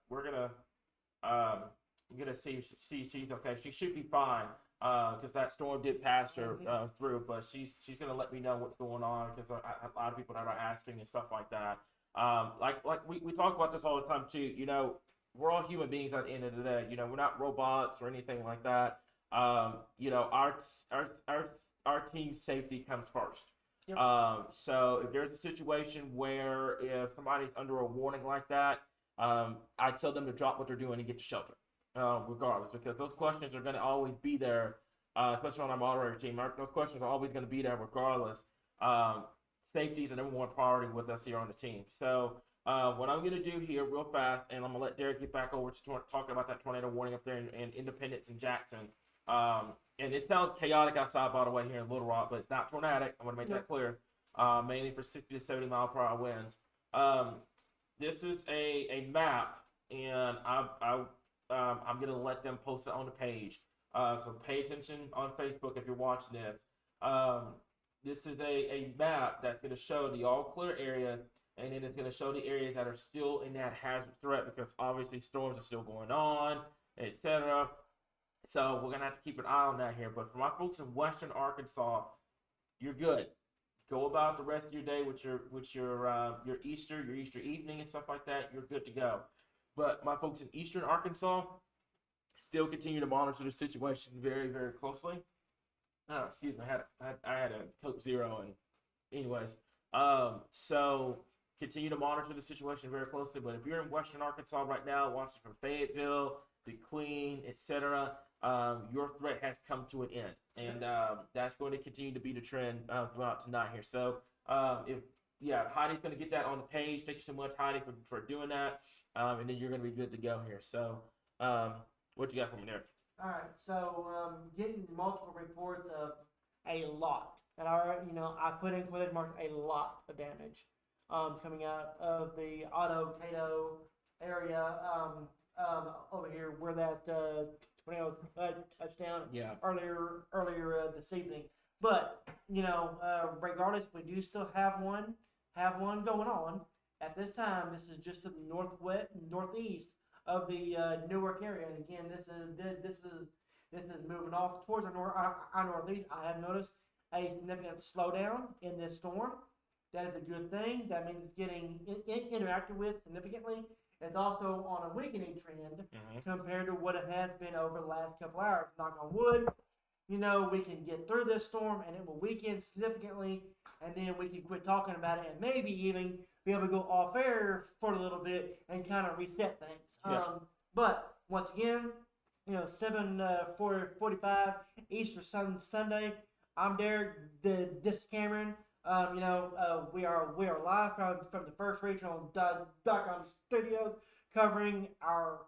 we're gonna see she's okay. She should be fine. Because that storm did pass her through, but she's gonna let me know what's going on because a lot of people are asking and stuff like that. Like we talk about this all the time too. You know, we're all human beings at the end of the day. You know, we're not robots or anything like that. You know, our team's safety comes first. Yep. So if there's a situation where if somebody's under a warning like that, I tell them to drop what they're doing and get to shelter. Regardless, because those questions are going to always be there, especially on our moderator team. Those questions are always going to be there regardless. Safety is the number one priority with us here on the team. So what I'm going to do here real fast, and I'm going to let Derek get back over to talking about that tornado warning up there in Independence and Jackson. And it sounds chaotic outside, by the way, here in Little Rock, but it's not tornadic. I want to make that clear. Mainly for 60 to 70 mile per hour winds. This is a map, and I'm going to let them post it on the page. So pay attention on Facebook if you're watching this. This is a map that's going to show the all clear areas, and then it's going to show the areas that are still in that hazard threat because obviously storms are still going on, etc. So we're going to have to keep an eye on that here. But for my folks in Western Arkansas, you're good. Go about the rest of your day with your Easter evening and stuff like that. You're good to go. But my folks in Eastern Arkansas still continue to monitor the situation very, very closely. Excuse me, I had a Coke Zero, and anyways, so continue to monitor the situation very closely. But if you're in Western Arkansas right now, watching from Fayetteville, the Queen, etc., your threat has come to an end, and that's going to continue to be the trend throughout tonight here. So Heidi's going to get that on the page. Thank you so much, Heidi, for doing that. And then you're going to be good to go here. So, what you got for me there? All right. So, getting multiple reports of a lot, and I put in quoted marks, a lot of damage, coming out of the Otto Cato area, over here where that tornado touched down earlier this evening. But regardless, we do still have one going on. At this time, this is just to the northeast of the Newark area. And again, this is moving off towards our northeast. I have noticed a significant slowdown in this storm. That is a good thing. That means it's getting interacted with significantly. It's also on a weakening trend compared to what it has been over the last couple hours. Knock on wood. We can get through this storm and it will weaken significantly, and then we can quit talking about it and maybe even be able to go off air for a little bit and kind of reset things. Yeah. But once again, 7:45 Easter Sunday. I'm Derek. This is Cameron. We are live from the First Regional .com studios covering our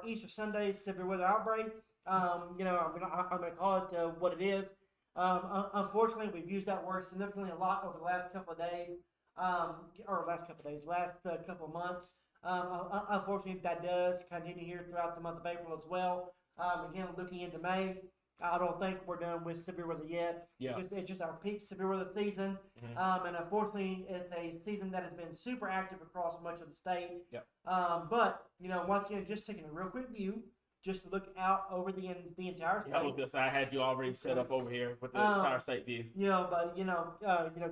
Easter Sunday severe weather outbreak. I'm gonna call it what it is. Unfortunately, we've used that word significantly a lot over the last couple of days, last couple of months. Unfortunately, that does continue here throughout the month of April as well. Again, looking into May, I don't think we're done with severe weather yet. Yeah. It's just our peak severe weather season. And unfortunately, it's a season that has been super active across much of the state. Yeah. But, once again, just taking a real quick view, just to look out over the entire state. I was gonna say I had you already set up over here with the entire state view.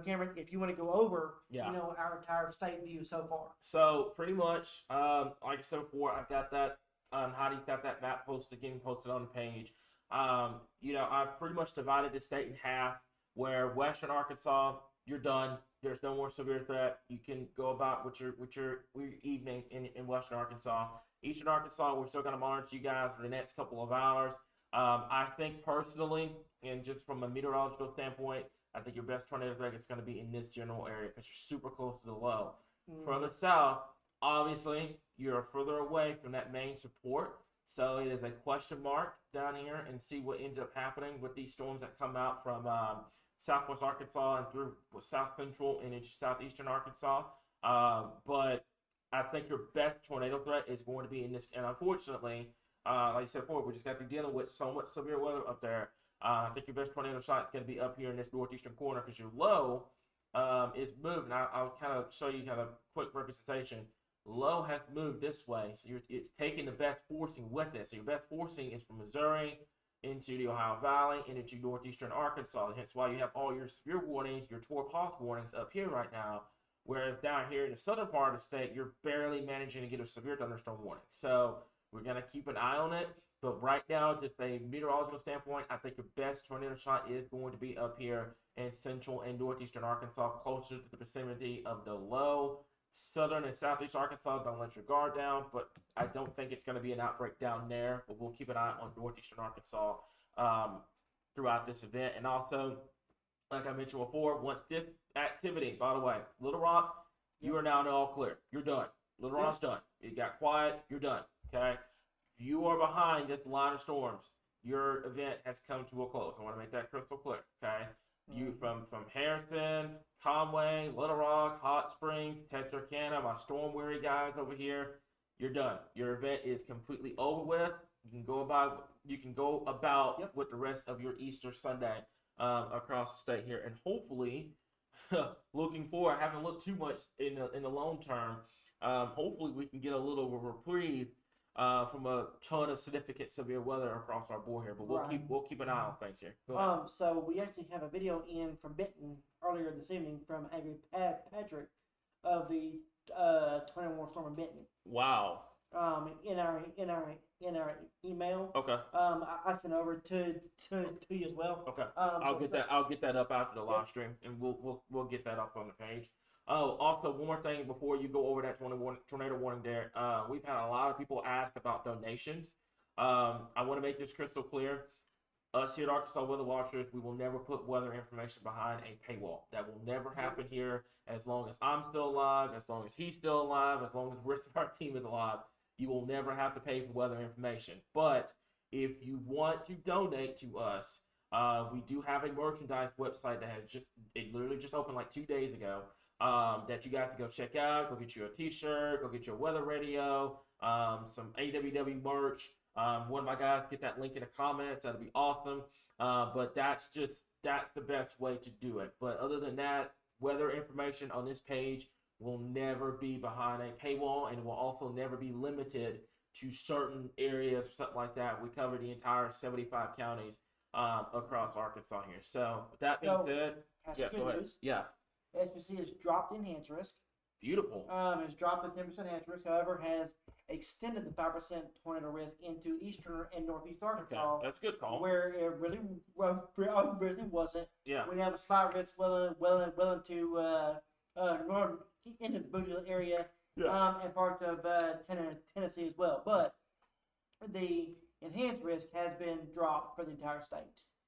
Cameron, if you want to go over, Yeah. Our entire state view so far. So pretty much, like I said before, I've got that. Heidi's got that map posted on the page. I've pretty much divided the state in half. Where Western Arkansas, you're done. There's no more severe threat. You can go about with your evening in Western Arkansas. Eastern Arkansas, we're still going to monitor you guys for the next couple of hours. I think personally, and just from a meteorological standpoint, I think your best tornado threat is going to be in this general area because you're super close to the low. Further south, Obviously, you're further away from that main support, so it is a question mark down here, and see what ends up happening with these storms that come out from southwest Arkansas and through south central and into southeastern Arkansas. But I think your best tornado threat is going to be in this, and unfortunately, like I said before, we just got to be dealing with so much severe weather up there. I think your best tornado shot is going to be up here in this northeastern corner, because your low is moving. I'll kind of show you kind of quick representation. Low has moved this way, so it's taking the best forcing with it. So your best forcing is from Missouri into the Ohio Valley and into northeastern Arkansas. Hence why you have all your severe warnings, your tornado warnings up here right now. Whereas down here in the southern part of the state, you're barely managing to get a severe thunderstorm warning. So we're going to keep an eye on it. But right now, just a meteorological standpoint, I think your best tornado shot is going to be up here in central and northeastern Arkansas, closer to the vicinity of the low. Southern and southeast Arkansas, don't let your guard down, but I don't think it's going to be an outbreak down there. But we'll keep an eye on northeastern Arkansas throughout this event. And also, like I mentioned before, once this activity, by the way, Little Rock, you are now in all clear. You're done. Little Rock's done. It got quiet. You're done. Okay? If you are behind this line of storms, your event has come to a close. I want to make that crystal clear. Okay? You from Harrison, Conway, Little Rock, Hot Springs, Texarkana, my storm weary guys over here, you're done. Your event is completely over with. You can go about with the rest of your Easter Sunday across the state here, and hopefully, looking forward, I haven't looked too much in the long term. Hopefully, we can get a little reprieve from a ton of significant severe weather across our board here, but we'll keep an eye on things here. Go ahead. So we actually have a video in from Benton earlier this evening from Angry Patrick of the tornado warning storm in Benton. Wow. In our email. Okay. I sent over to you as well. Okay. I'll get that up after the live stream, and we'll get that up on the page. Oh, also, one more thing before you go over that tornado warning there. We've had a lot of people ask about donations. I want to make this crystal clear. Us here at Arkansas Weather Watchers, we will never put weather information behind a paywall. That will never happen here as long as I'm still alive, as long as he's still alive, as long as the rest of our team is alive. You will never have to pay for weather information. But if you want to donate to us, we do have a merchandise website that it literally just opened like 2 days ago. That you guys can go check out. Go get you a t-shirt, go get your weather radio, some AWW merch. One of my guys get that link in the comments. That'll be awesome. But that's the best way to do it. But other than that, weather information on this page will never be behind a paywall, and will also never be limited to certain areas or something like that. We cover the entire 75 counties across Arkansas here. So with that being said, go ahead. Yeah. SPC has dropped enhanced risk. Beautiful. Has dropped the 10% enhanced risk, however, has extended the 5% tornado risk into eastern and northeast Arkansas. Okay, that's a good call. Where it really wasn't. Yeah. We have a slight risk well into north into the Booty area, and parts of Tennessee as well. But the enhanced risk has been dropped for the entire state.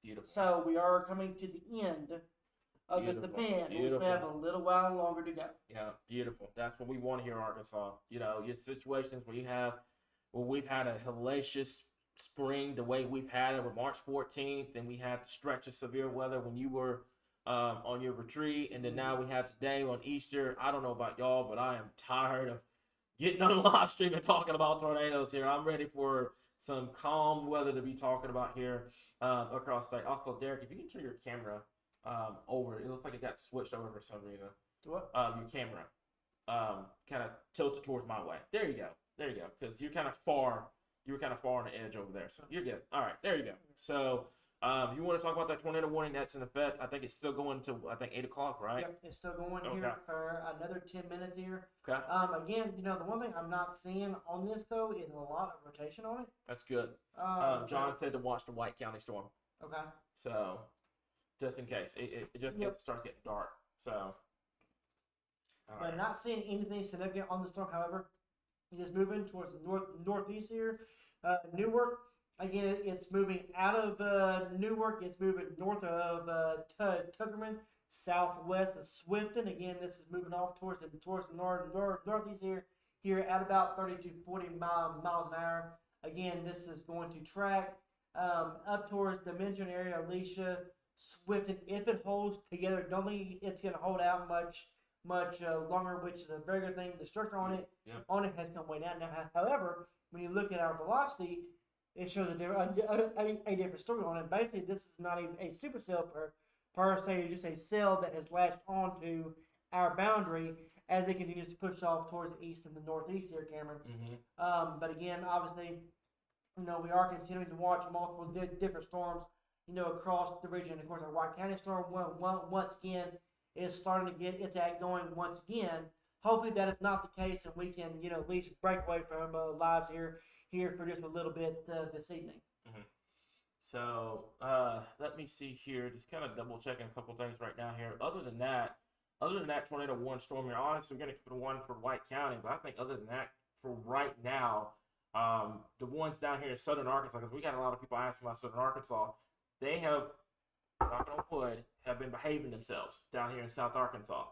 Beautiful. So we are coming to the end of this event. We have a little while longer to go. Yeah, beautiful. That's what we want here in Arkansas. You know, your situations where we've had a hellacious spring the way we've had it with March 14th, and we had the stretch of severe weather when you were on your retreat, and then now we have today on Easter. I don't know about y'all, but I am tired of getting on the live stream and talking about tornadoes here. I'm ready for some calm weather to be talking about here across the state. Also, Derek, if you can turn your camera over, it looks like it got switched over for some reason. What? Your camera kind of tilted towards my way. There you go, because you're kind of far. You were kind of far on the edge over there, so you're good. All right, there you go. So if you want to talk about that tornado warning that's in effect, I think it's still going to 8 o'clock, right? Yep, it's still going here for another 10 minutes here. Okay. Again, the one thing I'm not seeing on this though is a lot of rotation on it. That's good. John said to watch the White County storm. Okay. So just in case it just starts getting dark. So. But not seeing anything significant on the storm. However, it is moving towards the northeast here. Newark. Again, it's moving out of Newark. It's moving north of Tuckerman, southwest of Swifton. Again, this is moving off towards the northeast here. here at about 30 to 40 miles an hour. Again, this is going to track up towards the mentioned area, Alicia, Swift, and if it holds together, don't think it's going to hold out much longer, which is a very good thing. The structure on it has come way down. Now, however, when you look at our velocity, it shows a different story on it. Basically, this is not a supercell per se. It's just a cell that has latched onto our boundary as it continues to push off towards the east and the northeast here, Cameron. But again, obviously, we are continuing to watch multiple different storms, across the region. Of course, our White County storm once again is starting to get its act going once again. Hopefully that is not the case, and we can, at least break away from lives here for just a little bit this evening. So let me see here. Just kind of double checking a couple things right now here. Other than that tornado 1 storm here, honestly, we're going to keep it a 1 for White County. But I think other than that, for right now, the ones down here in Southern Arkansas, because we got a lot of people asking about Southern Arkansas, they have, knock on wood, have been behaving themselves down here in South Arkansas.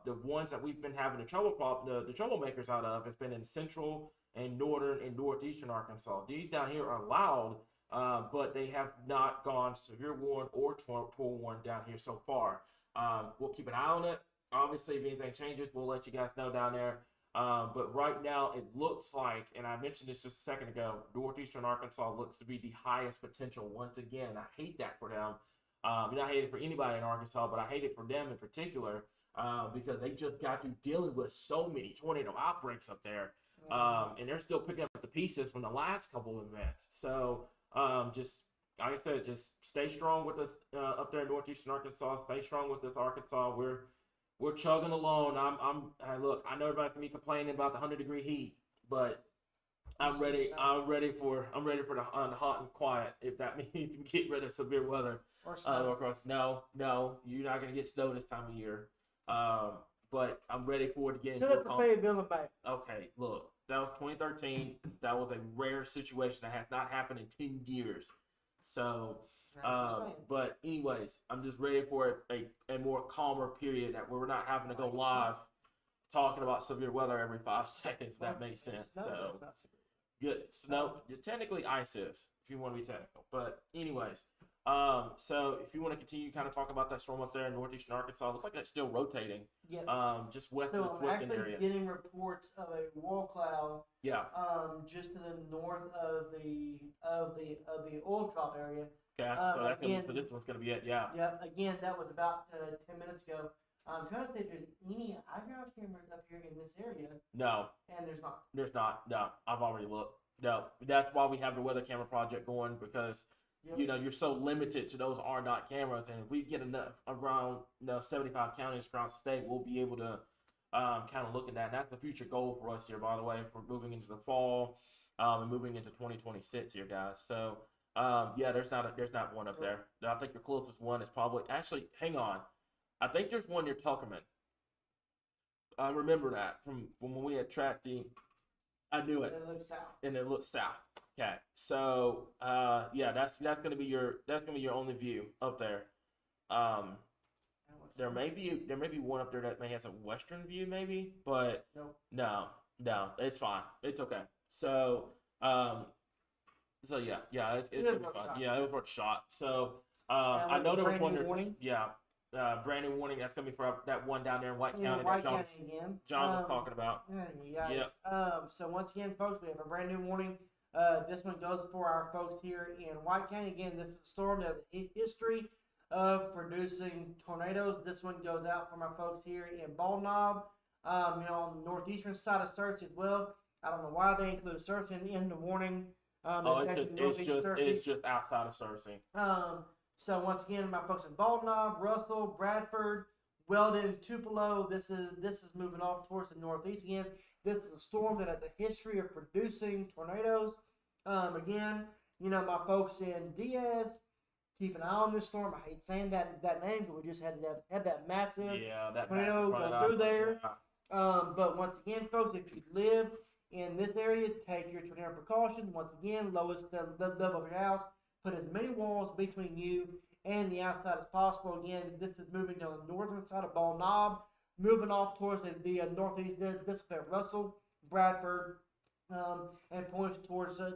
The ones that we've been having the troublemakers out of has been in Central and Northern and Northeastern Arkansas. These down here are loud, but they have not gone severe warned or tornado warned down here so far. We'll keep an eye on it. Obviously, if anything changes, we'll let you guys know down there. But right now, it looks like, and I mentioned this just a second ago, Northeastern Arkansas looks to be the highest potential once again. I hate that for them. I hate it for anybody in Arkansas, but I hate it for them in particular because they just got through dealing with so many tornado outbreaks up there. And they're still picking up the pieces from the last couple of events. So just, like I said, just stay strong with us up there in Northeastern Arkansas. Stay strong with us, Arkansas. We're chugging along. Look, I know everybody's gonna be complaining about the 100-degree heat, but I'm ready for the hot and quiet. If that means we get rid of severe weather across. No, you're not gonna get snow this time of year. But I'm ready for it to get into a Okay, look, that was 2013. That was a rare situation that has not happened in 10 years. So. But anyways, I'm just ready for a more calmer period that we're not having to go live talking about severe weather every 5 seconds, if that makes sense. So good. Snow, technically ice is, if you want to be technical. But anyways, so if you want to continue kind of talk about that storm up there in Northeastern Arkansas, it looks like that's still rotating. Yes. Just west of the this actually area. Getting reports of a wall cloud. Yeah. Just to the north of the oil drop area. Okay, so this one's gonna be it. Yeah. Yeah. Again, that was about 10 minutes ago. I'm trying to see if there's any eyeglass cameras up here in this area. No. And there's not. There's not. No, I've already looked. No, that's why we have the weather camera project going because you're so limited to those RDOT cameras, and if we get enough around 75 counties across the state, we'll be able to kind of look at that. And that's the future goal for us here, by the way, for moving into the fall and moving into 2026 here, guys. So. There's not one up there. I think the closest one is probably actually. Hang on, I think there's one near Tuckerman. I remember that from when we had tracked the. I knew it. And it looked south. Okay, so that's gonna be your only view up there. There may be one up there that may have a western view, maybe, but no, it's fine. It's okay. So it's gonna be fun. Yeah, it was worth a shot. So I know there was one there. Brand new warning. That's gonna be for that one down there in White County that John was talking about. So once again, folks, we have a brand new warning. This one goes for our folks here in White County. Again, this is a storm that has a history of producing tornadoes. This one goes out for my folks here in Bald Knob. On the northeastern side of Search as well. I don't know why they include Search in the warning. It's just outside of Searcy. So once again, my folks in Bald Knob, Russell, Bradford, Weldon, Tupelo. This is moving off towards the northeast again. This is a storm that has a history of producing tornadoes. Again, my folks in Diaz, keep an eye on this storm. I hate saying that name because we just had that massive tornado go through there. But once again, folks, if you live in this area, take your tornado precautions. Once again, lowest the level of your house. Put as many walls between you and the outside as possible. Again, this is moving to the northern side of Bald Knob, moving off towards the northeast. This is Russell. Bradford, and points towards the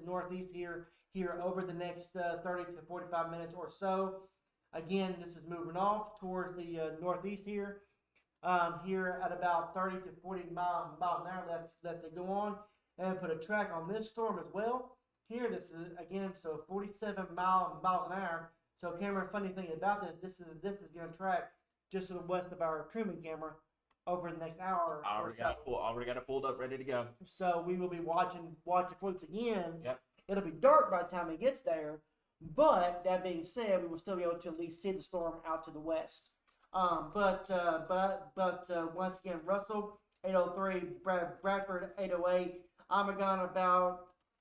northeast here over the next 30 to 45 minutes or so. Again, this is moving off towards the northeast here. Here at about 30 to 40 miles an hour. Let's go on and put a track on this storm as well. Here, this is again 47 miles an hour. So, Cameron, funny thing about this is going to track just to the west of our Truman camera over the next hour. Already got it pulled up, ready to go. So we will be watching for this again. Yep. It'll be dark by the time it gets there, but that being said, we will still be able to at least see the storm out to the west. But once again, Russell 803, Bradford 808, Amagon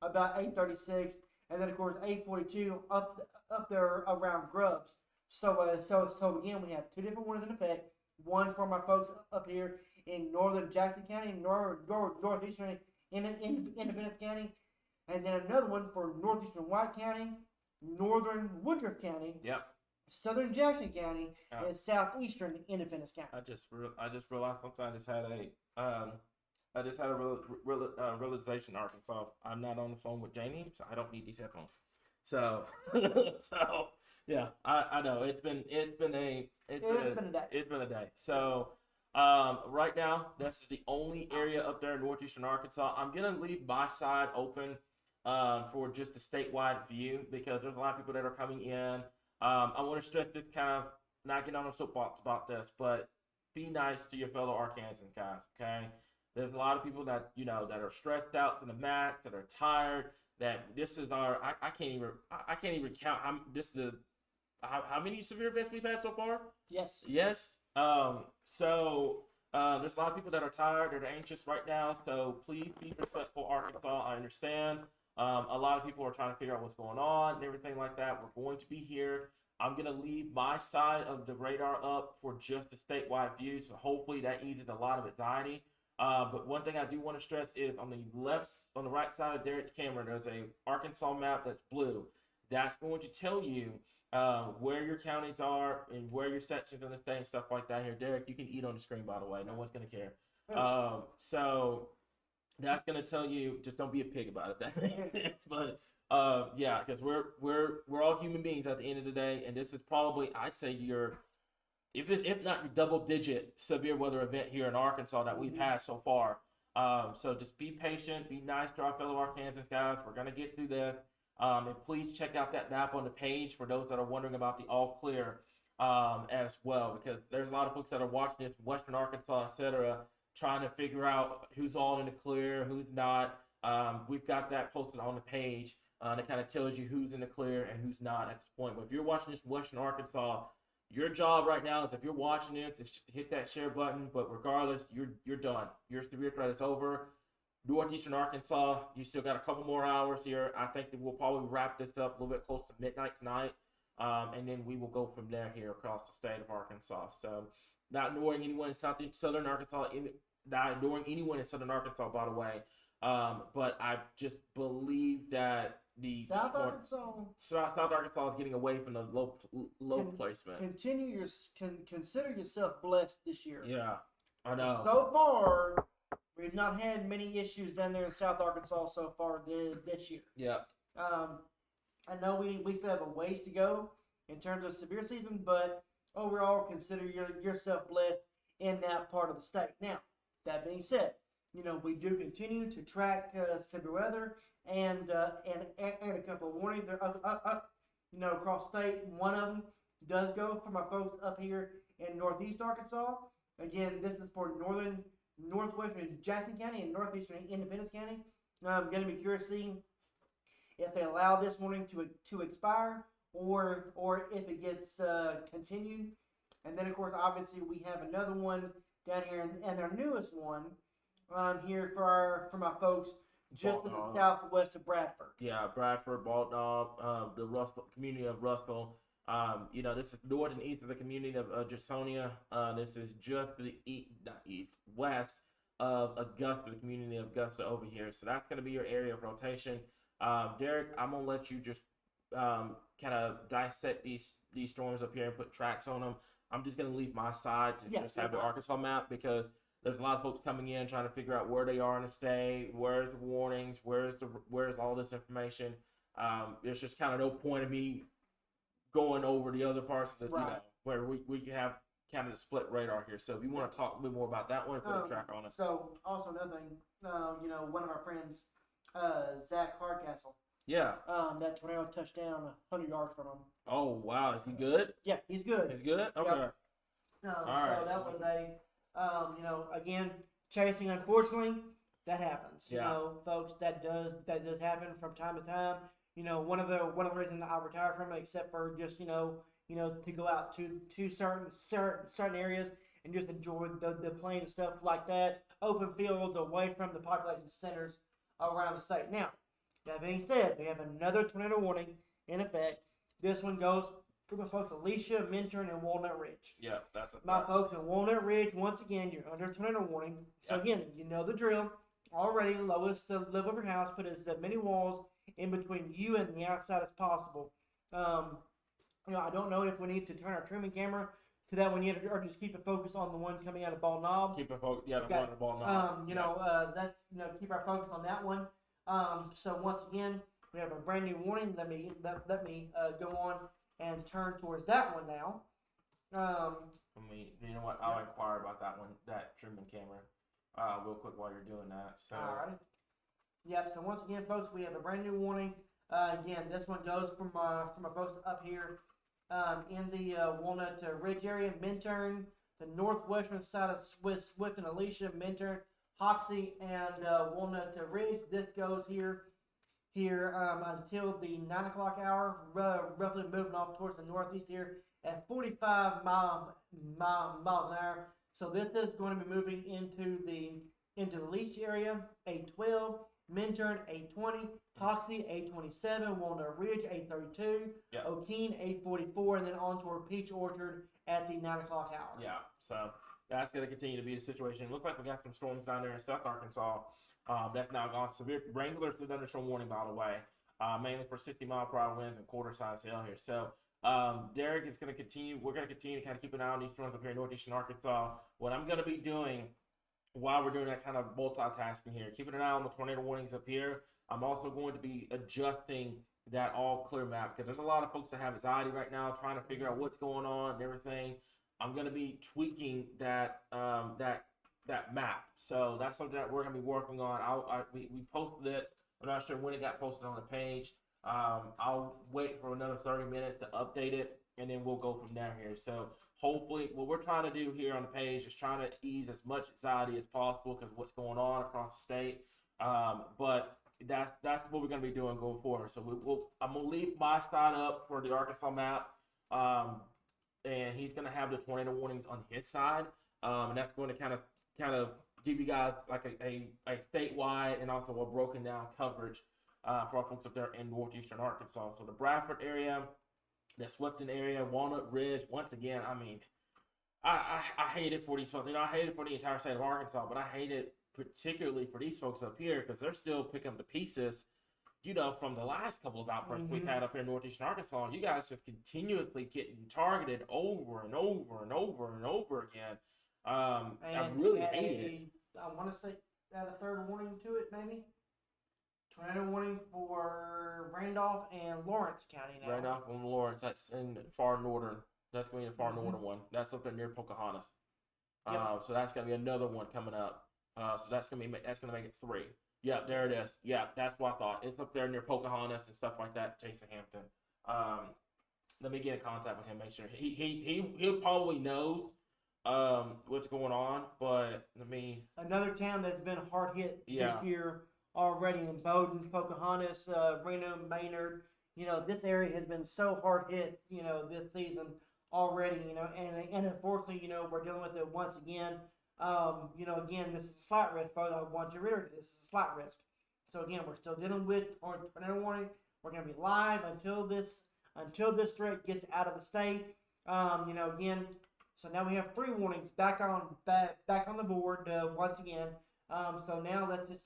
about 836, and then of course 842 up there around Grubbs. So again, we have two different warnings in effect. One for my folks up here in northern Jackson County, northeastern Independence County, and then another one for northeastern White County, northern Woodruff County, southern Jackson County, and southeastern Independence County. I just realized something. I just had a realization, Arkansas. I'm not on the phone with Jamie, so I don't need these headphones. So, yeah, I know it's been a day. So, right now, this is the only area up there in northeastern Arkansas. I'm gonna leave my side open for just a statewide view because there's a lot of people that are coming in. I want to stress this, kind of not get on a soapbox about this, but be nice to your fellow Arkansans, guys. Okay, there's a lot of people that that are stressed out to the max, that are tired. That this is our I can't even count how many severe events we've had so far. Yes. So there's a lot of people that are tired, that are anxious right now. So please be respectful, Arkansas. I understand. A lot of people are trying to figure out what's going on and everything like that. We're going to be here. I'm going to leave my side of the radar up for just a statewide view. So hopefully that eases a lot of anxiety. But one thing I do want to stress is on the right side of Derek's camera, there's a Arkansas map that's blue. That's going to tell you where your counties are and where your sections in the state and stuff like that. Here, Derek, you can eat on the screen, by the way. No one's going to care. So that's going to tell you, just don't be a pig about it. That makes sense. But yeah, because we're all human beings at the end of the day, and this is probably, I'd say, if not your double-digit severe weather event here in Arkansas that we've had so far. So just be patient, be nice to our fellow Arkansans, guys. We're going to get through this. And please check out that map on the page for those that are wondering about the all clear as well, because there's a lot of folks that are watching this, Western Arkansas, etc., trying to figure out who's all in the clear, who's not. We've got that posted on the page that kind of tells you who's in the clear and who's not at this point. But if you're watching this Western Arkansas, your job right now is, if you're watching this, is just to hit that share button. But regardless, you're done. Your severe threat is over. Northeastern Arkansas, you still got a couple more hours here. I think that we'll probably wrap this up a little bit close to midnight tonight. And then we will go from there here across the state of Arkansas. So not ignoring anyone in southern Arkansas, not ignoring anyone in southern Arkansas, by the way. But I just believe that the South Arkansas is getting away from the low placement. Consider yourself blessed this year. Yeah, I know. So far, we've not had many issues down there in South Arkansas so far this year. Yeah. I know we still have a ways to go in terms of severe season, but overall, consider yourself blessed in that part of the state. Now, that being said, we do continue to track severe weather and a couple of warnings across state. One of them does go for my folks up here in Northeast Arkansas. Again, this is for northwestern Jackson County and northeastern Independence County. I'm going to be curious seeing if they allow this warning to expire or if it gets continued. And then, of course, obviously we have another one down here, and our newest one here for my folks just to the southwest of Bradford. Yeah, Bradford, Baltimore, the Russell community of Russell. This is north and east of the community of Jasonia. This is just to the west of Augusta, the community of Augusta over here. So that's going to be your area of rotation. Derek, I'm going to let you just kind of dissect these storms up here and put tracks on them. I'm just going to leave my side to just have the Arkansas map, because there's a lot of folks coming in trying to figure out where they are in the state, where's the warnings, where's all this information. There's just kind of no point of me going over the other parts that where we can have kind of the split radar here. So if you want to talk a bit more about that one, put a track on it. So also another thing, one of our friends, Zach Hardcastle. Yeah. That tornado touched down 100 yards from him. Oh wow, is he good? Yeah, he's good. He's good. Okay. Yep. All right. So that was again, chasing. Unfortunately, that happens. Yeah. Folks, that does happen from time to time. One of the reasons I retired from it, except for just to go out to certain areas and just enjoy the playing and stuff like that, open fields away from the population centers around the state. Now, that being said, we have another tornado warning in effect. This one goes for my folks Alicia, Minturn, and Walnut Ridge. Yeah, that's My folks in Walnut Ridge, once again, you're under tornado warning. So again, you know the drill. Already, lowest to live over house, put as many walls in between you and the outside as possible. I don't know if we need to turn our trimming camera to that one yet, or just keep it focused on the one coming out of Ball Knob. Keep it focused. Yeah, the one at the Ball Knob. That's keep our focus on that one. So once again, we have a brand new warning. Let me go on and turn towards that one now. You know what? I'll inquire about that one, that trimming camera, real quick while you're doing that. So. All right. Yep. So once again, folks, we have a brand new warning. Again, this one goes from my folks up here in the Walnut Ridge area, Minturn, the northwestern side of Swift and Alicia, Minturn, Hoxie, and Walnut Ridge. This goes here until the 9 o'clock hour, roughly moving off towards the northeast here at 45 miles an hour. So this is going to be moving into the Leach area, 812, Minturn 820, Hoxie 827, Walnut Ridge 832, O'Keene 844, and then on toward Peach Orchard at the 9 o'clock hour. Yeah, so that's going to continue to be the situation. It looks like we got some storms down there in South Arkansas. That's now gone severe. Regular thunderstorm warning, by the way, mainly for 60-mile-per-hour winds and quarter-size hail here. So Derek is going to continue. We're going to continue to kind of keep an eye on these storms up here in Northeastern Arkansas. What I'm going to be doing while we're doing that kind of multitasking here, keeping an eye on the tornado warnings up here. I'm also going to be adjusting that all clear map because there's a lot of folks that have anxiety right now trying to figure out what's going on and everything. I'm going to be tweaking that map. So that's something that we're going to be working on. We posted it. I'm not sure when it got posted on the page. I'll wait for another 30 minutes to update it, and then we'll go from there here. So hopefully what we're trying to do here on the page is trying to ease as much anxiety as possible because of what's going on across the state. But that's what we're going to be doing going forward. So I'm going to leave my side up for the Arkansas map. And he's going to have the tornado warnings on his side. And that's going to kind of give you guys like a statewide and also a broken down coverage for our folks up there in Northeastern Arkansas. So the Bradford area, the Swifton area, Walnut Ridge, once again, I mean, I hate it for these folks. I hate it for the entire state of Arkansas, but I hate it particularly for these folks up here because they're still picking up the pieces, from the last couple of outbreaks we've had up here in Northeastern Arkansas. And you guys just continuously getting targeted over and over and over and over again. I really hate it. I want to say add a third warning to it, maybe. Tornado warning for Randolph and Lawrence County now. Randolph and Lawrence, that's in far northern. That's going to be the far northern one. That's up there near Pocahontas. So that's going to be another one coming up. So that's going to make it 3. Yeah, there it is. Yeah, that's what I thought. It's up there near Pocahontas and stuff like that, Jason Hampton. Let me get in contact with him, make sure. He probably knows what's going on, but another town that's been hard hit this year already in Bowdoin, Pocahontas, Reno, Maynard. This area has been so hard hit, this season already, and unfortunately, we're dealing with it once again. Again, this is a slight risk, but I want you to reiterate this is a slight risk. So again, we're still dealing with tornado warning. We're going to be live until this threat gets out of the state. Again, so now we have 3 warnings back on the board once again. So now let's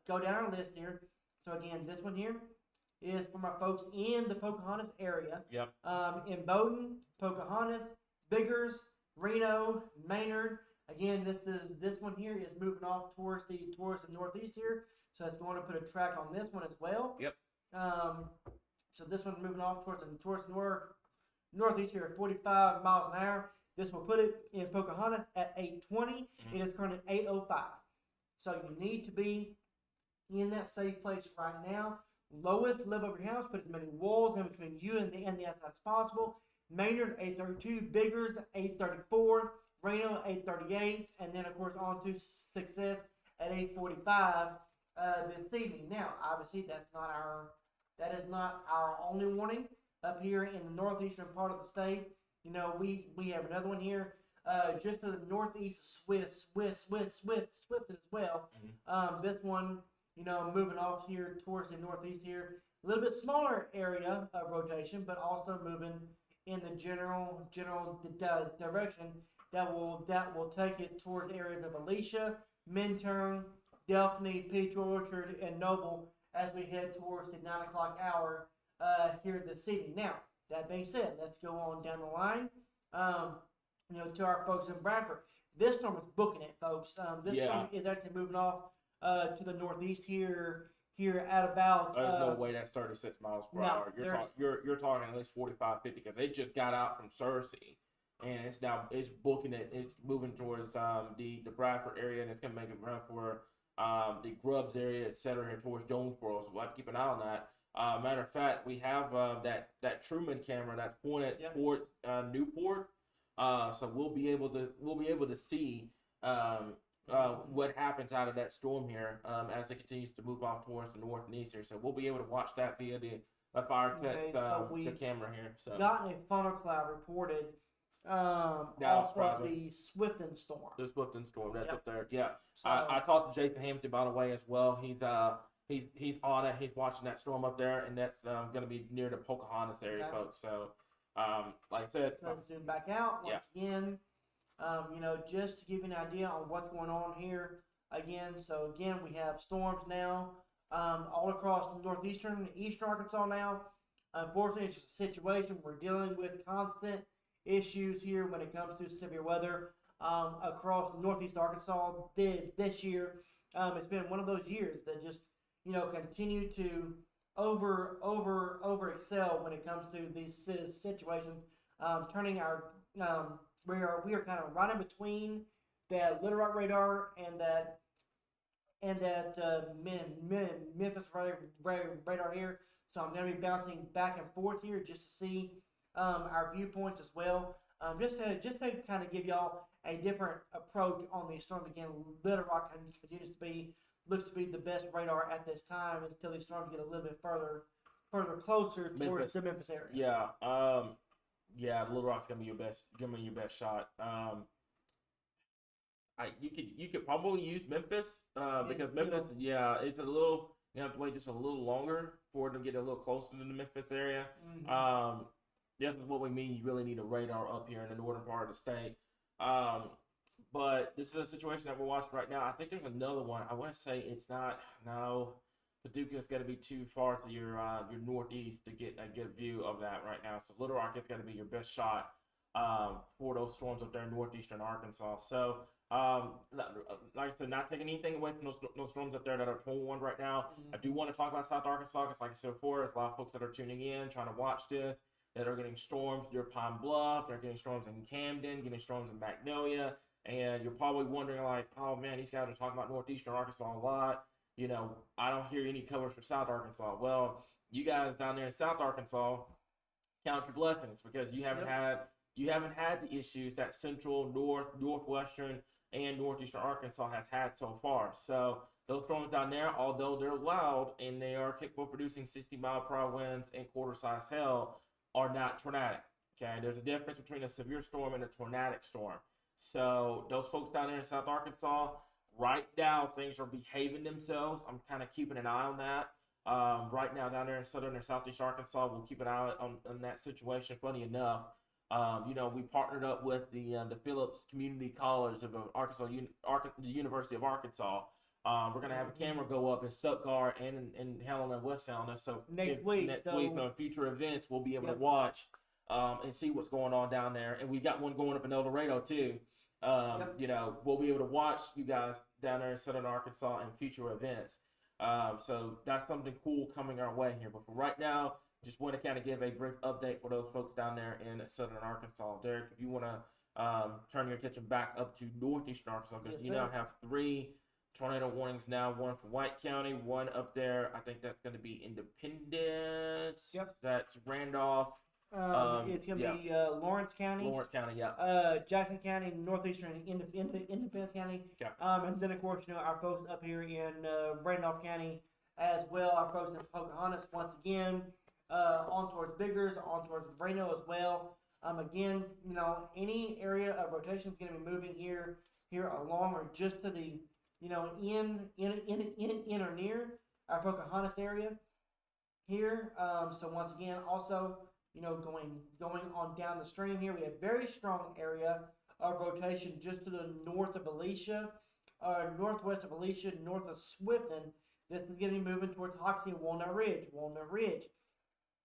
go down our list here. So again, this one here is for my folks in the Pocahontas area. Yep. In Bowdoin, Pocahontas, Biggers, Reno, Maynard, Again, this one here is moving off towards the northeast here, so it's going to put a track on this one as well. Yep. So this one's moving off towards northeast here at 45 miles an hour. This will put it in Pocahontas at 820. It is currently 805. So you need to be in that safe place right now. Lowest, live over your house, put as many walls in between you and the outside as possible. Maynard 832, Biggers 834, Reno 838, and then of course on to Success at 845 this evening. Now, obviously that is not our only warning up here in the northeastern part of the state. You know, we have another one here just to the northeast, Swifton as well. This one, you know, moving off here towards the northeast here, a little bit smaller area of rotation, but also moving in the general direction that will take it toward areas of Alicia, Minturn, Delphine, Peach Orchard, and Noble as we head towards the 9 o'clock hour here this evening. Now, that being said, let's go on down the line. You know, to our folks in Bradford, this storm is booking it, folks. This storm is actually moving off to the northeast here at about. There's no way that's 36 miles per hour. You're talking at least 45, 50 because they just got out from Searcy, and it's booking it. It's moving towards the Bradford area, and it's gonna make it run for the Grubbs area, etc. here towards Jonesboro. So we'll have to keep an eye on that. Matter of fact, we have that Truman camera that's pointed towards Newport, so we'll be able to see what happens out of that storm here as it continues to move off towards the north and east here. So we'll be able to watch that via the fire tech the camera here. So gotten a funnel cloud reported off of the Swifton storm. The Swifton storm that's up there. Yeah, so, I talked to Jason Hampton by the way as well. He's on it. He's watching that storm up there, and that's going to be near the Pocahontas area, folks. So, like I said, zoom back out once again. You know, just to give you an idea on what's going on here again. So again, we have storms now all across northeastern and eastern Arkansas now. Unfortunately, it's just a situation we're dealing with constant issues here when it comes to severe weather across northeast Arkansas this year. It's been one of those years that just, you know, continue to over excel when it comes to these situations, turning our we are kind of right in between that Little Rock radar and that Memphis radar here. So I'm going to be bouncing back and forth here just to see our viewpoints as well. Just to kind of give y'all a different approach on these storms. Again, Little Rock looks to be the best radar at this time until these storms get a little bit further closer towards the Memphis area. Yeah, Little Rock's gonna be your best shot. You could probably use Memphis because Memphis, it's a little, you have to wait just a little longer for it to get a little closer to the Memphis area. This is what we mean. You really need a radar up here in the northern part of the state. But this is a situation that we're watching right now. I think there's another one. I want to say it's not. No, Paducah's got to be too far to your northeast to get a good view of that right now. So Little Rock is going to be your best shot for those storms up there in northeastern Arkansas. So like I said, not taking anything away from those storms up there that are 21 right now. I do want to talk about South Arkansas because, like I said before, there's a lot of folks that are tuning in, trying to watch this, that are getting storms near Pine Bluff. They're getting storms in Camden, getting storms in Magnolia. And you're probably wondering, like, oh, man, these guys are talking about northeastern Arkansas a lot. You know, I don't hear any coverage for South Arkansas. Well, you guys down there in South Arkansas, count your blessings because you haven't had the issues that central, northwestern, and northeastern Arkansas has had so far. So those storms down there, although they're loud and they are capable of producing 60-mile-per-hour winds and quarter-size hail, are not tornadic. Okay, there's a difference between a severe storm and a tornadic storm. So those folks down there in South Arkansas, right now things are behaving themselves. I'm kind of keeping an eye on that. Right now down there in southern and southeast Arkansas, we'll keep an eye on that situation. Funny enough, you know, we partnered up with the Phillips Community College of Arkansas, the University of Arkansas. We're going to have a camera go up in Stuttgart and in Helena, West Helena. So next week, so future events, we'll be able to watch and see what's going on down there. And we got one going up in El Dorado too. You know, we'll be able to watch you guys down there in Southern Arkansas in future events. So that's something cool coming our way here. But for right now, just want to kind of give a brief update for those folks down there in Southern Arkansas. Derek, if you want to turn your attention back up to Northeastern Arkansas, because you now have 3 tornado warnings now, one for White County, one up there. I think that's going to be Independence. Yep. That's Randolph. It's going to be Lawrence County. Lawrence County, yeah. Jackson County, Northeastern Independence County. Yeah. And then, of course, you know, our folks up here in Randolph County as well. Our folks in Pocahontas, once again, on towards Biggers, on towards Reno as well. Again, you know, any area of rotation is going to be moving here along or just to the, you know, in or near our Pocahontas area here. So once again, also, you know, going on down the stream here, we have very strong area of rotation just to the north of Alicia, northwest of Alicia, north of Swiftton. This is going to be moving towards Hoxie and Walnut Ridge. Walnut Ridge.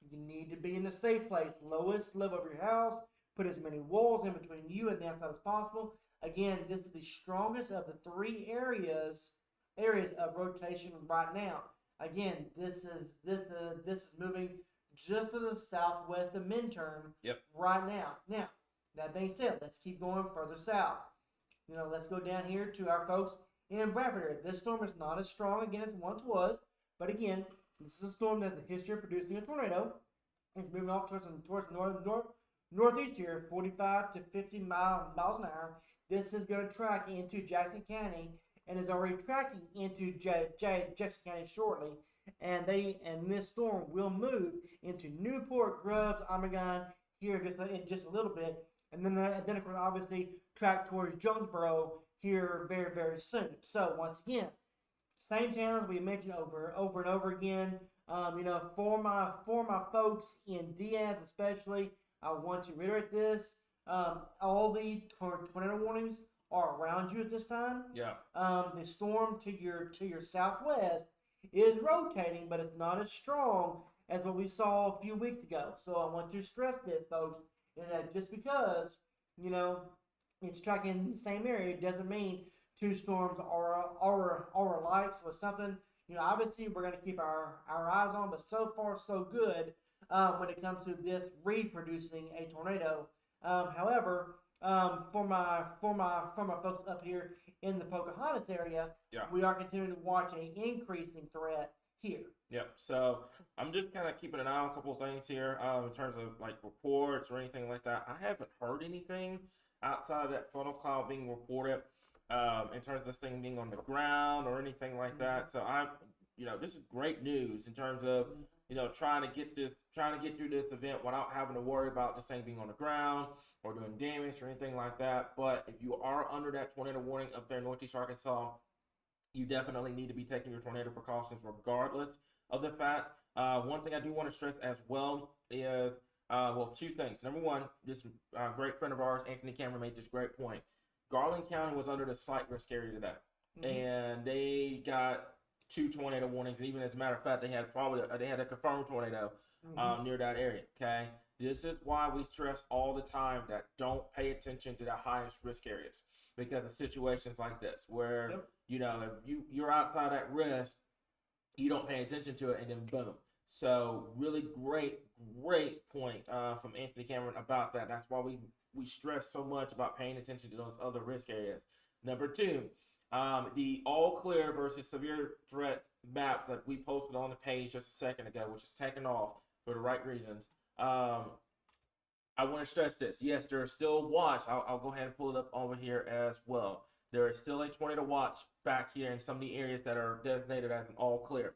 You need to be in a safe place. Lowest level of your house. Put as many walls in between you and the outside as possible. Again, this is the strongest of the 3 areas of rotation right now. Again, this is moving just to the southwest of Minturn right now. Now, that being said, let's keep going further south. You know, let's go down here to our folks in Bradford area. This storm is not as strong again as it once was, but again, this is a storm that has a history of producing a tornado. It's moving off towards northeast here, 45 to 50 miles an hour. This is going to track into Jackson County and is already tracking into Jackson County shortly. And this storm will move into Newport, Grubbs, Armagon here in just a little bit, and then of course obviously track towards Jonesboro here very, very soon. So once again, same towns we mentioned over and over again. You know, for my folks in Diaz especially, I want to reiterate this. All the tornado warnings are around you at this time. Yeah. The storm to your southwest is rotating, but it's not as strong as what we saw a few weeks ago. So I want you to stress this, folks, is that just because, you know, it's tracking the same area doesn't mean 2 storms are alike. So it's something, you know, obviously we're going to keep our eyes on, but so far so good when it comes to this reproducing a tornado. However, for my folks up here in the Pocahontas area, we are continuing to watch an increasing threat here. Yep. So I'm just kind of keeping an eye on a couple of things here in terms of like reports or anything like that. I haven't heard anything outside of that funnel cloud being reported in terms of this thing being on the ground or anything like that. So you know, this is great news in terms of, you know, trying to get through this event without having to worry about this thing being on the ground or doing damage or anything like that. But if you are under that tornado warning up there in Northeast Arkansas, you definitely need to be taking your tornado precautions regardless of the fact. One thing I do want to stress as well is, well, 2 things. Number one, this great friend of ours, Anthony Cameron, made this great point. Garland County was under the slight risk area today, and they got 2 tornado warnings. And even as a matter of fact, they had a confirmed tornado near that area. Okay, this is why we stress all the time that don't pay attention to the highest risk areas, because of situations like this where you know, if you're outside that risk, you don't pay attention to it, and then boom. So really great point from Anthony Cameron about that. That's why we stress so much about paying attention to those other risk areas. Number 2, the all clear versus severe threat map that we posted on the page just a second ago, which is taken off for the right reasons. I want to stress this. Yes, there is still watch. I'll go ahead and pull it up over here as well. There is still a tornado watch back here in some of the areas that are designated as an all clear.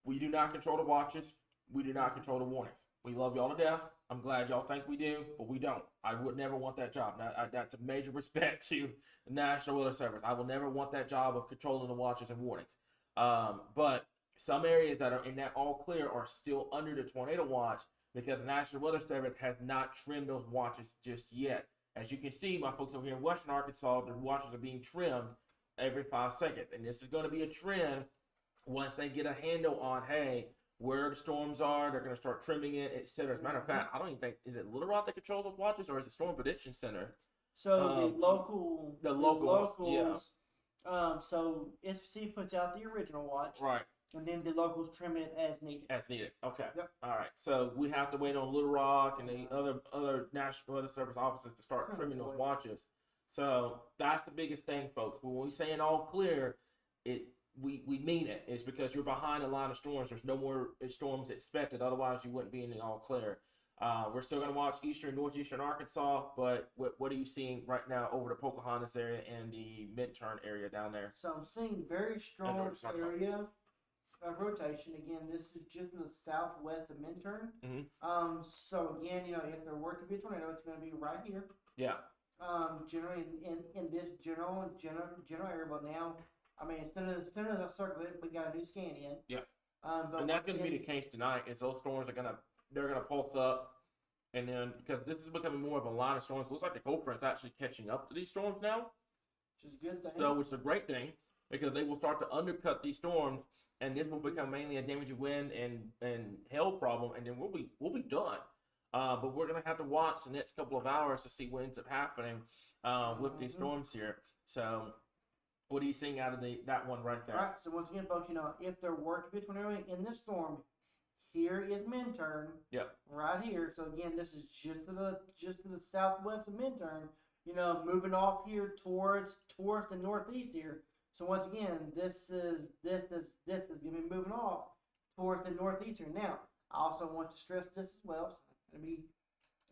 We do not control the watches. We do not control the warnings. We love y'all to death. I'm glad y'all think we do, but we don't. I would never want that job. Now, that's a major respect to the National Weather Service. I will never want that job of controlling the watches and warnings. But some areas that are in that all clear are still under the tornado watch because the National Weather Service has not trimmed those watches just yet. As you can see, my folks over here in Western Arkansas, the watches are being trimmed every 5 seconds. And this is going to be a trend once they get a handle on, hey, where the storms are, they're going to start trimming it, etc. As a matter of fact, I don't even think, is it Little Rock that controls those watches, or is it Storm Prediction Center So the locals, so SPC puts out the original watch, right. and then the locals trim it as needed. As needed. Okay. Yep. All right. So we have to wait on Little Rock and the other National Weather Service offices to start trimming those watches. So that's the biggest thing, folks. When we say it all clear, we mean it. It's because you're behind a line of storms. There's no more storms expected. Otherwise, you wouldn't be in the all clear. We're still going to watch Northeastern Arkansas, but what are you seeing right now over the Pocahontas area and the Midturn area down there? So I'm seeing very strong area of rotation. Again, this is just in the southwest of Minturn. So again, if there were to be a tornado, it's going to be right here. Yeah. Generally in this general area, but now, I mean, instead of a circle, we got a new scan in. Yeah. But And that's going to be the case tonight. Is those storms are they're gonna pulse up, and then because this is becoming more of a line of storms, it looks like the cold front's actually catching up to these storms now. Which is a good thing. So it's a great thing because they will start to undercut these storms, and this will become mainly a damaging wind and hail problem, and then we'll be done. But we're gonna have to watch the next couple of hours to see what ends up happening with these storms here. So, what are you seeing out of that one right there? All right. So once again, folks, if there were to be a tornado in this storm, here is Minturn. Yep. Right here. So again, this is just to the southwest of Minturn. Moving off here towards the northeast here. So once again, this is gonna be moving off towards the northeast here. Now, I also want to stress this as well. So let me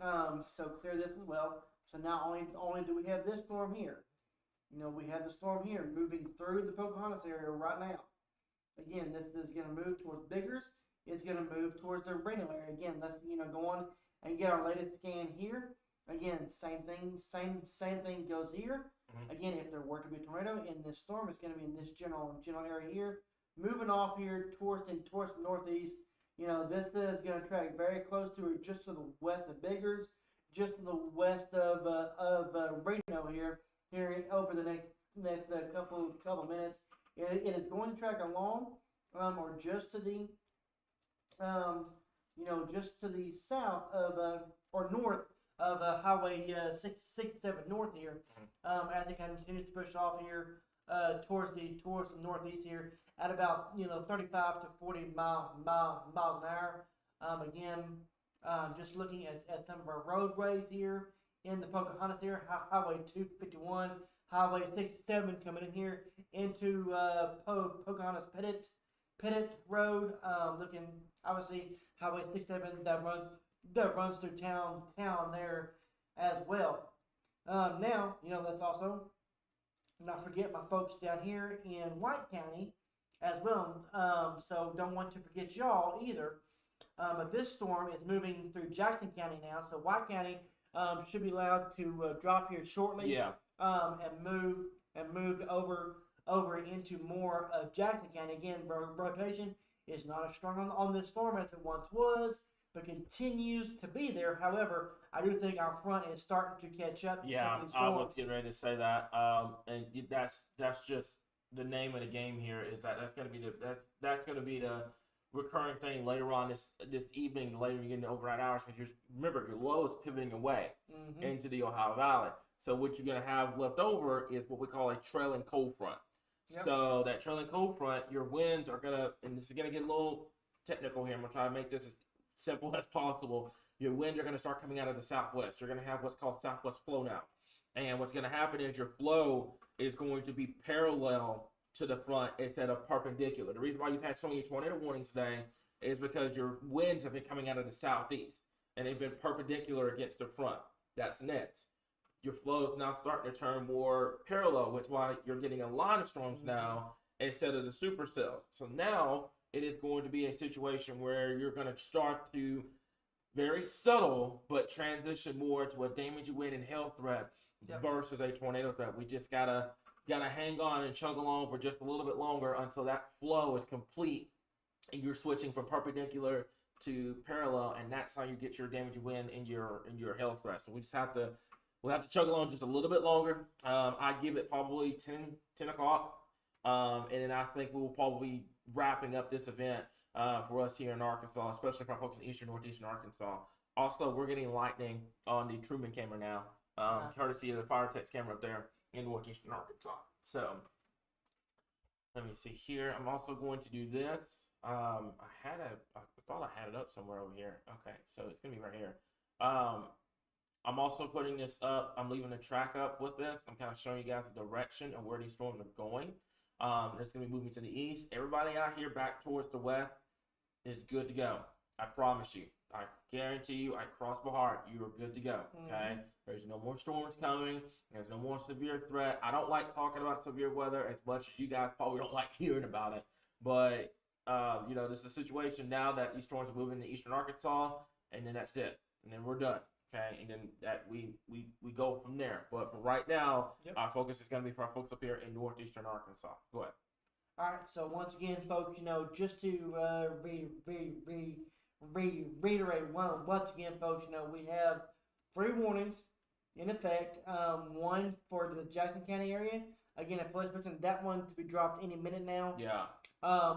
so clear this as well. So not only do we have this storm here, we have the storm here moving through the Pocahontas area right now. Again, this is gonna move towards Biggers. It's going to move towards the Reno area. Again, let's go on and get our latest scan here. Again, same thing goes here. Again, if there were to be a tornado in this storm, it's going to be in this general area here, moving off here towards the northeast. This is going to track very close to or just to the west of Biggers, just to the west of Reno here over the next couple minutes. It is going to track along or just to the just to the south of or north of Highway 67 north here, as it continues to push off here towards the northeast here at about 35 to 40 miles an hour. Again, just looking at some of our roadways here in the Pocahontas area, Highway 251, Highway 67 coming in here into Pocahontas Pettit Road, looking obviously Highway 67 that runs through town there as well. Now, let's also not forget my folks down here in White County as well. So don't want to forget y'all either. But this storm is moving through Jackson County now, so White County should be allowed to drop here shortly. Yeah. And move over into more of Jackson County. Again, rotation is not as strong on this storm as it once was, but continues to be there. However, I do think our front is starting to catch up. Yeah, I was getting ready to say that, and that's just the name of the game here. Is that's going to be the recurring thing later on this evening. Later you get into overnight hours, because remember your low is pivoting away into the Ohio Valley. So what you're going to have left over is what we call a trailing cold front. Yep. So that trailing cold front, your winds are going to, and this is going to get a little technical here. I'm going to try to make this as simple as possible. Your winds are going to start coming out of the southwest. You're going to have what's called southwest flow now. And what's going to happen is your flow is going to be parallel to the front instead of perpendicular. The reason why you've had so many tornado warnings today is because your winds have been coming out of the southeast and they've been perpendicular against the front. That's next. Your flow is now starting to turn more parallel, which is why you're getting a line of storms now instead of the supercells. So now it is going to be a situation where you're going to start to very subtle, but transition more to a damaging wind and hail threat versus a tornado threat. We just gotta hang on and chug along for just a little bit longer until that flow is complete and you're switching from perpendicular to parallel, and that's how you get your damaging wind and your hail threat. So we'll have to chug along just a little bit longer. I give it probably 10 o'clock, and then I think we'll probably be wrapping up this event for us here in Arkansas, especially for our folks in Northeastern Arkansas. Also, we're getting lightning on the Truman camera now. courtesy of the fire text camera up there in Northeastern Arkansas. So let me see here. I'm also going to do this. I thought I had it up somewhere over here. Okay, so it's gonna be right here. I'm also putting this up. I'm leaving the track up with this. I'm kind of showing you guys the direction of where these storms are going. It's going to be moving to the east. Everybody out here back towards the west is good to go. I promise you. I guarantee you, I cross my heart, you are good to go. Okay? There's no more storms coming. There's no more severe threat. I don't like talking about severe weather as much as you guys probably don't like hearing about it. But, this is a situation now that these storms are moving to eastern Arkansas, and then that's it. And then we're done. Okay, and then that we go from there. But for right now, our focus is going to be for our folks up here in northeastern Arkansas. Go ahead. All right. So once again, folks, just to reiterate once again, folks, we have 3 warnings in effect. One for the Jackson County area. Again, a police person, that one to be dropped any minute now. Yeah.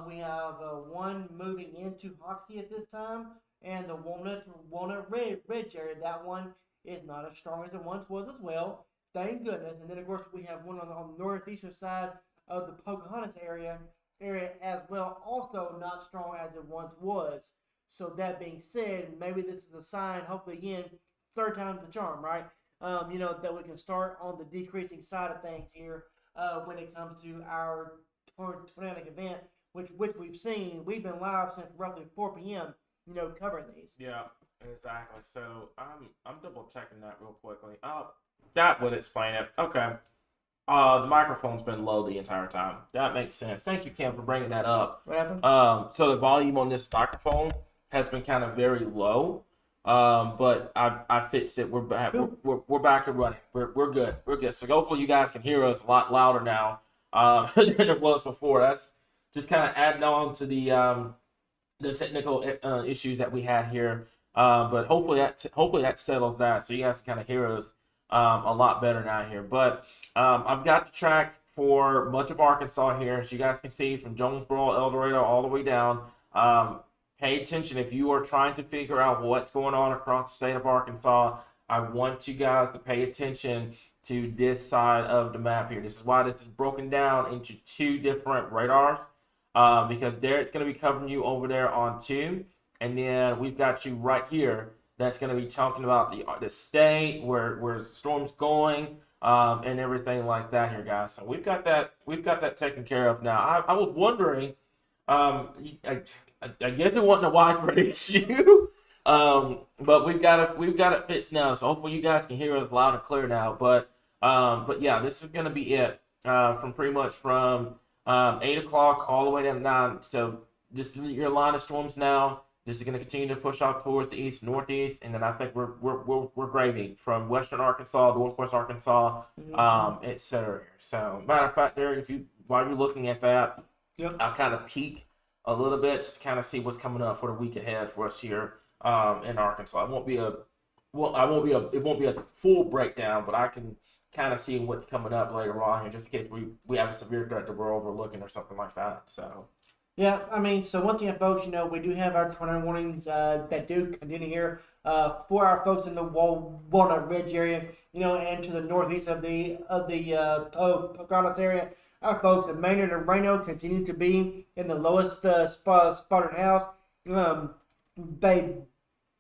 We have one moving into Hoxie at this time. And the Walnut Ridge area, that one is not as strong as it once was as well. Thank goodness. And then, of course, we have one on the northeastern side of the Pocahontas area as well, also not strong as it once was. So that being said, maybe this is a sign, hopefully again, 3rd time's the charm, right? That we can start on the decreasing side of things here when it comes to our tornadic event, which we've seen. We've been live since roughly 4 p.m., covering these. Yeah, exactly. So I'm double checking that real quickly. That would explain it. Okay. The microphone's been low the entire time. That makes sense. Thank you, Kim, for bringing that up. What happened? So the volume on this microphone has been kind of very low. But I fixed it. We're back. Cool. We're back and running. We're good. We're good. So hopefully you guys can hear us a lot louder now than it was before. That's just kind of adding on to the technical issues that we had here, but hopefully that settles that, so you guys can kind of hear us a lot better now here. But I've got the track for much of Arkansas here, as you guys can see, from Jonesboro, El Dorado, all the way down. Pay attention if you are trying to figure out what's going on across the state of Arkansas. I want you guys to pay attention to this side of the map here. This is why this is broken down into 2 different radars. Because there it's going to be covering you over there on 2, and then we've got you right here that's going to be talking about the state, where the storm's going, and everything like that here, guys. So we've got that taken care of now. I was wondering, I guess it wasn't a widespread issue, but we've got it fixed now. So hopefully you guys can hear us loud and clear now. But yeah, this is going to be it from 8 o'clock all the way down to 9. So this is your line of storms now. This is going to continue to push off towards the east, northeast, and then I think we're gravy from western Arkansas, northwest Arkansas, etc. So matter of fact, there, while you're looking at that, I'll kind of peek a little bit just to kind of see what's coming up for the week ahead for us here in Arkansas. It won't be a full breakdown, but I can kind of see what's coming up later on here, just in case we have a severe threat that we're overlooking or something like that. So yeah, so once again, folks, we do have our tornado warnings that do continue here for our folks in the Walnut Ridge area, and to the northeast of the Pocahontas area. Our folks in Maynard and Reno continue to be in the lowest spotted house.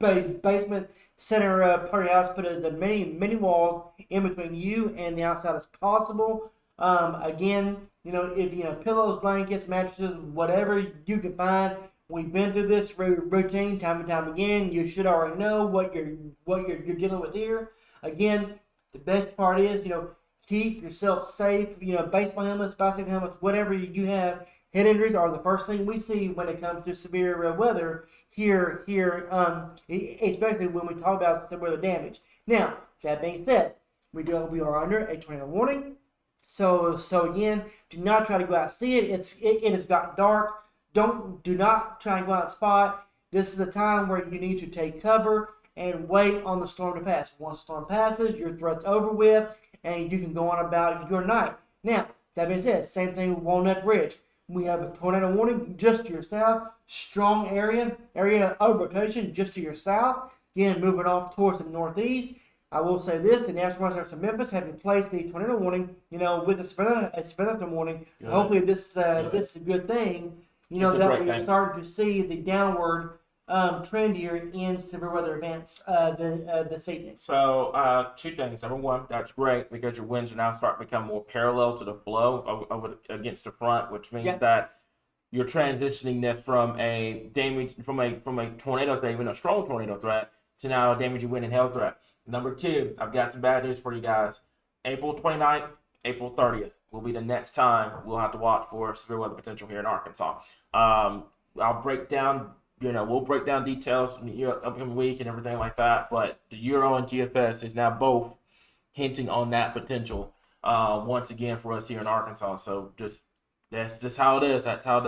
Basement center part of the house, put as many walls in between you and the outside as possible. Again, if pillows, blankets, mattresses, whatever you can find. We've been through this routine time and time again. You should already know what you're dealing with here. Again, the best part is, keep yourself safe. Baseball helmets, bicycle helmets, whatever you have. Head injuries are the first thing we see when it comes to severe weather here, especially when we talk about severe weather damage. Now, that being said, we are under a tornado warning. So again, do not try to go out and see it. It has gotten dark. Do not try and go out and spot. This is a time where you need to take cover and wait on the storm to pass. Once the storm passes, your threat's over with, and you can go on about your night. Now, that being said, same thing with Walnut Ridge. We have a tornado warning just to your south. Strong area of rotation just to your south. Again, moving off towards the northeast. I will say this: the National Weather Service of Memphis have replaced the tornado warning, with a severe warning. Good. Hopefully, this is a good thing. It's a That great we're thing. starting to see the downward trend here in severe weather events this evening. So, two things. Number one, that's great because your winds are now starting to become more parallel to the flow against the front, which means that you're transitioning this from a tornado threat, even a strong tornado threat, to now a damaging wind and hail threat. Number two, I've got some bad news for you guys. April 29th, April 30th will be the next time we'll have to watch for severe weather potential here in Arkansas. I'll break down, we'll break down details from the upcoming week and everything like that, but the Euro and GFS is now both hinting on that potential once again for us here in Arkansas. So that's just how it is. That's how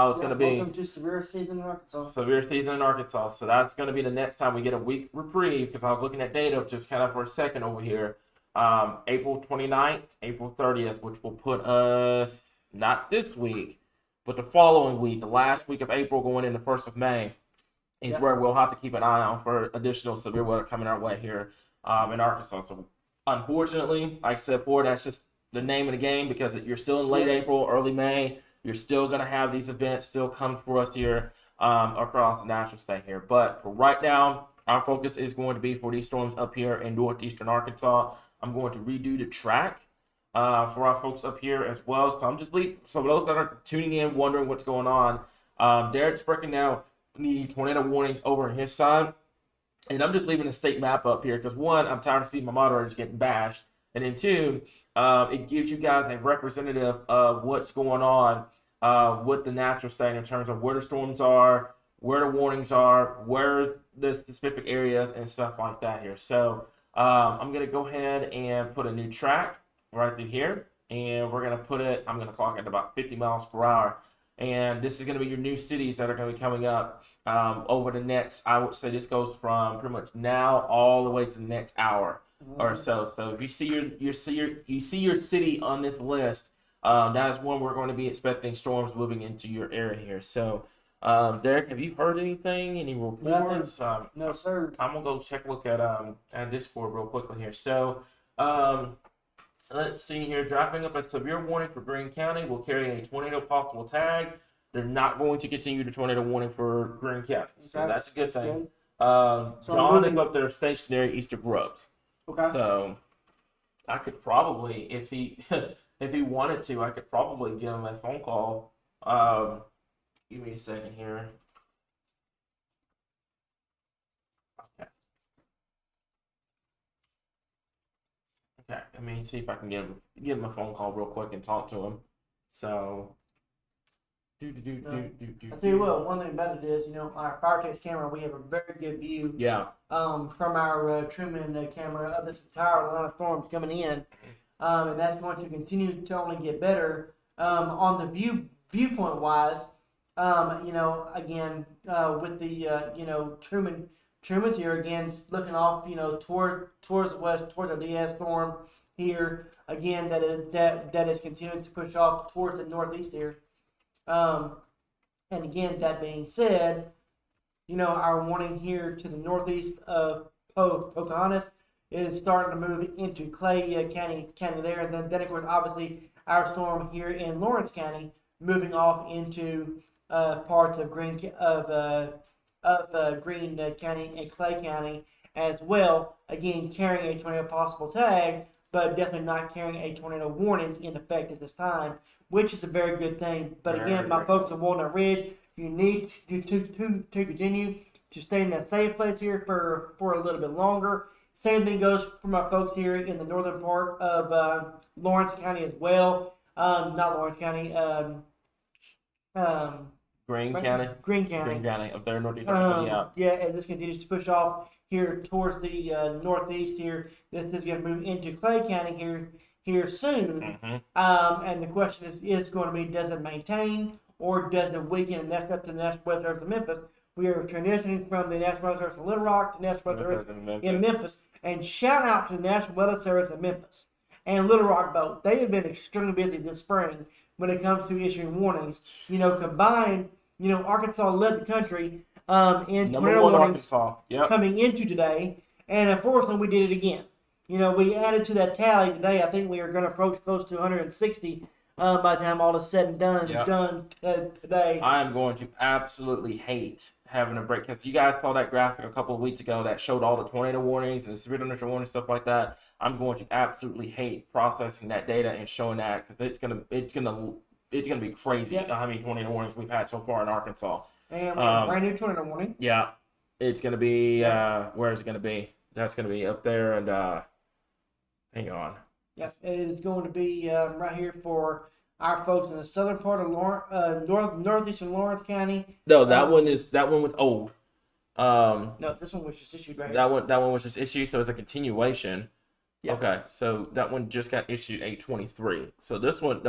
it's going to be. Welcome to severe season in Arkansas. Severe season in Arkansas. So that's going to be the next time we get a week reprieve, because I was looking at data just kind of for a second over here. April 29th, April 30th, which will put us, not this week, but the following week, the last week of April going into 1st of May, is where we'll have to keep an eye on for additional severe weather coming our way here in Arkansas. So unfortunately, like I said before, that's just the name of the game, because you're still in late April, early May. You're still going to have these events still come for us here across the national state here. But for right now, our focus is going to be for these storms up here in Northeastern Arkansas. I'm going to redo the track for our folks up here as well. So I'm just so for those that are tuning in, wondering what's going on, Derek's breaking down the tornado warnings over on his side. And I'm just leaving a state map up here because, one, I'm tired of seeing my moderators getting bashed. And then two, it gives you guys a representative of what's going on with the natural state in terms of where the storms are, where the warnings are, where the specific areas and stuff like that here. So I'm going to go ahead and put a new track right through here. And we're going to put it, I'm going to clock it at about 50 miles per hour. And this is going to be your new cities that are going to be coming up over the next, I would say this goes from pretty much now all the way to the next hour or so. So if you see your city on this list, that is one we're going to be expecting storms moving into your area here. So Derek, have you heard anything? Any reports? No, sir. I'm gonna go check a look at Discord real quickly here. So let's see here. Dropping up a severe warning for Greene County. Will carry a tornado possible tag. They're not going to continue the tornado warning for Greene County, so that's a good thing. John is up there stationary east of Groves. Okay. So I could probably, if he if he wanted to, I could probably give him a phone call. Give me a second here. Okay. Okay. Let me see if I can give him a phone call real quick and talk to him. So. I tell you what, one thing about it is, our fire text camera, we have a very good view. Yeah. From our Truman camera of this entire line of storms coming in, and that's going to continue to only get better. On the viewpoint wise, again, with the Truman's here again, looking off, towards the west, towards the DS storm here again. That is continuing to push off towards the northeast here. And again, that being said, our warning here to the northeast of Pocahontas is starting to move into Clay County there, and then of course, obviously, our storm here in Lawrence County moving off into parts of Greene County and Clay County as well. Again, carrying a tornado possible tag, but definitely not carrying a tornado warning in effect at this time, which is a very good thing. But again, my folks at Walnut Ridge, you need to continue to stay in that safe place here for a little bit longer. Same thing goes for my folks here in the northern part of Lawrence County as well. Not Lawrence County. Greene County. Greene County. Greene County up there in Northeast Arkansas. Yeah, as this continues to push off here towards the northeast here, this is going to move into Clay County here soon. Mm-hmm. And the question is going to be, does it maintain or does it weaken? And that's up to the National Weather Service of Memphis. We are transitioning from the National Weather Service of Little Rock to the National Weather Service in Memphis. And shout out to the National Weather Service of Memphis and Little Rock both. They have been extremely busy this spring when it comes to issuing warnings. Combined, Arkansas led the country in tornado warnings coming into today, and unfortunately we did it again. we added to that tally today. I think we are going to approach close to 160 by the time all is said and done. Yep. Today. I am going to absolutely hate having a break, because you guys saw that graphic a couple of weeks ago that showed all the tornado warnings and the severe thunderstorm warnings, stuff like that. I'm going to absolutely hate processing that data and showing that, because it's gonna be crazy how many tornado warnings we've had so far in Arkansas. And brand new tornado warning. Yeah, it's gonna be where is it gonna be? That's gonna be up there, and hang on. Yes, it is going to be right here for our folks in the southern part of northeastern Lawrence County. No, that one was old. No, this one was just issued right That one was just issued, so it's a continuation. Yeah. Okay, so that one just got issued 8/23. So this one's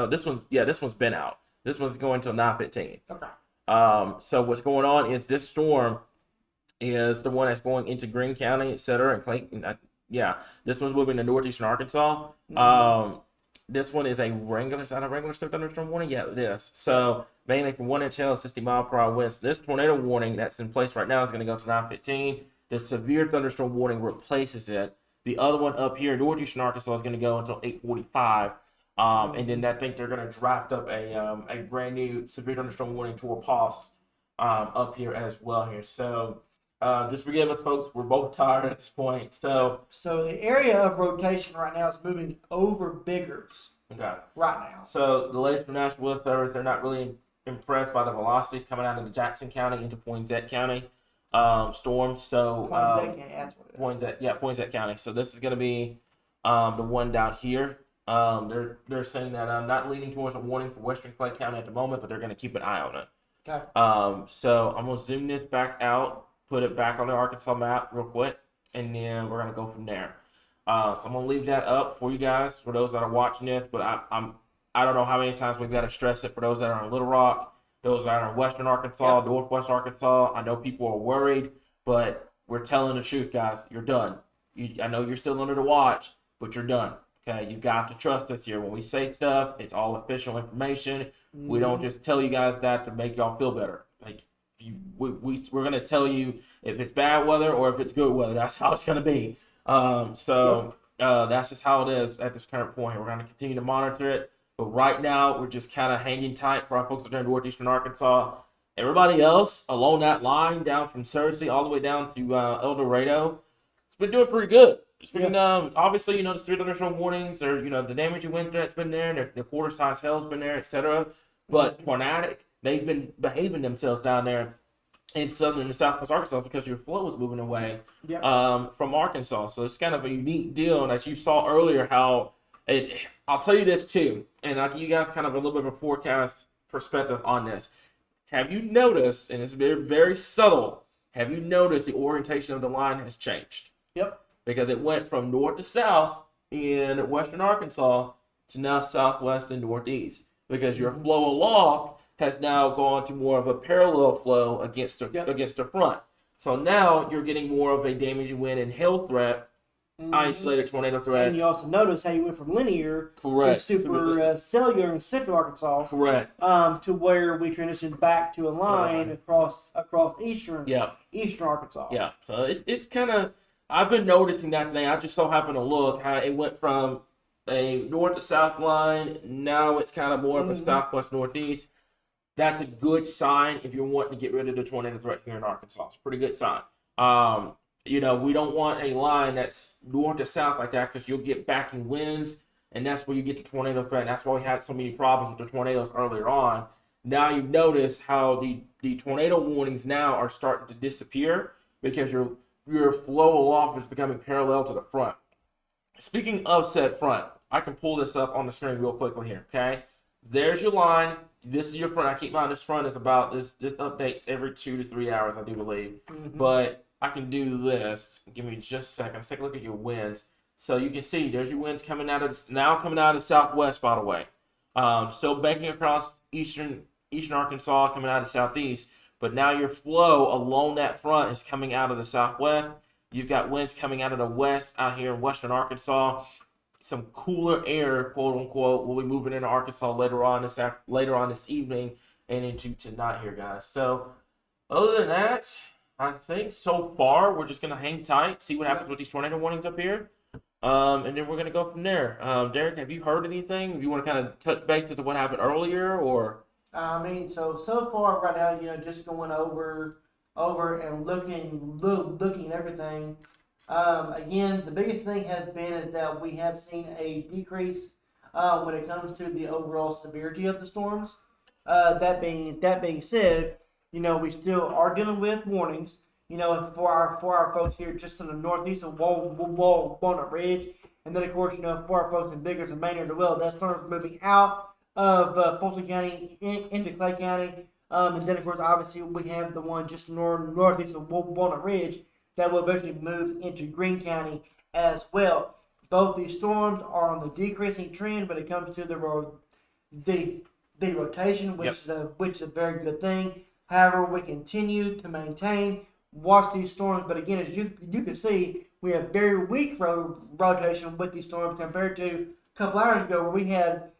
been out. This one's going till 9/15. Okay. So what's going on is this storm is the one that's going into Greene County, etc. and Clayton. This one's moving to northeastern Arkansas. This one is a regular thunderstorm warning. Yeah, it is. So mainly for 1 inch hail, 60-mile-per-hour winds. This tornado warning that's in place right now is going to go to 9/15. The severe thunderstorm warning replaces it. The other one up here in northeastern Arkansas is going to go until 8:45. And then I think they're going to draft up a brand new severe thunderstorm warning to a pause up here as well here. So just forgive us, folks. We're both tired at this point. So the area of rotation right now is moving over Biggers. Okay. Right now. So the latest from National Weather Service, they're not really impressed by the velocities coming out of the Jackson County into Poinsett County storm. So Poinsett County. So this is going to be the one down here. They're saying that I'm not leaning towards a warning for Western Clay County at the moment, but they're going to keep an eye on it. Okay. So I'm going to zoom this back out, put it back on the Arkansas map real quick, and then we're going to go from there. So I'm going to leave that up for you guys, for those that are watching this, but I don't know how many times we've got to stress it for those that are in Little Rock, those that are in Western Arkansas, Northwest Arkansas. I know people are worried, but we're telling the truth, guys. You're done. I know you're still under the watch, but you're done. Okay, you got to trust us here. When we say stuff, it's all official information. We don't just tell you guys that to make y'all feel better. Like we're gonna tell you if it's bad weather or if it's good weather. That's how it's gonna be. That's just how it is at this current point. We're gonna continue to monitor it, but right now we're just kind of hanging tight for our folks that are in northeastern Arkansas. Everybody else along that line, down from Searcy all the way down to El Dorado, it's been doing pretty good. It's been obviously, the severe thunderstorm warnings, or the damage you went through that's been there, the quarter size hail's been there, etc. But tornadic, they've been behaving themselves down there in southern and southwest Arkansas because your flow is moving away from Arkansas. So it's kind of a unique deal that you saw earlier. I'll tell you this too, and I'll give you guys kind of a little bit of a forecast perspective on this. Have you noticed, and it's very, very subtle, have you noticed the orientation of the line has changed? Yep. Because it went from north to south in western Arkansas to now southwest and northeast. Because your flow aloft has now gone to more of a parallel flow against the front. So now you're getting more of a damaging wind and hail threat, isolated tornado threat. And you also notice how you went from linear to cellular in central Arkansas. Correct. To where we transitioned back to a line across eastern Arkansas. Yeah. So it's kind of, I've been noticing that today. I just so happened to look how it went from a north to south line. Now it's kind of more of a southwest northeast. That's a good sign if you're wanting to get rid of the tornado threat here in Arkansas. It's a pretty good sign. We don't want a line that's north to south like that, because you'll get backing winds, and that's where you get the tornado threat. And that's why we had so many problems with the tornadoes earlier on. Now you notice how the tornado warnings now are starting to disappear because your flow aloft is becoming parallel to the front. Speaking of said front, I can pull this up on the screen real quickly here, okay? There's your line. This is your front. I keep in mind this front is about, this updates every 2 to 3 hours, I do believe. But I can do this. Give me just a second. Let's take a look at your winds. So you can see there's your winds coming out of the southwest, by the way. Still banking across eastern Arkansas, coming out of southeast. But now your flow along that front is coming out of the southwest. You've got winds coming out of the west out here in western Arkansas. Some cooler air, quote unquote, will be moving into Arkansas later on this evening and into tonight here, guys. So other than that, I think so far we're just gonna hang tight, see what happens with these tornado warnings up here. And then we're gonna go from there. Derek, have you heard anything? You want to kind of touch base with what happened earlier, or? I mean, so far right now, just going over and looking at everything. Again, the biggest thing has been is that we have seen a decrease when it comes to the overall severity of the storms. That being said, we still are dealing with warnings. For our folks here just in the northeast of Walnut Ridge, and then of course, for our folks in Biggers and Maynard as well, that storm's moving out of Fulton County into Clay County. And then, of course, obviously, we have the one just northeast of Walnut Ridge that will eventually move into Greene County as well. Both these storms are on the decreasing trend when it comes to the rotation, which is a very good thing. However, we continue to watch these storms, but again, as you can see, we have very weak rotation with these storms compared to a couple hours ago where we had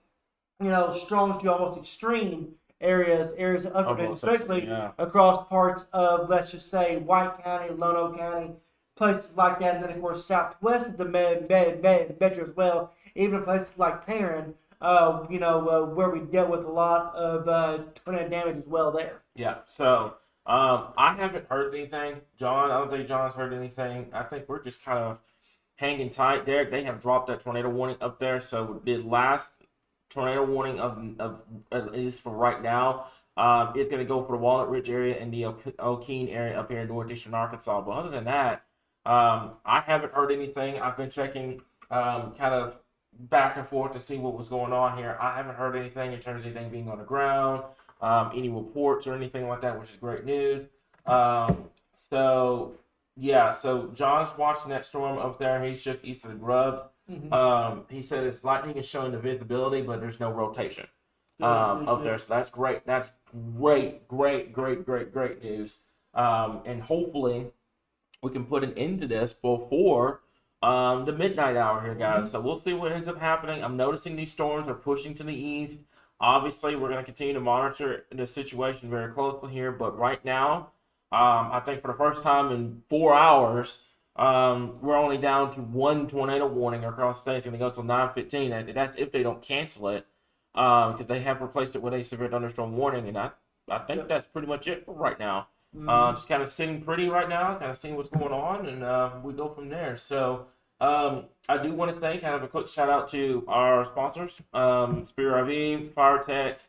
strong to almost extreme areas of rotation, especially across parts of, let's just say, White County, Lono County, places like that, and then of course southwest of the metro as well, even places like Perrin, where we dealt with a lot of tornado damage as well there. Yeah. So I haven't heard anything, John. I don't think John's heard anything. I think we're just kind of hanging tight, Derek. They have dropped that tornado warning up there, so the last tornado warning of at least for right now is going to go for the Walnut Ridge area and the O'Keene area up here in northeastern Arkansas. But other than that, I haven't heard anything. I've been checking kind of back and forth to see what was going on here. I haven't heard anything in terms of anything being on the ground, any reports or anything like that, which is great news. So John's watching that storm up there. He's just east of the Grubs. Mm-hmm. He said it's lightning is showing the visibility, but there's no rotation up there. So that's great. That's great news. And hopefully we can put an end to this before the midnight hour here, guys. Mm-hmm. So we'll see what ends up happening. I'm noticing these storms are pushing to the east. Obviously, we're going to continue to monitor the situation very closely here. But right now, I think for the first time in 4 hours, we're only down to one tornado warning across the state. It's going to go until 9:15. And that's if they don't cancel it, because they have replaced it with a severe thunderstorm warning. And I think that's pretty much it for right now. Just kind of sitting pretty right now, kind of seeing what's going on, and we go from there. So I do want to say kind of a quick shout out to our sponsors, Spear RV, Firetex,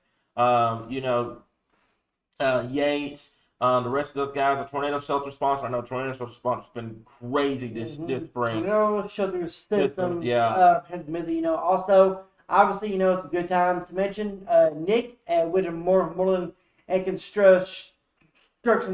Yates, the rest of those guys. A tornado shelter sponsor. I know tornado shelter sponsor has been crazy this spring. Tornado shelter systems has been busy. Also, obviously, it's a good time to mention Nick at Whittier Moreland and Construction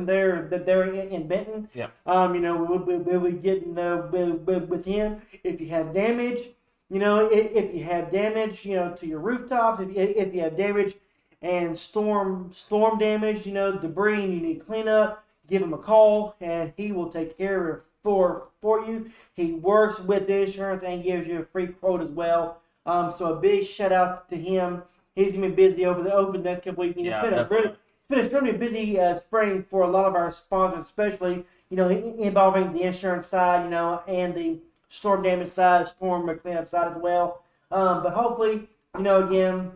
there that they're in Benton. Yeah. We'll be getting with him if you have damage. If you have damage, to your rooftops. If you have damage and storm damage, debris, and you need cleanup, give him a call and he will take care of it for you. He works with the insurance and gives you a free quote as well. So a big shout out to him. He's gonna be busy over the next couple weeks. It's been extremely busy spring for a lot of our sponsors, especially involving the insurance side, and the storm damage side, storm cleanup side as well. But hopefully, again,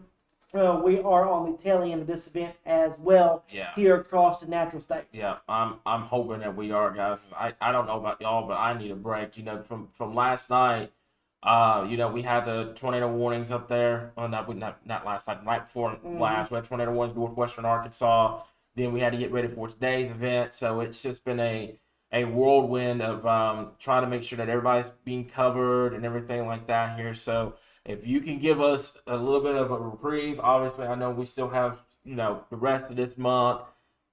we are on the tail end of this event as well here across the natural state. Yeah, I'm hoping that we are, guys. I don't know about y'all, but I need a break. From last night. We had the tornado warnings up there. Well, not last night, right before last. We had tornado warnings northwestern Arkansas. Then we had to get ready for today's event. So it's just been a whirlwind of trying to make sure that everybody's being covered and everything like that here. So if you can give us a little bit of a reprieve, obviously I know we still have the rest of this month,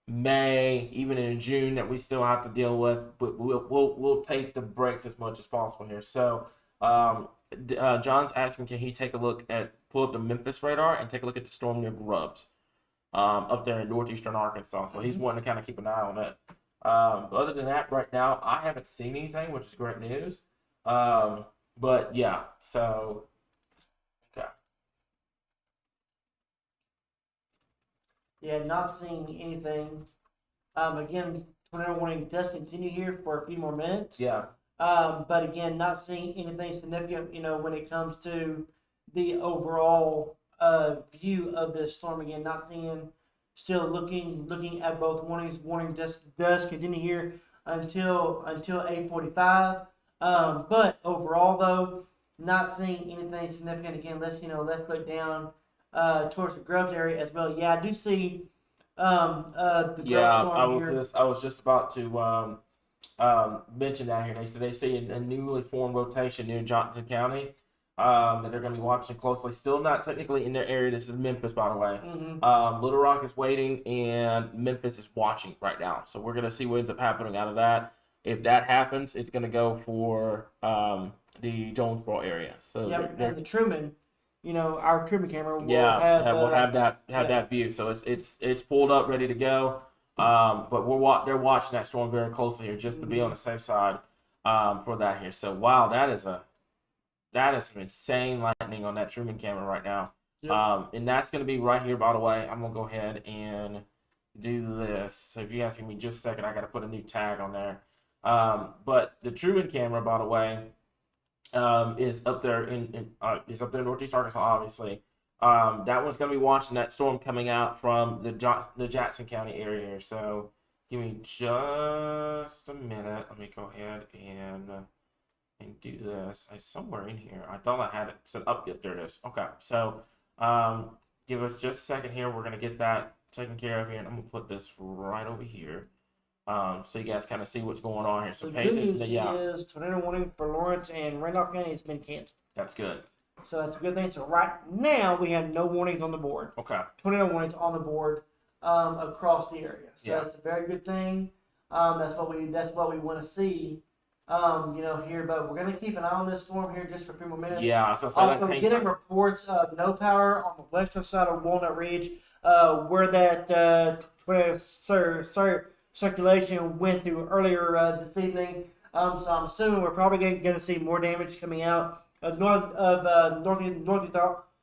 May, even in June that we still have to deal with. But we'll take the breaks as much as possible here. So. John's asking, can he pull up the Memphis radar and take a look at the storm near Grubbs, up there in northeastern Arkansas. So he's wanting to kind of keep an eye on it. Other than that, right now, I haven't seen anything, which is great news. But yeah, so, okay. Yeah, not seeing anything. Again, tornado warning does continue here for a few more minutes. Yeah. But again, not seeing anything significant, when it comes to the overall view of this storm. Again, not seeing, still looking at both warnings. Warning does continue here until 8:45. But overall, though, not seeing anything significant. Again, let's look down towards the Grubs area as well. Yeah, I do see the Grubs storm here. I was just about to mention that here. They see a newly formed rotation near Johnson County that they're going to be watching closely. Still not technically in their area. This is Memphis, by the way. Little Rock is waiting, and Memphis is watching right now. So we're going to see what ends up happening out of that. If that happens, it's going to go for the Jonesboro area. So and the Truman, our Truman camera will have that view. So it's pulled up, ready to go. But they're watching that storm very closely here, just to be on the safe side for that here. So wow, that is some insane lightning on that Truman camera right now. And that's going to be right here, by the way. I'm going to go ahead and do this. So if you guys give me just a second, I got to put a new tag on there. But the Truman camera, by the way, is up there in Northeast Arkansas, obviously. That one's going to be watching that storm coming out from the Jackson County area here. So give me just a minute. Let me go ahead and do this. It's somewhere in here. I thought I had it set up. Yep, there it is. Okay, so give us just a second here. We're going to get that taken care of here, and I'm going to put this right over here. So you guys kind of see what's going on here. So pay attention to is tornado warning for Lawrence and Randolph County has been canceled. That's good. So that's a good thing. So right now we have no warnings on the board. Okay. Tornado warnings on the board across the area. So that's a very good thing. That's what we want to see. Here, but we're gonna keep an eye on this storm here just for a few more minutes. Yeah. So also getting reports of no power on the western side of Walnut Ridge, where that circulation went through earlier this evening. So I'm assuming we're probably going to see more damage coming out of Northeast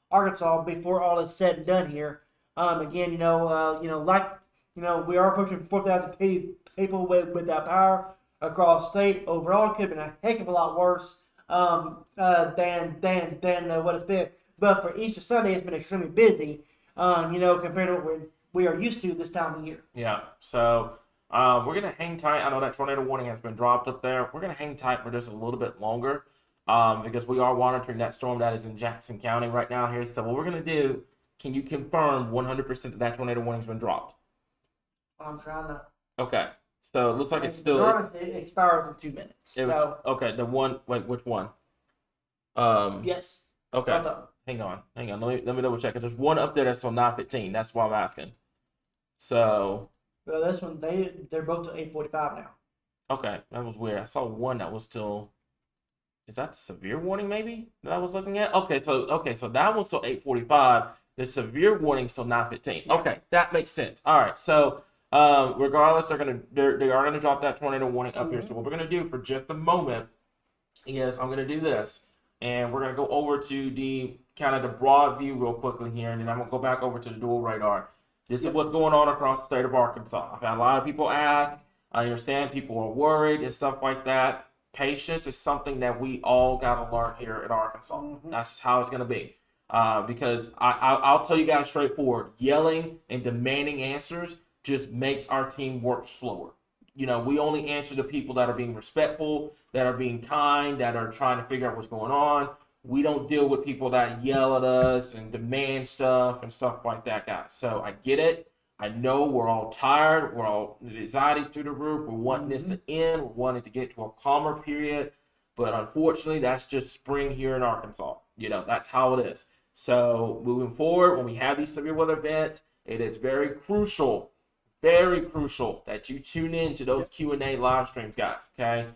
Arkansas before all is said and done here. Again, we are approaching 4,000 people without power across state. Overall, it could have been a heck of a lot worse than what it's been. But for Easter Sunday, it's been extremely busy. Compared to what we are used to this time of year. Yeah. So. We're going to hang tight. I know that tornado warning has been dropped up there. We're going to hang tight for just a little bit longer because we are monitoring that storm that is in Jackson County right now here. So what we're going to do, can you confirm 100% that tornado warning has been dropped? I'm trying to. Okay. So it looks like it's still. It expires in 2 minutes. Okay. The one. Wait, which one? Yes. Okay. Hang on. Let me double check. There's one up there that's on 9:15. That's why I'm asking. So. Well, this one they're both till 8:45 now. Okay, that was weird. I saw one that was still. Is that severe warning maybe that I was looking at? Okay, so that one's till 8:45. The severe warning still 9:15. Yeah. Okay, that makes sense. All right, so regardless, they are gonna drop that tornado warning up here. So what we're gonna do for just a moment is I'm gonna do this, and we're gonna go over to the kind of the broad view real quickly here, and then I'm gonna go back over to the dual radar. This is what's going on across the state of Arkansas. I've had a lot of people ask. I understand people are worried and stuff like that. Patience is something that we all got to learn here at Arkansas. That's just how it's going to be. Because I'll tell you guys straightforward, yelling and demanding answers just makes our team work slower. We only answer to people that are being respectful, that are being kind, that are trying to figure out what's going on. We don't deal with people that yell at us and demand stuff and stuff like that, guys. So I get it. I know we're all tired. We're all, the anxiety's through the roof. We're wanting this to end. We're wanting to get to a calmer period. But unfortunately, that's just spring here in Arkansas. That's how it is. So moving forward, when we have these severe weather events, it is very crucial that you tune in to those Q&A live streams, guys, okay?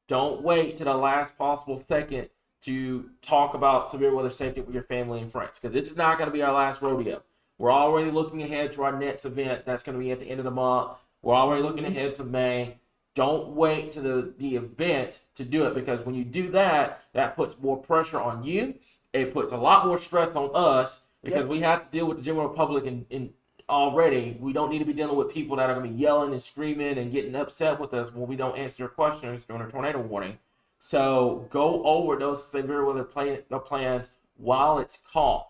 Don't wait to the last possible second to talk about severe weather safety with your family and friends, because this is not going to be our last rodeo. We're already looking ahead to our next event that's going to be at the end of the month. We're already looking ahead to May. Don't wait to the event to do it, because when you do that, that puts more pressure on you. It puts a lot more stress on us, because we have to deal with the general public and already. We don't need to be dealing with people that are going to be yelling and screaming and getting upset with us when we don't answer their questions during a tornado warning. So go over those severe weather plans while it's calm.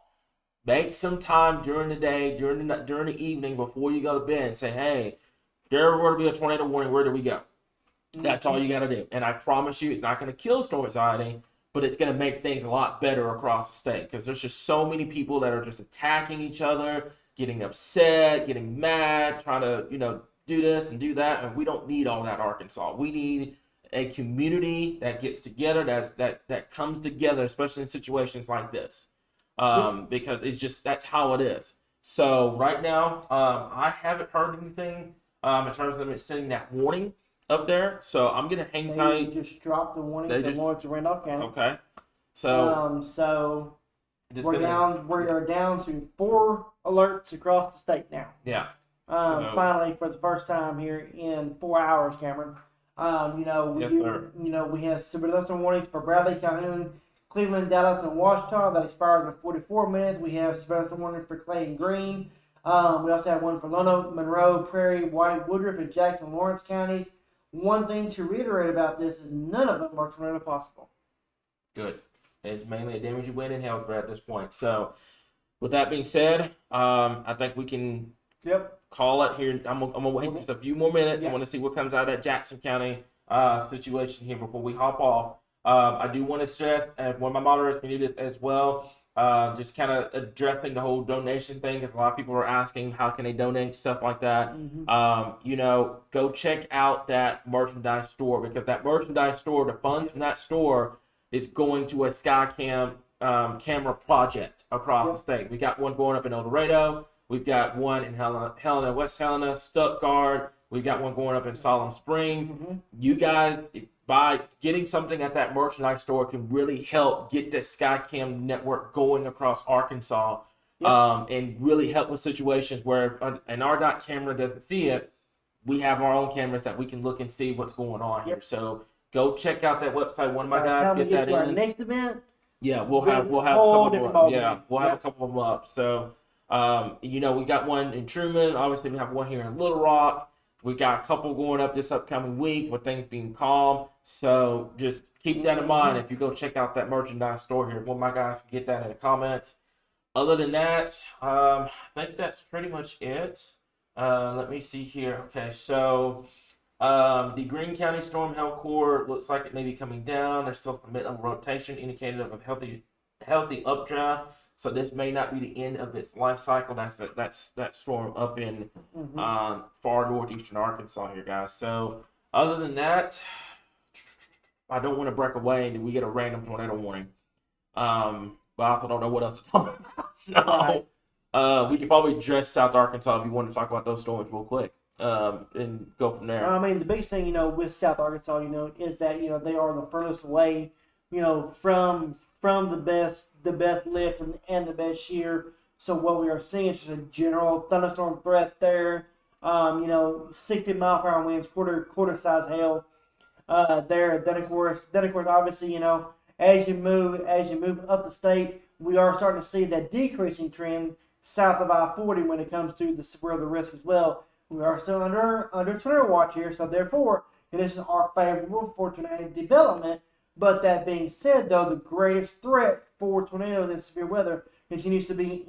Make some time during the day, during the evening before you go to bed and say, hey, there were to be a tornado warning, where do we go? That's all you got to do. And I promise you, it's not going to kill storm anxiety, but it's going to make things a lot better across the state because there's just so many people that are just attacking each other, getting upset, getting mad, trying to, do this and do that. And we don't need all that, Arkansas. We need a community that gets together, that comes together, especially in situations like this, because it's just, that's how it is. So right now, I haven't heard anything in terms of them sending that warning up there, so I'm gonna hang tight. They just dropped the warning for Lawrence and Randolph County. Okay, so we're down to 4 alerts across the state now. Yeah. Finally, for the first time here in 4 hours, Cameron. We have severe thunderstorm warnings for Bradley, Calhoun, Cleveland, Dallas, and Washita that expires in 44 minutes. We have severe thunderstorm warnings for Clay and Greene. We also have one for Lonoke, Monroe, Prairie, White, Woodruff, and Jackson and Lawrence counties. One thing to reiterate about this is none of them are tornado possible. Good. It's mainly a damage, wind, and hail threat at this point. So, with that being said, I think we can call it here. I'm gonna wait just a few more minutes. I want to see what comes out of that Jackson County situation here before we hop off. I do want to stress, and one of my moderators can do this as well. Just kind of addressing the whole donation thing, because a lot of people are asking how can they donate, stuff like that. Go check out that merchandise store, because that merchandise store, the funds from that store is going to a Skycam camera project across the state. We got one going up in El Dorado. We've got one in Helena, West Helena, Stuttgart. We've got one going up in Salem Springs. You guys, by getting something at that merchandise store, can really help get the Skycam network going across Arkansas, and really help with situations where an RDOT camera doesn't see it. We have our own cameras that we can look and see what's going on here. So go check out that website. One of my guys get that in. Our next event, we'll have a couple of them. We'll have a couple of them up. So we got one in Truman. Obviously, we have one here in Little Rock. We got a couple going up this upcoming week with things being calm. So just keep that in mind if you go check out that merchandise store here. One of my guys can get that in the comments. Other than that, I think that's pretty much it. Let me see here. Okay, so the Greene County Storm Health Core looks like it may be coming down. There's still some mid-level rotation indicated of healthy updraft. So this may not be the end of its life cycle. That's that storm up in far northeastern Arkansas here, guys. So other than that, I don't want to break away and we get a random tornado warning. But I also don't know what else to talk about. So we could probably address South Arkansas if you want to talk about those storms real quick. And go from there. I mean, the biggest thing, with South Arkansas, is that, they are the furthest away, from the best lift and the best shear. So what we are seeing is just a general thunderstorm threat there. 60-mile-per-hour winds, quarter size hail there. Then of course, obviously, as you move up the state, we are starting to see that decreasing trend south of I-40 when it comes to the severe of the risk as well. We are still under tornado watch here, so therefore conditions are favorable for tornado development. But that being said, though, the greatest threat for tornadoes and severe weather continues to be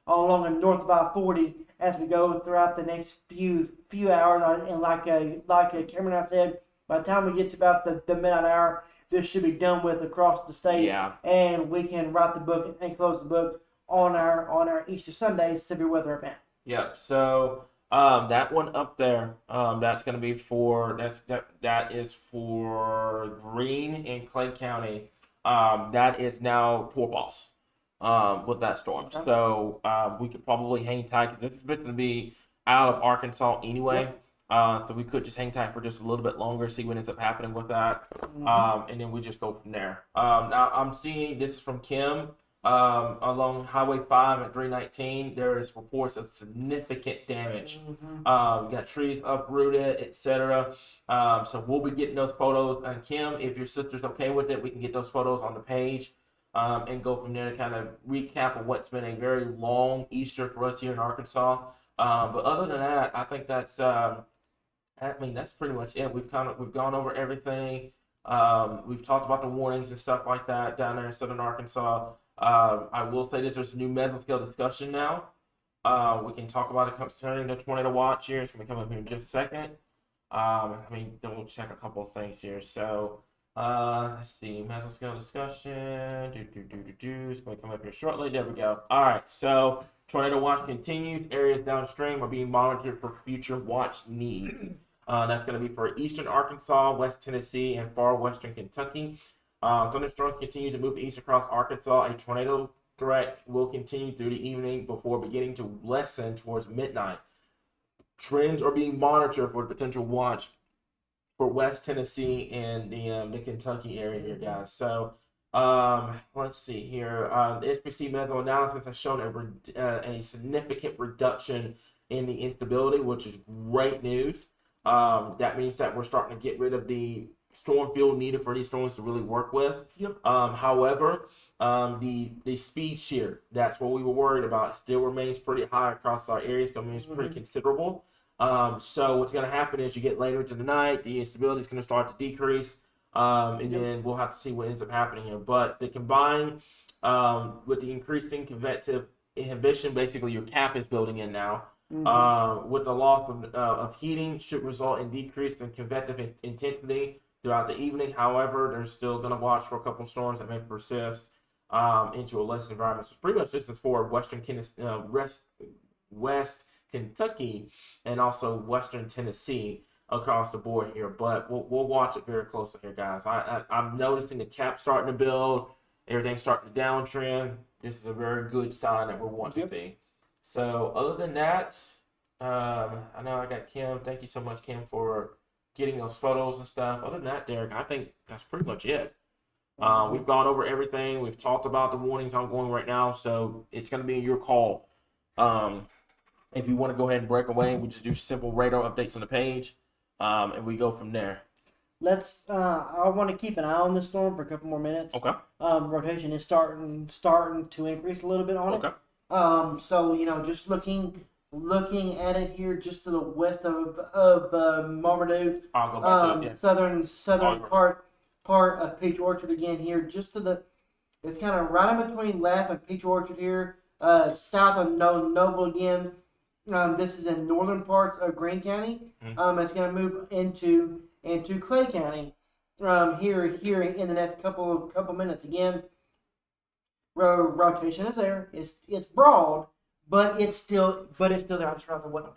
along the north of I-40 as we go throughout the next few hours. And like Cameron and I said, by the time we get to about the midnight hour, this should be done with across the state. Yeah. And we can write the book and close the book on our Easter Sunday severe weather event. Yep. So that one up there, that's going to be that is for Greene and Clay County. That is now Torpos with that storm. Okay. So we could probably hang tight because this is supposed to be out of Arkansas anyway. So we could just hang tight for just a little bit longer, see what ends up happening with that. And then we just go from there. Now I'm seeing this is from Kim. Along Highway 5 at 319, there is reports of significant damage. We got trees uprooted, etc. So we'll be getting those photos. And Kim, if your sister's okay with it, we can get those photos on the page and go from there to kind of recap of what's been a very long Easter for us here in Arkansas. But other than that, I think that's pretty much it. We've gone over everything. We've talked about the warnings and stuff like that down there in Southern Arkansas. I will say this: there's a new mesoscale discussion now. We can talk about it concerning the tornado watch here. It's going to come up here in just a second. Let me double check a couple of things here. So, let's see, mesoscale discussion. It's going to come up here shortly. There we go. All right. So, tornado watch continues. Areas downstream are being monitored for future watch needs. That's going to be for Eastern Arkansas, West Tennessee, and far Western Kentucky. Thunderstorms continue to move east across Arkansas. A tornado threat will continue through the evening before beginning to lessen towards midnight. Trends are being monitored for the potential watch for West Tennessee and the Kentucky area here, guys. So, let's see here. The SPC meso analysis has shown a significant reduction in the instability, which is great news. That means that we're starting to get rid of the storm field needed for these storms to really work with. Yep. However, the speed shear, that's what we were worried about, still remains pretty high across our areas. I mean, it's pretty considerable. So what's going to happen is you get later into the night, the instability is going to start to decrease, and then we'll have to see what ends up happening here. But the combined with the increasing convective inhibition, basically your cap is building in now. With the loss of heating should result in decrease in convective intensity throughout the evening. However, they're still going to watch for a couple of storms that may persist into a less environment. So pretty much this is for West Kentucky and also Western Tennessee across the board here. But we'll watch it very closely here, guys. I'm noticing the cap starting to build. Everything's starting to downtrend. This is a very good sign that we're wanting to see. So other than that, I know I got Kim. Thank you so much, Kim, for getting those photos and stuff. Other than that, Derek, I think that's pretty much it. We've gone over everything. We've talked about the warnings ongoing right now, so it's going to be your call. If you want to go ahead and break away, we just do simple radar updates on the page, and we go from there. I want to keep an eye on this storm for a couple more minutes. Okay. Rotation is starting to increase a little bit on it. Okay. So just looking at it here, just to the west of Marmaduke, I'll go back to it. Yeah. southern part of Peach Orchard again here, just to the, it's kind of right in between Laugh and Peach Orchard here, south of Noble again. This is in northern parts of Greene County. It's going to move into Clay County here in the next couple minutes again. Rotation is there. It's broad, but it's still there. I just forgot the what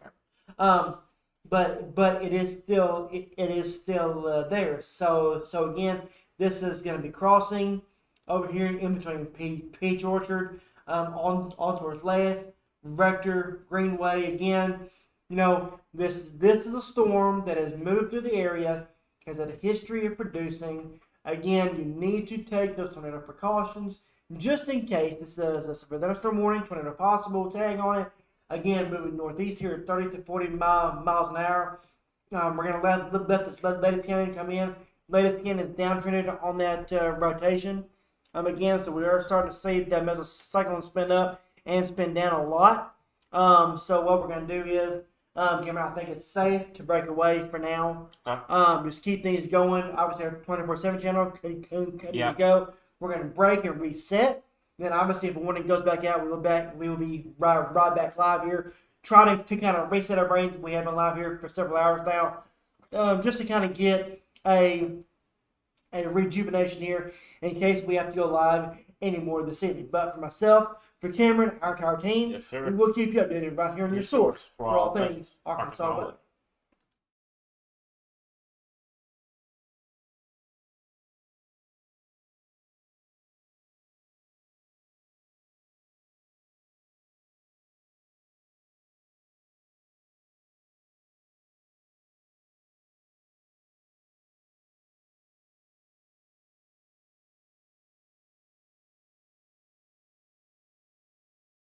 camera. But it is still there. So again, this is going to be crossing over here in between Peach Orchard on towards Laugh, Rector, Greenway again. This is a storm that has moved through the area, has had a history of producing. Again, you need to take those tornado precautions just in case. This is a severe thunderstorm warning, tornado possible tag on it. Again, moving northeast here at 30 to 40 miles an hour. We're going to let this latest cannon come in. Latest cannon is downtrended on that rotation. Again, so we are starting to see that mesocyclone spin up and spin down a lot. So what we're going to do is, Cameron, I think it's safe to break away for now. Okay. Just keep things going. Obviously, our 24/7 channel continue to go. We're going to break and reset. Then obviously, if a warning goes back out, we will be right back live here, trying to kind of reset our brains. We have been live here for several hours now, just to kind of get a rejuvenation here in case we have to go live anymore this evening. But for myself, for Cameron, our entire team, yes, sir, we will keep you updated right here on your source for all things Arkansas.